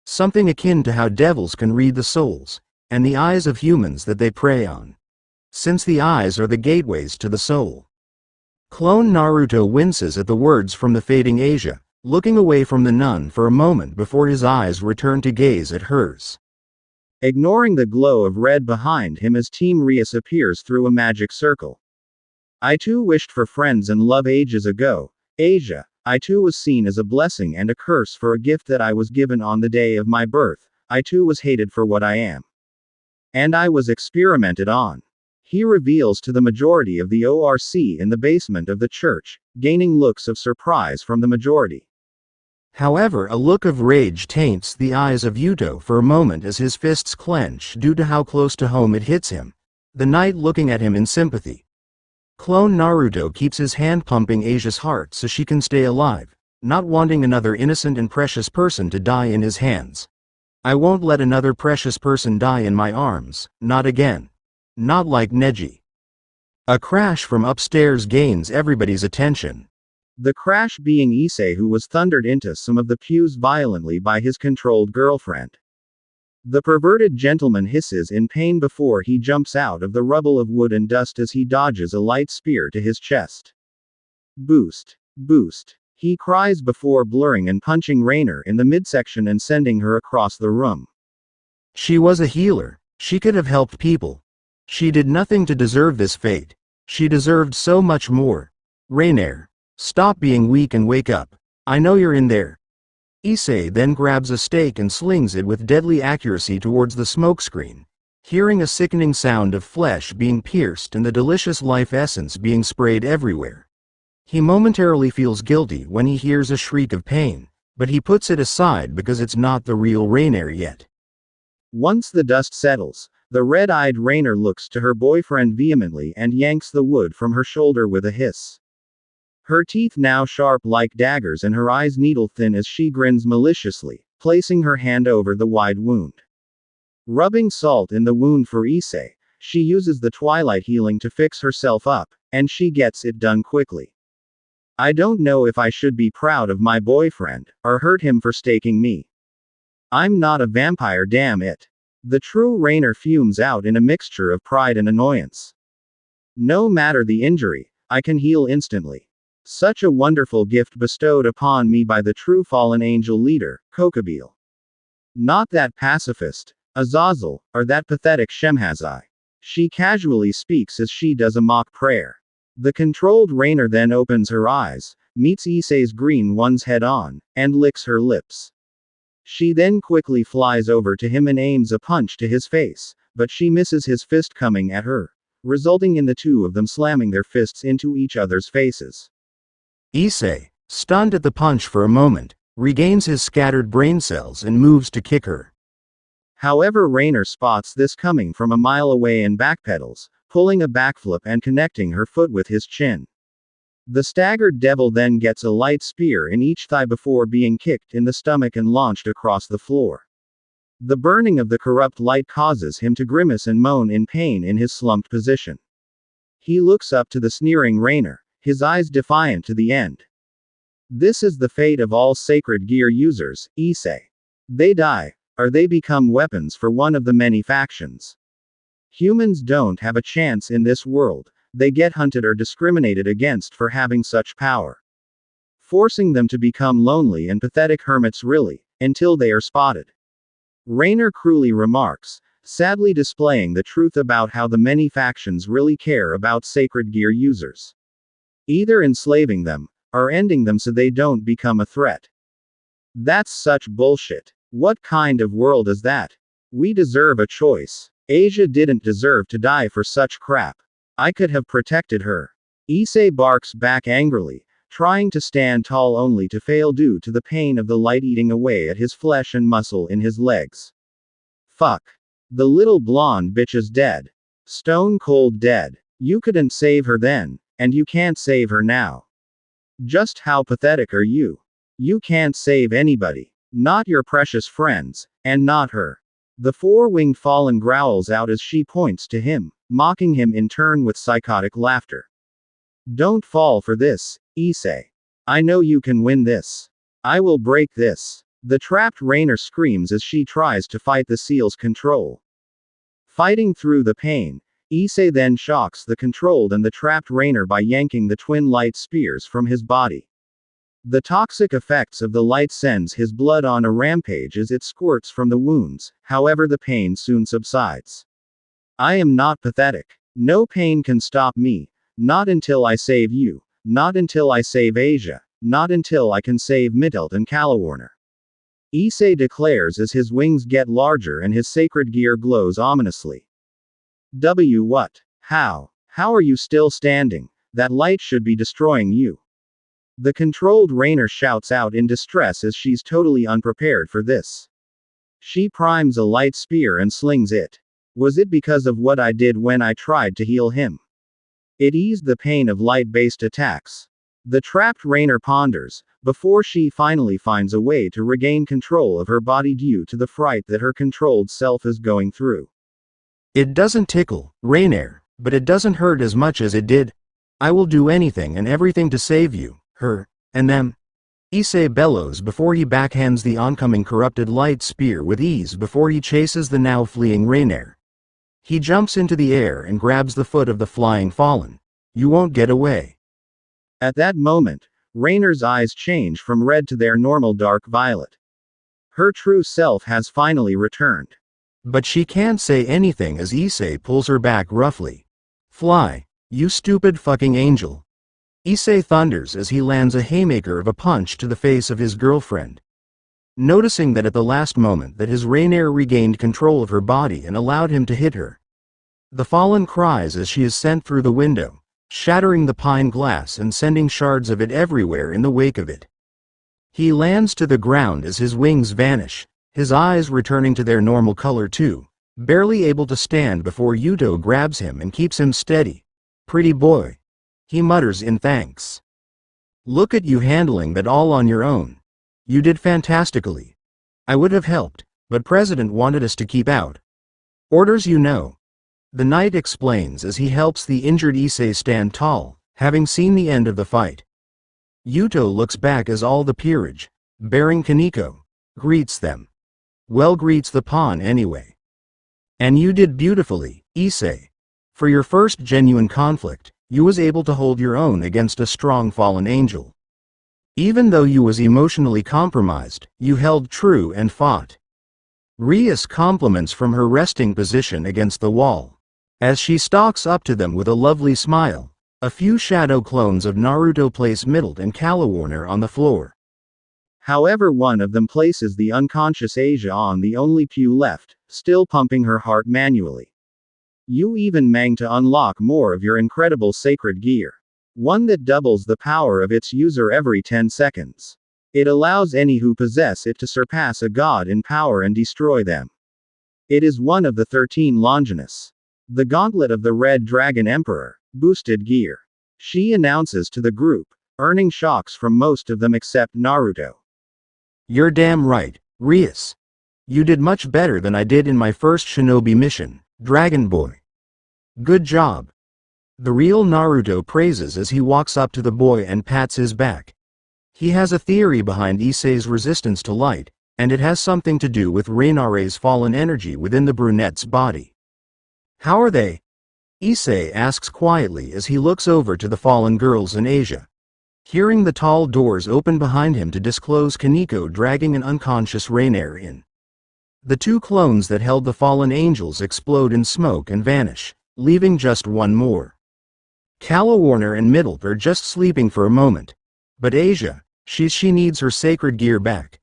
A: Something akin to how devils can read the souls and the eyes of humans that they prey on. Since the eyes are the gateways to the soul. Clone Naruto winces at the words from the fading Asia, looking away from the nun for a moment before his eyes return to gaze at hers.
B: Ignoring the glow of red behind him as Team Rias appears through a magic circle. I too wished for friends and love ages ago, Asia. I too was seen as a blessing and a curse for a gift that I was given on the day of my birth. I too was hated for what I am. And I was experimented on. He reveals to the majority of the ORC in the basement of the church, gaining looks of surprise from the majority.
A: However, a look of rage taints the eyes of Yuto for a moment as his fists clench due to how close to home it hits him, the knight looking at him in sympathy. Clone Naruto keeps his hand pumping Asia's heart so she can stay alive, not wanting another innocent and precious person to die in his hands. I won't let another precious person die in my arms, not again. Not like Neji. A crash from upstairs gains everybody's attention.
B: The crash being Issei, who was thundered into some of the pews violently by his controlled girlfriend. The perverted gentleman hisses in pain before he jumps out of the rubble of wood and dust as he dodges a light spear to his chest. Boost. Boost. He cries before blurring and punching Rainer in the midsection and sending her across the room.
A: She was a healer. She could have helped people. She did nothing to deserve this fate. She deserved so much more. Rainer, stop being weak and wake up. I know you're in there. Issei then grabs a stake and slings it with deadly accuracy towards the smokescreen, hearing a sickening sound of flesh being pierced and the delicious life essence being sprayed everywhere. He momentarily feels guilty when he hears a shriek of pain, but he puts it aside because it's not the real Rainer yet.
B: Once the dust settles, the red-eyed Rainer looks to her boyfriend vehemently and yanks the wood from her shoulder with a hiss. Her teeth now sharp like daggers and her eyes needle-thin as she grins maliciously, placing her hand over the wide wound. Rubbing salt in the wound for Issei, she uses the twilight healing to fix herself up, and she gets it done quickly. I don't know if I should be proud of my boyfriend, or hurt him for staking me. I'm not a vampire, damn it. The true Rainer fumes out in a mixture of pride and annoyance. No matter the injury, I can heal instantly. Such a wonderful gift bestowed upon me by the true fallen angel leader, Kokobile. Not that pacifist, Azazel, or that pathetic Shemhazai. She casually speaks as she does a mock prayer. The controlled Rainer then opens her eyes, meets Issei's green ones head on, and licks her lips. She then quickly flies over to him and aims a punch to his face, but she misses his fist coming at her, resulting in the two of them slamming their fists into each other's faces.
A: Issei, stunned at the punch for a moment, regains his scattered brain cells and moves to kick her.
B: However, Rainer spots this coming from a mile away and backpedals, pulling a backflip and connecting her foot with his chin. The staggered devil then gets a light spear in each thigh before being kicked in the stomach and launched across the floor. The burning of the corrupt light causes him to grimace and moan in pain in his slumped position. He looks up to the sneering Rainer, his eyes defiant to the end. This is the fate of all sacred gear users, Issei. They die, or they become weapons for one of the many factions. Humans don't have a chance in this world, they get hunted or discriminated against for having such power. Forcing them to become lonely and pathetic hermits really, until they are spotted. Rainer cruelly remarks, sadly displaying the truth about how the many factions really care about sacred gear users. Either enslaving them, or ending them so they don't become a threat. That's such bullshit. What kind of world is that? We deserve a choice. Asia didn't deserve to die for such crap. I could have protected her. Issei barks back angrily, trying to stand tall only to fail due to the pain of the light eating away at his flesh and muscle in his legs. Fuck. The little blonde bitch is dead. Stone cold dead. You couldn't save her then, and you can't save her now. Just how pathetic are you? You can't save anybody. Not your precious friends, and not her. The four-winged fallen growls out as she points to him, mocking him in turn with psychotic laughter. Don't fall for this, Issei. I know you can win this. I will break this. The trapped Rainer screams as she tries to fight the seal's control. Fighting through the pain, Issei then shocks the controlled and the trapped Rainer by yanking the twin light spears from his body. The toxic effects of the light sends his blood on a rampage as it squirts from the wounds, however the pain soon subsides. I am not pathetic. No pain can stop me. Not until I save you. Not until I save Asia. Not until I can save Mittelt and Kalawarner. Issei declares as his wings get larger and his sacred gear glows ominously. What? How? How are you still standing? That light should be destroying you. The controlled Rainer shouts out in distress as she's totally unprepared for this. She primes a light spear and slings it. Was it because of what I did when I tried to heal him? It eased the pain of light-based attacks. The trapped Rainer ponders, before she finally finds a way to regain control of her body due to the fright that her controlled self is going through.
A: It doesn't tickle, Rainer, but it doesn't hurt as much as it did. I will do anything and everything to save you, her, and them. Issei bellows before he backhands the oncoming corrupted light spear with ease before he chases the now fleeing Rainer. He jumps into the air and grabs the foot of the flying fallen. You won't get away.
B: At that moment, Rainer's eyes change from red to their normal dark violet. Her true self has finally returned.
A: But she can't say anything as Issei pulls her back roughly. Fly, you stupid fucking angel. Issei thunders as he lands a haymaker of a punch to the face of his girlfriend. Noticing that at the last moment that his Rainer regained control of her body and allowed him to hit her. The fallen cries as she is sent through the window, shattering the pine glass and sending shards of it everywhere in the wake of it. He lands to the ground as his wings vanish, his eyes returning to their normal color too, barely able to stand before Yuto grabs him and keeps him steady. Pretty boy. He mutters in thanks. Look at you handling that all on your own. You did fantastically. I would have helped, but President wanted us to keep out. Orders you know. The knight explains as he helps the injured Issei stand tall, having seen the end of the fight. Yuto looks back as all the peerage, bearing Kaneko, greets them. Well, greets the pawn anyway. And you did beautifully, Issei. For your first genuine conflict, you was able to hold your own against a strong fallen angel. Even though you was emotionally compromised, you held true and fought. Rias compliments from her resting position against the wall. As she stalks up to them with a lovely smile, a few shadow clones of Naruto place Mittelt and Kalawarner on the floor.
B: However, one of them places the unconscious Asia on the only pew left, still pumping her heart manually. You even managed to unlock more of your incredible sacred gear. One that doubles the power of its user every 10 seconds. It allows any who possess it to surpass a god in power and destroy them. It is one of the 13 Longinus. The Gauntlet of the Red Dragon Emperor, boosted gear. She announces to the group, earning shocks from most of them except Naruto.
A: You're damn right, Rias. You did much better than I did in my first shinobi mission, Dragon Boy. Good job. The real Naruto praises as he walks up to the boy and pats his back. He has a theory behind Issei's resistance to light, and it has something to do with Rainer's fallen energy within the brunette's body. How are they? Issei asks quietly as he looks over to the fallen girls in Asia. Hearing the tall doors open behind him to disclose Kaneko dragging an unconscious Rainer in. The two clones that held the fallen angels explode in smoke and vanish, leaving just one more. Kalawarner and Mittelt are just sleeping for a moment. But Asia, she needs her sacred gear back.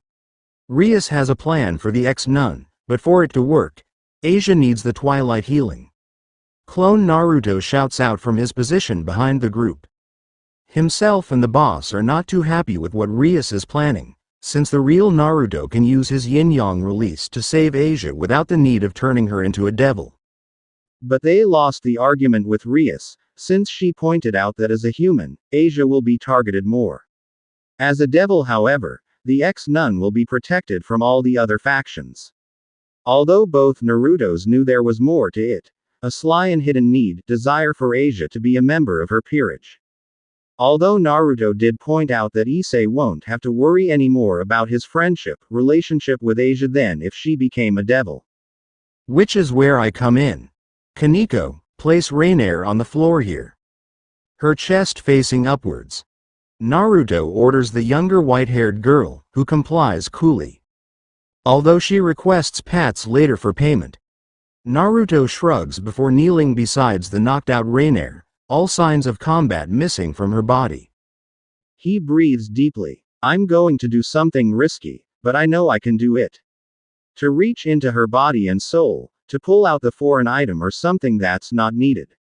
A: Rias has a plan for the ex-nun, but for it to work, Asia needs the twilight healing. Clone Naruto shouts out from his position behind the group. Himself and the boss are not too happy with what Rias is planning, since the real Naruto can use his yin-yang release to save Asia without the need of turning her into a devil. But they lost the argument with Rias, since she pointed out that as a human, Asia will be targeted more. As a devil, however, the ex-nun will be protected from all the other factions. Although both Narutos knew there was more to it, a sly and hidden desire for Asia to be a member of her peerage. Although Naruto did point out that Issei won't have to worry anymore about his relationship with Asia then if she became a devil. Which is where I come in. Kaneko, place Rainer on the floor here. Her chest facing upwards. Naruto orders the younger white-haired girl, who complies coolly. Although she requests pats later for payment, Naruto shrugs before kneeling beside the knocked-out Rainier, all signs of combat missing from her body.
B: He breathes deeply. I'm going to do something risky, but I know I can do it. To reach into her body and soul, to pull out the foreign item or something that's not needed.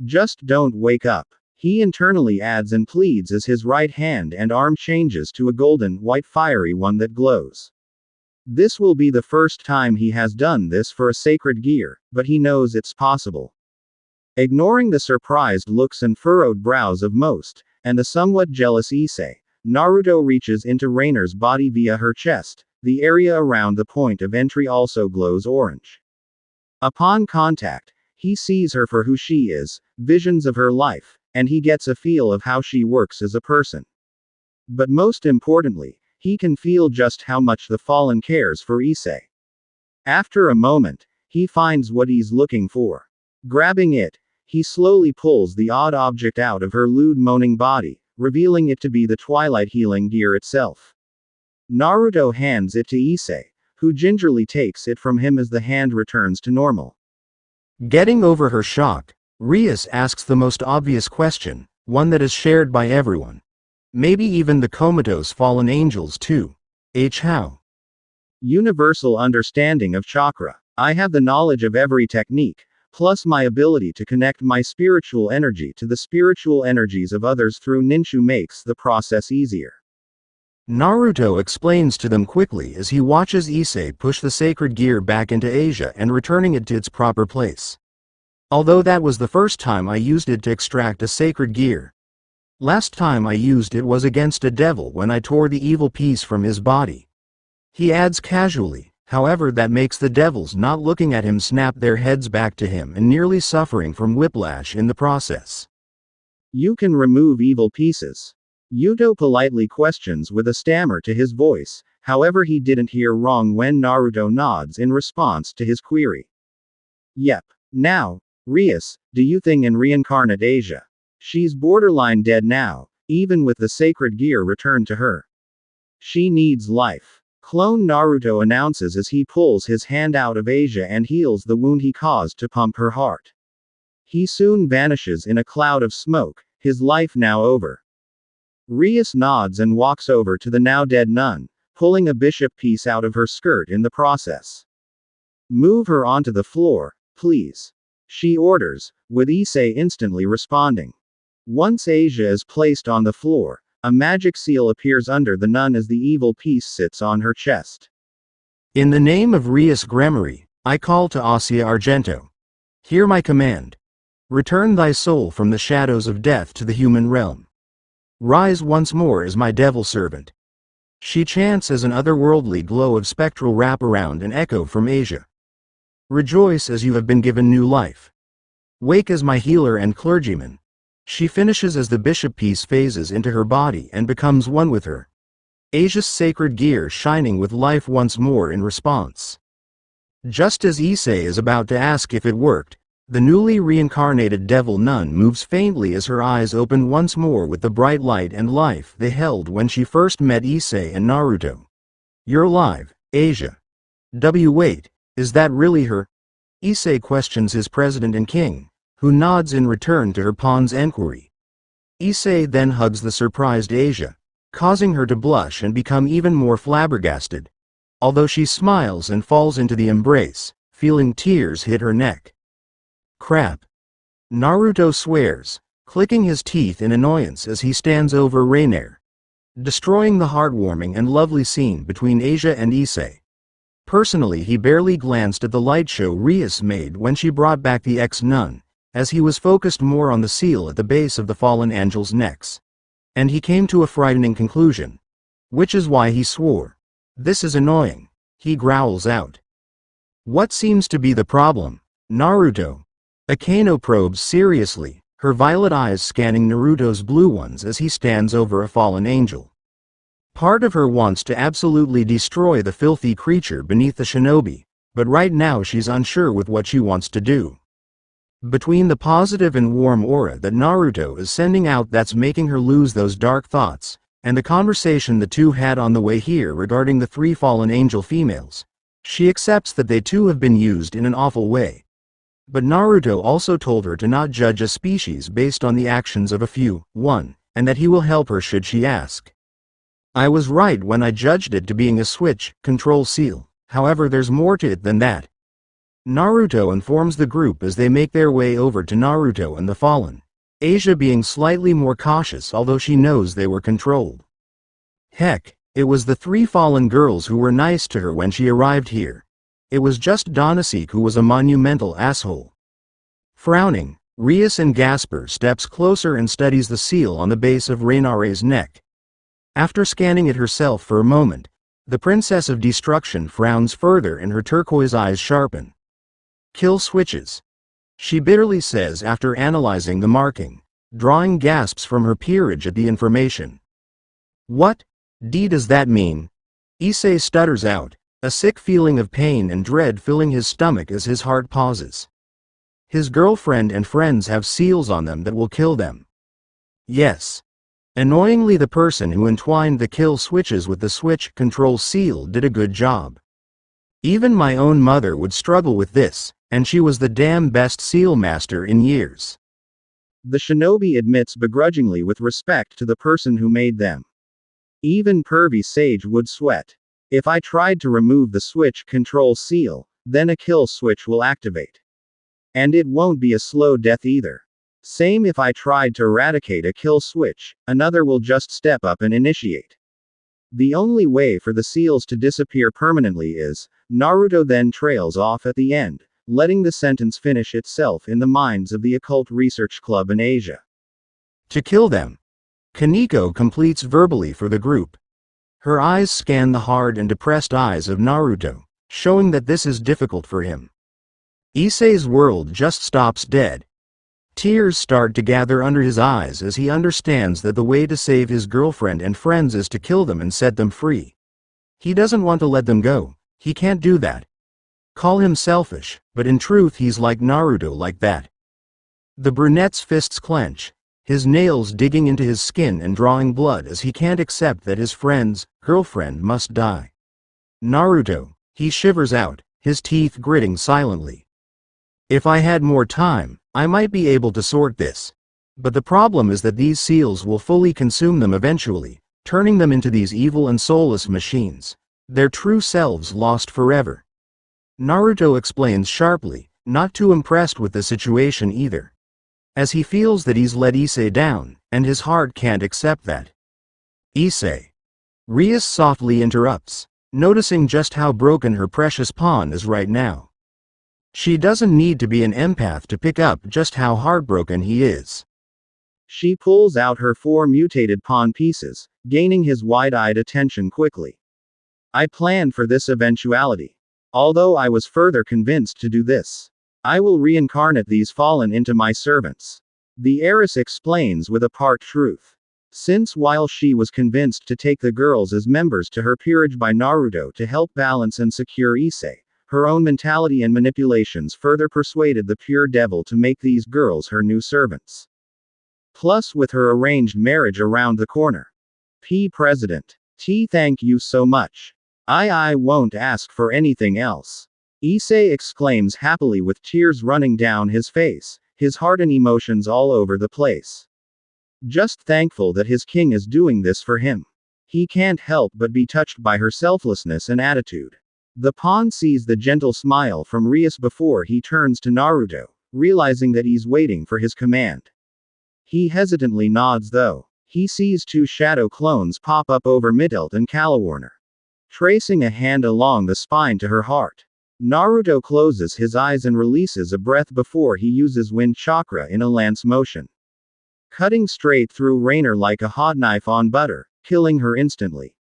B: Just don't wake up. He internally adds and pleads as his right hand and arm changes to a golden, white fiery one that glows. This will be the first time he has done this for a sacred gear, but he knows it's possible. Ignoring the surprised looks and furrowed brows of most, and the somewhat jealous Issei, Naruto reaches into Rainer's body via her chest. The area around the point of entry also glows orange. Upon contact, he sees her for who she is, visions of her life, and he gets a feel of how she works as a person. But most importantly, he can feel just how much the Fallen cares for Issei. After a moment, he finds what he's looking for. Grabbing it, he slowly pulls the odd object out of her lewd moaning body, revealing it to be the Twilight Healing Gear itself. Naruto hands it to Issei, who gingerly takes it from him as the hand returns to normal.
A: Getting over her shock, Rias asks the most obvious question, one that is shared by everyone. Maybe even the comatose fallen angels too. How?
B: Universal understanding of chakra. I have the knowledge of every technique, plus my ability to connect my spiritual energy to the spiritual energies of others through ninshu makes the process easier.
A: Naruto explains to them quickly as he watches Issei push the sacred gear back into Asia and returning it to its proper place. Although that was the first time I used it to extract a sacred gear. Last time I used it was against a devil when I tore the evil piece from his body. He adds casually, however, that makes the devils not looking at him snap their heads back to him and nearly suffering from whiplash in the process.
B: You can remove evil pieces. Yuto politely questions with a stammer to his voice, however he didn't hear wrong when Naruto nods in response to his query. Yep. Now, Rias, do you think in reincarnate Asia? She's borderline dead now, even with the sacred gear returned to her. She needs life. Clone Naruto announces as he pulls his hand out of Asia and heals the wound he caused to pump her heart. He soon vanishes in a cloud of smoke, his life now over. Rias nods and walks over to the now dead nun, pulling a bishop piece out of her skirt in the process. Move her onto the floor, please. She orders, with Issei instantly responding. Once Asia is placed on the floor, a magic seal appears under the nun as the evil piece sits on her chest.
A: In the name of Rias Gremory, I call to Asia Argento. Hear my command. Return thy soul from the shadows of death to the human realm. Rise once more as my devil servant. She chants as an otherworldly glow of spectral wraparound and echo from Asia. Rejoice as you have been given new life. Wake as my healer and clergyman. She finishes as the bishop piece phases into her body and becomes one with her. Asia's sacred gear shining with life once more in response. Just as Issei is about to ask if it worked, the newly reincarnated devil nun moves faintly as her eyes open once more with the bright light and life they held when she first met Issei and Naruto. You're alive, Asia. Wait, is that really her? Issei questions his president and king, who nods in return to her pawn's enquiry. Issei then hugs the surprised Asia, causing her to blush and become even more flabbergasted, although she smiles and falls into the embrace, feeling tears hit her neck. Crap. Naruto swears, clicking his teeth in annoyance as he stands over Rainier, destroying the heartwarming and lovely scene between Asia and Issei. Personally, he barely glanced at the light show Rias made when she brought back the ex-nun, as he was focused more on the seal at the base of the fallen angels' necks. And he came to a frightening conclusion. Which is why he swore. This is annoying, he growls out. What seems to be the problem, Naruto? Akano probes seriously, her violet eyes scanning Naruto's blue ones as he stands over a fallen angel. Part of her wants to absolutely destroy the filthy creature beneath the shinobi, but right now she's unsure with what she wants to do. Between the positive and warm aura that Naruto is sending out that's making her lose those dark thoughts, and the conversation the two had on the way here regarding the 3 fallen angel females, she accepts that they too have been used in an awful way. But Naruto also told her to not judge a species based on the actions of a few, and that he will help her should she ask. I was right when I judged it to being a switch, control seal, however there's more to it than that. Naruto informs the group as they make their way over to Naruto and the Fallen, Asia being slightly more cautious although she knows they were controlled. Heck, it was the 3 fallen girls who were nice to her when she arrived here. It was just Donasek who was a monumental asshole. Frowning, Rias and Gasper steps closer and studies the seal on the base of Reinare's neck. After scanning it herself for a moment, the Princess of Destruction frowns further and her turquoise eyes sharpen. Kill switches, she bitterly says after analyzing the marking, drawing gasps from her peerage at the information. What does that mean? Issei stutters out, a sick feeling of pain and dread filling his stomach as his heart pauses. His girlfriend and friends have seals on them that will kill them. Yes. Annoyingly, the person who entwined the kill switches with the switch control seal did a good job. Even my own mother would struggle with this, and she was the damn best seal master in years.
B: The shinobi admits begrudgingly with respect to the person who made them. Even pervy sage would sweat. If I tried to remove the switch control seal, then a kill switch will activate. And it won't be a slow death either. Same if I tried to eradicate a kill switch, another will just step up and initiate. The only way for the seals to disappear permanently is, Naruto then trails off at the end, letting the sentence finish itself in the minds of the Occult Research Club in Asia.
A: To kill them. Kaneko completes verbally for the group. Her eyes scan the hard and depressed eyes of Naruto, showing that this is difficult for him. Issei's world just stops dead. Tears start to gather under his eyes as he understands that the way to save his girlfriend and friends is to kill them and set them free. He doesn't want to let them go, he can't do that. Call him selfish, but in truth he's like Naruto like that. The brunette's fists clench, his nails digging into his skin and drawing blood as he can't accept that his friend's girlfriend must die. Naruto, he shivers out, his teeth gritting silently. If I had more time, I might be able to sort this. But the problem is that these seals will fully consume them eventually, turning them into these evil and soulless machines, their true selves lost forever. Naruto explains sharply, not too impressed with the situation either. As he feels that he's let Issei down, and his heart can't accept that. Issei. Rias softly interrupts, noticing just how broken her precious pawn is right now. She doesn't need to be an empath to pick up just how heartbroken he is.
B: She pulls out her 4 mutated pawn pieces, gaining his wide-eyed attention quickly. I planned for this eventuality. Although I was further convinced to do this. I will reincarnate these fallen into my servants. The heiress explains with a part truth. Since while she was convinced to take the girls as members to her peerage by Naruto to help balance and secure Issei, her own mentality and manipulations further persuaded the pure devil to make these girls her new servants. Plus with her arranged marriage around the corner. President. Thank you so much. I won't ask for anything else. Issei exclaims happily with tears running down his face, his heart and emotions all over the place. Just thankful that his king is doing this for him. He can't help but be touched by her selflessness and attitude. The pawn sees the gentle smile from Rias before he turns to Naruto, realizing that he's waiting for his command. He hesitantly nods though. He sees 2 shadow clones pop up over Midelt and Kalawarner. Tracing a hand along the spine to her heart. Naruto closes his eyes and releases a breath before he uses wind chakra in a lance motion. Cutting straight through Rainer like a hot knife on butter, killing her instantly.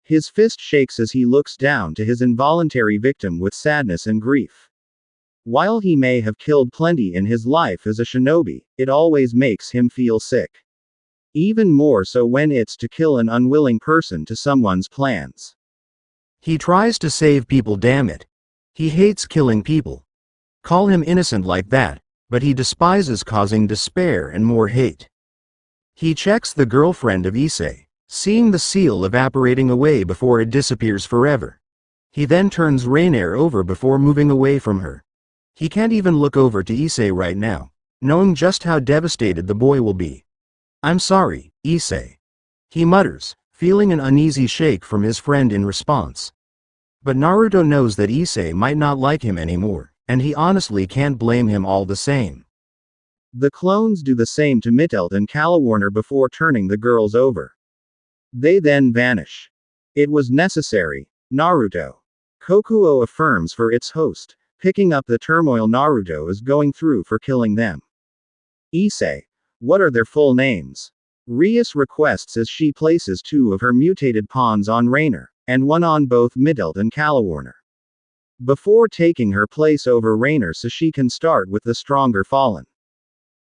B: His fist shakes as he looks down to his involuntary victim with sadness and grief. While he may have killed plenty in his life as a shinobi, it always makes him feel sick. Even more so when it's to kill an unwilling person to someone's plans.
A: He tries to save people, damn it. He hates killing people. Call him innocent like that, but he despises causing despair and more hate. He checks the girlfriend of Ichiei, seeing the seal evaporating away before it disappears forever. He then turns Rainier over before moving away from her. He can't even look over to Ichiei right now, knowing just how devastated the boy will be. "I'm sorry, Ichiei," he mutters, feeling an uneasy shake from his friend in response. But Naruto knows that Ichiei might not like him anymore, and he honestly can't blame him all the same.
B: The clones do the same to Mittelt and Kalawarner before turning the girls over. They then vanish. It was necessary, Naruto. Kokuo affirms for its host, picking up the turmoil Naruto is going through for killing them. Ichiei. What are their full names? Rias requests as she places 2 of her mutated pawns on Rainier, and 1 on both Mittelt and Kalawarner. Before taking her place over Rainier so she can start with the stronger fallen.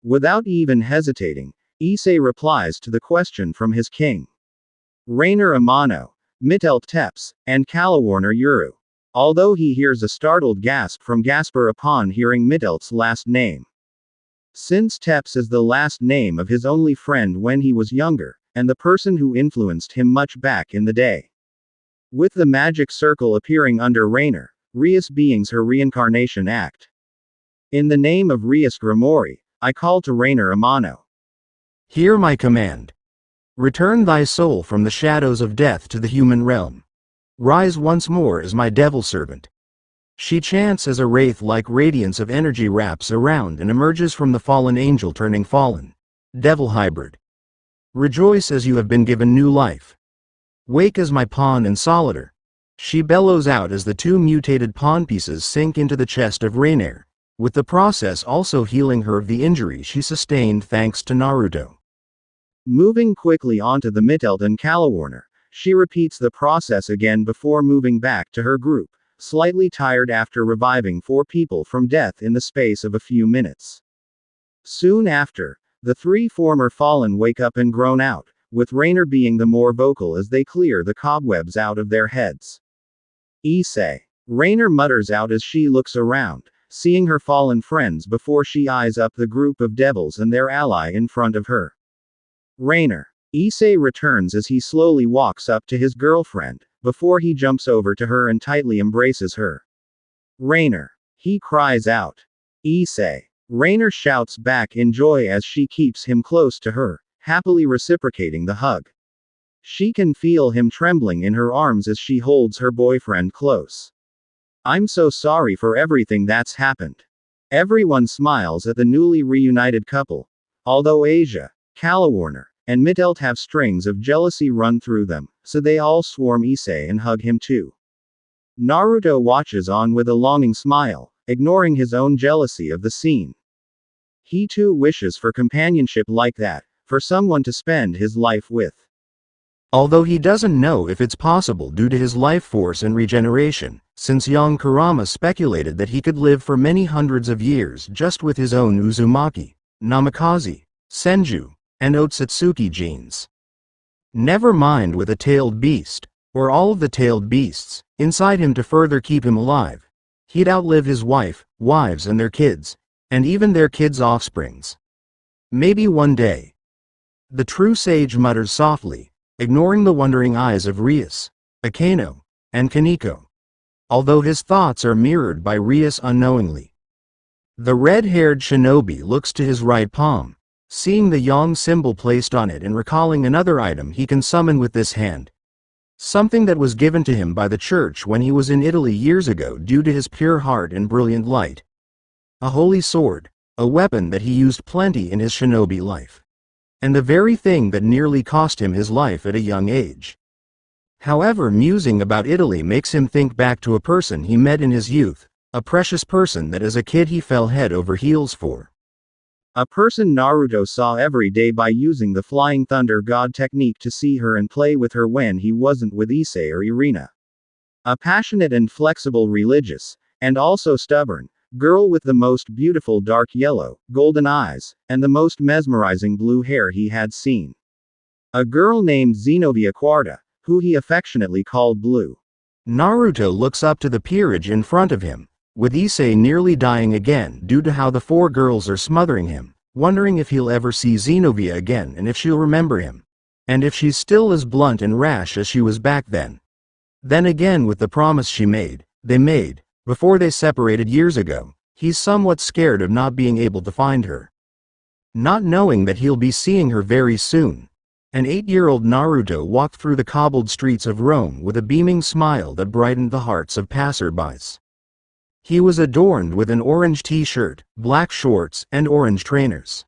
B: Without even hesitating, Ichiei replies to the question from his king. Rainier Amano, Mittelt Teps, and Kalawarner Yuru. Although he hears a startled gasp from Gasper upon hearing Mittelt's last name. Since Teps is the last name of his only friend when he was younger, and the person who influenced him much back in the day. With the magic circle appearing under Rainier, Rias beings her reincarnation act. In the name of Rias Grimori, I call to Rainier Amano.
A: Hear my command. Return thy soul from the shadows of death to the human realm. Rise once more as my devil servant. She chants as a wraith-like radiance of energy wraps around and emerges from the fallen angel turning fallen. Devil hybrid. Rejoice as you have been given new life. Wake as my pawn and solitaire. She bellows out as the 2 mutated pawn pieces sink into the chest of Rainier, with the process also healing her of the injury she sustained thanks to Naruto.
B: Moving quickly onto the Mittelt and Kalawarner, she repeats the process again before moving back to her group, slightly tired after reviving 4 people from death in the space of a few minutes. Soon after, the 3 former fallen wake up and groan out, with Rainier being the more vocal as they clear the cobwebs out of their heads. Ichiei. Rainier mutters out as she looks around, seeing her fallen friends before she eyes up the group of devils and their ally in front of her. Rainier. Ichiei returns as he slowly walks up to his girlfriend, before he jumps over to her and tightly embraces her. Rainier. He cries out. Ichiei. Rainier shouts back in joy as she keeps him close to her, happily reciprocating the hug. She can feel him trembling in her arms as she holds her boyfriend close. I'm so sorry for everything that's happened. Everyone smiles at the newly reunited couple, although Asia, Kalawarner, and Mittelt have strings of jealousy run through them, so they all swarm Ichiei and hug him too. Naruto watches on with a longing smile, ignoring his own jealousy of the scene. He too wishes for companionship like that, for someone to spend his life with.
A: Although he doesn't know if it's possible due to his life force and regeneration, since young Kurama speculated that he could live for many hundreds of years just with his own Uzumaki, Namikaze, Senju, and Otsutsuki genes. Never mind with a tailed beast, or all of the tailed beasts, inside him to further keep him alive. He'd outlive his wife, wives and their kids, and even their kids' offsprings. Maybe one day. The true sage mutters softly, ignoring the wondering eyes of Rias, Akeno, and Kaneko. Although his thoughts are mirrored by Rias unknowingly. The red-haired shinobi looks to his right palm, seeing the yang symbol placed on it and recalling another item he can summon with this hand. Something that was given to him by the church when he was in Italy years ago due to his pure heart and brilliant light. A holy sword, a weapon that he used plenty in his shinobi life. And the very thing that nearly cost him his life at a young age. However, musing about Italy makes him think back to a person he met in his youth, a precious person that as a kid he fell head over heels for. A person Naruto saw every day by using the Flying Thunder God technique to see her and play with her when he wasn't with Ichiei or Irina. A passionate and flexible religious, and also stubborn, girl with the most beautiful dark yellow, golden eyes, and the most mesmerizing blue hair he had seen. A girl named Zenobia Quarta, who he affectionately called Blue. Naruto looks up to the peerage in front of him, with Issei nearly dying again due to how the four girls are smothering him, wondering if he'll ever see Xenovia again and if she'll remember him. And if she's still as blunt and rash as she was back then. Then again, with the promise they made, before they separated years ago, he's somewhat scared of not being able to find her. Not knowing that he'll be seeing her very soon. An 8-year-old Naruto walked through the cobbled streets of Rome with a beaming smile that brightened the hearts of passerbys. He was adorned with an orange t-shirt, black shorts, and orange trainers.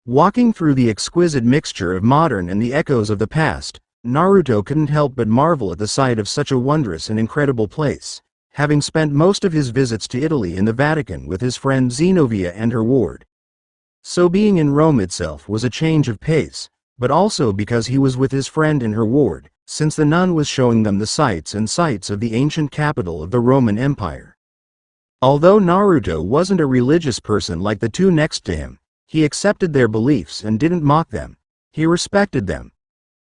A: Walking through the exquisite mixture of modern and the echoes of the past, Naruto couldn't help but marvel at the sight of such a wondrous and incredible place, having spent most of his visits to Italy in the Vatican with his friend Xenovia and her ward. So being in Rome itself was a change of pace, but also because he was with his friend in her ward, since the nun was showing them the sights of the ancient capital of the Roman Empire. Although Naruto wasn't a religious person like the two next to him, he accepted their beliefs and didn't mock them. He respected them.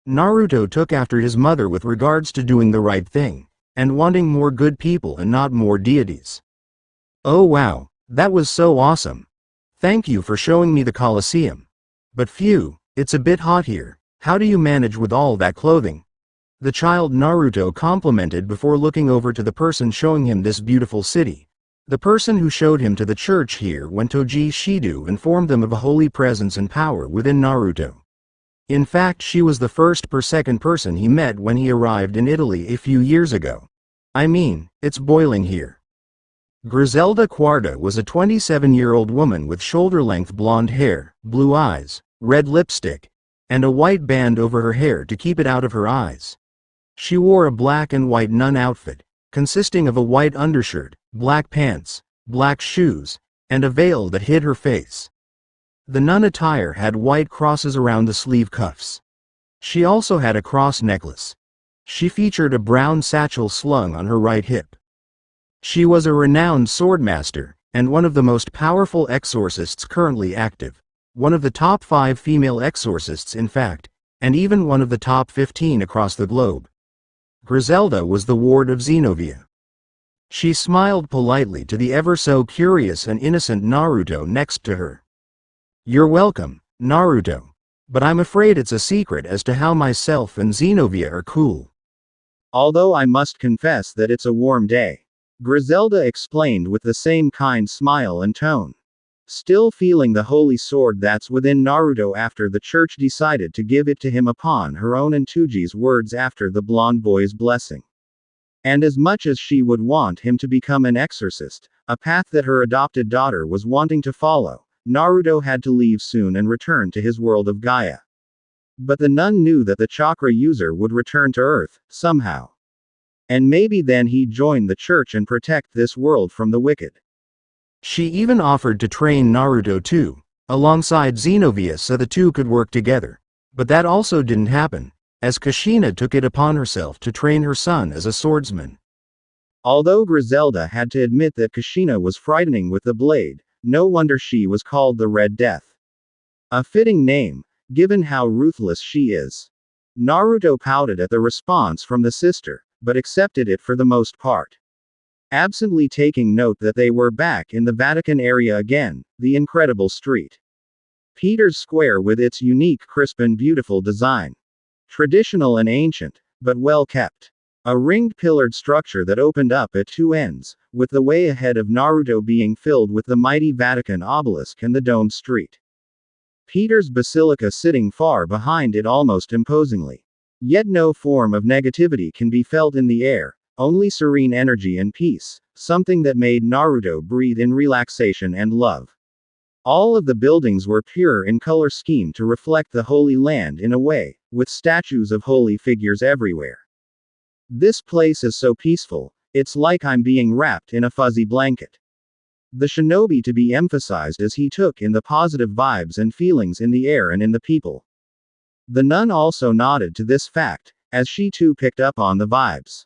A: Naruto took after his mother with regards to doing the right thing, and wanting more good people and not more deities. Oh wow, that was so awesome. Thank you for showing me the Colosseum. But phew, it's a bit hot here. How do you manage with all that clothing? The child Naruto complimented before looking over to the person showing him this beautiful city. The person who showed him to the church here when Toji Shido informed them of a holy presence and power within Naruto. In fact, she was the first per second person he met when he arrived in Italy a few years ago. I mean, it's boiling here. Griselda Quarta was a 27-year-old woman with shoulder-length blonde hair, blue eyes, red lipstick, and a white band over her hair to keep it out of her eyes. She wore a black and white nun outfit, consisting of a white undershirt, black pants, black shoes, and a veil that hid her face. The nun attire had white crosses around the sleeve cuffs. She also had a cross necklace. She featured a brown satchel slung on her right hip. She was a renowned swordmaster, and one of the most powerful exorcists currently active. One of the top 5 female exorcists in fact, and even one of the top 15 across the globe. Griselda was the ward of Xenovia. She smiled politely to the ever-so-curious and innocent Naruto next to her. You're welcome, Naruto. But I'm afraid it's a secret as to how myself and Xenovia are cool.
B: Although I must confess that it's a warm day. Griselda explained with the same kind smile and tone. Still feeling the holy sword that's within Naruto after the church decided to give it to him upon her own and Toji's words after the blonde boy's blessing. And as much as she would want him to become an exorcist, a path that her adopted daughter was wanting to follow, Naruto had to leave soon and return to his world of Gaia. But the nun knew that the chakra user would return to Earth, somehow. And maybe then he'd join the church and protect this world from the wicked.
A: She even offered to train Naruto too, alongside Xenovia so the two could work together. But that also didn't happen, as Kushina took it upon herself to train her son as a swordsman.
B: Although Griselda had to admit that Kushina was frightening with the blade, no wonder she was called the Red Death. A fitting name, given how ruthless she is. Naruto pouted at the response from the sister, but accepted it for the most part. Absently taking note that they were back in the Vatican area again, the incredible street. Peter's Square with its unique crisp and beautiful design. Traditional and ancient, but well kept. A ringed pillared structure that opened up at two ends, with the way ahead of Naruto being filled with the mighty Vatican obelisk and the domed street. Peter's Basilica sitting far behind it almost imposingly. Yet no form of negativity can be felt in the air, only serene energy and peace, something that made Naruto breathe in relaxation and love. All of the buildings were pure in color scheme to reflect the Holy Land in a way, with statues of holy figures everywhere. This place is so peaceful, it's like I'm being wrapped in a fuzzy blanket. The shinobi to be emphasized as he took in the positive vibes and feelings in the air and in the people. The nun also nodded to this fact, as she too picked up on the vibes.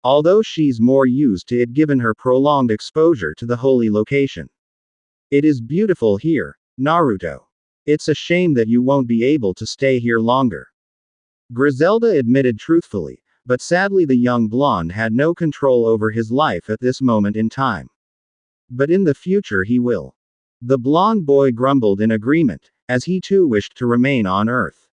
B: Although she's more used to it given her prolonged exposure to the holy location. It is beautiful here, Naruto. It's a shame that you won't be able to stay here longer. Griselda admitted truthfully, But sadly the young blonde had no control over his life at this moment in time. But in the future he will. The blonde boy grumbled in agreement, as he too wished to remain on Earth.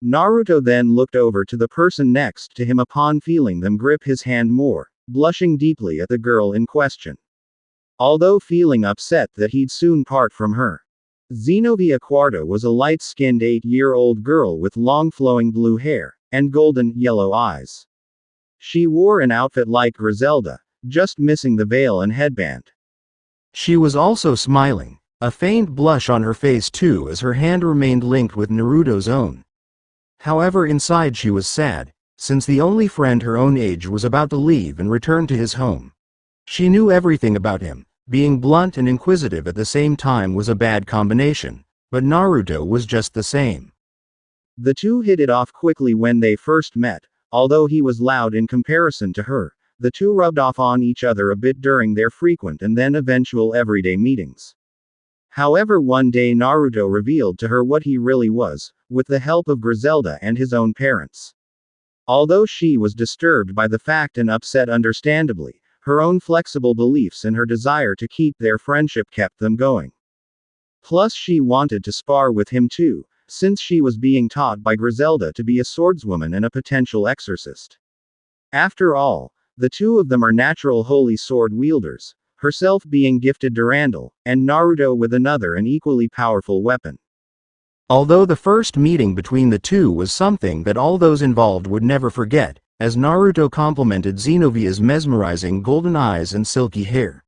B: Naruto then looked over to the person next to him upon feeling them grip his hand more, blushing deeply at the girl in question. Although feeling upset that he'd soon part from her. Zenobia Quarta was a light-skinned 8-year-old girl with long flowing blue hair, and golden, yellow eyes. She wore an outfit like Griselda, just missing the veil and headband.
A: She was also smiling, a faint blush on her face too as her hand remained linked with Naruto's own. However, inside she was sad, since the only friend her own age was about to leave and return to his home. She knew everything about him. Being blunt and inquisitive at the same time was a bad combination, but Naruto was just the same.
B: The two hit it off quickly when they first met, although he was loud in comparison to her. The two rubbed off on each other a bit during their frequent and then eventual everyday meetings. However, one day Naruto revealed to her what he really was, with the help of Griselda and his own parents. Although she was disturbed by the fact and upset understandably, her own flexible beliefs and her desire to keep their friendship kept them going. Plus she wanted to spar with him too, since she was being taught by Griselda to be a swordswoman and a potential exorcist. After all, the two of them are natural holy sword wielders, herself being gifted Durandal, and Naruto with another and equally powerful weapon.
A: Although the first meeting between the two was something that all those involved would never forget, as Naruto complimented Zenobia's mesmerizing golden eyes and silky hair.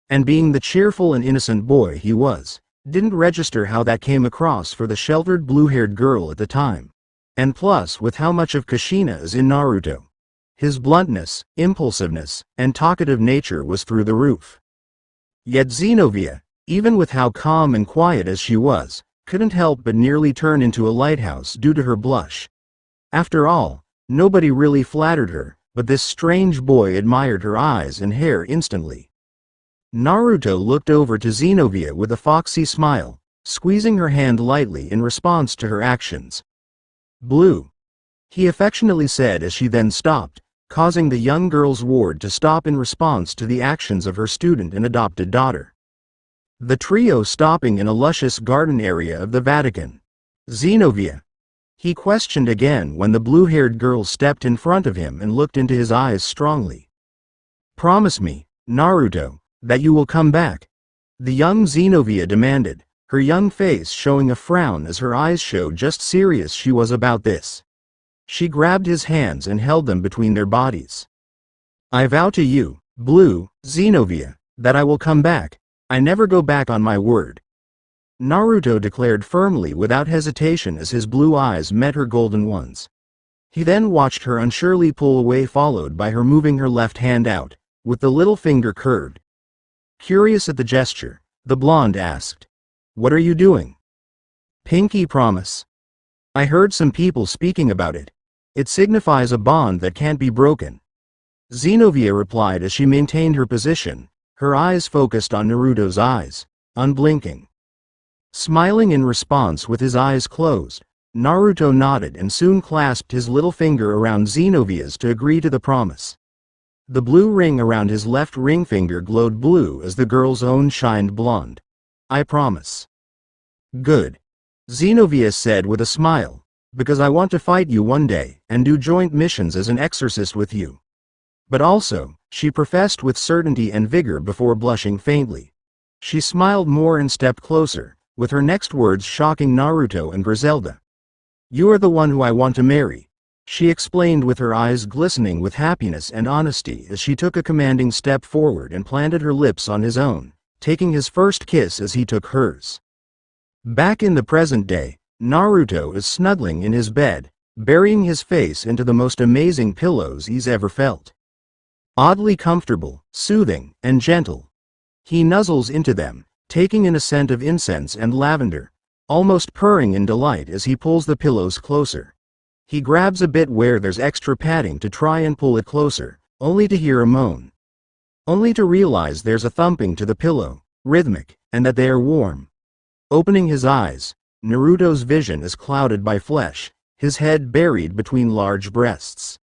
A: And being the cheerful and innocent boy he was, didn't register how that came across for the sheltered blue-haired girl at the time. And plus with how much of Kushina is in Naruto. His bluntness, impulsiveness, and talkative nature was through the roof. Yet Zenobia, even with how calm and quiet as she was, couldn't help but nearly turn into a lighthouse due to her blush. After all, nobody really flattered her, but this strange boy admired her eyes and hair instantly. Naruto looked over to Zenobia with a foxy smile, squeezing her hand lightly in response to her actions. "Blue," he affectionately said as she then stopped, causing the young girl's ward to stop in response to the actions of her student and adopted daughter. The trio stopping in a luscious garden area of the Vatican. "Zenobia?" he questioned again when the blue-haired girl stepped in front of him and looked into his eyes strongly. "Promise me, Naruto, that you will come back," the young Zenobia demanded, her young face showing a frown as her eyes showed just serious she was about this. She grabbed his hands and held them between their bodies. "I vow to you, Blue, Zenobia, that I will come back. I never go back on my word," Naruto declared firmly without hesitation as his blue eyes met her golden ones. He then watched her unsurely pull away, followed by her moving her left hand out, with the little finger curved. Curious at the gesture, the blonde asked, "What are you doing?" "Pinky promise. I heard some people speaking about it. It signifies a bond that can't be broken," Zenobia replied as she maintained her position, her eyes focused on Naruto's eyes, unblinking. Smiling in response with his eyes closed, Naruto nodded and soon clasped his little finger around Zenobia's to agree to the promise. The blue ring around his left ring finger glowed blue as the girl's own shined blonde. "I promise." "Good," Zenobia said with a smile, "because I want to fight you one day and do joint missions as an exorcist with you." But also, she professed with certainty and vigor before blushing faintly. She smiled more and stepped closer, with her next words shocking Naruto and Griselda. "You are the one who I want to marry," she explained with her eyes glistening with happiness and honesty as she took a commanding step forward and planted her lips on his own, taking his first kiss as he took hers. Back in the present day, Naruto is snuggling in his bed, burying his face into the most amazing pillows he's ever felt. Oddly comfortable, soothing, and gentle. He nuzzles into them, taking in a scent of incense and lavender, almost purring in delight as he pulls the pillows closer. He grabs a bit where there's extra padding to try and pull it closer, only to hear a moan. Only to realize there's a thumping to the pillow, rhythmic, and that they are warm. Opening his eyes, Naruto's vision is clouded by flesh, his head buried between large breasts.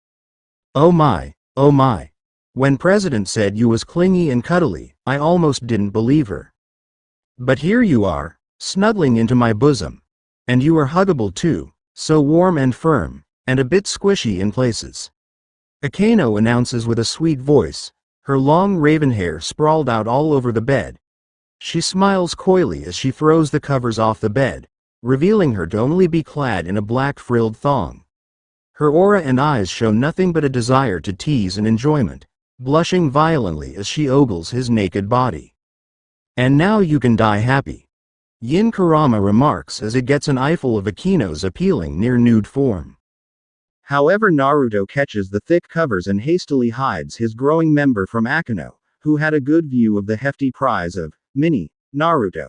A: Oh my, oh my. When President said you was clingy and cuddly, I almost didn't believe her. But here you are, snuggling into my bosom. And you are huggable too, so warm and firm, and a bit squishy in places. Akeno announces with a sweet voice, her long raven hair sprawled out all over the bed. She smiles coyly as she throws the covers off the bed, revealing her to only be clad in a black frilled thong. Her aura and eyes show nothing but a desire to tease and enjoyment, blushing violently as she ogles his naked body. And now you can die happy. Yin Kurama remarks as it gets an eyeful of Akeno's appealing near-nude form.
B: However, Naruto catches the thick covers and hastily hides his growing member from Akeno, who had a good view of the hefty prize of mini Naruto.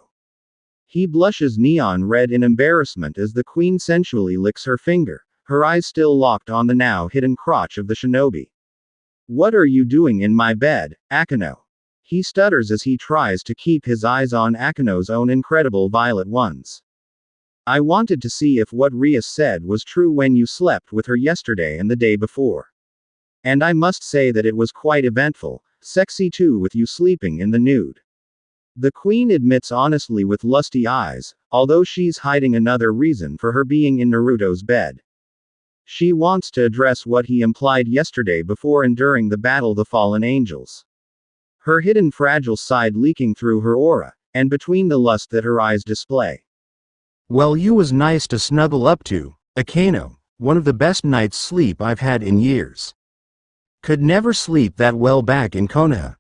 B: He blushes neon red in embarrassment as the queen sensually licks her finger, her eyes still locked on the now hidden crotch of the shinobi. What are you doing in my bed, Akeno? He stutters as he tries to keep his eyes on Akeno's own incredible violet ones. I wanted to see if what Rias said was true when you slept with her yesterday and the day before. And I must say that it was quite eventful, sexy too with you sleeping in the nude. The queen admits honestly with lusty eyes, although she's hiding another reason for her being in Naruto's bed. She wants to address what he implied yesterday before and during the battle the fallen angels. Her hidden fragile side leaking through her aura, and between the lust that her eyes display.
A: Well, you was nice to snuggle up to, Akeno, one of the best night's sleep I've had in years. Could never sleep that well back in Konoha.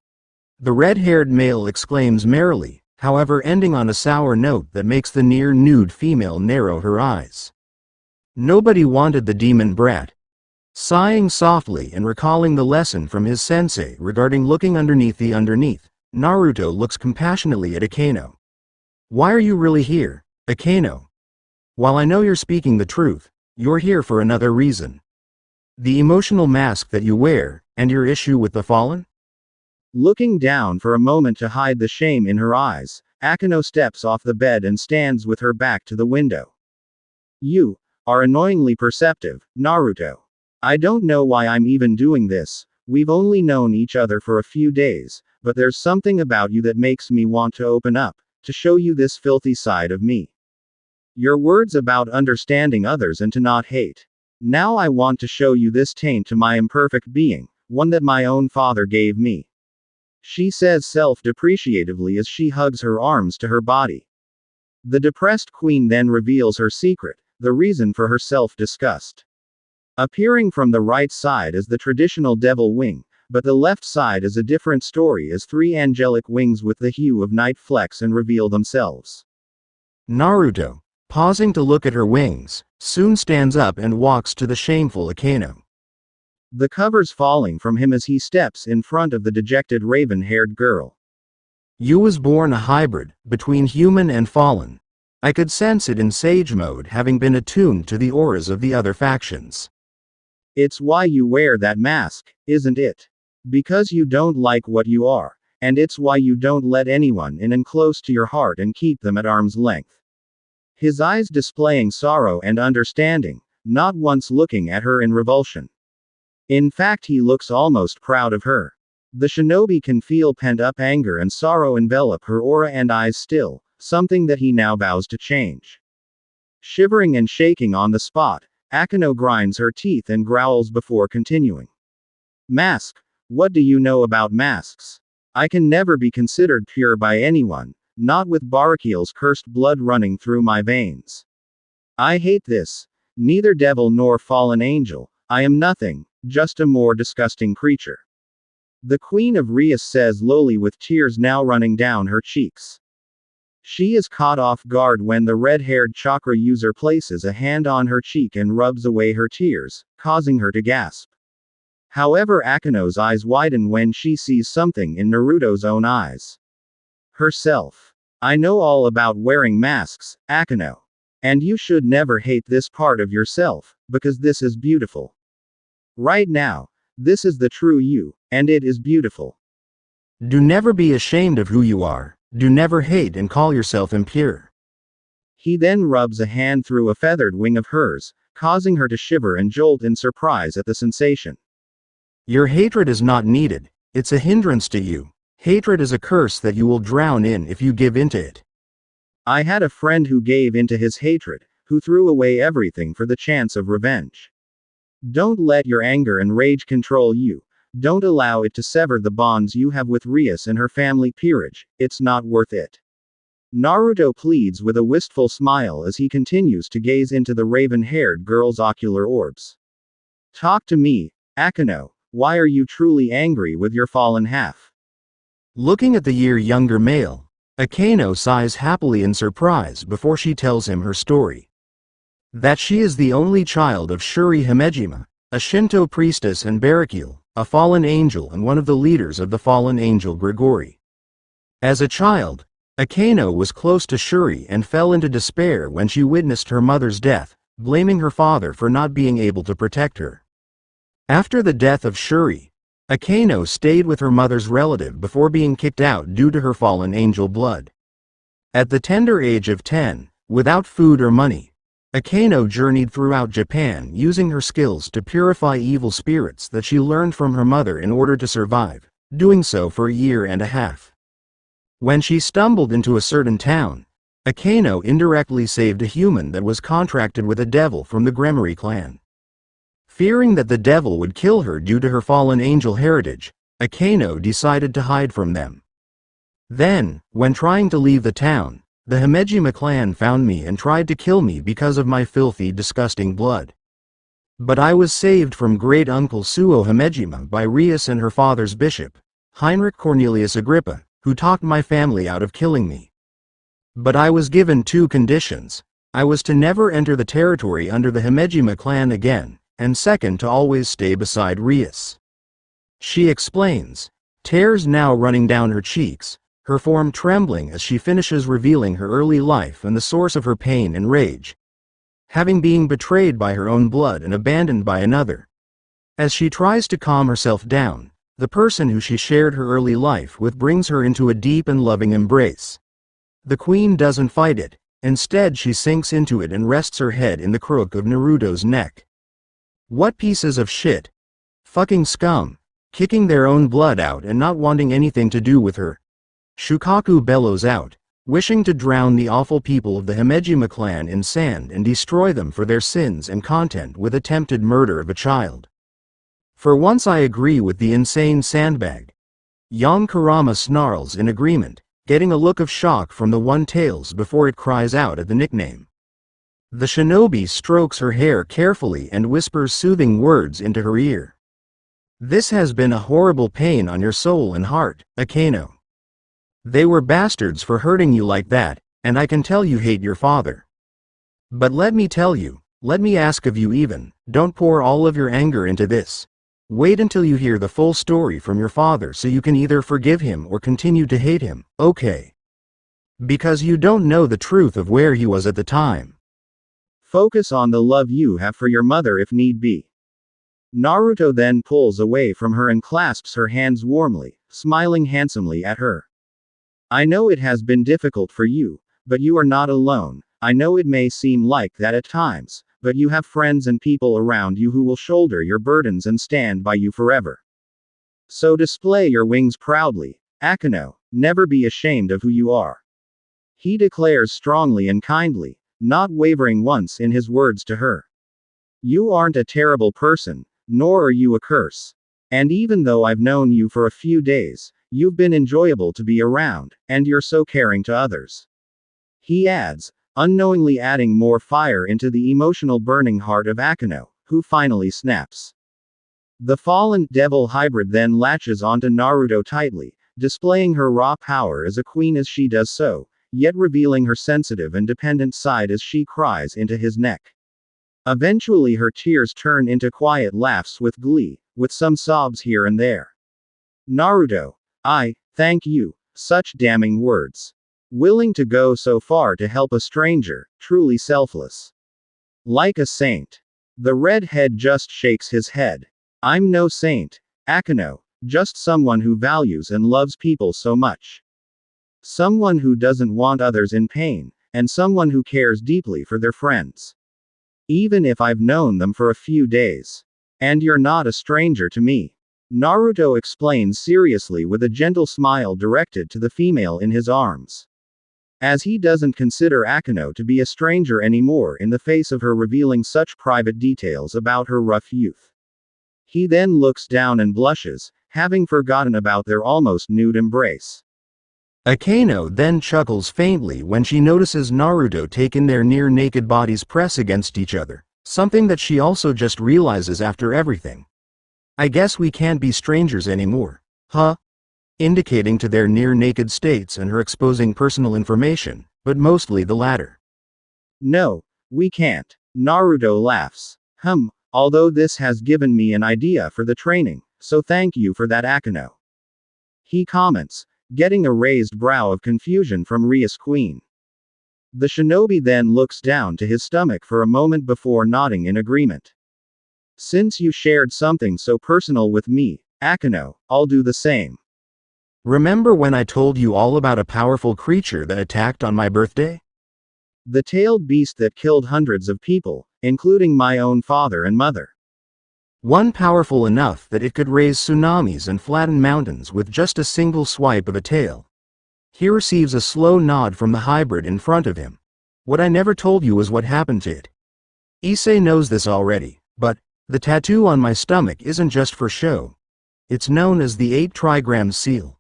A: The red-haired male exclaims merrily, however ending on a sour note that makes the near-nude female narrow her eyes. Nobody wanted the demon brat. Sighing softly and recalling the lesson from his sensei regarding looking underneath the underneath, Naruto looks compassionately at Akeno. Why are you really here, Akeno? While I know you're speaking the truth, you're here for another reason. The emotional mask that you wear, and your issue with the fallen?
B: Looking down for a moment to hide the shame in her eyes, Akeno steps off the bed and stands with her back to the window. You are annoyingly perceptive, Naruto. I don't know why I'm even doing this, we've only known each other for a few days, but there's something about you that makes me want to open up, to show you this filthy side of me. Your words about understanding others and to not hate. Now I want to show you this taint to my imperfect being, one that my own father gave me. She says self-depreciatively as she hugs her arms to her body. The depressed queen then reveals her secret, the reason for her self-disgust. Appearing from the right side is the traditional devil wing, but the left side is a different story as three angelic wings with the hue of night flex and reveal themselves.
A: Naruto, pausing to look at her wings, soon stands up and walks to the shameful Akeno.
B: The covers falling from him as he steps in front of the dejected raven-haired girl.
A: You was born a hybrid, between human and fallen. I could sense it in sage mode having been attuned to the auras of the other factions.
B: It's why you wear that mask, isn't it? Because you don't like what you are, and it's why you don't let anyone in and close to your heart and keep them at arm's length. His eyes displaying sorrow and understanding, not once looking at her in revulsion. In fact, he looks almost proud of her. The shinobi can feel pent-up anger and sorrow envelop her aura and eyes still, something that he now vows to change. Shivering and shaking on the spot, Akeno grinds her teeth and growls before continuing. Mask, what do you know about masks? I can never be considered pure by anyone, not with Barakiel's cursed blood running through my veins. I hate this. Neither devil nor fallen angel, I am nothing, just a more disgusting creature. The Queen of Rias says lowly with tears now running down her cheeks. She is caught off guard when the red-haired chakra user places a hand on her cheek and rubs away her tears, causing her to gasp. However, Akeno's eyes widen when she sees something in Naruto's own eyes. Herself. I know all about wearing masks, Akeno. And you should never hate this part of yourself, because this is beautiful. Right now, this is the true you, and it is beautiful.
A: Do never be ashamed of who you are. Do never hate and call yourself impure.
B: He then rubs a hand through a feathered wing of hers, causing her to shiver and jolt in surprise at the sensation.
A: Your hatred is not needed, it's a hindrance to you. Hatred is a curse that you will drown in if you give into it.
B: I had a friend who gave into his hatred, who threw away everything for the chance of revenge. Don't let your anger and rage control you. Don't allow it to sever the bonds you have with Rias and her family peerage, it's not worth it. Naruto pleads with a wistful smile as he continues to gaze into the raven-haired girl's ocular orbs. Talk to me, Akeno, why are you truly angry with your fallen half?
A: Looking at the year younger male, Akeno sighs happily in surprise before she tells him her story. That she is the only child of Shuri Himejima, a Shinto priestess and Barakil, a fallen angel and one of the leaders of the fallen angel Grigori. As a child, Akeno was close to Shuri and fell into despair when she witnessed her mother's death, blaming her father for not being able to protect her. After the death of Shuri, Akeno stayed with her mother's relative before being kicked out due to her fallen angel blood. At the tender age of 10, without food or money, Akeno journeyed throughout Japan using her skills to purify evil spirits that she learned from her mother in order to survive, doing so for a year and a half. When she stumbled into a certain town, Akeno indirectly saved a human that was contracted with a devil from the Gremory clan. Fearing that the devil would kill her due to her fallen angel heritage, Akeno decided to hide from them. Then, when trying to leave the town, the Himejima clan found me and tried to kill me because of my filthy, disgusting blood. But I was saved from great-uncle Suo Himejima by Rias and her father's bishop, Heinrich Cornelius Agrippa, who talked my family out of killing me. But I was given 2 conditions. I was to never enter the territory under the Himejima clan again, and second to always stay beside Rias. She explains, tears now running down her cheeks, her form trembling as she finishes revealing her early life and the source of her pain and rage. Having been betrayed by her own blood and abandoned by another. As she tries to calm herself down, the person who she shared her early life with brings her into a deep and loving embrace. The queen doesn't fight it, instead she sinks into it and rests her head in the crook of Naruto's neck. What pieces of shit. Fucking scum. Kicking their own blood out and not wanting anything to do with her. Shukaku bellows out, wishing to drown the awful people of the Himejima clan in sand and destroy them for their sins and content with attempted murder of a child. For once I agree with the insane sandbag. Yon Kurama snarls in agreement, getting a look of shock from the one-tails before it cries out at the nickname. The shinobi strokes her hair carefully and whispers soothing words into her ear. This has been a horrible pain on your soul and heart, Akeno. They were bastards for hurting you like that, and I can tell you hate your father. But let me tell you, let me ask of you even, don't pour all of your anger into this. Wait until you hear the full story from your father so you can either forgive him or continue to hate him, okay? Because you don't know the truth of where he was at the time.
B: Focus on the love you have for your mother if need be. Naruto then pulls away from her and clasps her hands warmly, smiling handsomely at her. I know it has been difficult for you, but you are not alone. I know it may seem like that at times, but you have friends and people around you who will shoulder your burdens and stand by you forever. So display your wings proudly, Akeno, never be ashamed of who you are. He declares strongly and kindly, not wavering once in his words to her. You aren't a terrible person, nor are you a curse. And even though I've known you for a few days, you've been enjoyable to be around, and you're so caring to others. He adds, unknowingly adding more fire into the emotional burning heart of Akeno, who finally snaps. The fallen devil hybrid then latches onto Naruto tightly, displaying her raw power as a queen as she does so, yet revealing her sensitive and dependent side as she cries into his neck. Eventually her tears turn into quiet laughs with glee, with some sobs here and there. Naruto, thank you, such damning words. Willing to go so far to help a stranger, truly selfless. Like a saint. The redhead just shakes his head. I'm no saint, Akeno, just someone who values and loves people so much. Someone who doesn't want others in pain, and someone who cares deeply for their friends. Even if I've known them for a few days. And you're not a stranger to me. Naruto explains seriously with a gentle smile directed to the female in his arms. As he doesn't consider Akeno to be a stranger anymore in the face of her revealing such private details about her rough youth. He then looks down and blushes, having forgotten about their almost nude embrace.
A: Akeno then chuckles faintly when she notices Naruto taking their near-naked bodies press against each other, something that she also just realizes after everything. I guess we can't be strangers anymore, huh? Indicating to their near-naked states and her exposing personal information, but mostly the latter.
B: No, we can't. Naruto laughs. Although this has given me an idea for the training, so thank you for that, Akeno. He comments, getting a raised brow of confusion from Ria's queen. The shinobi then looks down to his stomach for a moment before nodding in agreement. Since you shared something so personal with me, Akeno, I'll do the same.
A: Remember when I told you all about a powerful creature that attacked on my birthday?
B: The tailed beast that killed hundreds of people, including my own father and mother.
A: One powerful enough that it could raise tsunamis and flatten mountains with just a single swipe of a tail. He receives a slow nod from the hybrid in front of him. What I never told you was what happened to it. Issei knows this already, but the tattoo on my stomach isn't just for show. It's known as the 8 trigram seal.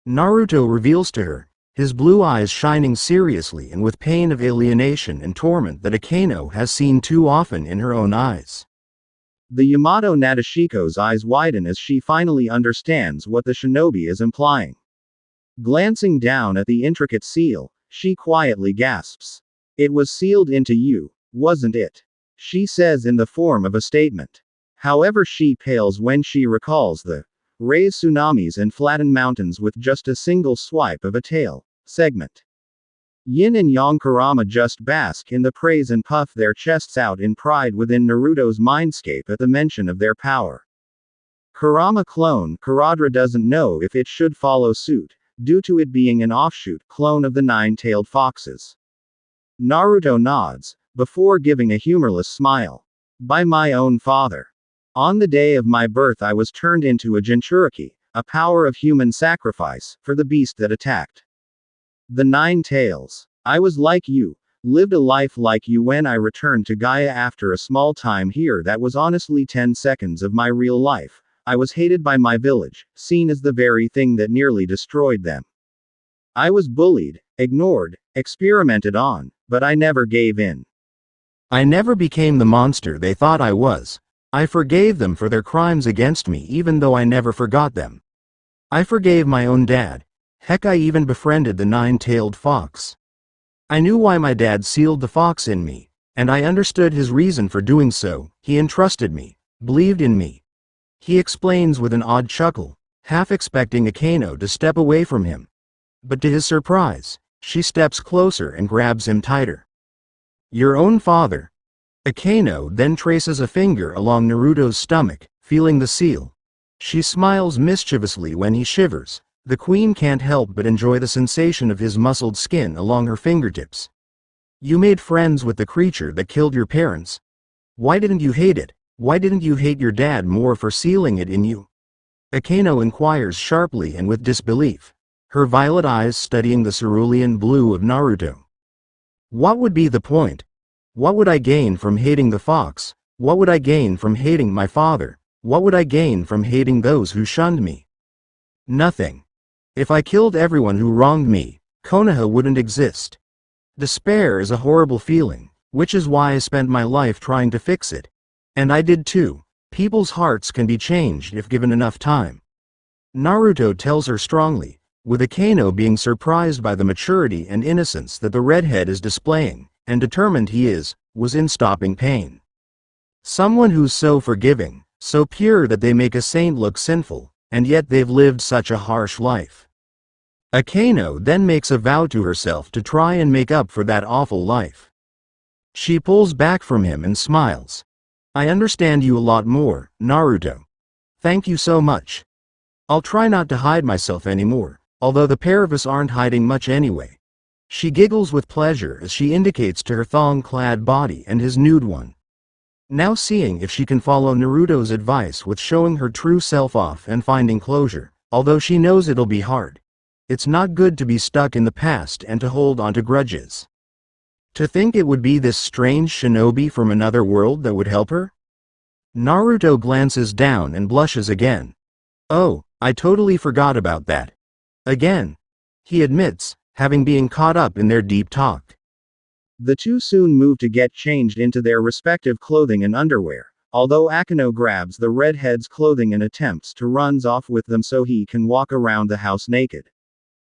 A: Naruto reveals to her, his blue eyes shining seriously and with pain of alienation and torment that Akeno has seen too often in her own eyes.
B: The Yamato Nadeshiko's eyes widen as she finally understands what the shinobi is implying. Glancing down at the intricate seal, she quietly gasps. It was sealed into you, wasn't it? She says in the form of a statement. However, she pales when she recalls the raise tsunamis and flatten mountains with just a single swipe of a tail segment. Yin and Yang Kurama just bask in the praise and puff their chests out in pride within Naruto's mindscape at the mention of their power. Kurama clone Kuradra doesn't know if it should follow suit, due to it being an offshoot clone of the 9-tailed foxes. Naruto nods, before giving a humorless smile. By my own father. On the day of my birth I was turned into a Jinchuriki, a power of human sacrifice, for the beast that attacked. The 9 tails. I was like you, lived a life like you when I returned to Gaia after a small time here that was honestly 10 seconds of my real life. I was hated by my village, seen as the very thing that nearly destroyed them. I was bullied, ignored, experimented on, but I never gave in.
A: I never became the monster they thought I was. I forgave them for their crimes against me even though I never forgot them. I forgave my own dad. Heck, I even befriended the 9-tailed fox. I knew why my dad sealed the fox in me, and I understood his reason for doing so. He entrusted me, believed in me. He explains with an odd chuckle, half expecting Akeno to step away from him. But to his surprise, she steps closer and grabs him tighter. Your own father. Akeno then traces a finger along Naruto's stomach, feeling the seal. She smiles mischievously when he shivers. The queen can't help but enjoy the sensation of his muscled skin along her fingertips. You made friends with the creature that killed your parents. Why didn't you hate it? Why didn't you hate your dad more for sealing it in you? Akeno inquires sharply and with disbelief, her violet eyes studying the cerulean blue of Naruto. What would be the point? What would I gain from hating the fox? What would I gain from hating my father? What would I gain from hating those who shunned me? Nothing. If I killed everyone who wronged me, Konoha wouldn't exist. Despair is a horrible feeling, which is why I spent my life trying to fix it. And I did too. People's hearts can be changed if given enough time. Naruto tells her strongly, with Akeno being surprised by the maturity and innocence that the redhead is displaying, and determined he was in stopping pain. Someone who's so forgiving, so pure that they make a saint look sinful, and yet they've lived such a harsh life. Akeno then makes a vow to herself to try and make up for that awful life. She pulls back from him and smiles. I understand you a lot more, Naruto. Thank you so much. I'll try not to hide myself anymore, although the pair of us aren't hiding much anyway. She giggles with pleasure as she indicates to her thong-clad body and his nude one. Now seeing if she can follow Naruto's advice with showing her true self off and finding closure, although she knows it'll be hard. It's not good to be stuck in the past and to hold on to grudges. To think it would be this strange shinobi from another world that would help her? Naruto glances down and blushes again. Oh, I totally forgot about that. Again. He admits, having been caught up in their deep talk.
B: The two soon move to get changed into their respective clothing and underwear, although Akino grabs the redhead's clothing and attempts to run off with them so he can walk around the house naked.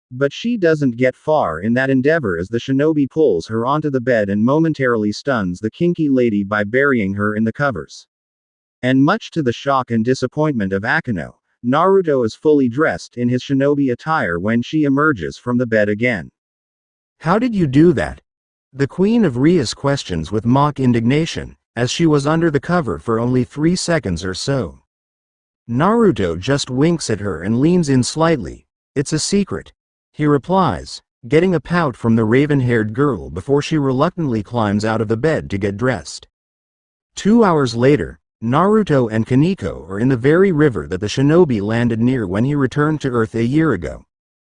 B: But she doesn't get far in that endeavor as the shinobi pulls her onto the bed and momentarily stuns the kinky lady by burying her in the covers. And much to the shock and disappointment of Akino, Naruto is fully dressed in his shinobi attire when she emerges from the bed again.
A: How did you do that? The Queen of Rias questions with mock indignation, as she was under the cover for only 3 seconds or so. Naruto just winks at her and leans in slightly. It's a secret, he replies, getting a pout from the raven-haired girl before she reluctantly climbs out of the bed to get dressed. 2 hours later, Naruto and Kaneko are in the very river that the shinobi landed near when he returned to Earth a year ago.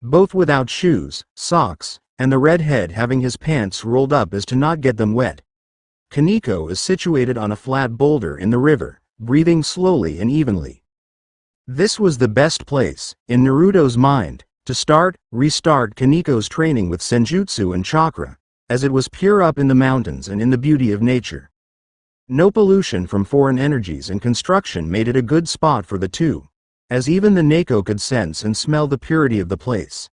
A: Both without shoes, socks, and the redhead having his pants rolled up as to not get them wet. Kaneko is situated on a flat boulder in the river, breathing slowly and evenly. This was the best place, in Naruto's mind, to restart Kaneko's training with senjutsu and chakra, as it was pure up in the mountains and in the beauty of nature. No pollution from foreign energies and construction made it a good spot for the two, as even the Neko could sense and smell the purity of the place.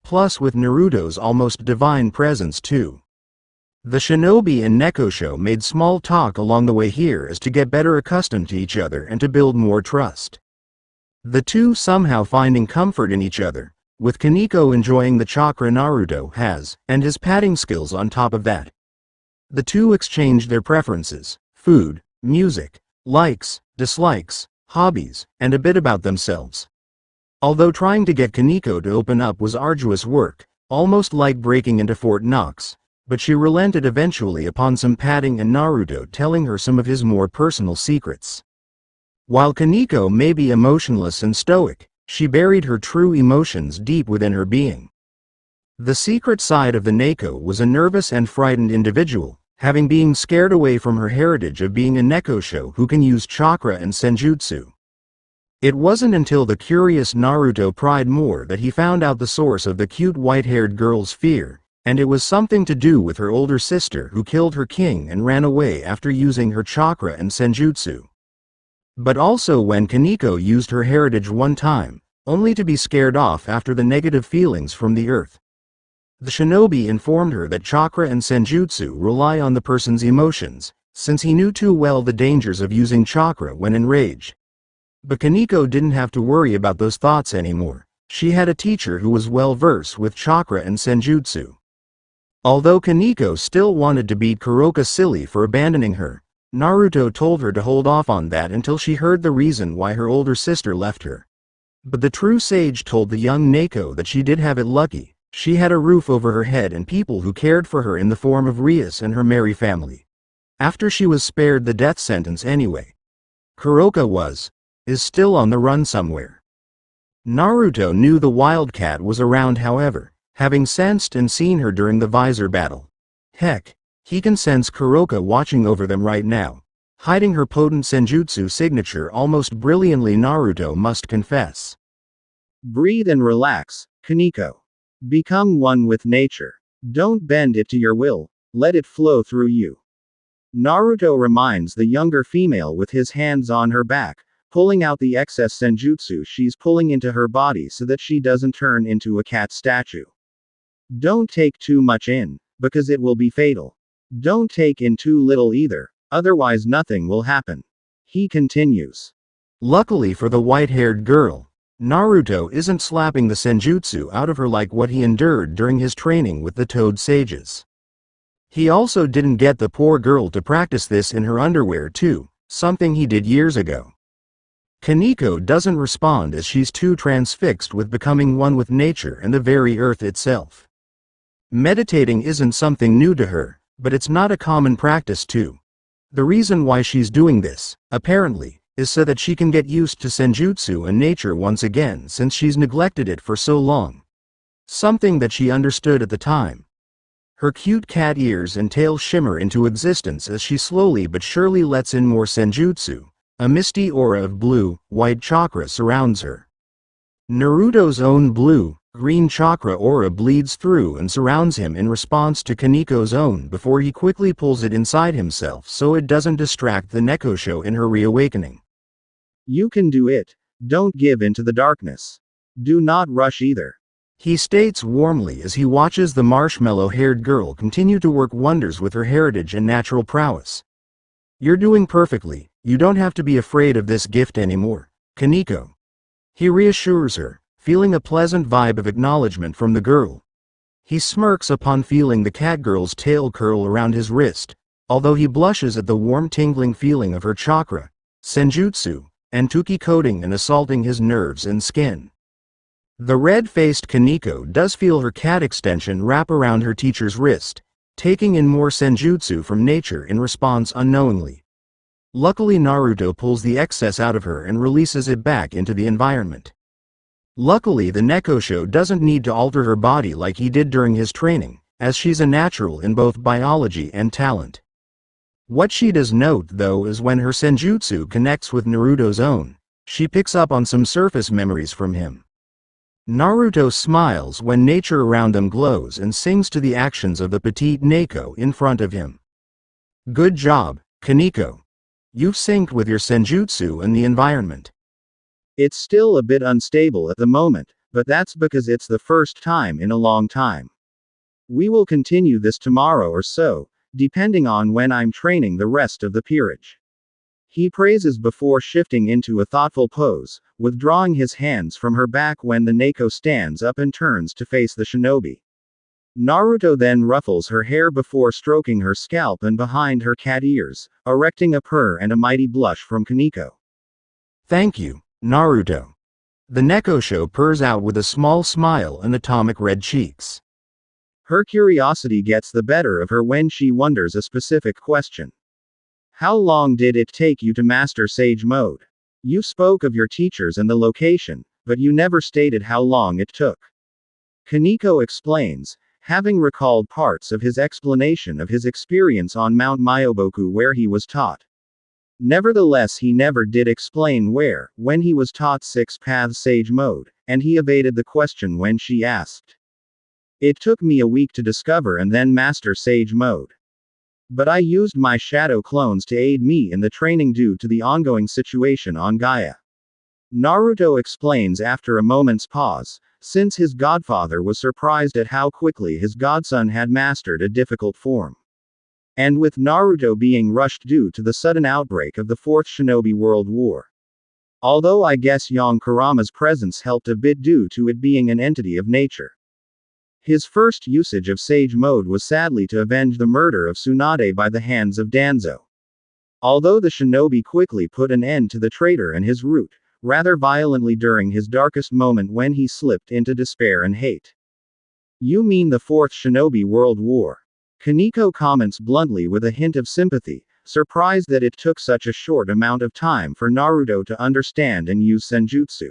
A: Plus with Naruto's almost divine presence too. The shinobi and Nekosho made small talk along the way here as to get better accustomed to each other and to build more trust. The two somehow finding comfort in each other, with Kaneko enjoying the chakra Naruto has, and his patting skills on top of that. The two exchanged their preferences, food, music, likes, dislikes, hobbies, and a bit about themselves. Although trying to get Kaneko to open up was arduous work, almost like breaking into Fort Knox, but she relented eventually upon some patting and Naruto telling her some of his more personal secrets. While Kaneko may be emotionless and stoic, she buried her true emotions deep within her being. The secret side of the Neko was a nervous and frightened individual, having been scared away from her heritage of being a Nekosho who can use chakra and senjutsu. It wasn't until the curious Naruto pried more that he found out the source of the cute white-haired girl's fear, and it was something to do with her older sister who killed her king and ran away after using her chakra and senjutsu. But also when Kaneko used her heritage one time, only to be scared off after the negative feelings from the earth. The shinobi informed her that chakra and senjutsu rely on the person's emotions, since he knew too well the dangers of using chakra when enraged. But Kaneko didn't have to worry about those thoughts anymore. She had a teacher who was well versed with chakra and senjutsu. Although Kaneko still wanted to beat Kuroka silly for abandoning her, Naruto told her to hold off on that until she heard the reason why her older sister left her. But the true sage told the young Neko that she did have it lucky. She had a roof over her head and people who cared for her in the form of Rias and her merry family. After she was spared the death sentence anyway. Kuroka is still on the run somewhere. Naruto knew the wildcat was around however, having sensed and seen her during the visor battle. Heck, he can sense Kuroka watching over them right now, hiding her potent senjutsu signature almost brilliantly. Naruto must confess.
B: Breathe and relax, Kaneko. Become one with nature. Don't bend it to your will, let it flow through you. Naruto reminds the younger female with his hands on her back, pulling out the excess senjutsu she's pulling into her body so that she doesn't turn into a cat statue. Don't take too much in, because it will be fatal. Don't take in too little either, otherwise nothing will happen. He continues.
A: Luckily for the white-haired girl, Naruto isn't slapping the senjutsu out of her like what he endured during his training with the Toad Sages. He also didn't get the poor girl to practice this in her underwear too, something he did years ago. Kaneko doesn't respond as she's too transfixed with becoming one with nature and the very earth itself. Meditating isn't something new to her, but it's not a common practice too. The reason why she's doing this, apparently, is so that she can get used to senjutsu and nature once again since she's neglected it for so long. Something that she understood at the time. Her cute cat ears and tail shimmer into existence as she slowly but surely lets in more senjutsu. A misty aura of blue-white chakra surrounds her. Naruto's own blue-green chakra aura bleeds through and surrounds him in response to Kaniko's own before he quickly pulls it inside himself so it doesn't distract the Nekosho in her reawakening.
B: You can do it. Don't give in to the darkness. Do not rush either.
A: He states warmly as he watches the marshmallow-haired girl continue to work wonders with her heritage and natural prowess. You're doing perfectly, you don't have to be afraid of this gift anymore, Kaniko. He reassures her, feeling a pleasant vibe of acknowledgement from the girl. He smirks upon feeling the cat girl's tail curl around his wrist, although he blushes at the warm tingling feeling of her chakra, senjutsu, and tuki coating and assaulting his nerves and skin. The red-faced Kaniko does feel her cat extension wrap around her teacher's wrist, taking in more senjutsu from nature in response unknowingly. Luckily Naruto pulls the excess out of her and releases it back into the environment. Luckily the Nekosho doesn't need to alter her body like he did during his training, as she's a natural in both biology and talent. What she does note though is when her senjutsu connects with Naruto's own, she picks up on some surface memories from him. Naruto smiles when nature around them glows and sings to the actions of the petite Neko in front of him. Good job, Kaniko. You've synced with your senjutsu and the environment.
B: It's still a bit unstable at the moment, but that's because it's the first time in a long time. We will continue this tomorrow or so, depending on when I'm training the rest of the peerage. He praises before shifting into a thoughtful pose, withdrawing his hands from her back when the Neko stands up and turns to face the shinobi. Naruto then ruffles her hair before stroking her scalp and behind her cat ears, erecting a purr and a mighty blush from Kaniko.
A: Thank you, Naruto. The Nekosho purrs out with a small smile and atomic red cheeks.
B: Her curiosity gets the better of her when she wonders a specific question. How long did it take you to master Sage Mode? You spoke of your teachers and the location, but you never stated how long it took. Kaniko explains, having recalled parts of his explanation of his experience on Mount Myoboku where he was taught. Nevertheless he never did explain where, when he was taught 6 Paths Sage Mode, and he evaded the question when she asked. It took me a week to discover and then master Sage Mode. But I used my shadow clones to aid me in the training due to the ongoing situation on Gaia. Naruto explains after a moment's pause, since his godfather was surprised at how quickly his godson had mastered a difficult form. And with Naruto being rushed due to the sudden outbreak of the Fourth Shinobi World War. Although I guess Young Kurama's presence helped a bit due to it being an entity of nature. His first usage of Sage Mode was sadly to avenge the murder of Tsunade by the hands of Danzo. Although the shinobi quickly put an end to the traitor and his route, rather violently during his darkest moment when he slipped into despair and hate. You mean the Fourth Shinobi World War? Kaniko comments bluntly with a hint of sympathy, surprised that it took such a short amount of time for Naruto to understand and use senjutsu.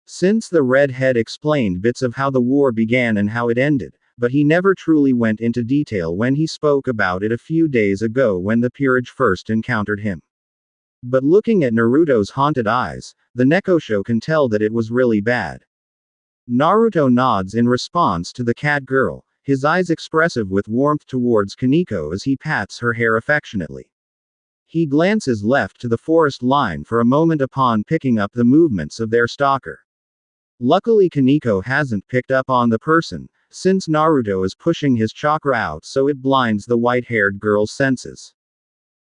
B: Since the redhead explained bits of how the war began and how it ended, but he never truly went into detail when he spoke about it a few days ago when the peerage first encountered him. But looking at Naruto's haunted eyes, the Nekosho can tell that it was really bad. Naruto nods in response to the cat girl, his eyes expressive with warmth towards Kaniko as he pats her hair affectionately. He glances left to the forest line for a moment upon picking up the movements of their stalker. Luckily Kaniko hasn't picked up on the person, since Naruto is pushing his chakra out so it blinds the white-haired girl's senses.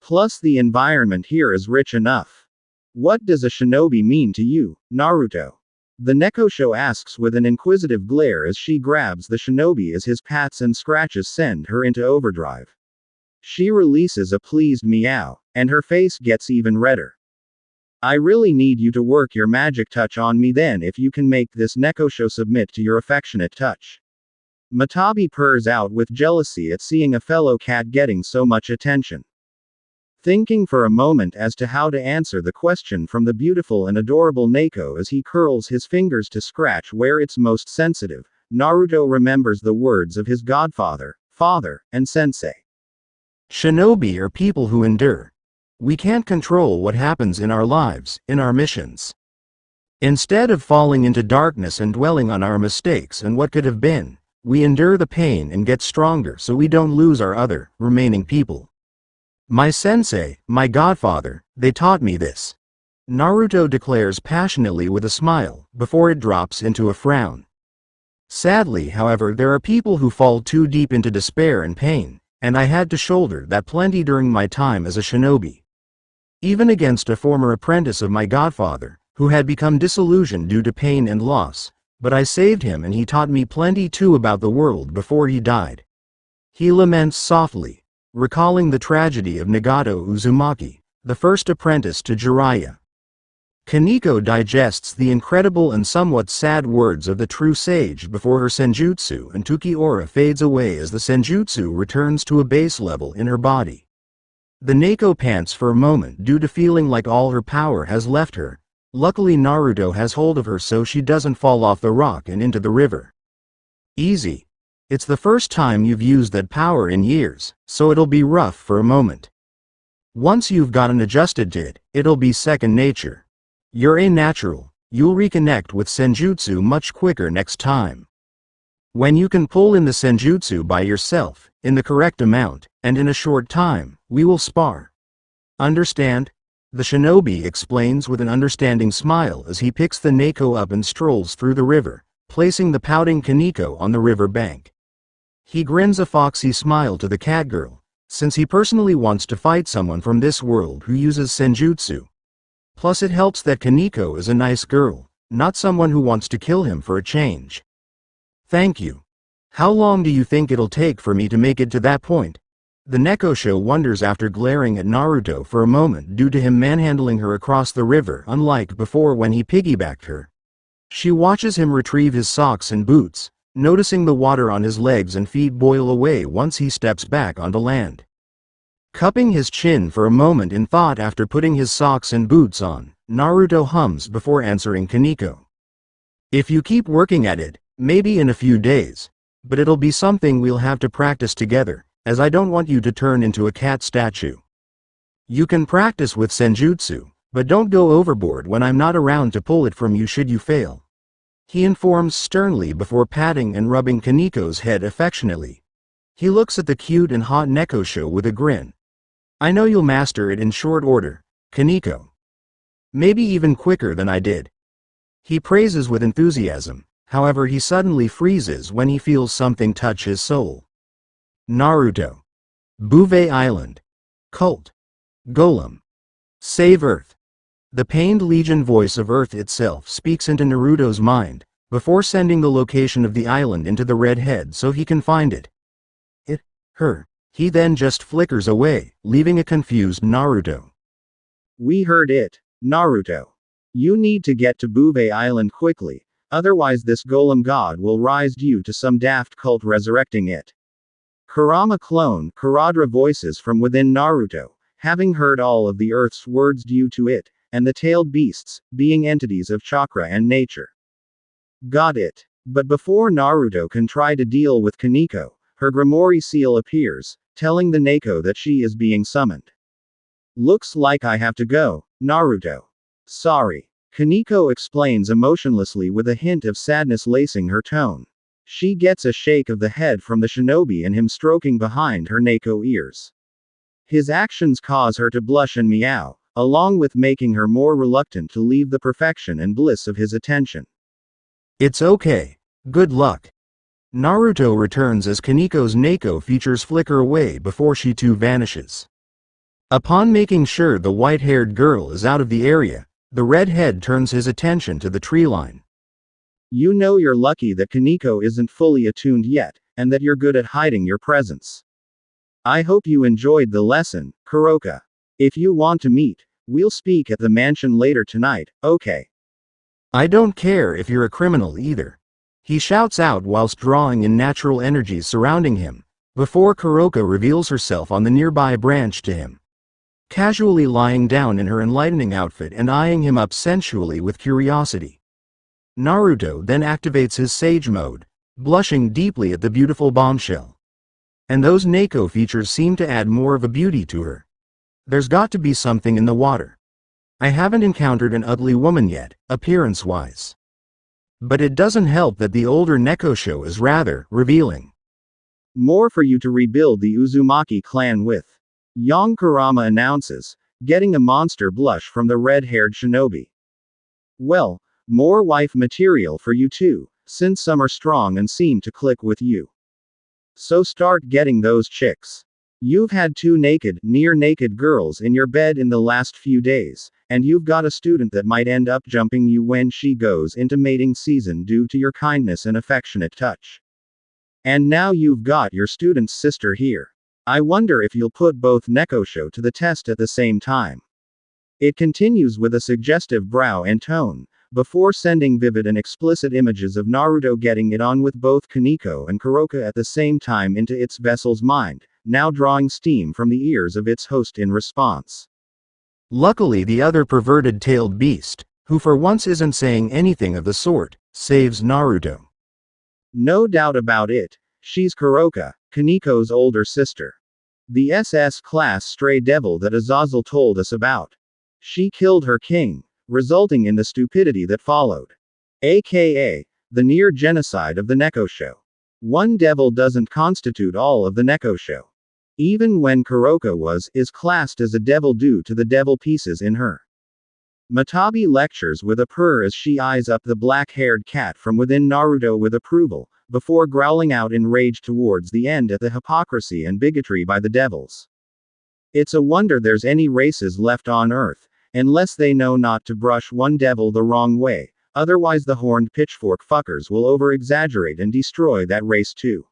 B: Plus the environment here is rich enough. What does a shinobi mean to you, Naruto? The Nekosho asks with an inquisitive glare as she grabs the shinobi as his pats and scratches send her into overdrive. She releases a pleased meow, and her face gets even redder. I really need you to work your magic touch on me then if you can make this Nekosho submit to your affectionate touch. Matabi purrs out with jealousy at seeing a fellow cat getting so much attention. Thinking for a moment as to how to answer the question from the beautiful and adorable Neko as he curls his fingers to scratch where it's most sensitive, Naruto remembers the words of his godfather, father, and sensei.
A: Shinobi are people who endure. We can't control what happens in our lives, in our missions. Instead of falling into darkness and dwelling on our mistakes and what could have been, we endure the pain and get stronger so we don't lose our other, remaining people. My sensei, my godfather, they taught me this. Naruto declares passionately with a smile, before it drops into a frown. Sadly, however, there are people who fall too deep into despair and pain, and I had to shoulder that plenty during my time as a shinobi. Even against a former apprentice of my godfather, who had become disillusioned due to pain and loss, but I saved him and he taught me plenty too about the world before he died. He laments softly, recalling the tragedy of Nagato Uzumaki, the first apprentice to Jiraiya. Kaneko digests the incredible and somewhat sad words of the true sage before her senjutsu and Tuki aura fades away as the senjutsu returns to a base level in her body. The Neko pants for a moment due to feeling like all her power has left her. Luckily Naruto has hold of her so she doesn't fall off the rock and into the river. Easy. It's the first time you've used that power in years, so it'll be rough for a moment. Once you've gotten adjusted to it, it'll be second nature. You're a natural. You'll reconnect with senjutsu much quicker next time. When you can pull in the senjutsu by yourself, in the correct amount, and in a short time, we will spar. Understand? The shinobi explains with an understanding smile as he picks the Neko up and strolls through the river, placing the pouting Kaneko on the river bank. He grins a foxy smile to the catgirl, since he personally wants to fight someone from this world who uses senjutsu. Plus it helps that Kaneko is a nice girl, not someone who wants to kill him for a change. Thank you. How long do you think it'll take for me to make it to that point? The Nekosho wonders after glaring at Naruto for a moment due to him manhandling her across the river unlike before when he piggybacked her. She watches him retrieve his socks and boots, noticing the water on his legs and feet boil away once he steps back onto land. Cupping his chin for a moment in thought after putting his socks and boots on, Naruto hums before answering Kaneko. If you keep working at it, maybe in a few days, but it'll be something we'll have to practice together, as I don't want you to turn into a cat statue. You can practice with senjutsu, but don't go overboard when I'm not around to pull it from you should you fail. He informs sternly before patting and rubbing Kaneko's head affectionately. He looks at the cute and hot Nekosho with a grin. I know you'll master it in short order, Kaneko. Maybe even quicker than I did. He praises with enthusiasm, however he suddenly freezes when he feels something touch his soul. Naruto. Bouvet Island. Cult. Golem. Save Earth. The pained Legion voice of Earth itself speaks into Naruto's mind, before sending the location of the island into the red head so he can find it. Her. He then just flickers away, leaving a confused Naruto.
B: We heard it, Naruto. You need to get to Bouvet Island quickly, otherwise this golem god will rise due to some daft cult resurrecting it. Kurama clone Kuradra voices from within Naruto, having heard all of the Earth's words due to it, and the tailed beasts, being entities of chakra and nature. Got it. But before Naruto can try to deal with Kaneko, her Grimoire seal appears, telling the Neko that she is being summoned. Looks like I have to go, Naruto. Sorry. Kaneko explains emotionlessly with a hint of sadness lacing her tone. She gets a shake of the head from the shinobi and him stroking behind her Neko ears. His actions cause her to blush and meow, along with making her more reluctant to leave the perfection and bliss of his attention.
A: It's okay. Good luck. Naruto returns as Kaneko's Neko features flicker away before she too vanishes. Upon making sure the white-haired girl is out of the area, the redhead turns his attention to the tree line. You know you're lucky that Kaneko isn't fully attuned yet, and that you're good at hiding your presence. I hope you enjoyed the lesson, Kuroka. If you want to meet, we'll speak at the mansion later tonight, okay? I don't care if you're a criminal either. He shouts out whilst drawing in natural energies surrounding him, before Kuroka reveals herself on the nearby branch to him. casually lying down in her enlightening outfit and eyeing him up sensually with curiosity. Naruto then activates his Sage mode, blushing deeply at the beautiful bombshell. And those Neko features seem to add more of a beauty to her. There's got to be something in the water. I haven't encountered an ugly woman yet, appearance-wise. But it doesn't help that the older Neko show is rather revealing.
B: More for you to rebuild the Uzumaki clan with. Young Kurama announces, getting a monster blush from the red-haired shinobi. Well, more wife material for you too, since some are strong and seem to click with you. So start getting those chicks. You've had 2 naked, near-naked girls in your bed in the last few days, and you've got a student that might end up jumping you when she goes into mating season due to your kindness and affectionate touch. And now you've got your student's sister here. I wonder if you'll put both Nekosho to the test at the same time. It continues with a suggestive brow and tone, before sending vivid and explicit images of Naruto getting it on with both Kaneko and Kuroka at the same time into its vessel's mind, now drawing steam from the ears of its host in response.
A: Luckily the other perverted-tailed beast, who for once isn't saying anything of the sort, saves Naruto.
B: No doubt about it, she's Kuroka, Kaneko's older sister. The SS-class stray devil that Azazel told us about. She killed her king, resulting in the stupidity that followed. AKA, the near genocide of the Nekosho. One devil doesn't constitute all of the Nekosho. Even when Kuroka is classed as a devil due to the devil pieces in her. Matabi lectures with a purr as she eyes up the black-haired cat from within Naruto with approval, before growling out in rage towards the end at the hypocrisy and bigotry by the devils. It's a wonder there's any races left on Earth, unless they know not to brush one devil the wrong way, otherwise the horned pitchfork fuckers will over-exaggerate and destroy that race too.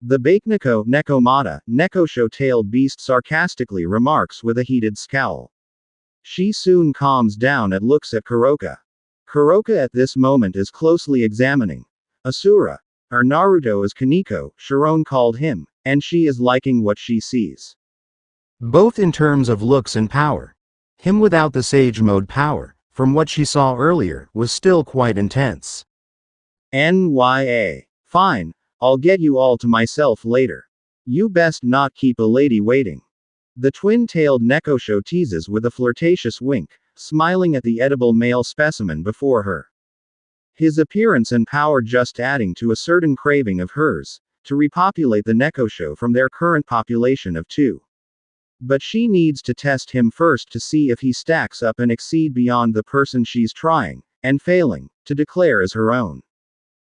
B: The Bakeneko Nekomata, Nekosho-tailed beast sarcastically remarks with a heated scowl. She soon calms down and looks at Kuroka. Kuroka at this moment is closely examining Asura, or Naruto as Kaneko, Sharon called him, and she is liking what she sees.
A: Both in terms of looks and power. Him without the Sage mode power, from what she saw earlier, was still quite intense.
B: NYA. Fine, I'll get you all to myself later. You best not keep a lady waiting. The twin-tailed Nekosho teases with a flirtatious wink, smiling at the edible male specimen before her. His appearance and power just adding to a certain craving of hers, to repopulate the Nekosho from their current population of 2. But she needs to test him first to see if he stacks up and exceed beyond the person she's trying, and failing, to declare as her own.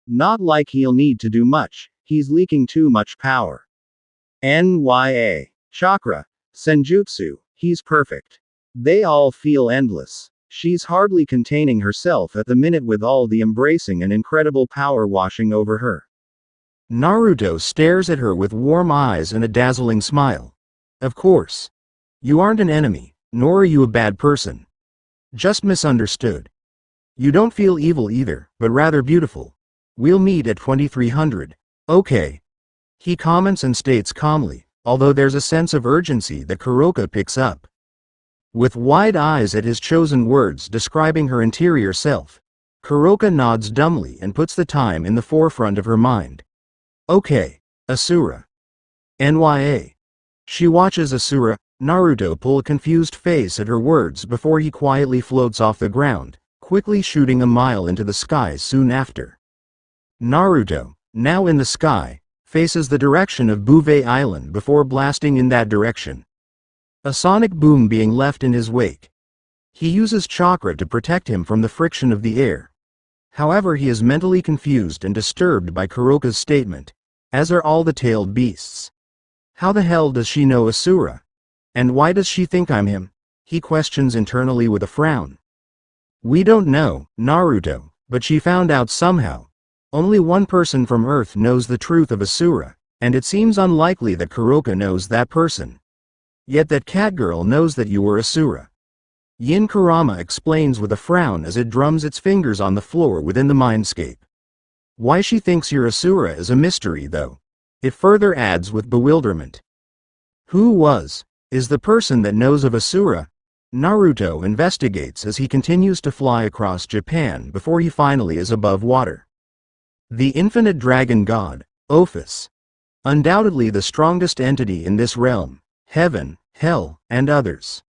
B: Not like he'll need to do much, he's leaking too much power. NYA. Chakra. Senjutsu, he's perfect. They all feel endless. She's hardly containing herself at the minute with all the embracing and incredible power washing over her.
A: Naruto stares at her with warm eyes and a dazzling smile. Of course. You aren't an enemy, nor are you a bad person. Just misunderstood. You don't feel evil either, but rather beautiful. We'll meet at 2300. Okay. He comments and states calmly, although there's a sense of urgency that Kuroka picks up. With wide eyes at his chosen words describing her interior self, Kuroka nods dumbly and puts the time in the forefront of her mind. Okay, Asura. NYA. She watches Asura, Naruto pull a confused face at her words before he quietly floats off the ground, quickly shooting a mile into the sky soon after. Naruto, now in the sky, faces the direction of Bouvet Island before blasting in that direction. A sonic boom being left in his wake. He uses chakra to protect him from the friction of the air. However, he is mentally confused and disturbed by Kuroka's statement, as are all the tailed beasts. How the hell does she know Asura? And why does she think I'm him? He questions internally with a frown. We don't know, Naruto, but she found out somehow. Only one person from Earth knows the truth of Asura, and it seems unlikely that Kuroka knows that person. Yet that catgirl knows that you were Asura. Yin Kurama explains with a frown as it drums its fingers on the floor within the mindscape. Why she thinks you're Asura is a mystery though. It further adds with bewilderment. Who was is the person that knows of Asura. Naruto investigates as he continues to fly across Japan before he finally is above water. The infinite dragon god, Ophis. Undoubtedly the strongest entity in this realm, heaven, hell, and others.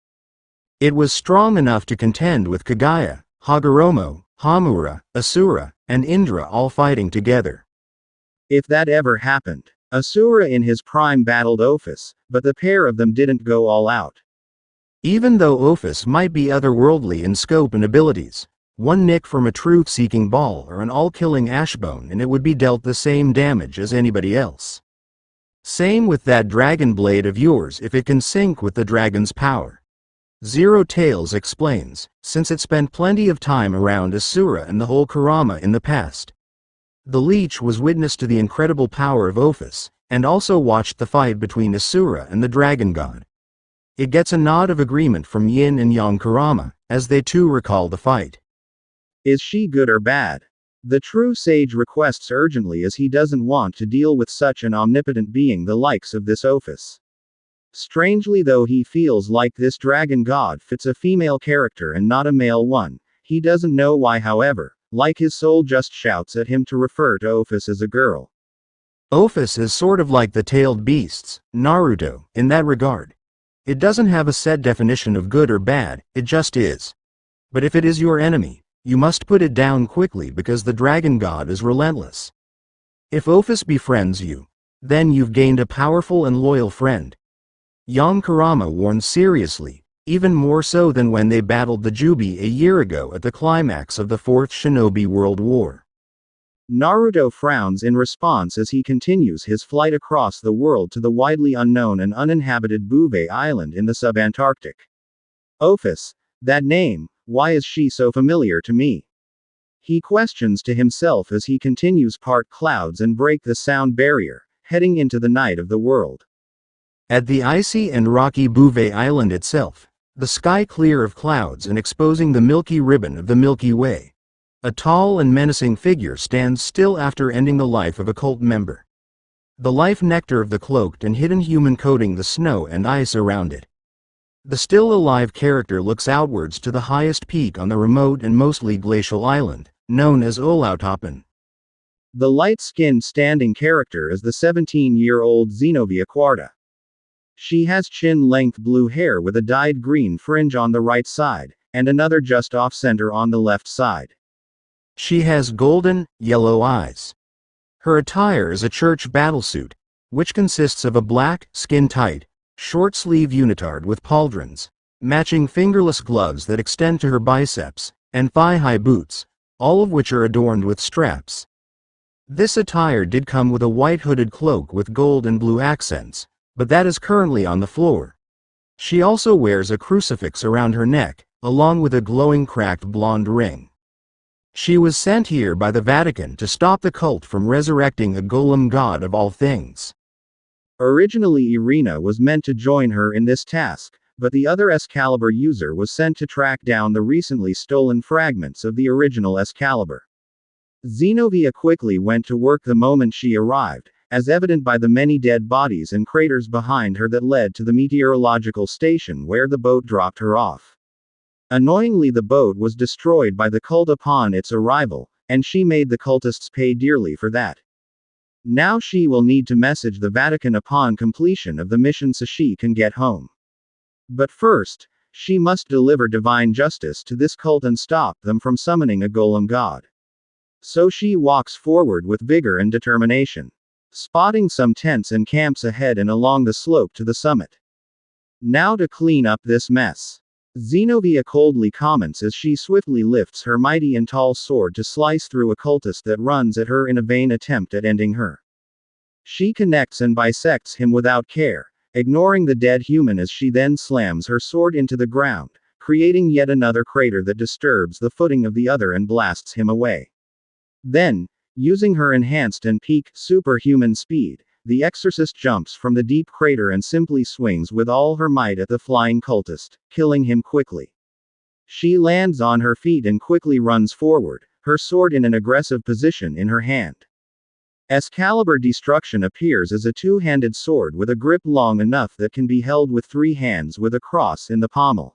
A: It was strong enough to contend with Kagaya, Hagoromo, Hamura, Asura, and Indra all fighting together.
B: If that ever happened. Asura in his prime battled Ophis, but the pair of them didn't go all out.
A: Even though Ophis might be otherworldly in scope and abilities, one nick from a truth-seeking ball or an all-killing ashbone and it would be dealt the same damage as anybody else. Same with that dragon blade of yours if it can sync with the dragon's power. Zero Tails explains, since it spent plenty of time around Asura and the whole Kurama in the past. The leech was witness to the incredible power of Ophis, and also watched the fight between Asura and the dragon god. It gets a nod of agreement from Yin and Yang Kurama, as they too recall the fight.
B: Is she good or bad? The true sage requests urgently as he doesn't want to deal with such an omnipotent being the likes of this Ophis. Strangely though he feels like this dragon god fits a female character and not a male one, he doesn't know why however, like his soul just shouts at him to refer to Ophis as a girl.
A: Ophis is sort of like the tailed beasts, Naruto, in that regard. It doesn't have a set definition of good or bad, it just is. But if it is your enemy, you must put it down quickly because the dragon god is relentless. If Ophis befriends you, then you've gained a powerful and loyal friend. Yang Kurama warns seriously, even more so than when they battled the Jubi a year ago at the climax of the Fourth Shinobi World War.
B: Naruto frowns in response as he continues his flight across the world to the widely unknown and uninhabited Bouvet Island in the subantarctic. Ophis, that name, why is she so familiar to me? He questions to himself as he continues part clouds and break the sound barrier, heading into the night of the world.
A: At the icy and rocky Bouvet Island itself, the sky clear of clouds and exposing the milky ribbon of the Milky Way, a tall and menacing figure stands still after ending the life of a cult member. The life nectar of the cloaked and hidden human coating the snow and ice around it. The still alive character looks outwards to the highest peak on the remote and mostly glacial island, known as Olautoppen.
B: The light-skinned standing character is the 17-year-old Zenobia Quarta. She has chin-length blue hair with a dyed green fringe on the right side, and another just off-center on the left side.
A: She has golden, yellow eyes. Her attire is a church battlesuit, which consists of a black, skin-tight, short-sleeve unitard with pauldrons, matching fingerless gloves that extend to her biceps, and thigh-high boots, all of which are adorned with straps. This attire did come with a white hooded cloak with gold and blue accents, but that is currently on the floor. She also wears a crucifix around her neck, along with a glowing cracked blonde ring. She was sent here by the Vatican to stop the cult from resurrecting a golem god of all things.
B: Originally Irina was meant to join her in this task, but the other Excalibur user was sent to track down the recently stolen fragments of the original Excalibur. Zenobia quickly went to work the moment she arrived, as evident by the many dead bodies and craters behind her that led to the meteorological station where the boat dropped her off. Annoyingly, the boat was destroyed by the cult upon its arrival, and she made the cultists pay dearly for that. Now she will need to message the Vatican upon completion of the mission so she can get home. But first, she must deliver divine justice to this cult and stop them from summoning a golem god. So she walks forward with vigor and determination, spotting some tents and camps ahead and along the slope to the summit. Now to clean up this mess. Zenobia coldly comments as she swiftly lifts her mighty and tall sword to slice through a cultist that runs at her in a vain attempt at ending her. She connects and bisects him without care, ignoring the dead human as she then slams her sword into the ground, creating yet another crater that disturbs the footing of the other and blasts him away. Then, using her enhanced and peak superhuman speed, the exorcist jumps from the deep crater and simply swings with all her might at the flying cultist, killing him quickly. She lands on her feet and quickly runs forward, her sword in an aggressive position in her hand. Excalibur Destruction appears as a two-handed sword with a grip long enough that can be held with three hands with a cross in the pommel.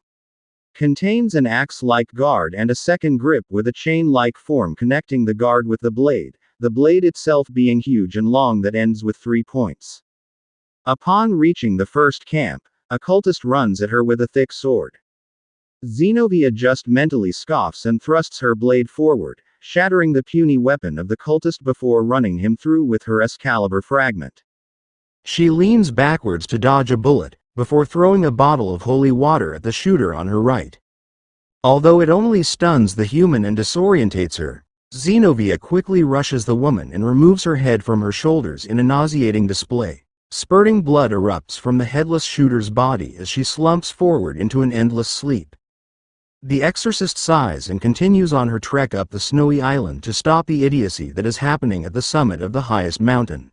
B: Contains an axe-like guard and a second grip with a chain-like form connecting the guard with the blade itself being huge and long that ends with 3 points. Upon reaching the first camp, a cultist runs at her with a thick sword. Zenobia just mentally scoffs and thrusts her blade forward, shattering the puny weapon of the cultist before running him through with her Excalibur fragment.
A: She leans backwards to dodge a bullet, before throwing a bottle of holy water at the shooter on her right. Although it only stuns the human and disorientates her, Zenobia quickly rushes the woman and removes her head from her shoulders in a nauseating display. Spurting blood erupts from the headless shooter's body as she slumps forward into an endless sleep. The exorcist sighs and continues on her trek up the snowy island to stop the idiocy that is happening at the summit of the highest mountain.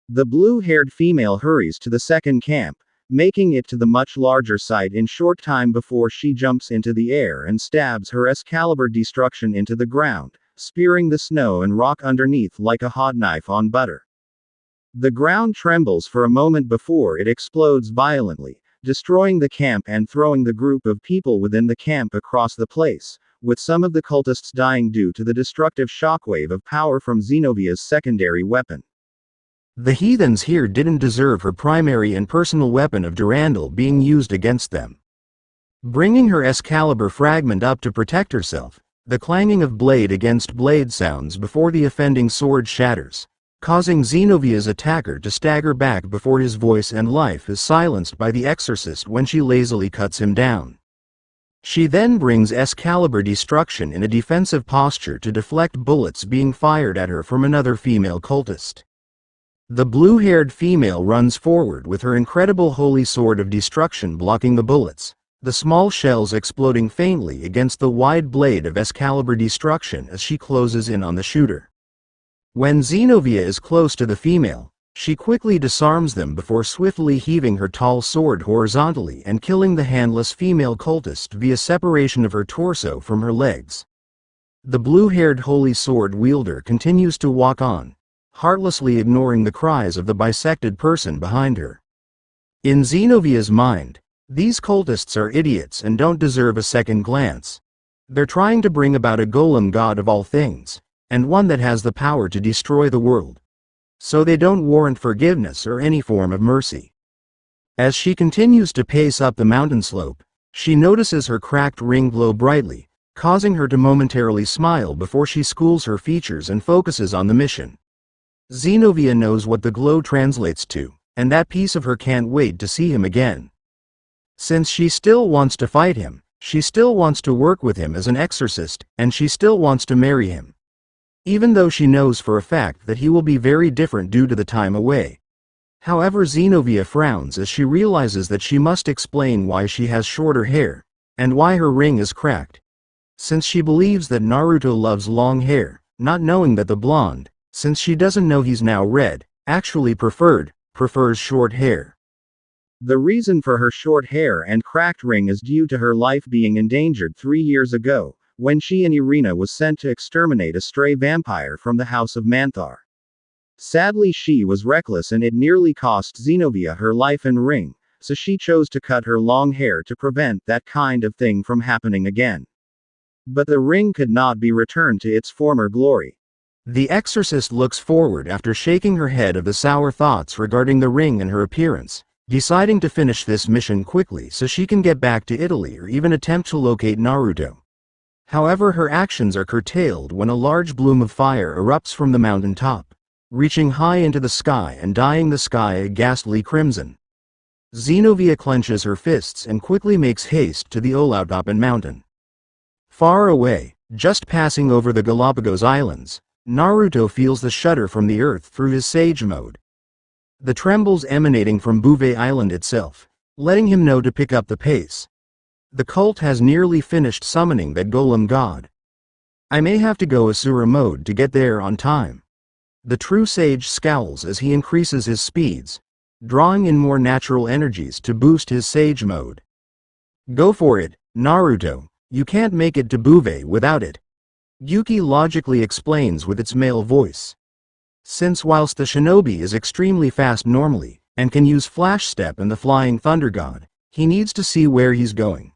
B: The blue-haired female hurries to the second camp, making it to the much larger site in short time before she jumps into the air and stabs her Excalibur Destruction into the ground, spearing the snow and rock underneath like a hot knife on butter. The ground trembles for a moment before it explodes violently, destroying the camp and throwing the group of people within the camp across the place, with some of the cultists dying due to the destructive shockwave of power from Zenobia's secondary weapon.
A: The heathens here didn't deserve her primary and personal weapon of Durandal being used against them. Bringing her Excalibur fragment up to protect herself, the clanging of blade against blade sounds before the offending sword shatters, causing Zenobia's attacker to stagger back before his voice and life is silenced by the exorcist when she lazily cuts him down. She then brings Excalibur Destruction in a defensive posture to deflect bullets being fired at her from another female cultist. The blue-haired female runs forward with her incredible holy sword of destruction blocking the bullets, the small shells exploding faintly against the wide blade of Excalibur Destruction as she closes in on the shooter. When Zenobia is close to the female, she quickly disarms them before swiftly heaving her tall sword horizontally and killing the handless female cultist via separation of her torso from her legs. The blue-haired holy sword wielder continues to walk on, heartlessly ignoring the cries of the bisected person behind her. In Zenobia's mind, these cultists are idiots and don't deserve a second glance. They're trying to bring about a golem god of all things, and one that has the power to destroy the world. So they don't warrant forgiveness or any form of mercy. As she continues to pace up the mountain slope, she notices her cracked ring glow brightly, causing her to momentarily smile before she schools her features and focuses on the mission. Zenobia knows what the glow translates to, and that piece of her can't wait to see him again. Since she still wants to fight him, she still wants to work with him as an exorcist, and she still wants to marry him. Even though she knows for a fact that he will be very different due to the time away. However, Zenobia frowns as she realizes that she must explain why she has shorter hair, and why her ring is cracked. Since she believes that Naruto loves long hair, not knowing that the blonde, since she doesn't know he's now red, actually prefers short hair. The reason for her short hair and cracked ring is due to her life being endangered 3 years ago, when she and Irina was sent to exterminate a stray vampire from the house of Manthar. Sadly, she was reckless and it nearly cost Zenobia her life and ring, so she chose to cut her long hair to prevent that kind of thing from happening again. But the ring could not be returned to its former glory. The exorcist looks forward after shaking her head of the sour thoughts regarding the ring and her appearance, deciding to finish this mission quickly so she can get back to Italy or even attempt to locate Naruto. However, her actions are curtailed when a large bloom of fire erupts from the mountain top, reaching high into the sky and dyeing the sky a ghastly crimson. Zenobia clenches her fists and quickly makes haste to the Olautopan mountain. Far away, just passing over the Galapagos Islands, Naruto feels the shudder from the earth through his sage mode. The trembles emanating from Bouvet Island itself, letting him know to pick up the pace. The cult has nearly finished summoning that golem god. I may have to go Asura mode to get there on time. The true sage scowls as he increases his speeds, drawing in more natural energies to boost his sage mode. Go for it, Naruto, you can't make it to Bouvet without it. Yuki logically explains with its male voice. Since whilst the shinobi is extremely fast normally, and can use flash step and the flying thunder god, he needs to see where he's going.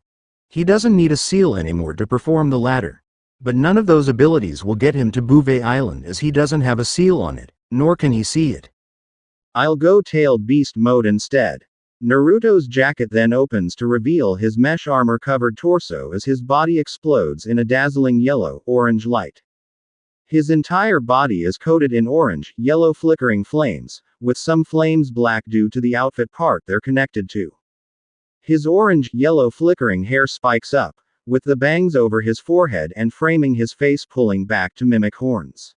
A: He doesn't need a seal anymore to perform the latter. But none of those abilities will get him to Bouvet Island as he doesn't have a seal on it, nor can he see it.
B: I'll go tailed beast mode instead. Naruto's jacket then opens to reveal his mesh armor-covered torso as his body explodes in a dazzling yellow-orange light. His entire body is coated in orange-yellow flickering flames, with some flames black due to the outfit part they're connected to. His orange-yellow flickering hair spikes up, with the bangs over his forehead and framing his face pulling back to mimic horns.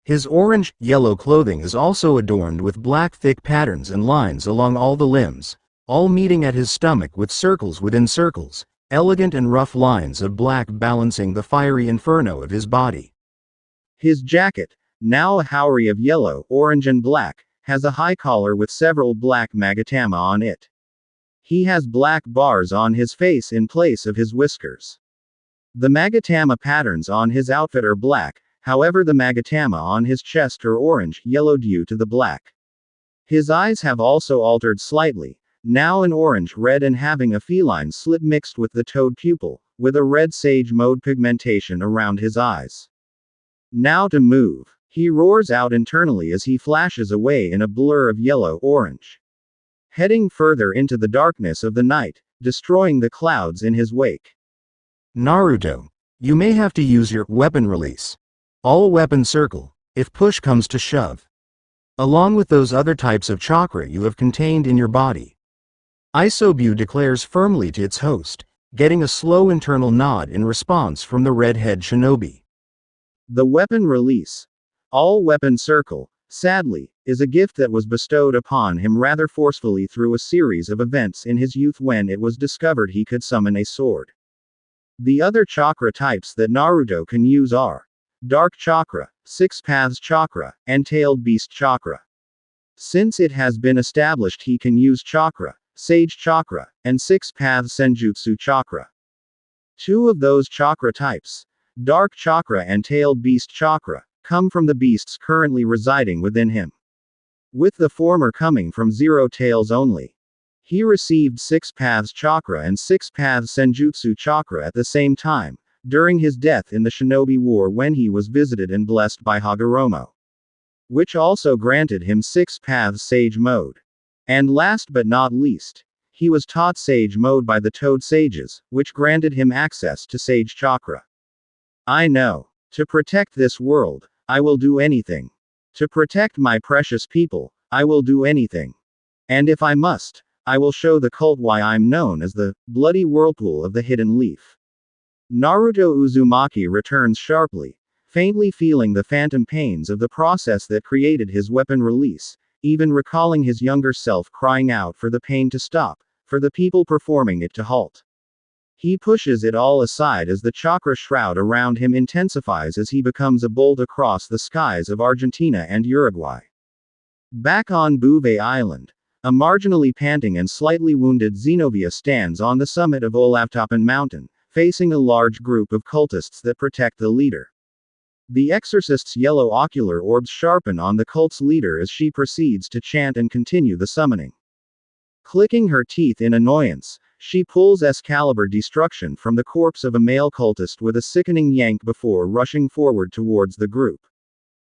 A: His orange-yellow clothing is also adorned with black thick patterns and lines along all the limbs, all meeting at his stomach with circles within circles, elegant and rough lines of black balancing the fiery inferno of his body.
B: His jacket, now a houri of yellow, orange and black, has a high collar with several black magatama on it. He has black bars on his face in place of his whiskers. The magatama patterns on his outfit are black, however the magatama on his chest are orange-yellow due to the black. His eyes have also altered slightly, now an orange-red and having a feline slit mixed with the toad pupil, with a red sage mode pigmentation around his eyes. Now to move. He roars out internally as he flashes away in a blur of yellow-orange. Heading further into the darkness of the night, destroying the clouds in his wake.
A: Naruto, you may have to use your weapon release. All weapon circle, if push comes to shove. Along with those other types of chakra you have contained in your body. Isobu declares firmly to its host, getting a slow internal nod in response from the redhead shinobi.
B: The weapon release. All weapon circle, sadly, is a gift that was bestowed upon him rather forcefully through a series of events in his youth when it was discovered he could summon a sword. The other chakra types that Naruto can use are Dark Chakra, Six Paths Chakra, and Tailed Beast Chakra. Since it has been established he can use Chakra, Sage Chakra, and Six Paths Senjutsu Chakra. Two of those chakra types, Dark Chakra and Tailed Beast Chakra, come from the beasts currently residing within him. With the former coming from Zero Tails only. He received Six Paths Chakra and Six Paths Senjutsu Chakra at the same time, during his death in the Shinobi War when he was visited and blessed by Hagoromo. Which also granted him Six Paths Sage Mode. And last but not least, he was taught Sage Mode by the Toad Sages, which granted him access to Sage Chakra. I know. To protect this world, I will do anything. To protect my precious people, I will do anything. And if I must, I will show the cult why I'm known as the bloody whirlpool of the hidden leaf. Naruto Uzumaki returns sharply, faintly feeling the phantom pains of the process that created his weapon release, even recalling his younger self crying out for the pain to stop, for the people performing it to halt. He pushes it all aside as the chakra shroud around him intensifies as he becomes a bolt across the skies of Argentina and Uruguay. Back on Bouvet Island, a marginally panting and slightly wounded Zenobia stands on the summit of Olaftoppen Mountain, facing a large group of cultists that protect the leader. The exorcist's yellow ocular orbs sharpen on the cult's leader as she proceeds to chant and continue the summoning. Clicking her teeth in annoyance, she pulls Excalibur Destruction from the corpse of a male cultist with a sickening yank before rushing forward towards the group,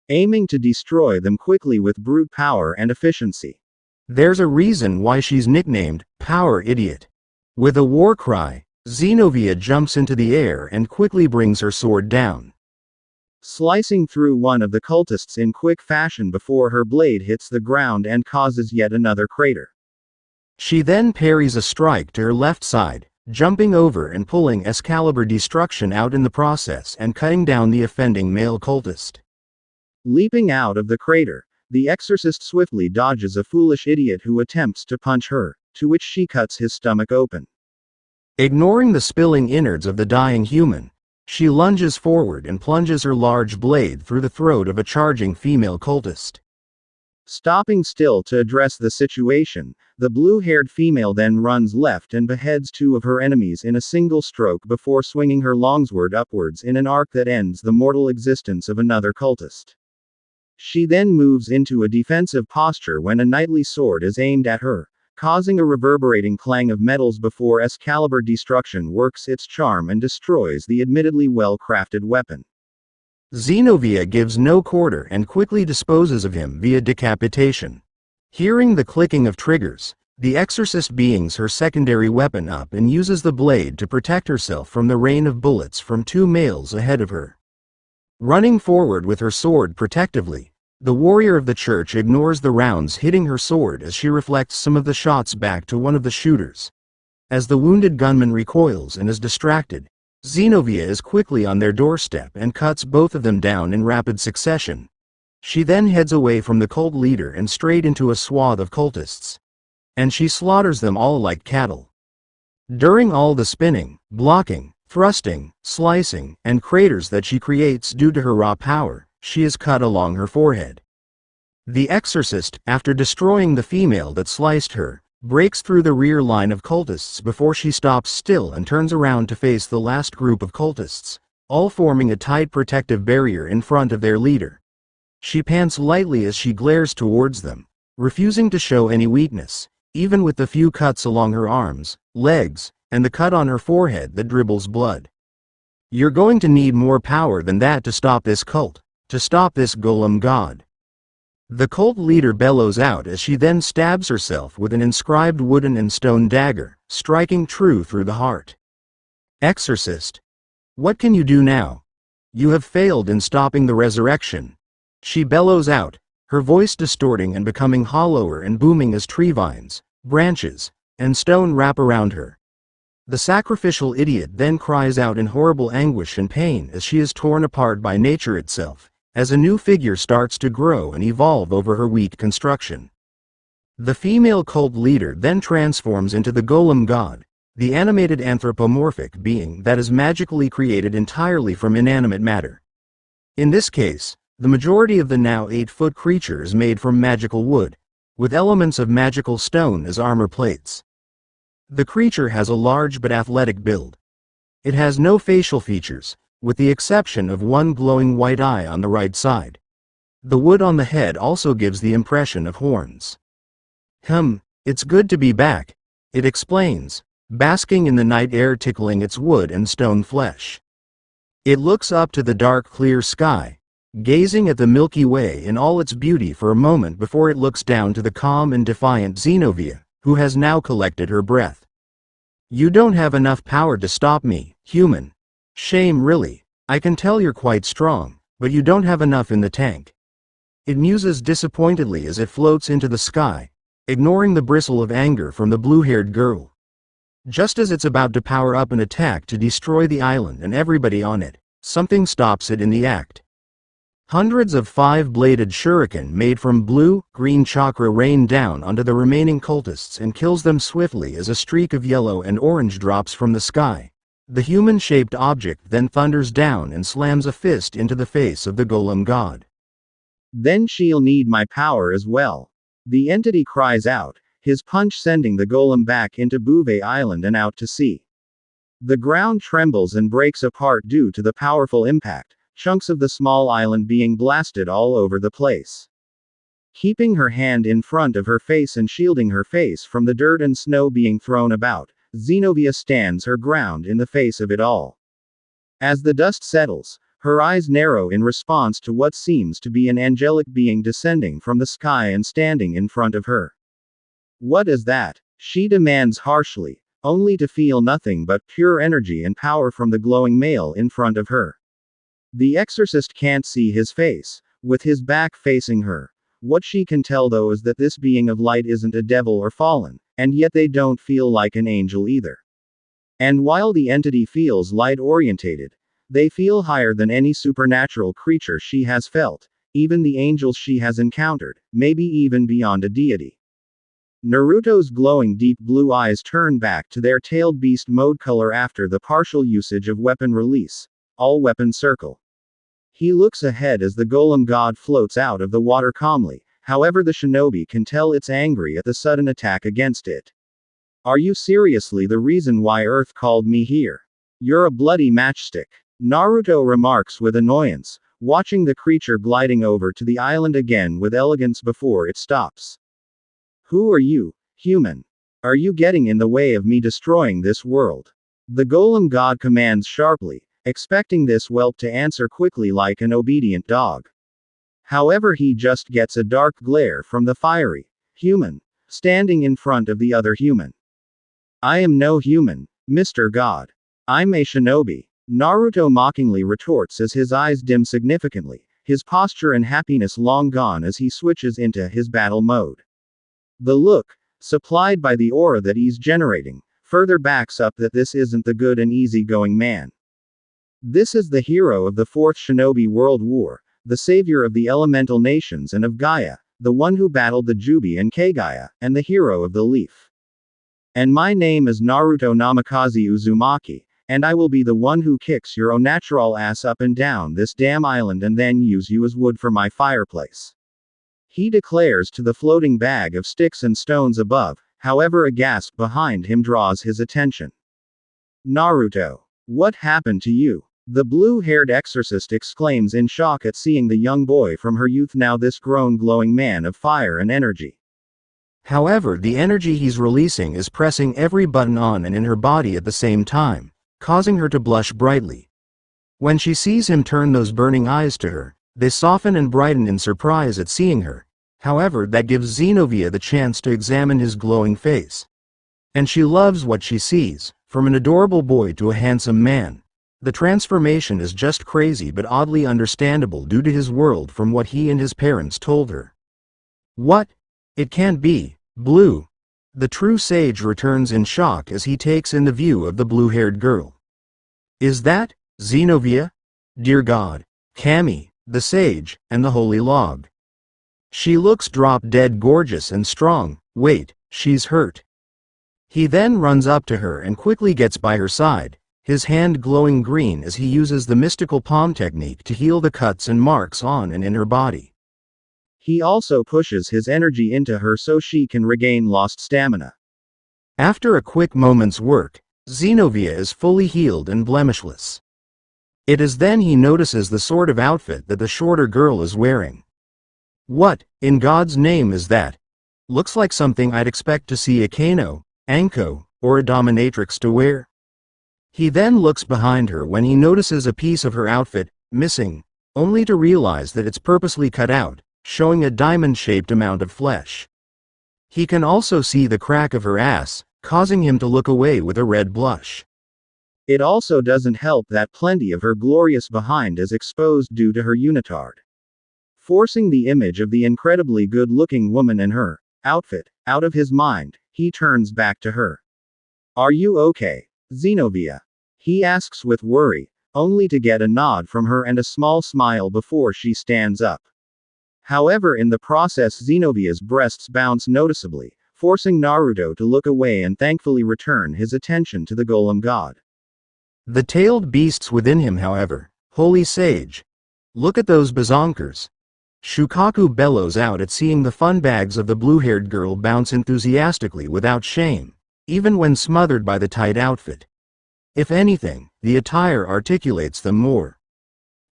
B: aiming to destroy them quickly with brute power and efficiency.
A: There's a reason why she's nicknamed Power Idiot. With a war cry, Zenobia jumps into the air and quickly brings her sword down, slicing through one of the cultists in quick fashion before her blade hits the ground and causes yet another crater. She then parries a strike to her left side, jumping over and pulling Excalibur Destruction out in the process and cutting down the offending male cultist. Leaping out of the crater, the exorcist swiftly dodges a foolish idiot who attempts to punch her, to which she cuts his stomach open. Ignoring the spilling innards of the dying human, she lunges forward and plunges her large blade through the throat of a charging female cultist. Stopping still to address the situation, the blue-haired female then runs left and beheads two of her enemies in a single stroke before swinging her longsword upwards in an arc that ends the mortal existence of another cultist.
B: She then moves into a defensive posture when a knightly sword is aimed at her, causing a reverberating clang of metals before Excalibur Destruction works its charm and destroys the admittedly well-crafted weapon.
A: Zenobia gives no quarter and quickly disposes of him via decapitation. Hearing the clicking of triggers, the exorcist beings her secondary weapon up and uses the blade to protect herself from the rain of bullets from two males ahead of her. Running forward with her sword protectively, the warrior of the church ignores the rounds hitting her sword as she reflects some of the shots back to one of the shooters. As the wounded gunman recoils and is distracted, Zenobia is quickly on their doorstep and cuts both of them down in rapid succession. She then heads away from the cult leader and straight into a swath of cultists. And she slaughters them all like cattle. During all the spinning, blocking, thrusting, slicing, and craters that she creates due to her raw power, she is cut along her forehead. The exorcist, after destroying the female that sliced her, breaks through the rear line of cultists before she stops still and turns around to face the last group of cultists, all forming a tight protective barrier in front of their leader. She pants lightly as she glares towards them, refusing to show any weakness, even with the few cuts along her arms, legs, and the cut on her forehead that dribbles blood. You're going to need more power than that to stop this cult, to stop this golem god. The cult leader bellows out as she then stabs herself with an inscribed wooden and stone dagger, striking true through the heart. Exorcist. What can you do now? You have failed in stopping the resurrection. She bellows out, her voice distorting and becoming hollower and booming as tree vines, branches, and stone wrap around her. The sacrificial idiot then cries out in horrible anguish and pain as she is torn apart by nature itself, as a new figure starts to grow and evolve over her weak construction. The female cult leader then transforms into the golem god, the animated anthropomorphic being that is magically created entirely from inanimate matter. In this case, the majority of the now 8-foot creature is made from magical wood, with elements of magical stone as armor plates. The creature has a large but athletic build. It has no facial features, with the exception of one glowing white eye on the right side. The wood on the head also gives the impression of horns. It's good to be back, it explains, basking in the night air tickling its wood and stone flesh. It looks up to the dark clear sky, gazing at the Milky Way in all its beauty for a moment before it looks down to the calm and defiant Zenobia, who has now collected her breath. You don't have enough power to stop me, human. Shame really. I can tell you're quite strong, but you don't have enough in the tank. It muses disappointedly as it floats into the sky, ignoring the bristle of anger from the blue-haired girl. Just as it's about to power up an attack to destroy the island and everybody on it, something stops it in the act. Hundreds of 5-bladed shuriken made from blue-green chakra rain down onto the remaining cultists and kills them swiftly as a streak of yellow and orange drops from the sky. The human-shaped object then thunders down and slams a fist into the face of the golem god.
B: Then she'll need my power as well. The entity cries out, his punch sending the golem back into Bouvet Island and out to sea. The ground trembles and breaks apart due to the powerful impact, chunks of the small island being blasted all over the place. Keeping her hand in front of her face and shielding her face from the dirt and snow being thrown about, Zenobia stands her ground in the face of it all. As the dust settles, her eyes narrow in response to what seems to be an angelic being descending from the sky and standing in front of her. What is that? She demands harshly, only to feel nothing but pure energy and power from the glowing male in front of her. The exorcist can't see his face, with his back facing her. What she can tell though is that this being of light isn't a devil or fallen, and yet they don't feel like an angel either. And while the entity feels light-orientated, they feel higher than any supernatural creature she has felt, even the angels she has encountered, maybe even beyond a deity. Naruto's glowing deep blue eyes turn back to their tailed beast mode color after the partial usage of weapon release, all weapon circle. He looks ahead as the golem god floats out of the water calmly, however the shinobi can tell it's angry at the sudden attack against it. Are you seriously the reason why Earth called me here? You're a bloody matchstick. Naruto remarks with annoyance, watching the creature gliding over to the island again with elegance before it stops. Who are you, human? Are you getting in the way of me destroying this world? The golem god commands sharply, expecting this whelp to answer quickly like an obedient dog. However, he just gets a dark glare from the fiery human standing in front of the other human. I am no human, Mr. God. I'm a shinobi. Naruto mockingly retorts as his eyes dim significantly, his posture and happiness long gone as he switches into his battle mode. The look, supplied by the aura that he's generating, further backs up that this isn't the good and easy-going man. This is the hero of the Fourth Shinobi World War, the savior of the elemental nations and of Gaia, the one who battled the Jubi and Kagaya, and the hero of the Leaf. And my name is Naruto Namikaze Uzumaki, and I will be the one who kicks your unnatural ass up and down this damn island and then use you as wood for my fireplace. He declares to the floating bag of sticks and stones above, however a gasp behind him draws his attention. Naruto. What happened to you? The blue-haired exorcist exclaims in shock at seeing the young boy from her youth now this grown glowing man of fire and energy.
A: However, the energy he's releasing is pressing every button on and in her body at the same time, causing her to blush brightly. When she sees him turn those burning eyes to her, they soften and brighten in surprise at seeing her. However, that gives Xenovia the chance to examine his glowing face. And she loves what she sees, from an adorable boy to a handsome man. The transformation is just crazy but oddly understandable due to his world from what he and his parents told her. What? It can't be, Blue. The true sage returns in shock as he takes in the view of the blue-haired girl. Is that Xenovia? Dear God, Kami, the sage, and the holy log. She looks drop-dead gorgeous and strong. Wait, she's hurt. He then runs up to her and quickly gets by her side, his hand glowing green as he uses the mystical palm technique to heal the cuts and marks on and in her body.
B: He also pushes his energy into her so she can regain lost stamina.
A: After a quick moment's work, Xenovia is fully healed and blemishless. It is then he notices the sort of outfit that the shorter girl is wearing. What, in God's name, is that? Looks like something I'd expect to see a Kano, Anko, or a dominatrix to wear. He then looks behind her when he notices a piece of her outfit missing, only to realize that it's purposely cut out, showing a diamond-shaped amount of flesh. He can also see the crack of her ass, causing him to look away with a red blush.
B: It also doesn't help that plenty of her glorious behind is exposed due to her unitard. Forcing the image of the incredibly good-looking woman in her outfit out of his mind, he turns back to her. Are you okay, Xenovia? He asks with worry, only to get a nod from her and a small smile before she stands up. However, in the process, Xenovia's breasts bounce noticeably, forcing Naruto to look away and thankfully return his attention to the golem god.
A: The tailed beasts within him, however, holy sage. Look at those bazonkers. Shukaku bellows out at seeing the fun bags of the blue-haired girl bounce enthusiastically without shame, even when smothered by the tight outfit. If anything, the attire articulates them more.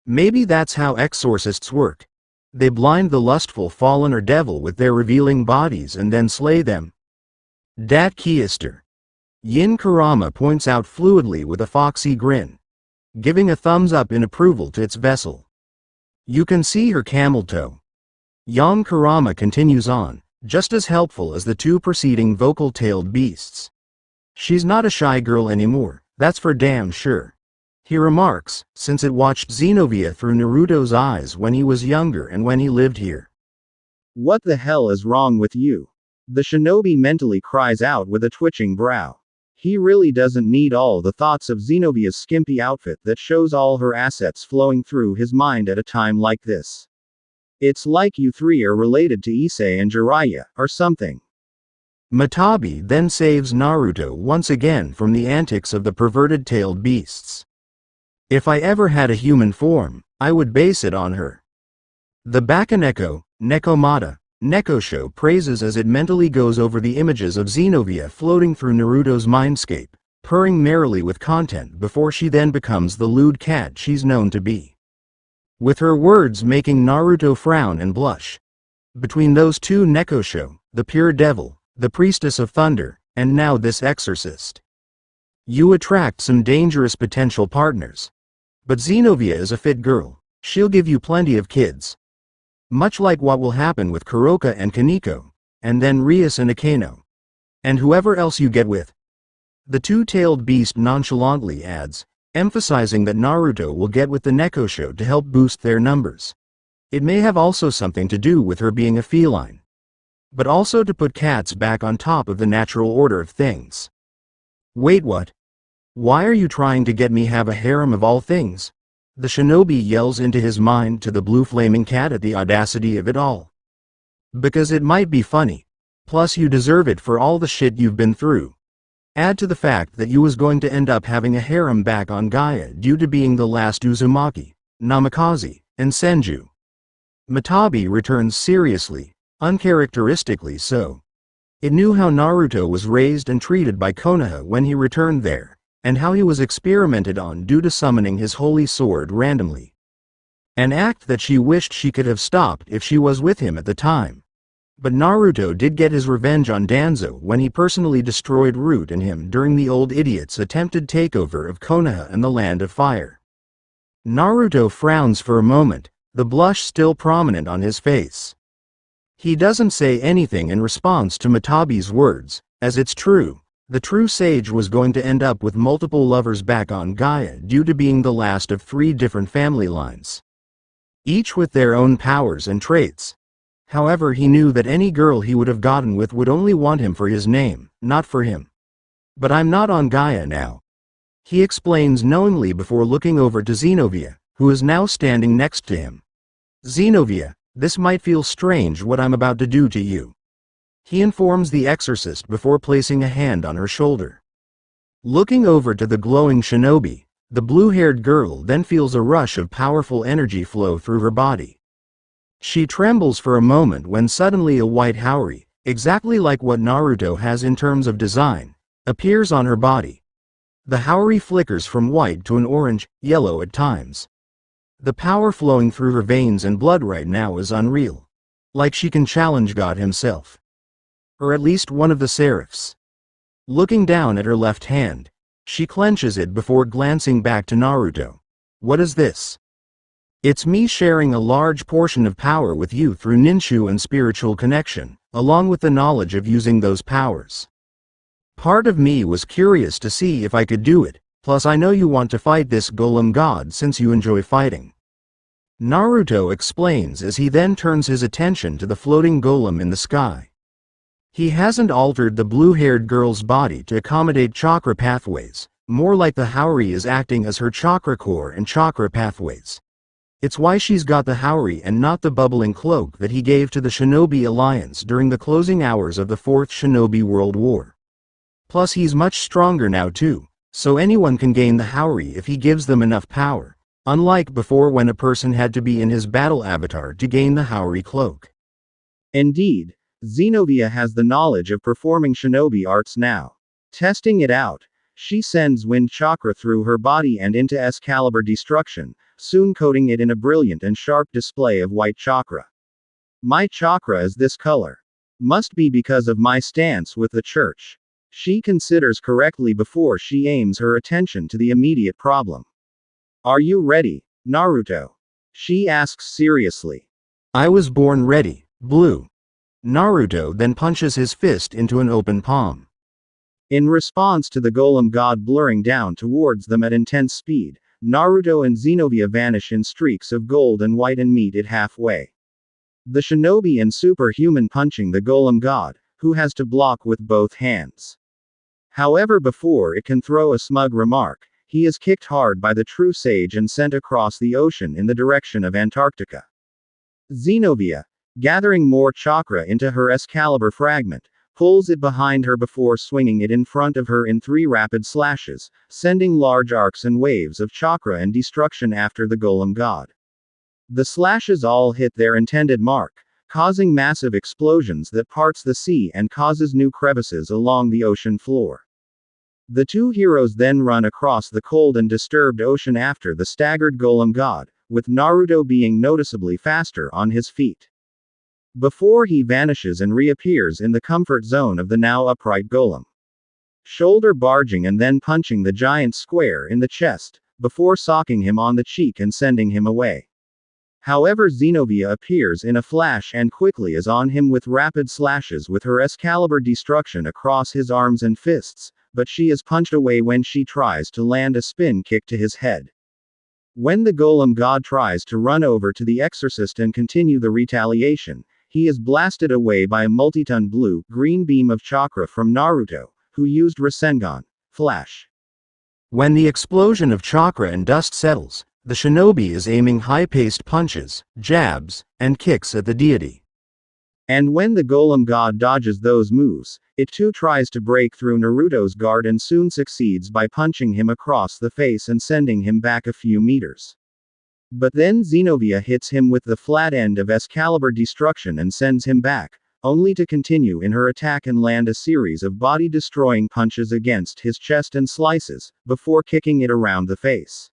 A: Maybe that's how exorcists work. They blind the lustful fallen or devil with their revealing bodies and then slay them. Dat Keister. Yin Kurama points out fluidly with a foxy grin, giving a thumbs up in approval to its vessel. You can see her camel toe. Yang Kurama continues on, just as helpful as the two preceding vocal-tailed beasts. She's not a shy girl anymore, that's for damn sure. He remarks, since it watched Xenovia through Naruto's eyes when he was younger and when he lived here.
B: What the hell is wrong with you? The shinobi mentally cries out with a twitching brow. He really doesn't need all the thoughts of Xenovia's skimpy outfit that shows all her assets flowing through his mind at a time like this. It's like you three are related to Ichiei and Jiraiya, or something.
A: Matabi then saves Naruto once again from the antics of the perverted tailed beasts. If I ever had a human form, I would base it on her. The Bakaneko, Nekomata, Nekosho praises as it mentally goes over the images of Xenovia floating through Naruto's mindscape, purring merrily with content before she then becomes the lewd cat she's known to be. with her words making Naruto frown and blush. Between those two Nekosho, the pure devil, the priestess of thunder, and now this exorcist, you attract some dangerous potential partners. But Xenovia is a fit girl. She'll give you plenty of kids. Much like what will happen with Kuroka and Kaneko, and then Rias and Akeno. And whoever else you get with. The two-tailed beast nonchalantly adds, emphasizing that Naruto will get with the Nekosho to help boost their numbers. It may have also something to do with her being a feline. But also to put cats back on top of the natural order of things. Wait, what? Why are you trying to get me have a harem of all things? The shinobi yells into his mind to the blue flaming cat at the audacity of it all. Because it might be funny. Plus you deserve it for all the shit you've been through. Add to the fact that you was going to end up having a harem back on Gaia due to being the last Uzumaki, Namikaze, and Senju. Matabi returns seriously, uncharacteristically so. It knew how Naruto was raised and treated by Konoha when he returned there, and how he was experimented on due to summoning his holy sword randomly. An act that she wished she could have stopped if she was with him at the time. But Naruto did get his revenge on Danzo when he personally destroyed Root and him during the old idiot's attempted takeover of Konoha and the Land of Fire. Naruto frowns for a moment, the blush still prominent on his face. He doesn't say anything in response to Matabi's words, as it's true, the true sage was going to end up with multiple lovers back on Gaia due to being the last of 3 different family lines. Each with their own powers and traits. However, he knew that any girl he would have gotten with would only want him for his name, not for him. But I'm not on Gaia now. He explains knowingly before looking over to Xenovia, who is now standing next to him. Xenovia, this might feel strange what I'm about to do to you. He informs the exorcist before placing a hand on her shoulder. Looking over to the glowing shinobi, the blue-haired girl then feels a rush of powerful energy flow through her body. She trembles for a moment when suddenly a white haori, exactly like what Naruto has in terms of design, appears on her body. The haori flickers from white to an orange, yellow at times. The power flowing through her veins and blood right now is unreal. Like she can challenge God himself. Or at least one of the seraphs. Looking down at her left hand, she clenches it before glancing back to Naruto. What is this? It's me sharing a large portion of power with you through ninshu and spiritual connection, along with the knowledge of using those powers. Part of me was curious to see if I could do it, plus I know you want to fight this golem god since you enjoy fighting. Naruto explains as he then turns his attention to the floating golem in the sky. He hasn't altered the blue-haired girl's body to accommodate chakra pathways, more like the haori is acting as her chakra core and chakra pathways. It's why she's got the haori and not the bubbling cloak that he gave to the Shinobi Alliance during the closing hours of the Fourth Shinobi World War. Plus he's much stronger now too, so anyone can gain the haori if he gives them enough power, unlike before when a person had to be in his battle avatar to gain the haori cloak.
B: Indeed, Xenovia has the knowledge of performing shinobi arts now. Testing it out, she sends wind chakra through her body and into S-caliber destruction, soon coating it in a brilliant and sharp display of white chakra. My chakra is this color. Must be because of my stance with the church. She considers correctly before she aims her attention to the immediate problem. Are you ready, Naruto? She asks seriously.
A: I was born ready, Blue. Naruto then punches his fist into an open palm.
B: In response to the golem god blurring down towards them at intense speed, Naruto and Xenovia vanish in streaks of gold and white and meet it halfway. The shinobi and superhuman punching the golem god, who has to block with both hands. However, before it can throw a smug remark, he is kicked hard by the true sage and sent across the ocean in the direction of Antarctica. Xenovia, gathering more chakra into her S-caliber fragment, pulls it behind her before swinging it in front of her in 3 rapid slashes, sending large arcs and waves of chakra and destruction after the golem god. The slashes all hit their intended mark, causing massive explosions that parts the sea and causes new crevices along the ocean floor. The two heroes then run across the cold and disturbed ocean after the staggered golem god, with Naruto being noticeably faster on his feet. Before he vanishes and reappears in the comfort zone of the now upright golem. Shoulder barging and then punching the giant square in the chest, before socking him on the cheek and sending him away. However, Xenovia appears in a flash and quickly is on him with rapid slashes with her Excalibur destruction across his arms and fists, but she is punched away when she tries to land a spin kick to his head. When the golem god tries to run over to the exorcist and continue the retaliation, he is blasted away by a multi-ton blue-green beam of chakra from Naruto, who used Rasengan Flash.
A: When the explosion of chakra and dust settles, the shinobi is aiming high-paced punches, jabs, and kicks at the deity.
B: And when the golem god dodges those moves, it too tries to break through Naruto's guard and soon succeeds by punching him across the face and sending him back a few meters. But then Xenovia hits him with the flat end of Excalibur destruction and sends him back, only to continue in her attack and land a series of body-destroying punches against his chest and slices, before kicking it around the face.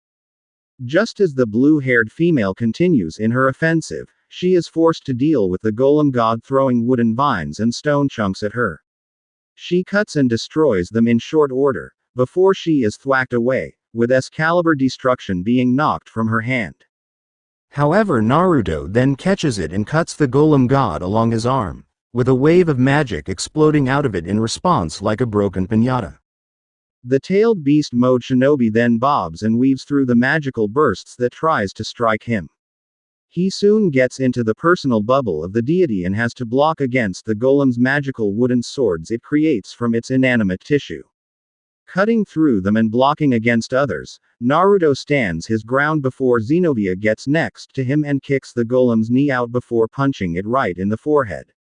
B: Just as the blue-haired female continues in her offensive, she is forced to deal with the golem god throwing wooden vines and stone chunks at her. She cuts and destroys them in short order, before she is thwacked away, with Excalibur destruction being knocked from her hand.
A: However, Naruto then catches it and cuts the golem god along his arm, with a wave of magic exploding out of it in response like a broken piñata.
B: The tailed beast mode shinobi then bobs and weaves through the magical bursts that tries to strike him. He soon gets into the personal bubble of the deity and has to block against the golem's magical wooden swords it creates from its inanimate tissue. Cutting through them and blocking against others, Naruto stands his ground before Xenovia gets next to him and kicks the golem's knee out before punching it right in the forehead.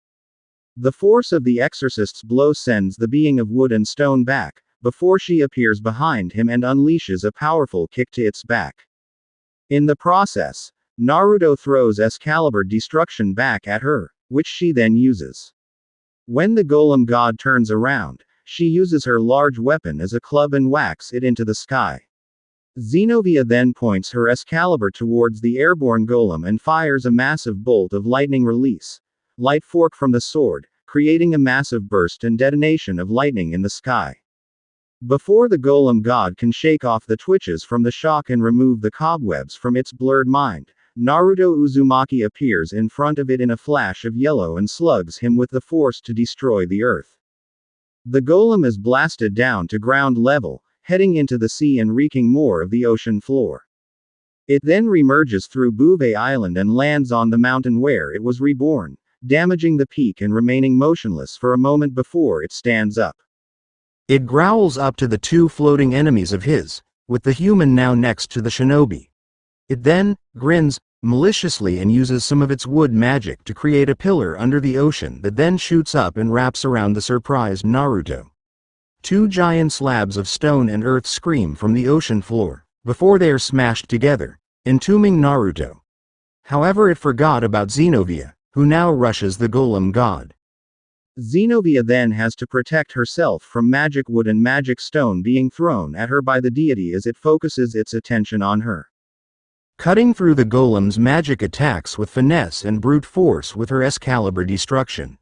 B: The force of the exorcist's blow sends the being of wood and stone back, before she appears behind him and unleashes a powerful kick to its back. In the process, Naruto throws Excalibur destruction back at her, which she then uses. When the golem god turns around, she uses her large weapon as a club and whacks it into the sky. Xenovia then points her Excalibur towards the airborne golem and fires a massive bolt of lightning release. Light fork from the sword, creating a massive burst and detonation of lightning in the sky. Before the golem god can shake off the twitches from the shock and remove the cobwebs from its blurred mind, Naruto Uzumaki appears in front of it in a flash of yellow and slugs him with the force to destroy the earth. The golem is blasted down to ground level, heading into the sea and wreaking more of the ocean floor. It then remerges through Bouvet Island and lands on the mountain where it was reborn, damaging the peak and remaining motionless for a moment before it stands up.
A: It growls up to the two floating enemies of his, with the human now next to the shinobi. It then grins maliciously and uses some of its wood magic to create a pillar under the ocean that then shoots up and wraps around the surprised Naruto. Two giant slabs of stone and earth scream from the ocean floor, before they are smashed together, entombing Naruto. However, it forgot about Xenovia, who now rushes the golem god.
B: Xenovia then has to protect herself from magic wood and magic stone being thrown at her by the deity as it focuses its attention on her.
A: Cutting through the golem's magic attacks with finesse and brute force with her Excalibur destruction.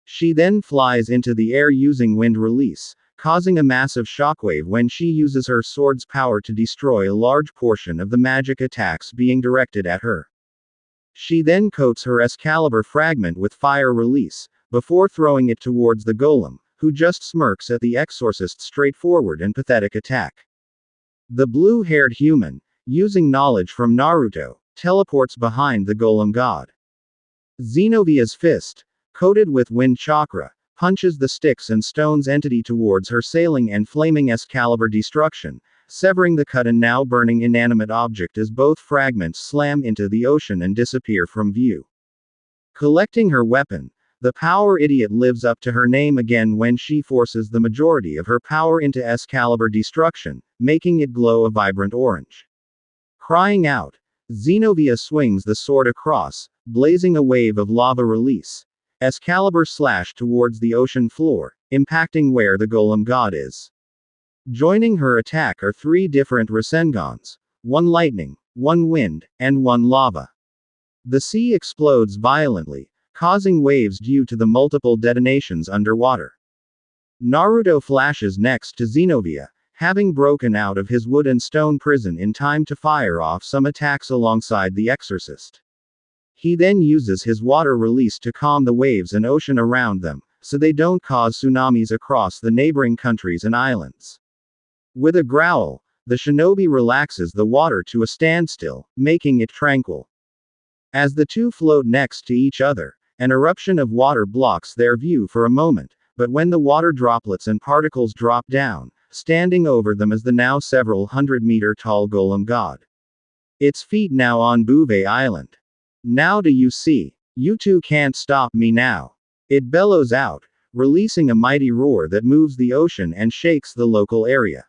B: She then flies into the air using wind release, causing a massive shockwave when she uses her sword's power to destroy a large portion of the magic attacks being directed at her. She then coats her Excalibur fragment with fire release, before throwing it towards the golem, who just smirks at the exorcist's straightforward and pathetic attack. The blue-haired human, using knowledge from Naruto, teleports behind the golem god. Xenovia's fist, coated with wind chakra, punches the sticks and stones entity towards her sailing and flaming Excalibur destruction, severing the cut and now burning inanimate object as both fragments slam into the ocean and disappear from view. Collecting her weapon, the power idiot lives up to her name again when she forces the majority of her power into Excalibur destruction, making it glow a vibrant orange. Crying out, Xenovia swings the sword across, blazing a wave of lava release. Excalibur slash towards the ocean floor, impacting where the golem god is. Joining her attack are three different Rasengans, one lightning, one wind, and one lava. The sea explodes violently, causing waves due to the multiple detonations underwater. Naruto flashes next to Xenovia, having broken out of his wood and stone prison in time to fire off some attacks alongside the exorcist. He then uses his water release to calm the waves and ocean around them, so they don't cause tsunamis across the neighboring countries and islands. With a growl, the shinobi relaxes the water to a standstill, making it tranquil. As the two float next to each other, an eruption of water blocks their view for a moment, but when the water droplets and particles drop down, standing over them is the now several hundred-meter-tall golem god. Its feet now on Bouvet Island. Now do you see? You two can't stop me now. It bellows out, releasing a mighty roar that moves the ocean and shakes the local area.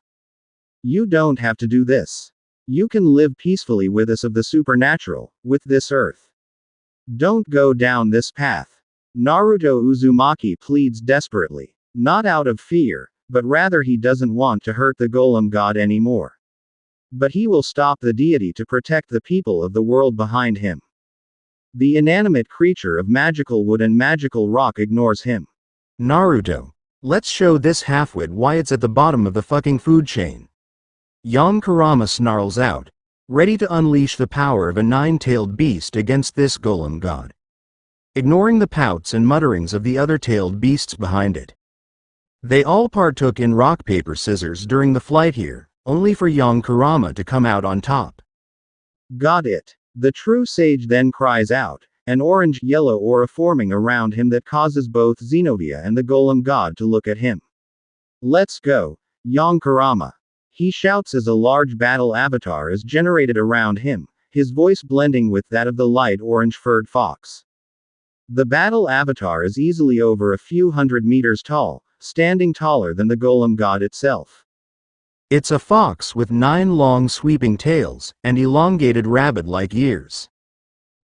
B: You don't have to do this. You can live peacefully with us of the supernatural, with this earth. Don't go down this path. Naruto Uzumaki pleads desperately. Not out of fear, but rather he doesn't want to hurt the golem god anymore. But he will stop the deity to protect the people of the world behind him. The inanimate creature of magical wood and magical rock ignores him.
A: Naruto, let's show this halfwit why it's at the bottom of the fucking food chain. Young Kurama snarls out, ready to unleash the power of a nine-tailed beast against this golem god. Ignoring the pouts and mutterings of the other tailed beasts behind it. They all partook in rock paper scissors during the flight here, only for young Kurama to come out on top.
B: Got it. The true sage then cries out, an orange-yellow aura forming around him that causes both Xenovia and the golem god to look at him. Let's go, young Kurama. He shouts as a large battle avatar is generated around him, his voice blending with that of the light orange-furred fox. The battle avatar is easily over a few hundred meters tall, standing taller than the golem god itself.
A: It's a fox with 9 long sweeping tails, and elongated rabbit-like ears.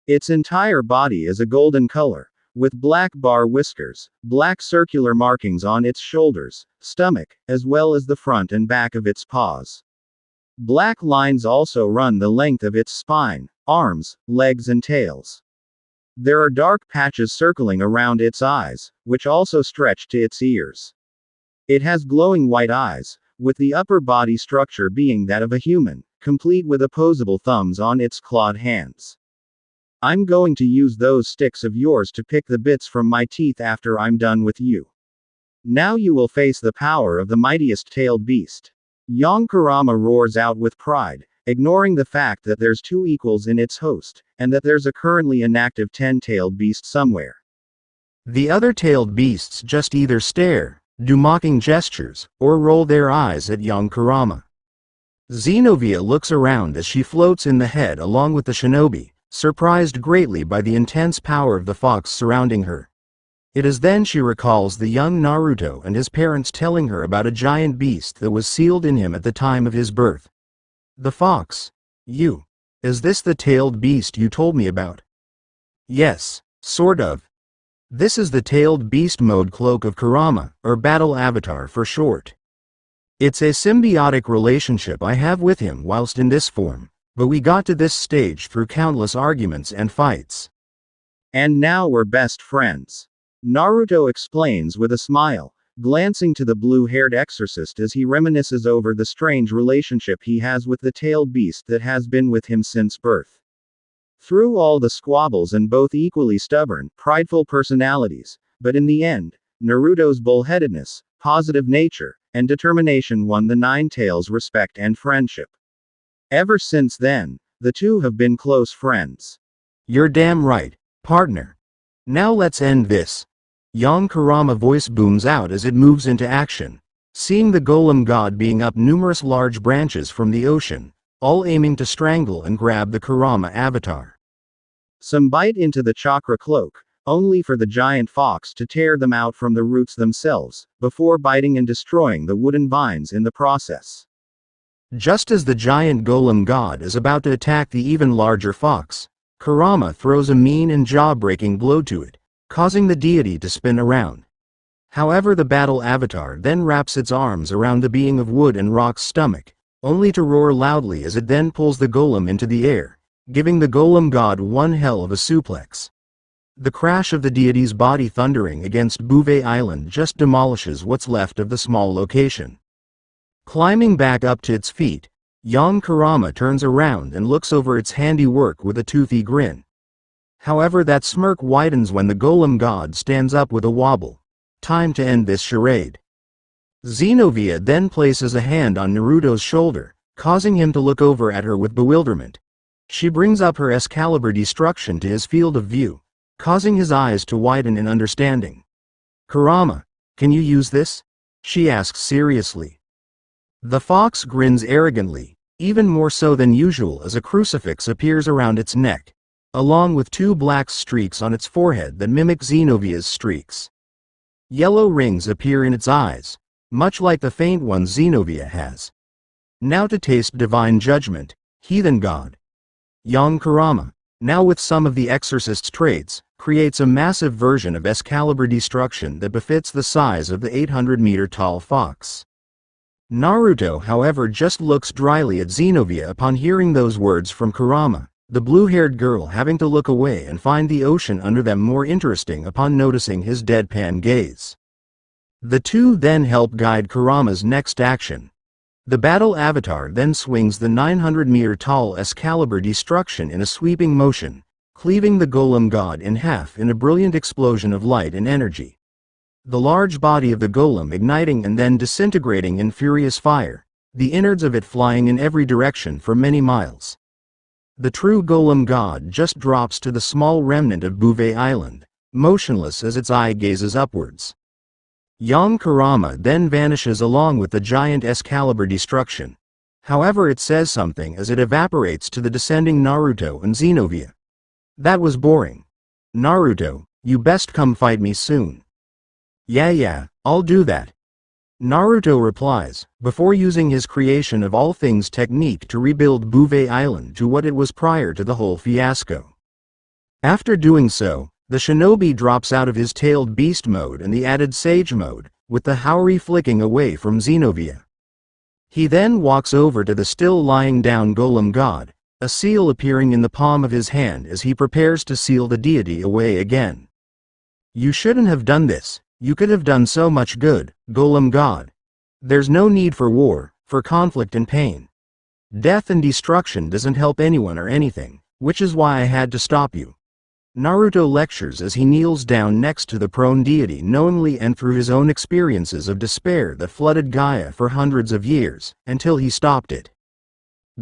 B: Its entire body is a golden color, with black bar whiskers, black circular markings on its shoulders, stomach, as well as the front and back of its paws. Black lines also run the length of its spine, arms, legs and tails. There are dark patches circling around its eyes, which also stretch to its ears. It has glowing white eyes, with the upper body structure being that of a human, complete with opposable thumbs on its clawed hands. I'm going to use those sticks of yours to pick the bits from my teeth after I'm done with you. Now you will face the power of the mightiest tailed beast. Young Kurama roars out with pride, ignoring the fact that there's 2 equals in its host, and that there's a currently inactive 10-tailed beast somewhere.
A: The other tailed beasts just either stare, do mocking gestures, or roll their eyes at young Kurama. Xenovia looks around as she floats in the head along with the shinobi, surprised greatly by the intense power of the fox surrounding her. It is then she recalls the young Naruto and his parents telling her about a giant beast that was sealed in him at the time of his birth. The fox. Is this the tailed beast you told me about? Yes, sort of. This is the tailed beast mode cloak of Kurama, or battle avatar for short. It's a symbiotic relationship I have with him whilst in this form. But we got to this stage through countless arguments and fights.
B: And now we're best friends. Naruto explains with a smile, glancing to the blue-haired exorcist as he reminisces over the strange relationship he has with the tailed beast that has been with him since birth. Through all the squabbles and both equally stubborn, prideful personalities, but in the end, Naruto's bullheadedness, positive nature, and determination won the Nine Tails' respect and friendship. Ever since then, the two have been close friends.
A: You're damn right, partner. Now let's end this. Young Kurama voice booms out as it moves into action, seeing the golem god being up numerous large branches from the ocean, all aiming to strangle and grab the Kurama avatar.
B: Some bite into the chakra cloak, only for the giant fox to tear them out from the roots themselves, before biting and destroying the wooden vines in the process.
A: Just as the giant golem god is about to attack the even larger fox, Kurama throws a mean and jaw-breaking blow to it, causing the deity to spin around. However, the battle avatar then wraps its arms around the being of wood and rock's stomach, only to roar loudly as it then pulls the golem into the air, giving the golem god one hell of a suplex. The crash of the deity's body thundering against Bouvet Island just demolishes what's left of the small location. Climbing back up to its feet, Young Kurama turns around and looks over its handiwork with a toothy grin. However, that smirk widens when the golem god stands up with a wobble. Time to end this charade. Xenovia then places a hand on Naruto's shoulder, causing him to look over at her with bewilderment. She brings up her Excalibur destruction to his field of view, causing his eyes to widen in understanding. "Kurama, can you use this?" she asks seriously. The fox grins arrogantly, even more so than usual as a crucifix appears around its neck, along with two black streaks on its forehead that mimic Xenovia's streaks. Yellow rings appear in its eyes, much like the faint ones Xenovia has. "Now to taste divine judgment, heathen god." Young Kurama, now with some of the exorcist's traits, creates a massive version of Excalibur destruction that befits the size of the 800-meter-tall fox. Naruto, however, just looks dryly at Xenovia upon hearing those words from Kurama, the blue-haired girl having to look away and find the ocean under them more interesting upon noticing his deadpan gaze. The two then help guide Kurama's next action. The battle avatar then swings the 900-meter-tall Excalibur destruction in a sweeping motion, cleaving the golem god in half in a brilliant explosion of light and energy. The large body of the golem igniting and then disintegrating in furious fire, the innards of it flying in every direction for many miles. The true golem god just drops to the small remnant of Bouvet Island, motionless as its eye gazes upwards. Young Kurama then vanishes along with the giant Excalibur destruction. However, it says something as it evaporates to the descending Naruto and Xenovia. "That was boring. Naruto, you best come fight me soon." Yeah, I'll do that," Naruto replies, before using his creation of all things technique to rebuild Bouvet Island to what it was prior to the whole fiasco. After doing so, the shinobi drops out of his tailed beast mode and the added sage mode, with the Haori flicking away from Xenovia. He then walks over to the still lying down golem god, a seal appearing in the palm of his hand as he prepares to seal the deity away again. "You shouldn't have done this. You could have done so much good, golem god. There's no need for war, for conflict and pain. Death and destruction doesn't help anyone or anything, which is why I had to stop you." Naruto lectures as he kneels down next to the prone deity, knowingly and through his own experiences of despair that flooded Gaia for hundreds of years, until he stopped it.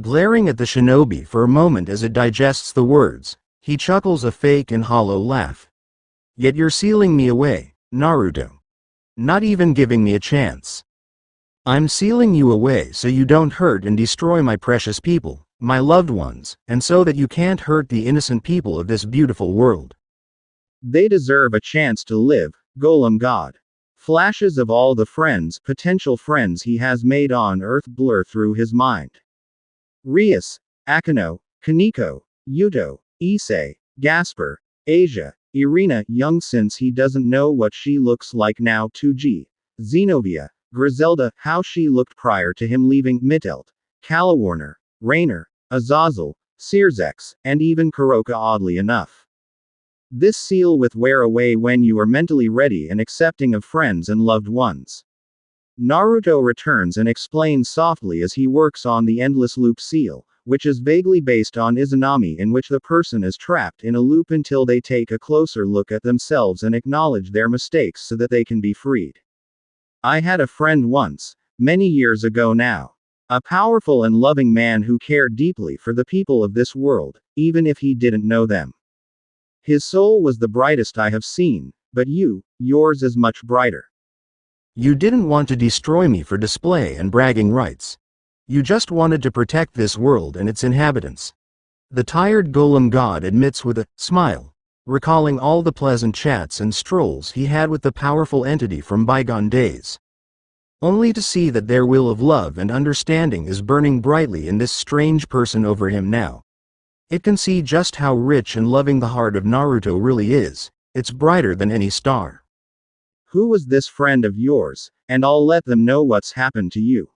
A: Glaring at the shinobi for a moment as it digests the words, he chuckles a fake and hollow laugh. "Yet you're sealing me away, Naruto. Not even giving me a chance. I'm sealing you away so you don't hurt and destroy my precious people, my loved ones, and so that you can't hurt the innocent people of this beautiful world. They deserve a chance to live, golem god." Flashes of all the potential friends he has made on Earth blur through his mind. Rias, Akano, Kaneko, Yuto, Issei, Gasper, Asia, Irina, young since he doesn't know what she looks like now. 2G, Xenovia, Griselda, how she looked prior to him leaving Mittelt, Calawarner, Rainer, Azazel, Searzex, and even Kuroka, oddly enough. This seal with wear away when you are mentally ready and accepting of friends and loved ones. Naruto returns and explains softly as he works on the endless loop seal, which is vaguely based on Izanami, in which the person is trapped in a loop until they take a closer look at themselves and acknowledge their mistakes so that they can be freed. "I had a friend once, many years ago now. A powerful and loving man who cared deeply for the people of this world, even if he didn't know them. His soul was the brightest I have seen, but yours is much brighter. You didn't want to destroy me for display and bragging rights. You just wanted to protect this world and its inhabitants." The tired golem god admits with a smile, recalling all the pleasant chats and strolls he had with the powerful entity from bygone days. Only to see that their will of love and understanding is burning brightly in this strange person over him now. It can see just how rich and loving the heart of Naruto really is. It's brighter than any star. "Who was this friend of yours? And I'll let them know what's happened to you."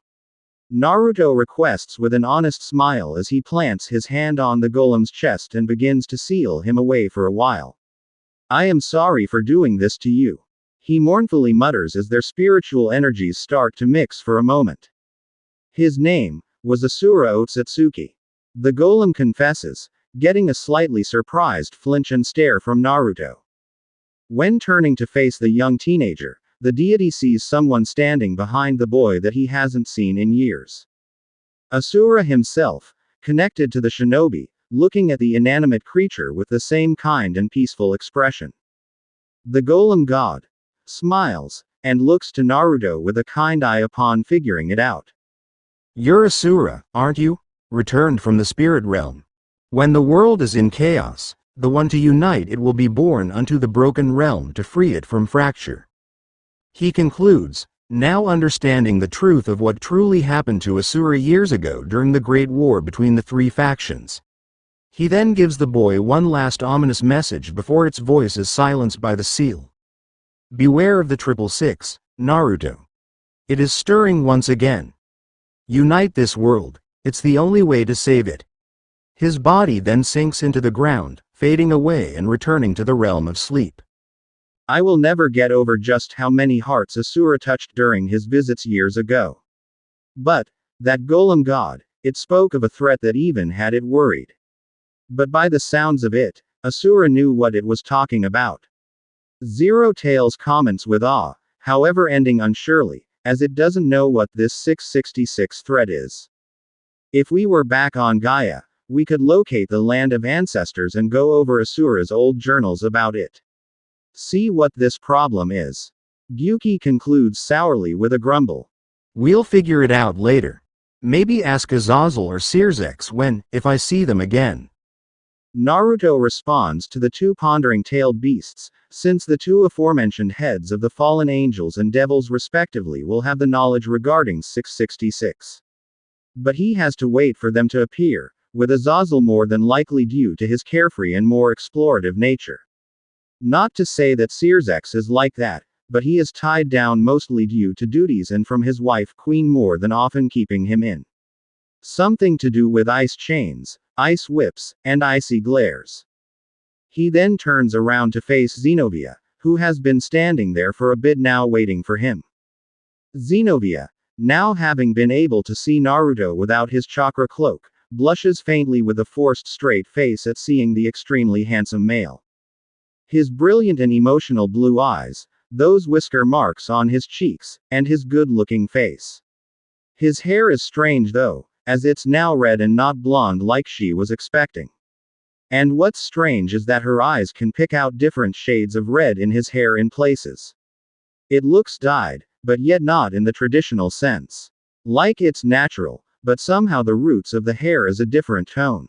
B: Naruto requests with an honest smile as he plants his hand on the golem's chest and begins to seal him away for a while. I am sorry for doing this to you. He mournfully mutters as their spiritual energies start to mix for a moment. His name was Asura Otsutsuki. The golem confesses, getting a slightly surprised flinch and stare from Naruto. When turning to face the young teenager, the deity sees someone standing behind the boy that he hasn't seen in years. Asura himself, connected to the shinobi, looking at the inanimate creature with the same kind and peaceful expression. The golem god smiles, and looks to Naruto with a kind eye upon figuring it out.
A: You're Asura, aren't you? Returned from the spirit realm. When the world is in chaos, the one to unite it will be born unto the broken realm to free it from fracture. He concludes, now understanding the truth of what truly happened to Asura years ago during the Great War between the three factions. He then gives the boy one last ominous message before its voice is silenced by the seal. Beware of the 666, Naruto. It is stirring once again. Unite this world, it's the only way to save it. His body then sinks into the ground, fading away and returning to the realm of sleep.
B: I will never get over just how many hearts Asura touched during his visits years ago. But, that golem god, it spoke of a threat that even had it worried. But by the sounds of it, Asura knew what it was talking about. Zero Tails comments with awe, however ending unsurely, as it doesn't know what this 666 threat is. If we were back on Gaia, we could locate the land of ancestors and go over Asura's old journals about it. See what this problem is. Gyuki concludes sourly with a grumble.
A: We'll figure it out later. Maybe ask Azazel or Searzex when, if I see them again.
B: Naruto responds to the two pondering-tailed beasts, since the two aforementioned heads of the fallen angels and devils respectively will have the knowledge regarding 666. But he has to wait for them to appear, with Azazel more than likely due to his carefree and more explorative nature. Not to say that Searzex is like that, but he is tied down mostly due to duties and from his wife Queen more than often keeping him in. Something to do with ice chains, ice whips, and icy glares. He then turns around to face Zenobia, who has been standing there for a bit now waiting for him. Zenobia, now having been able to see Naruto without his chakra cloak, blushes faintly with a forced straight face at seeing the extremely handsome male. His brilliant and emotional blue eyes, those whisker marks on his cheeks, and his good-looking face. His hair is strange though, as it's now red and not blonde like she was expecting. And what's strange is that her eyes can pick out different shades of red in his hair in places. It looks dyed, but yet not in the traditional sense. Like it's natural, but somehow the roots of the hair is a different tone.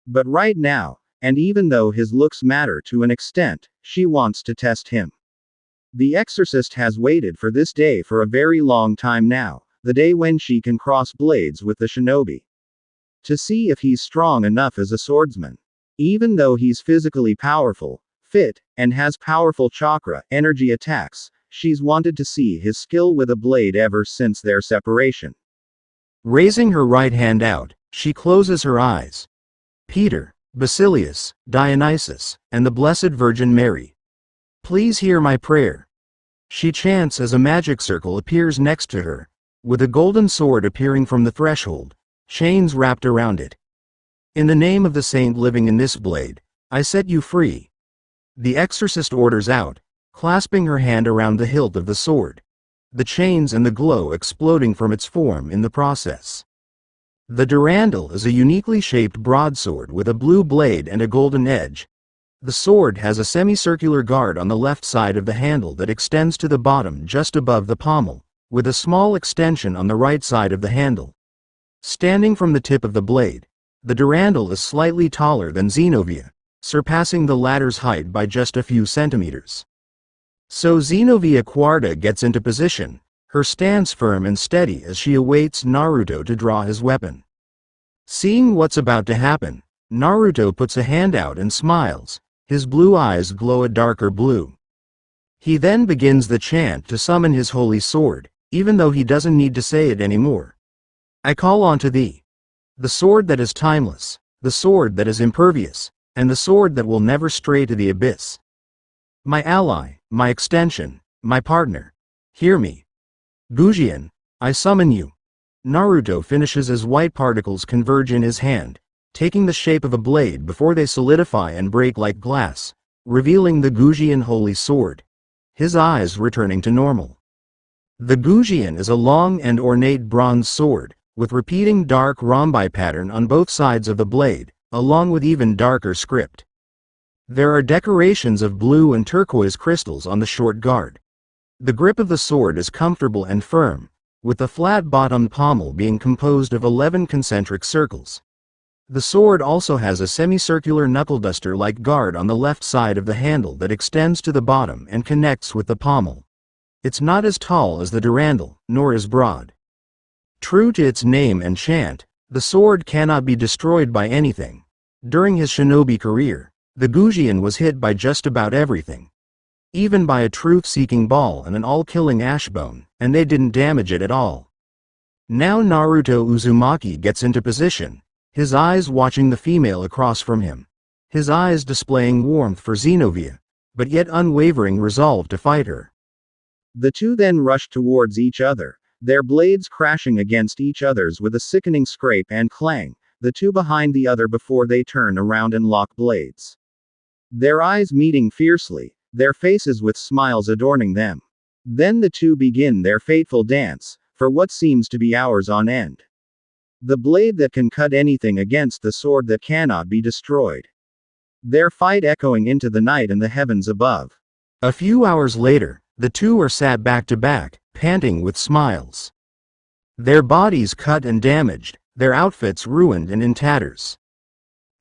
B: But right now, and even though his looks matter to an extent, she wants to test him. The exorcist has waited for this day for a very long time now, the day when she can cross blades with the shinobi. To see if he's strong enough as a swordsman. Even though he's physically powerful, fit, and has powerful chakra, energy attacks, she's wanted to see his skill with a blade ever since their separation.
A: Raising her right hand out, she closes her eyes. Peter, Basilius, Dionysus, and the Blessed Virgin Mary. Please hear my prayer. She chants as a magic circle appears next to her, with a golden sword appearing from the threshold, chains wrapped around it. In the name of the saint living in this blade, I set you free. The exorcist orders out, clasping her hand around the hilt of the sword, the chains and the glow exploding from its form in the process. The durandal is a uniquely shaped broadsword with a blue blade and a golden edge. The sword has a semicircular guard on the left side of the handle that extends to the bottom just above the pommel, with a small extension on the right side of the handle. Standing from the tip of the blade, the durandal is slightly taller than Zenobia, surpassing the latter's height by just a few centimeters. So Zenobia Quarta gets into position, her stance firm and steady as she awaits Naruto to draw his weapon. Seeing what's about to happen, Naruto puts a hand out and smiles, his blue eyes glow a darker blue. He then begins the chant to summon his holy sword, even though he doesn't need to say it anymore. I call on to thee. The sword that is timeless, the sword that is impervious, and the sword that will never stray to the abyss. My ally, my extension, my partner. Hear me. Gujian, I summon you. Naruto finishes as white particles converge in his hand, taking the shape of a blade before they solidify and break like glass, revealing the Gujian holy sword. His eyes returning to normal. The Gujian is a long and ornate bronze sword, with repeating dark rhombi pattern on both sides of the blade, along with even darker script. There are decorations of blue and turquoise crystals on the short guard. The grip of the sword is comfortable and firm, with the flat-bottomed pommel being composed of 11 concentric circles. The sword also has a semicircular knuckle-duster-like guard on the left side of the handle that extends to the bottom and connects with the pommel. It's not as tall as the durandal, nor as broad. True to its name and chant, the sword cannot be destroyed by anything. During his shinobi career, the Gujian was hit by just about everything. Even by a truth-seeking ball and an all-killing ashbone, and they didn't damage it at all. Now Naruto Uzumaki gets into position, his eyes watching the female across from him. His eyes displaying warmth for Xenovia, but yet unwavering resolve to fight her.
B: The two then rushed towards each other, their blades crashing against each other's with a sickening scrape and clang, the two behind the other before they turn around and lock blades. Their eyes meeting fiercely, their faces with smiles adorning them. Then the two begin their fateful dance, for what seems to be hours on end. The blade that can cut anything against the sword that cannot be destroyed. Their fight echoing into the night and the heavens above.
A: A few hours later, the two are sat back to back, panting with smiles. Their bodies cut and damaged, their outfits ruined and in tatters.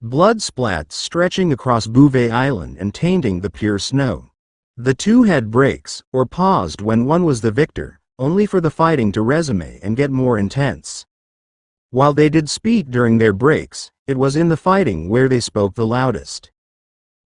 A: Blood splats stretching across Bouvet Island and tainting the pure snow. The two had breaks, or paused when one was the victor, only for the fighting to resume and get more intense. While they did speak during their breaks, it was in the fighting where they spoke the loudest.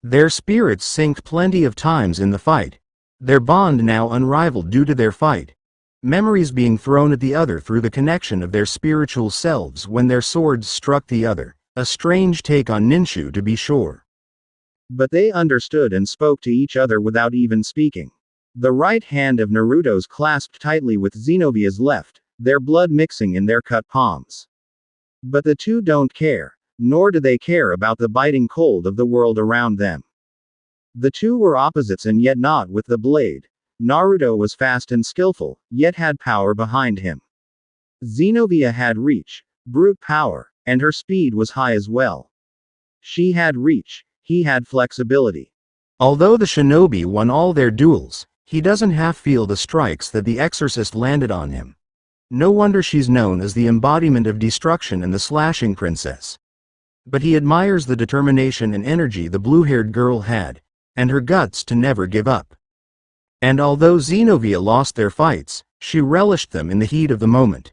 A: Their spirits synced plenty of times in the fight, their bond now unrivaled due to their fight, memories being thrown at the other through the connection of their spiritual selves when their swords struck the other, a strange take on Ninshu to be sure.
B: But they understood and spoke to each other without even speaking. The right hand of Naruto's clasped tightly with Xenovia's left, their blood mixing in their cut palms. But the two don't care, nor do they care about the biting cold of the world around them. The two were opposites and yet not with the blade. Naruto was fast and skillful, yet had power behind him. Xenovia had reach, brute power, and her speed was high as well. She had reach, he had flexibility.
A: Although the shinobi won all their duels, he doesn't half feel the strikes that the exorcist landed on him. No wonder she's known as the embodiment of destruction and the slashing princess. But he admires the determination and energy the blue-haired girl had, and her guts to never give up. And although Xenovia lost their fights, she relished them in the heat of the moment.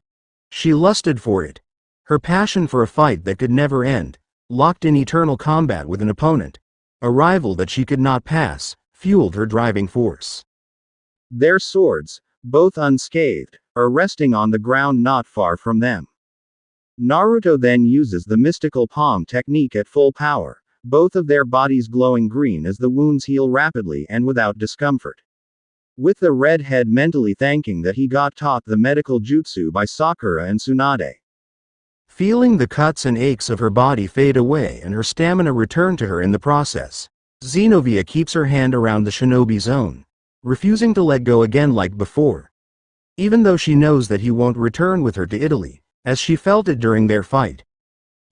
A: She lusted for it. Her passion for a fight that could never end, locked in eternal combat with an opponent, a rival that she could not pass, fueled her driving force.
B: Their swords, both unscathed, are resting on the ground not far from them. Naruto then uses the mystical palm technique at full power, both of their bodies glowing green as the wounds heal rapidly and without discomfort. With the redhead mentally thanking that he got taught the medical jutsu by Sakura and Tsunade.
A: Feeling the cuts and aches of her body fade away and her stamina return to her in the process, Xenovia keeps her hand around the shinobi's own, refusing to let go again like before. Even though she knows that he won't return with her to Italy, as she felt it during their fight.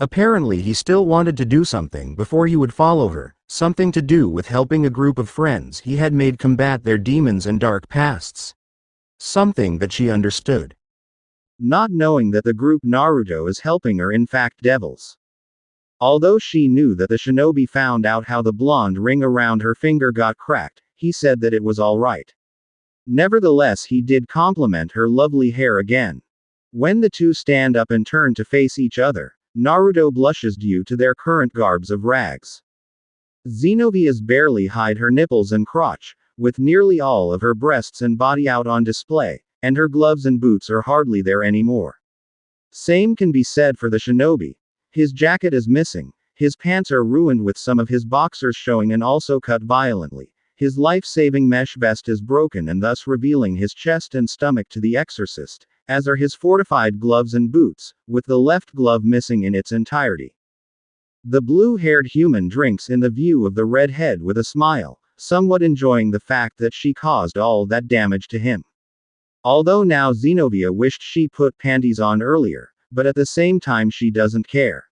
A: Apparently he still wanted to do something before he would follow her, something to do with helping a group of friends he had made combat their demons and dark pasts. Something that she understood.
B: Not knowing that the group Naruto is helping are in fact devils. Although she knew that the shinobi found out how the blonde ring around her finger got cracked, he said that it was alright. Nevertheless he did compliment her lovely hair again. When the two stand up and turn to face each other, Naruto blushes due to their current garbs of rags. Xenovia's barely hide her nipples and crotch, with nearly all of her breasts and body out on display, and her gloves and boots are hardly there anymore. Same can be said for the shinobi. His jacket is missing, his pants are ruined with some of his boxers showing and also cut violently. His life-saving mesh vest is broken and thus revealing his chest and stomach to the exorcist, as are his fortified gloves and boots, with the left glove missing in its entirety. The blue-haired human drinks in the view of the redhead with a smile, somewhat enjoying the fact that she caused all that damage to him. Although now Zenobia wished she put panties on earlier, but at the same time she doesn't care.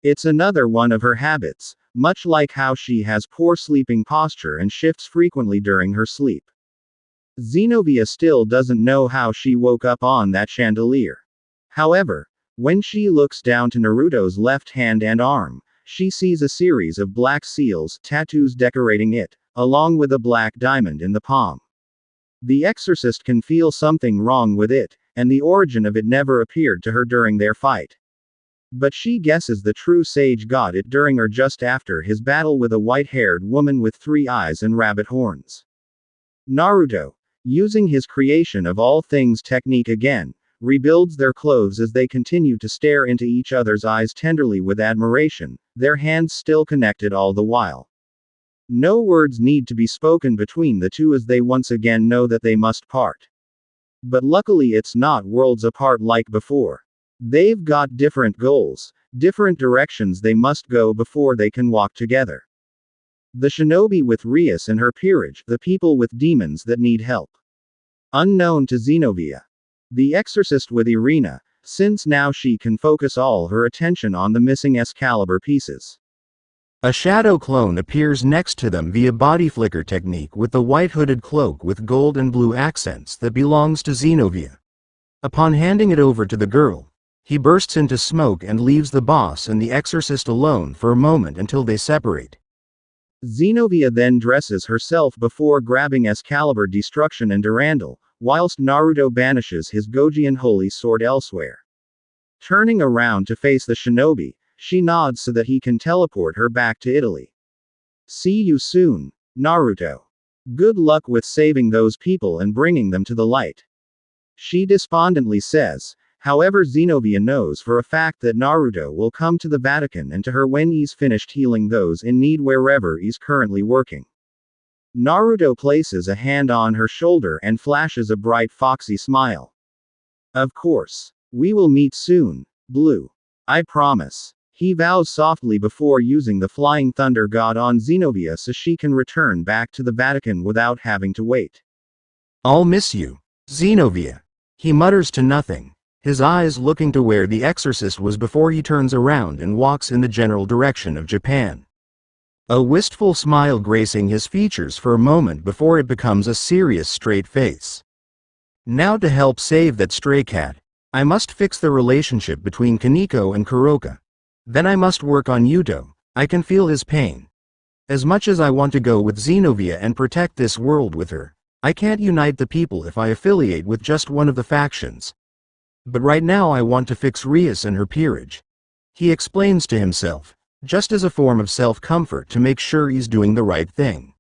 B: It's another one of her habits, much like how she has poor sleeping posture and shifts frequently during her sleep. Zenobia still doesn't know how she woke up on that chandelier. However, when she looks down to Naruto's left hand and arm, she sees a series of black seals tattoos decorating it, along with a black diamond in the palm. The exorcist can feel something wrong with it, and the origin of it never appeared to her during their fight. But she guesses the true sage got it during or just after his battle with a white-haired woman with 3 eyes and rabbit horns. Naruto, using his creation of all things technique again, rebuilds their clothes as they continue to stare into each other's eyes tenderly with admiration, their hands still connected all the while. No words need to be spoken between the two as they once again know that they must part. But luckily it's not worlds apart like before. They've got different goals, different directions they must go before they can walk together. The shinobi with Rias and her peerage, the people with demons that need help. Unknown to Zenobia. The exorcist with Irina, since now she can focus all her attention on the missing Excalibur pieces.
A: A shadow clone appears next to them via body flicker technique with the white hooded cloak with gold and blue accents that belongs to Zenobia. Upon handing it over to the girl, he bursts into smoke and leaves the boss and the exorcist alone for a moment until they separate.
B: Zenobia then dresses herself before grabbing Excalibur Destruction and Durandal, whilst Naruto banishes his Gojian holy sword elsewhere. Turning around to face the shinobi, she nods so that he can teleport her back to Italy. See you soon, Naruto. Good luck with saving those people and bringing them to the light. She despondently says. However, Zenobia knows for a fact that Naruto will come to the Vatican and to her when he's finished healing those in need wherever he's currently working. Naruto places a hand on her shoulder and flashes a bright foxy smile. Of course. We will meet soon, Blue. I promise. He vows softly before using the flying thunder god on Zenobia so she can return back to the Vatican without having to wait.
A: I'll miss you, Zenobia. He mutters to nothing, his eyes looking to where the exorcist was before he turns around and walks in the general direction of Japan. A wistful smile gracing his features for a moment before it becomes a serious straight face. Now to help save that stray cat, I must fix the relationship between Kaneko and Kuroka. Then I must work on Yuto. I can feel his pain. As much as I want to go with Zenobia and protect this world with her, I can't unite the people if I affiliate with just one of the factions. But right now I want to fix Rias and her peerage. He explains to himself, just as a form of self-comfort to make sure he's doing the right thing.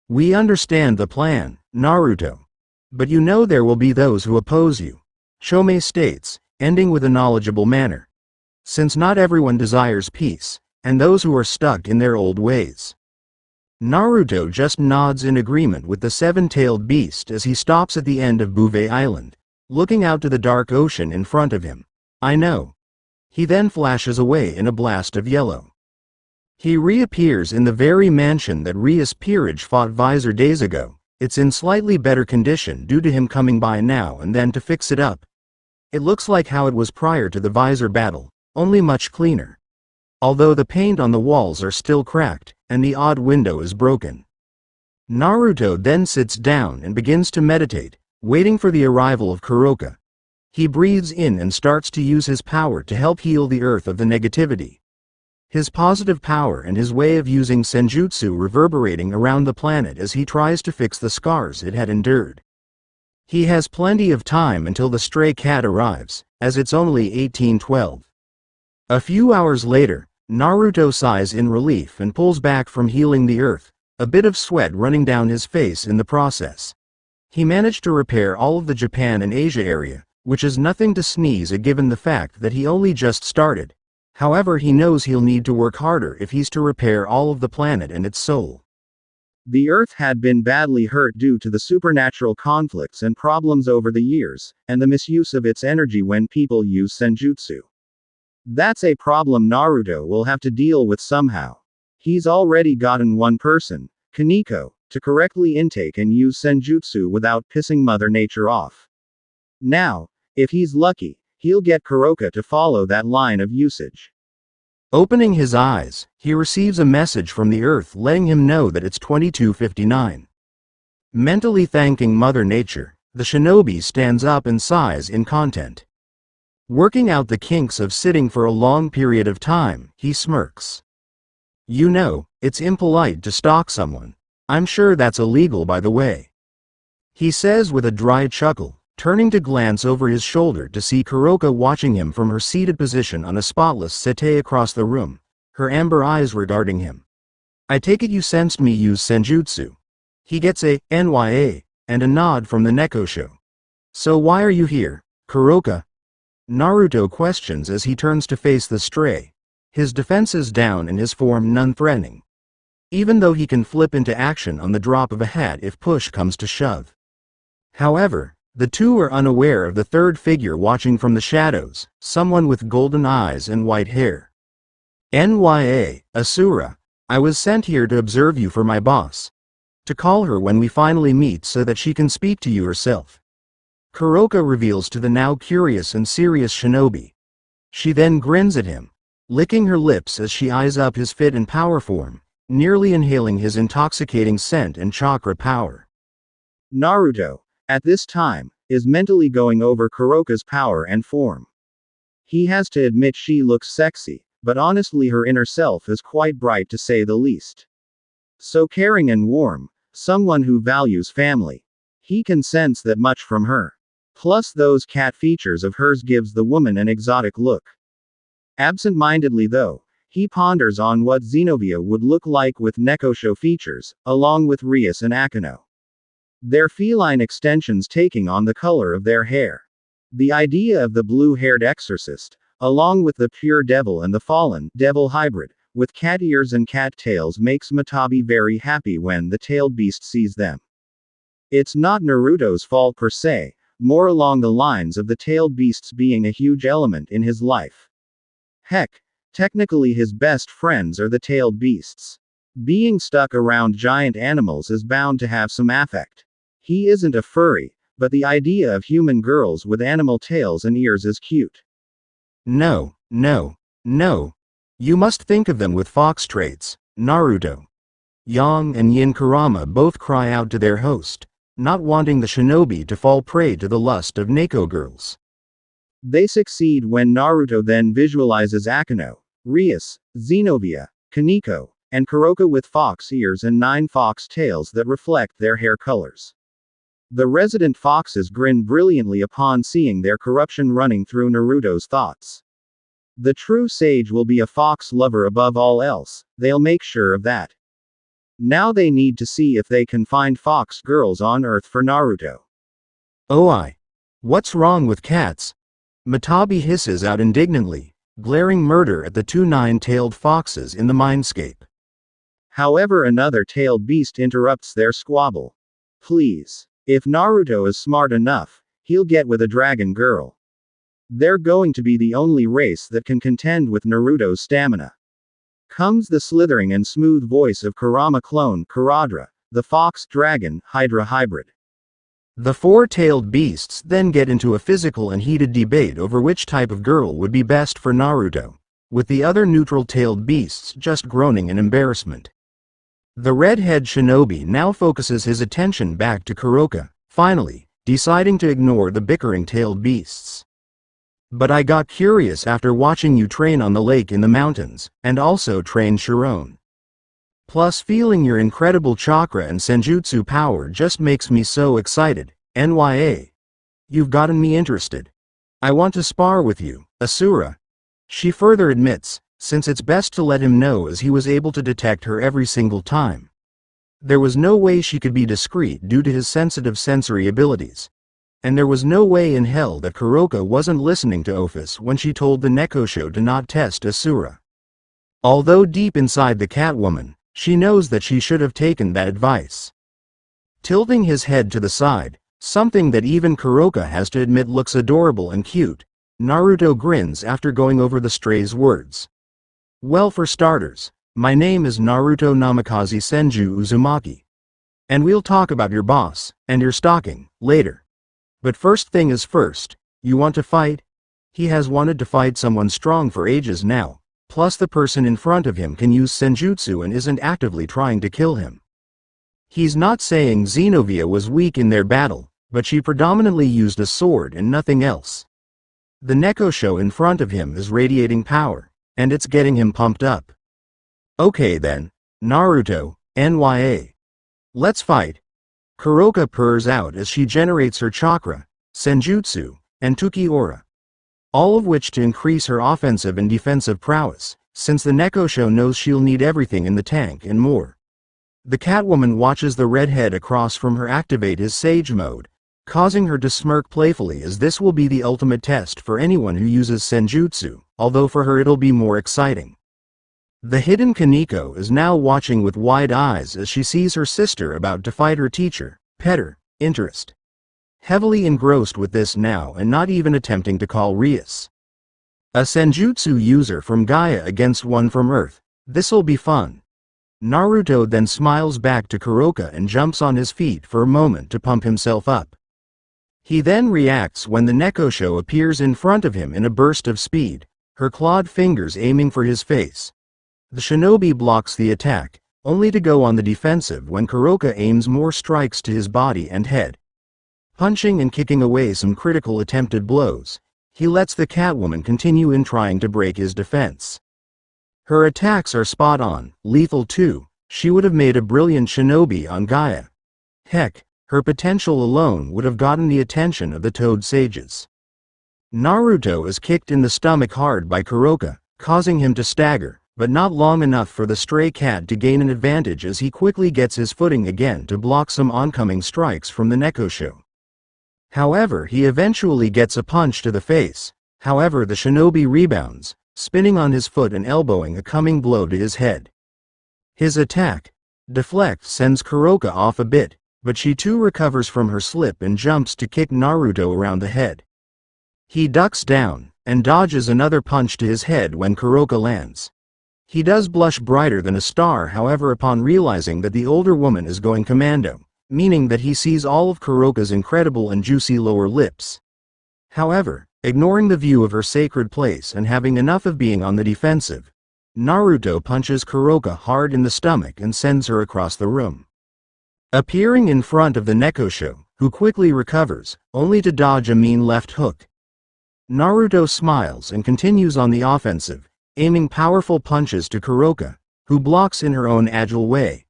A: We understand the plan, Naruto. But you know there will be those who oppose you, Chome states, ending with a knowledgeable manner. Since not everyone desires peace, and those who are stuck in their old ways. Naruto just nods in agreement with the seven-tailed beast as he stops at the end of Bouvet Island, looking out to the dark ocean in front of him. I know. He then flashes away in a blast of yellow. He reappears in the very mansion that Rias Peerage fought Visor days ago. It's in slightly better condition due to him coming by now and then to fix it up. It looks like how it was prior to the Visor battle, only much cleaner. Although the paint on the walls are still cracked, and the odd window is broken. Naruto then sits down and begins to meditate, waiting for the arrival of Kuroka. He breathes in and starts to use his power to help heal the earth of the negativity. His positive power and his way of using senjutsu reverberating around the planet as he tries to fix the scars it had endured. He has plenty of time until the stray cat arrives, as it's only 1812. A few hours later, Naruto sighs in relief and pulls back from healing the earth, a bit of sweat running down his face in the process. He managed to repair all of the Japan and Asia area, which is nothing to sneeze at given the fact that he only just started. However, he knows he'll need to work harder if he's to repair all of the planet and its soul.
B: The Earth had been badly hurt due to the supernatural conflicts and problems over the years, and the misuse of its energy when people use senjutsu. That's a problem Naruto will have to deal with somehow. He's already gotten one person, Kaneko, to correctly intake and use senjutsu without pissing Mother Nature off. Now, if he's lucky, he'll get Kuroka to follow that line of usage.
A: Opening his eyes, he receives a message from the Earth letting him know that it's 22:59. Mentally thanking Mother Nature, the shinobi stands up and sighs in content. Working out the kinks of sitting for a long period of time, he smirks. You know, it's impolite to stalk someone. I'm sure that's illegal, by the way. He says with a dry chuckle, turning to glance over his shoulder to see Kuroka watching him from her seated position on a spotless settee across the room, her amber eyes regarding him. I take it you sensed me use senjutsu. He gets a "nya" and a nod from the Nekosho. So why are you here, Kuroka? Naruto questions as he turns to face the stray, his defenses down and his form none-threatening. Even though he can flip into action on the drop of a hat if push comes to shove. However, the two are unaware of the third figure watching from the shadows, someone with golden eyes and white hair. "Nya, Asura, I was sent here to observe you for my boss. To call her when we finally meet so that she can speak to you herself." Kuroka reveals to the now curious and serious shinobi. She then grins at him, licking her lips as she eyes up his fit and power form, nearly inhaling his intoxicating scent and chakra power.
B: Naruto, at this time, is mentally going over Kuroka's power and form. He has to admit she looks sexy, but honestly her inner self is quite bright to say the least. So caring and warm, someone who values family. He can sense that much from her. Plus those cat features of hers gives the woman an exotic look. Absent-mindedly though, he ponders on what Xenovia would look like with Nekosho features, along with Rias and Akeno. Their feline extensions taking on the color of their hair. The idea of the blue-haired exorcist, along with the pure devil and the fallen devil hybrid, with cat ears and cat tails makes Matabi very happy when the tailed beast sees them. It's not Naruto's fault per se, more along the lines of the tailed beasts being a huge element in his life. Heck, technically his best friends are the tailed beasts. Being stuck around giant animals is bound to have some affect. He isn't a furry, but the idea of human girls with animal tails and ears is cute.
A: No, no, no. You must think of them with fox traits, Naruto. Yang and Yin Kurama both cry out to their host, not wanting the shinobi to fall prey to the lust of Neko girls.
B: They succeed when Naruto then visualizes Akeno, Rias, Xenovia, Kaneko, and Kuroka with fox ears and 9 fox tails that reflect their hair colors. The resident foxes grin brilliantly upon seeing their corruption running through Naruto's thoughts. The true sage will be a fox lover above all else, they'll make sure of that. Now they need to see if they can find fox girls on Earth for Naruto.
A: Oh, what's wrong with cats? Matabi hisses out indignantly, glaring murder at the 2 9-tailed foxes in the mindscape.
B: However, another tailed beast interrupts their squabble. Please. If Naruto is smart enough, he'll get with a dragon girl. They're going to be the only race that can contend with Naruto's stamina. Comes the slithering and smooth voice of Kurama clone Kuradra, the fox-dragon Hydra hybrid. The 4-tailed beasts then get into a physical and heated debate over which type of girl would be best for Naruto, with the other neutral-tailed beasts just groaning in embarrassment. The redhead shinobi now focuses his attention back to Kuroka, finally, deciding to ignore the bickering tailed beasts. But I got curious after watching you train on the lake in the mountains, and also train Chiron. Plus feeling your incredible chakra and senjutsu power just makes me so excited, Nya. You've gotten me interested. I want to spar with you, Asura. She further admits, since it's best to let him know as he was able to detect her every single time. There was no way she could be discreet due to his sensitive sensory abilities.
A: and there was no way in hell that Kuroka wasn't listening to Office when she told the Nekosho to not test Asura. Although deep inside the Catwoman, she knows that she should have taken that advice. Tilting his head to the side, something that even Kuroka has to admit looks adorable and cute, Naruto grins after going over the stray's words. Well, for starters, my name is Naruto Namikaze Senju Uzumaki. And we'll talk about your boss, and your stalking, later. But first thing is first, you want to fight? He has wanted to fight someone strong for ages now, plus the person in front of him can use senjutsu and isn't actively trying to kill him. He's not saying Xenovia was weak in their battle, but she predominantly used a sword and nothing else. The Nekosho in front of him is radiating power, and it's getting him pumped up. Okay then, Naruto, NYA. Let's fight. Kuroka purrs out as she generates her chakra, senjutsu, and Tuki aura. All of which to increase her offensive and defensive prowess, since the Nekosho knows she'll need everything in the tank and more. The Catwoman watches the redhead across from her activate his Sage mode, causing her to smirk playfully as this will be the ultimate test for anyone who uses senjutsu, although for her it'll be more exciting. The hidden Kaneko is now watching with wide eyes as she sees her sister about to fight her teacher, Petter, interest. Heavily engrossed with this now and not even attempting to call Rias. A senjutsu user from Gaia against one from Earth, this'll be fun. Naruto then smiles back to Kuroka and jumps on his feet for a moment to pump himself up. He then reacts when the Nekosho appears in front of him in a burst of speed, her clawed fingers aiming for his face. The shinobi blocks the attack, only to go on the defensive when Kuroka aims more strikes to his body and head. Punching and kicking away some critical attempted blows, he lets the Catwoman continue in trying to break his defense. Her attacks are spot on, lethal too. She would have made a brilliant shinobi on Gaia. Heck, her potential alone would have gotten the attention of the Toad Sages. Naruto is kicked in the stomach hard by Kuroka, causing him to stagger, but not long enough for the stray cat to gain an advantage as he quickly gets his footing again to block some oncoming strikes from the Nekosho. However, he eventually gets a punch to the face. However, the shinobi rebounds, spinning on his foot and elbowing a coming blow to his head. His attack, deflect, sends Kuroka off a bit, but she too recovers from her slip and jumps to kick Naruto around the head. He ducks down, and dodges another punch to his head when Kuroka lands. He does blush brighter than a star, however, upon realizing that the older woman is going commando, meaning that he sees all of Kuroka's incredible and juicy lower lips. However, ignoring the view of her sacred place and having enough of being on the defensive, Naruto punches Kuroka hard in the stomach and sends her across the room. Appearing in front of the Nekosho, who quickly recovers, only to dodge a mean left hook. Naruto smiles and continues on the offensive, aiming powerful punches to Kuroka, who blocks in her own agile way.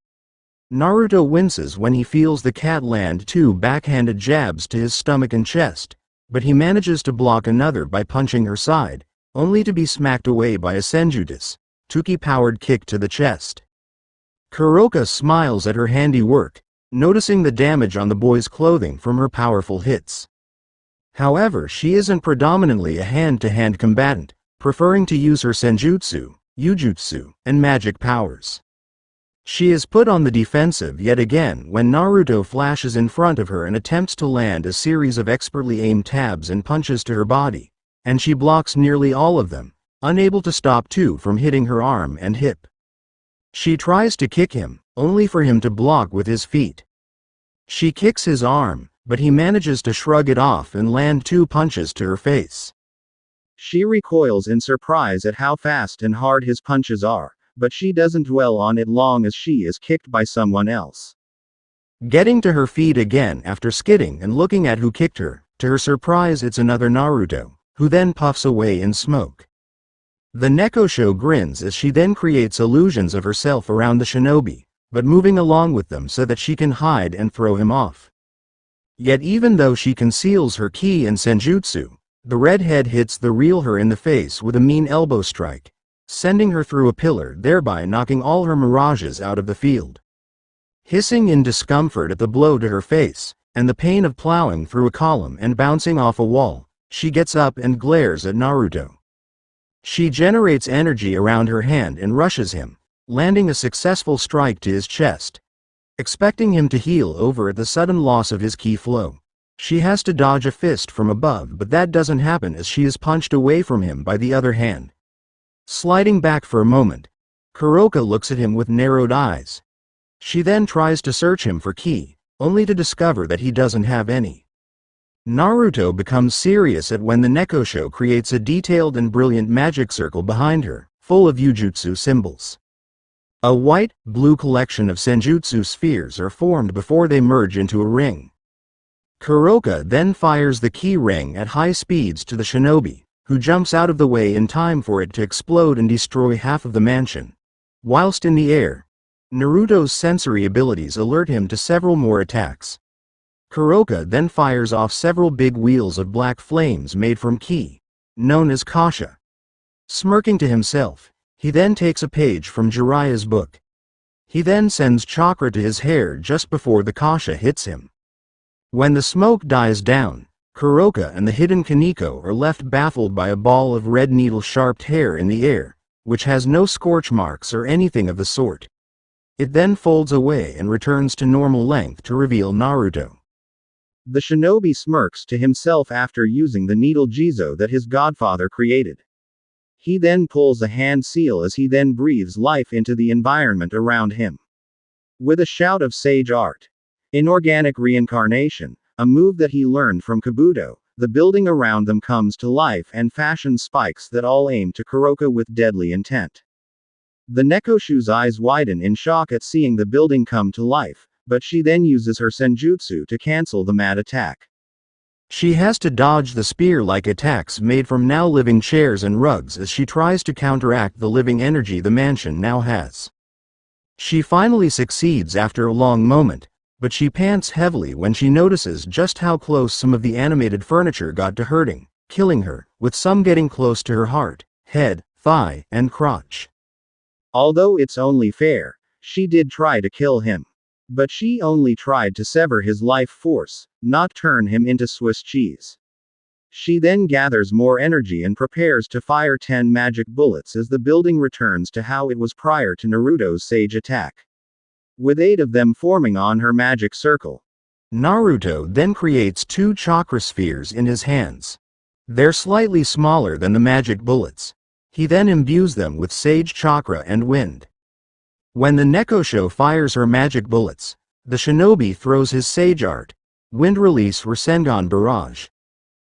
A: Naruto winces when he feels the cat land two backhanded jabs to his stomach and chest, but he manages to block another by punching her side, only to be smacked away by a senjutsu, Tuki-powered kick to the chest. Kuroka smiles at her handiwork, noticing the damage on the boy's clothing from her powerful hits. However, she isn't predominantly a hand-to-hand combatant, preferring to use her senjutsu, yujutsu, and magic powers. She is put on the defensive yet again when Naruto flashes in front of her and attempts to land a series of expertly aimed tabs and punches to her body, and she blocks nearly all of them, unable to stop two from hitting her arm and hip. She tries to kick him, only for him to block with his feet. She kicks his arm, but he manages to shrug it off and land two punches to her face.
B: She recoils in surprise at how fast and hard his punches are, but she doesn't dwell on it long as she is kicked by someone else.
A: Getting to her feet again after skidding and looking at who kicked her, to her surprise it's another Naruto, who then puffs away in smoke. The Nekosho grins as she then creates illusions of herself around the shinobi, but moving along with them so that she can hide and throw him off. Yet even though she conceals her ki and senjutsu, the redhead hits the real her in the face with a mean elbow strike, sending her through a pillar, thereby knocking all her mirages out of the field. Hissing in discomfort at the blow to her face, and the pain of plowing through a column and bouncing off a wall, she gets up and glares at Naruto. She generates energy around her hand and rushes him, landing a successful strike to his chest. Expecting him to heal over at the sudden loss of his ki flow, she has to dodge a fist from above, but that doesn't happen as she is punched away from him by the other hand. Sliding back for a moment, Kuroka looks at him with narrowed eyes. She then tries to search him for ki, only to discover that he doesn't have any. Naruto becomes serious at when the Nekosho creates a detailed and brilliant magic circle behind her, full of Ujutsu symbols. A white-blue collection of senjutsu spheres are formed before they merge into a ring. Kuroka then fires the ki ring at high speeds to the shinobi, who jumps out of the way in time for it to explode and destroy half of the mansion. Whilst in the air, Naruto's sensory abilities alert him to several more attacks. Kuroka then fires off several big wheels of black flames made from ki, known as kasha. Smirking to himself, he then takes a page from Jiraiya's book. He then sends chakra to his hair just before the kasha hits him. When the smoke dies down, Kuroka and the hidden Kaneko are left baffled by a ball of red needle-sharped hair in the air, which has no scorch marks or anything of the sort. It then folds away and returns to normal length to reveal Naruto. The shinobi smirks to himself after using the needle jizo that his godfather created. He then pulls a hand seal as he then breathes life into the environment around him. With a shout of sage art, inorganic reincarnation, a move that he learned from Kabuto, the building around them comes to life and fashions spikes that all aim to Kuroka with deadly intent. The Nekoshu's eyes widen in shock at seeing the building come to life, but she then uses her senjutsu to cancel the mad attack. She has to dodge the spear-like attacks made from now living chairs and rugs as she tries to counteract the living energy the mansion now has. She finally succeeds after a long moment, but she pants heavily when she notices just how close some of the animated furniture got to hurting, killing her, with some getting close to her heart, head, thigh, and crotch. Although it's only fair, she did try to kill him. But she only tried to sever his life force, not turn him into Swiss cheese. She then gathers more energy and prepares to fire 10 magic bullets as the building returns to how it was prior to Naruto's sage attack. With 8 of them forming on her magic circle. Naruto then creates 2 chakra spheres in his hands. They're slightly smaller than the magic bullets. He then imbues them with sage chakra and wind. When the Nekosho fires her magic bullets, the shinobi throws his sage art, wind release Rasengan barrage.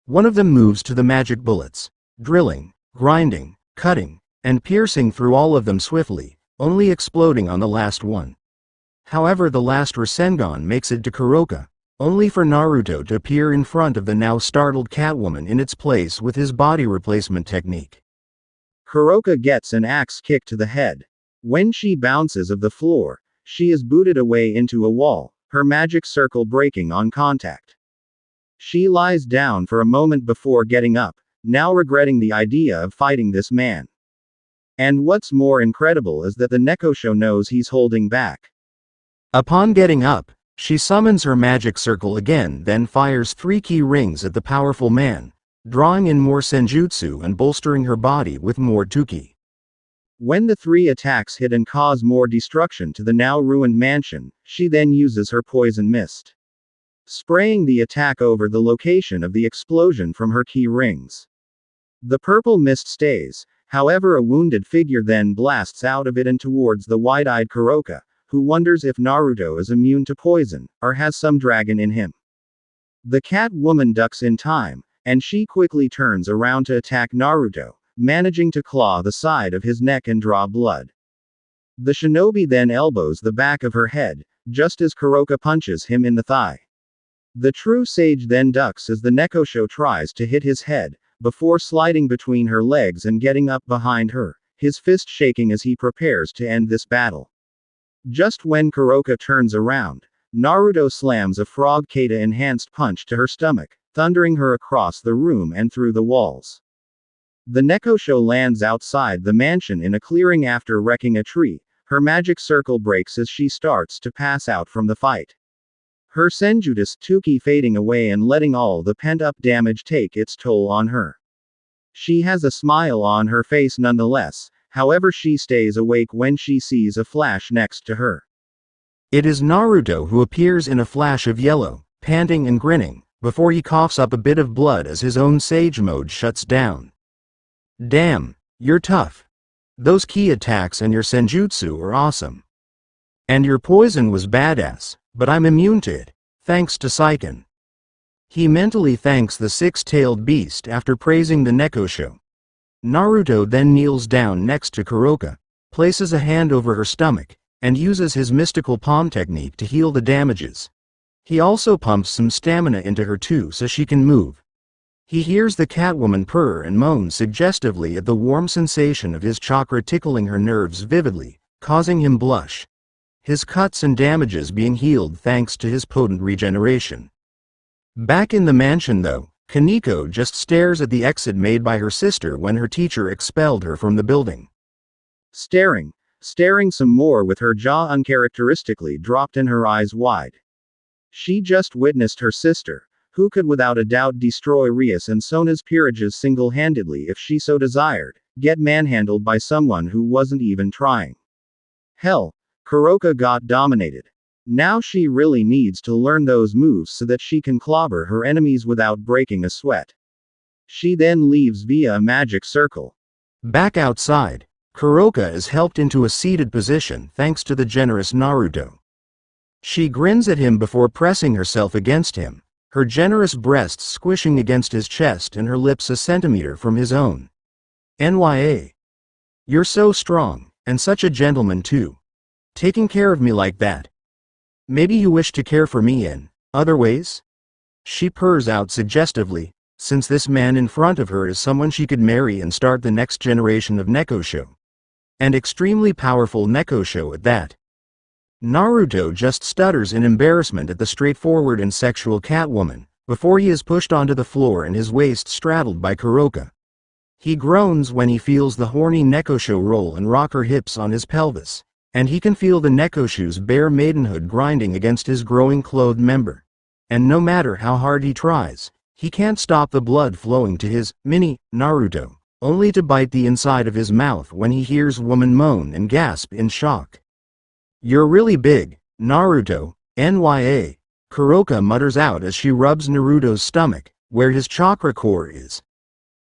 A: One of them moves to the magic bullets, drilling, grinding, cutting, and piercing through all of them swiftly, only exploding on the last one. However, the last Rasengan makes it to Kuroka, only for Naruto to appear in front of the now startled Catwoman in its place with his body replacement technique. Kuroka gets an axe kick to the head. When she bounces off the floor, she is booted away into a wall, her magic circle breaking on contact. She lies down for a moment before getting up, now regretting the idea of fighting this man. And what's more incredible is that the Nekosho knows he's holding back. Upon getting up, she summons her magic circle again, then fires 3 ki rings at the powerful man, drawing in more senjutsu and bolstering her body with more tuki. When the 3 attacks hit and cause more destruction to the now ruined mansion, she then uses her poison mist, spraying the attack over the location of the explosion from her ki rings. The purple mist stays, however a wounded figure then blasts out of it and towards the wide-eyed Kuroka, who wonders if Naruto is immune to poison, or has some dragon in him. The cat woman ducks in time, and she quickly turns around to attack Naruto, managing to claw the side of his neck and draw blood. The shinobi then elbows the back of her head, just as Kuroka punches him in the thigh. The true sage then ducks as the Nekosho tries to hit his head, before sliding between her legs and getting up behind her, his fist shaking as he prepares to end this battle. Just when Kuroka turns around, Naruto slams a frog kata enhanced punch to her stomach, thundering her across the room and through the walls. The Nekosho lands outside the mansion in a clearing after wrecking a tree. Her magic circle breaks as she starts to pass out from the fight.
B: her senjutsu fading away and letting all the pent-up damage take its toll on her. She has a smile on her face nonetheless, however she stays awake when she sees a flash next to her.
A: It is Naruto who appears in a flash of yellow, panting and grinning, before he coughs up a bit of blood as his own sage mode shuts down. Damn, you're tough. Those ki attacks and your senjutsu are awesome. And your poison was badass, but I'm immune to it, thanks to Seiken. He mentally thanks the six-tailed beast after praising the Nekosho. Naruto then kneels down next to Kuroka, places a hand over her stomach, and uses his mystical palm technique to heal the damages. He also pumps some stamina into her too so she can move. He hears the Catwoman purr and moan suggestively at the warm sensation of his chakra tickling her nerves vividly, causing him blush. His cuts and damages being healed thanks to his potent regeneration. Back in the mansion though, Kaneko just stares at the exit made by her sister when her teacher expelled her from the building. Staring some more with her jaw uncharacteristically dropped and her eyes wide. She just witnessed her sister, who could without a doubt destroy Rias and Sona's peerages single-handedly if she so desired, get manhandled by someone who wasn't even trying. Hell, Kuroka got dominated. Now she really needs to learn those moves so that she can clobber her enemies without breaking a sweat. She then leaves via a magic circle. Back outside, Kuroka is helped into a seated position thanks to the generous Naruto. She grins at him before pressing herself against him, her generous breasts squishing against his chest and her lips a centimeter from his own. "Nya. You're so strong, and such a gentleman too. Taking care of me like that. Maybe you wish to care for me in other ways?" She purrs out suggestively, since this man in front of her is someone she could marry and start the next generation of Nekosho. And extremely powerful Nekosho at that. Naruto just stutters in embarrassment at the straightforward and sexual Catwoman, before he is pushed onto the floor and his waist straddled by Kuroka. He groans when he feels the horny Nekosho roll and rock her hips on his pelvis, and he can feel the Nekosho's bare maidenhood grinding against his growing clothed member. And no matter how hard he tries, he can't stop the blood flowing to his mini Naruto, only to bite the inside of his mouth when he hears woman moan and gasp in shock. "You're really big, Naruto, Nya," Kuroka mutters out as she rubs Naruto's stomach, where his chakra core is.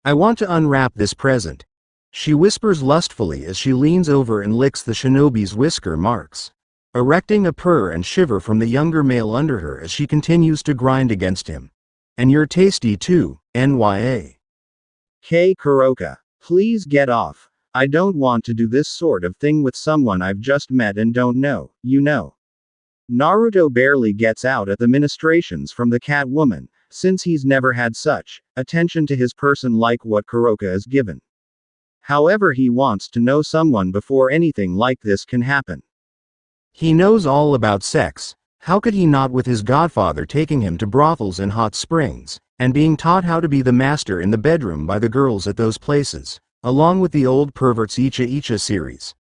A: "I want to unwrap this present," she whispers lustfully as she leans over and licks the shinobi's whisker marks, erecting a purr and shiver from the younger male under her as she continues to grind against him. "And you're tasty too, Nya." Kuroka. Please get off. I don't want to do this sort of thing with someone I've just met and don't know, you know. Naruto barely gets out at the ministrations from the Catwoman, since he's never had such attention to his person like what Kuroka is given. However, he wants to know someone before anything like this can happen. He knows all about sex. How could he not, with his godfather taking him to brothels and hot springs, and being taught how to be the master in the bedroom by the girls at those places, along with the old pervert's Ichiei series.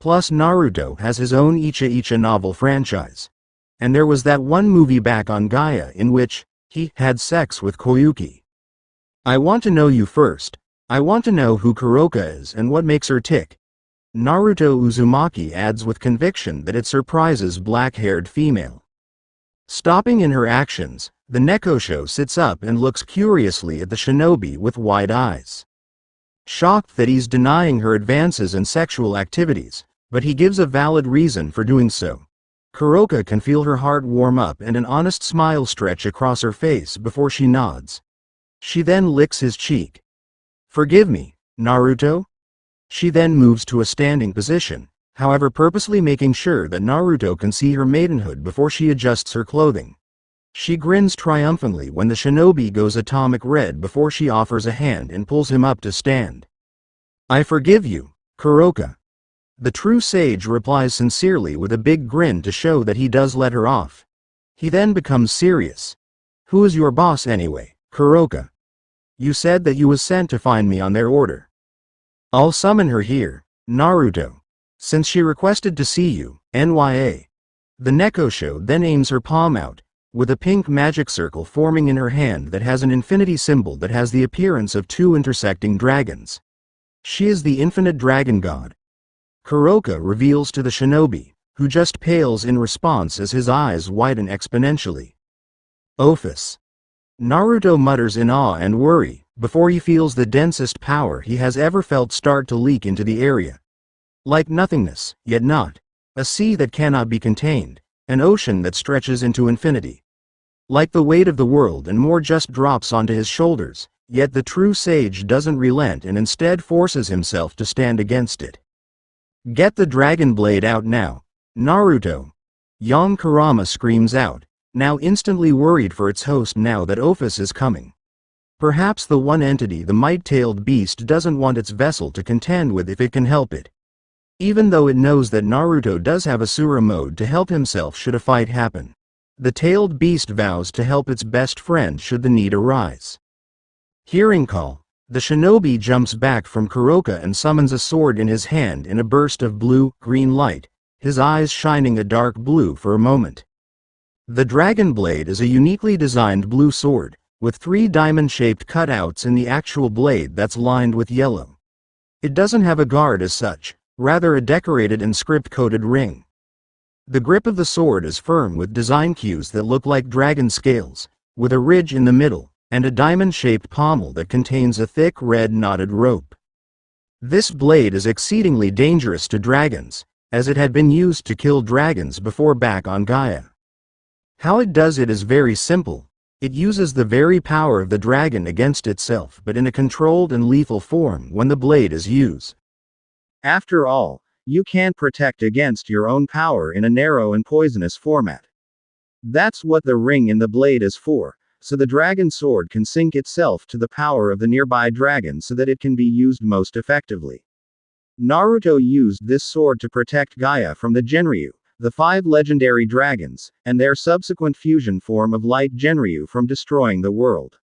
A: Plus Naruto has his own Ichiei novel franchise. And there was that one movie back on Gaia in which he had sex with Koyuki. I want to know you first. I want to know who Kuroka is and what makes her tick. Naruto Uzumaki adds with conviction that it surprises black-haired female. Stopping in her actions, the Nekosho sits up and looks curiously at the shinobi with wide eyes. Shocked that he's denying her advances and sexual activities, but he gives a valid reason for doing so. Kuroka can feel her heart warm up and an honest smile stretch across her face before she nods. She then licks his cheek. "Forgive me, Naruto?" She then moves to a standing position, however purposely making sure that Naruto can see her maidenhood before she adjusts her clothing. She grins triumphantly when the shinobi goes atomic red before she offers a hand and pulls him up to stand. "I forgive you, Kuroka." The true sage replies sincerely with a big grin to show that he does let her off. He then becomes serious. "Who is your boss anyway, Kuroka? You said that you was sent to find me on their order." "I'll summon her here, Naruto. Since she requested to see you, Nya." The Nekosho then aims her palm out, with a pink magic circle forming in her hand that has an infinity symbol that has the appearance of two intersecting dragons. She is the infinite dragon god. Kuroka reveals to the shinobi, who just pales in response as his eyes widen exponentially. Ophis. Naruto mutters in awe and worry, before he feels the densest power he has ever felt start to leak into the area. Like nothingness, yet not. A sea that cannot be contained, an ocean that stretches into infinity. Like the weight of the world and more just drops onto his shoulders, yet the true sage doesn't relent and instead forces himself to stand against it. Get the dragon blade out now, Naruto. Young Kurama screams out, now instantly worried for its host now that Ophis is coming. Perhaps the one entity the might-tailed beast doesn't want its vessel to contend with if it can help it. Even though it knows that Naruto does have Asura mode to help himself should a fight happen. The tailed beast vows to help its best friend should the need arise. Hearing call, the shinobi jumps back from Kuroka and summons a sword in his hand in a burst of blue-green light, his eyes shining a dark blue for a moment. The dragon blade is a uniquely designed blue sword, with 3 diamond-shaped cutouts in the actual blade that's lined with yellow. It doesn't have a guard as such, rather a decorated and script-coated ring. The grip of the sword is firm with design cues that look like dragon scales, with a ridge in the middle, and a diamond-shaped pommel that contains a thick red knotted rope. This blade is exceedingly dangerous to dragons, as it had been used to kill dragons before back on Gaia. How it does it is very simple. It uses the very power of the dragon against itself but in a controlled and lethal form when the blade is used.
B: After all, you can't protect against your own power in a narrow and poisonous format. That's what the ring in the blade is for, so the dragon sword can sync itself to the power of the nearby dragon so that it can be used most effectively. Naruto used this sword to protect Gaia from the Genryu, the 5 legendary dragons, and their subsequent fusion form of light Genryu from destroying the world.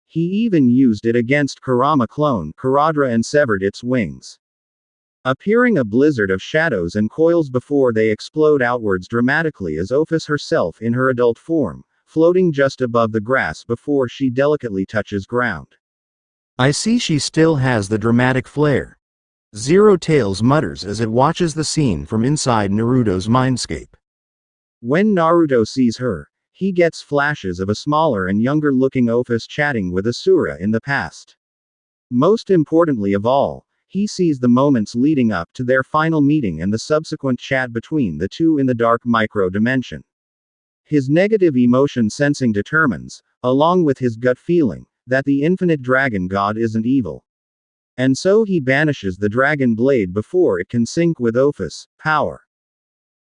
B: He even used it against Kurama clone Kuradra and severed its wings. Appearing a blizzard of shadows and coils before they explode outwards dramatically as Ophis herself in her adult form, floating just above the grass before she delicately touches ground.
A: I see she still has the dramatic flair. Zero Tails mutters as it watches the scene from inside Naruto's mindscape.
B: When Naruto sees her, he gets flashes of a smaller and younger-looking Ophis chatting with Asura in the past. Most importantly of all, he sees the moments leading up to their final meeting and the subsequent chat between the two in the dark micro-dimension. His negative emotion sensing determines, along with his gut feeling, that the infinite dragon god isn't evil. And so he banishes the dragon blade before it can sync with Ophis' power.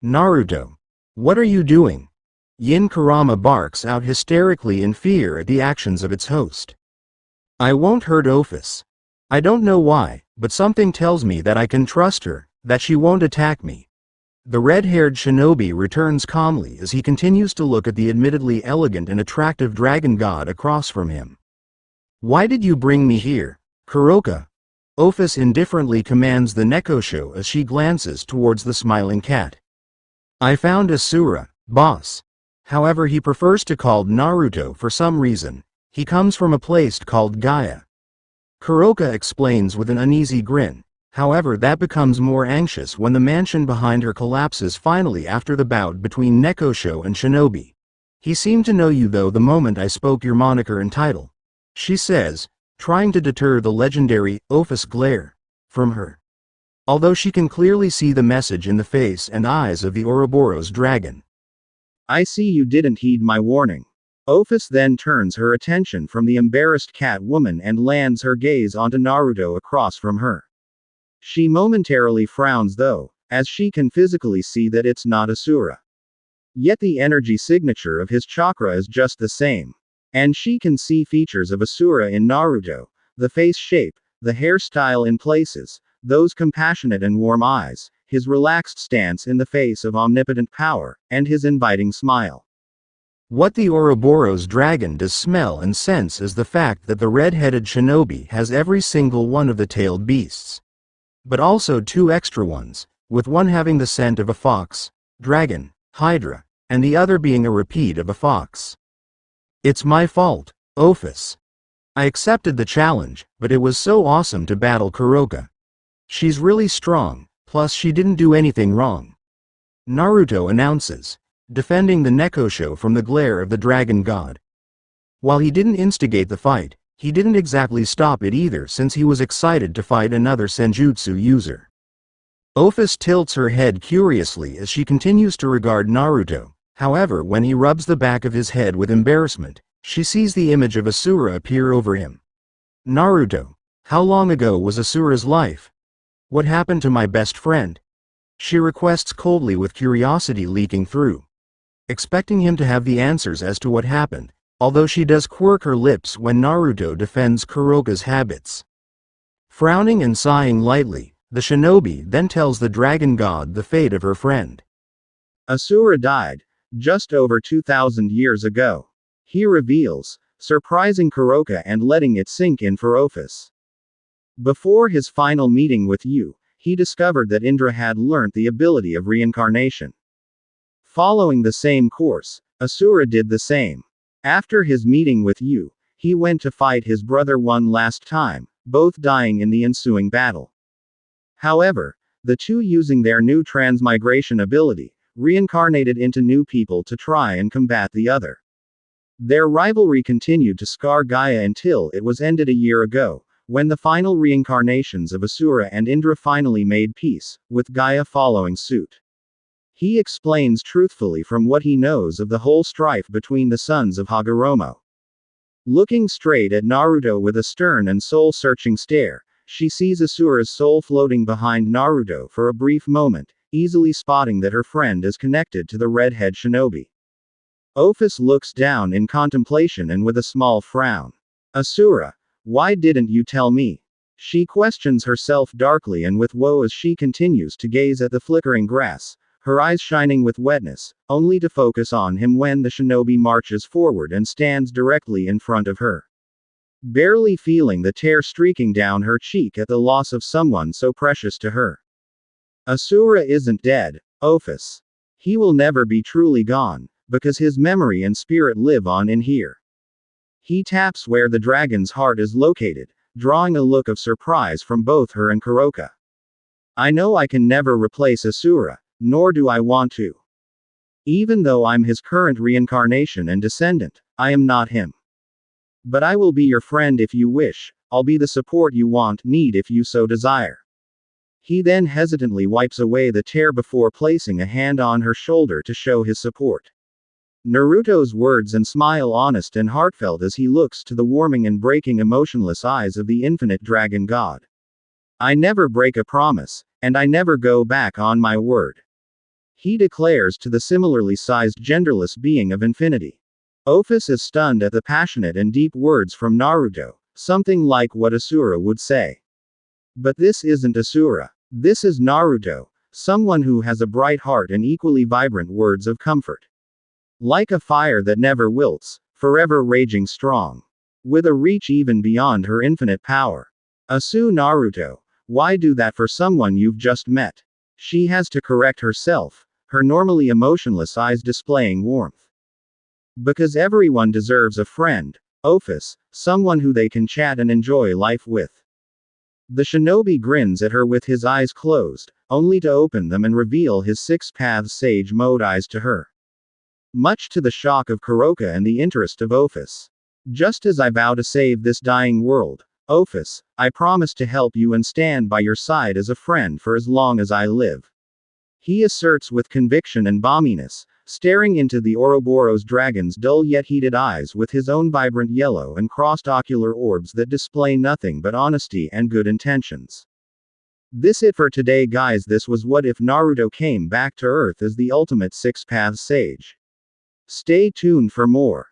A: Naruto. What are you doing? Yin Kurama barks out hysterically in fear at the actions of its host. I won't hurt Ophis. I don't know why, but something tells me that I can trust her, that she won't attack me. The red-haired shinobi returns calmly as he continues to look at the admittedly elegant and attractive dragon god across from him. Why did you bring me here, Kuroka? Ophis indifferently commands the Nekosho as she glances towards the smiling cat. I found Asura, boss. However, he prefers to call Naruto for some reason. He comes from a place called Gaia. Kuroka explains with an uneasy grin. However, that becomes more anxious when the mansion behind her collapses finally after the bout between Nekosho and Shinobi. He seemed to know you though the moment I spoke your moniker and title, she says, trying to deter the legendary Ophis glare from her. Although she can clearly see the message in the face and eyes of the Ouroboros dragon.
B: I see you didn't heed my warning. Ophis then turns her attention from the embarrassed cat woman and lands her gaze onto Naruto across from her. She momentarily frowns though, as she can physically see that it's not Asura. Yet the energy signature of his chakra is just the same. And she can see features of Asura in Naruto, the face shape, the hairstyle in places, those compassionate and warm eyes, his relaxed stance in the face of omnipotent power, and his inviting smile. What the Ouroboros dragon does smell and sense is the fact that the red-headed shinobi has every single one of the tailed beasts. But also 2 extra ones, with one having the scent of a fox, dragon, hydra,
A: and the other being a repeat of a fox. It's my fault, Ophis. I accepted the challenge, but it was so awesome to battle Kuroka. She's really strong, plus she didn't do anything wrong. Naruto announces, defending the Nekosho from the glare of the dragon god. While he didn't instigate the fight, he didn't exactly stop it either since he was excited to fight another senjutsu user. Ophis tilts her head curiously as she continues to regard Naruto. However, when he rubs the back of his head with embarrassment, she sees the image of Asura appear over him. Naruto, how long ago was Asura's life? What happened to my best friend? She requests coldly with curiosity leaking through. Expecting him to have the answers as to what happened, although she does quirk her lips when Naruto defends Kuroka's habits. Frowning and sighing lightly, the shinobi then tells the dragon god the fate of her friend.
B: Asura died, just over 2,000 years ago. He reveals, surprising Kuroka and letting it sink in for Ophis. Before his final meeting with you, he discovered that Indra had learnt the ability of reincarnation. Following the same course, Asura did the same. After his meeting with you, he went to fight his brother one last time, both dying in the ensuing battle. However, the two using their new transmigration ability, reincarnated into new people to try and combat the other. Their rivalry continued to scar Gaia until it was ended a year ago, when the final reincarnations of Asura and Indra finally made peace, with Gaia following suit. He explains truthfully from what he knows of the whole strife between the sons of Hagoromo. Looking straight at Naruto with a stern and soul-searching stare, she sees Asura's soul floating behind Naruto for a brief moment, easily spotting that her friend is connected to the redhead shinobi. Ophis looks down in contemplation and with a small frown. Asura, why didn't you tell me? She questions herself darkly and with woe as she continues to gaze at the flickering grass, her eyes shining with wetness, only to focus on him when the shinobi marches forward and stands directly in front of her. Barely feeling the tear streaking down her cheek at the loss of someone so precious to her. Asura isn't dead, Ophis. He will never be truly gone, because his memory and spirit live on in here. He taps where the dragon's heart is located, drawing a look of surprise from both her and Kuroka. I know I can never replace Asura, nor do I want to. Even though I'm his current reincarnation and descendant, I am not him. But I will be your friend if you wish, I'll be the support you need if you so desire. He then hesitantly wipes away the tear before placing a hand on her shoulder to show his support. Naruto's words and smile honest and heartfelt as he looks to the warming and breaking emotionless eyes of the infinite dragon god. I never break a promise, and I never go back on my word. He declares to the similarly sized genderless being of infinity. Ophis is stunned at the passionate and deep words from Naruto, something like what Asura would say. But this isn't Asura. This is Naruto, someone who has a bright heart and equally vibrant words of comfort. Like a fire that never wilts, forever raging strong. With a reach even beyond her infinite power. Naruto, why do that for someone you've just met? She has to correct herself, her normally emotionless eyes displaying warmth. Because everyone deserves a friend, Ophis, someone who they can chat and enjoy life with. The shinobi grins at her with his eyes closed, only to open them and reveal his six paths sage mode eyes to her. Much to the shock of Kuroka and the interest of Ophis. Just as I vow to save this dying world, Ophis, I promise to help you and stand by your side as a friend for as long as I live. He asserts with conviction and balminess, staring into the Ouroboros dragon's dull yet heated eyes with his own vibrant yellow and crossed ocular orbs that display nothing but honesty and good intentions. This it for today guys, this was what if Naruto came back to Earth as the ultimate six paths sage. Stay tuned for more.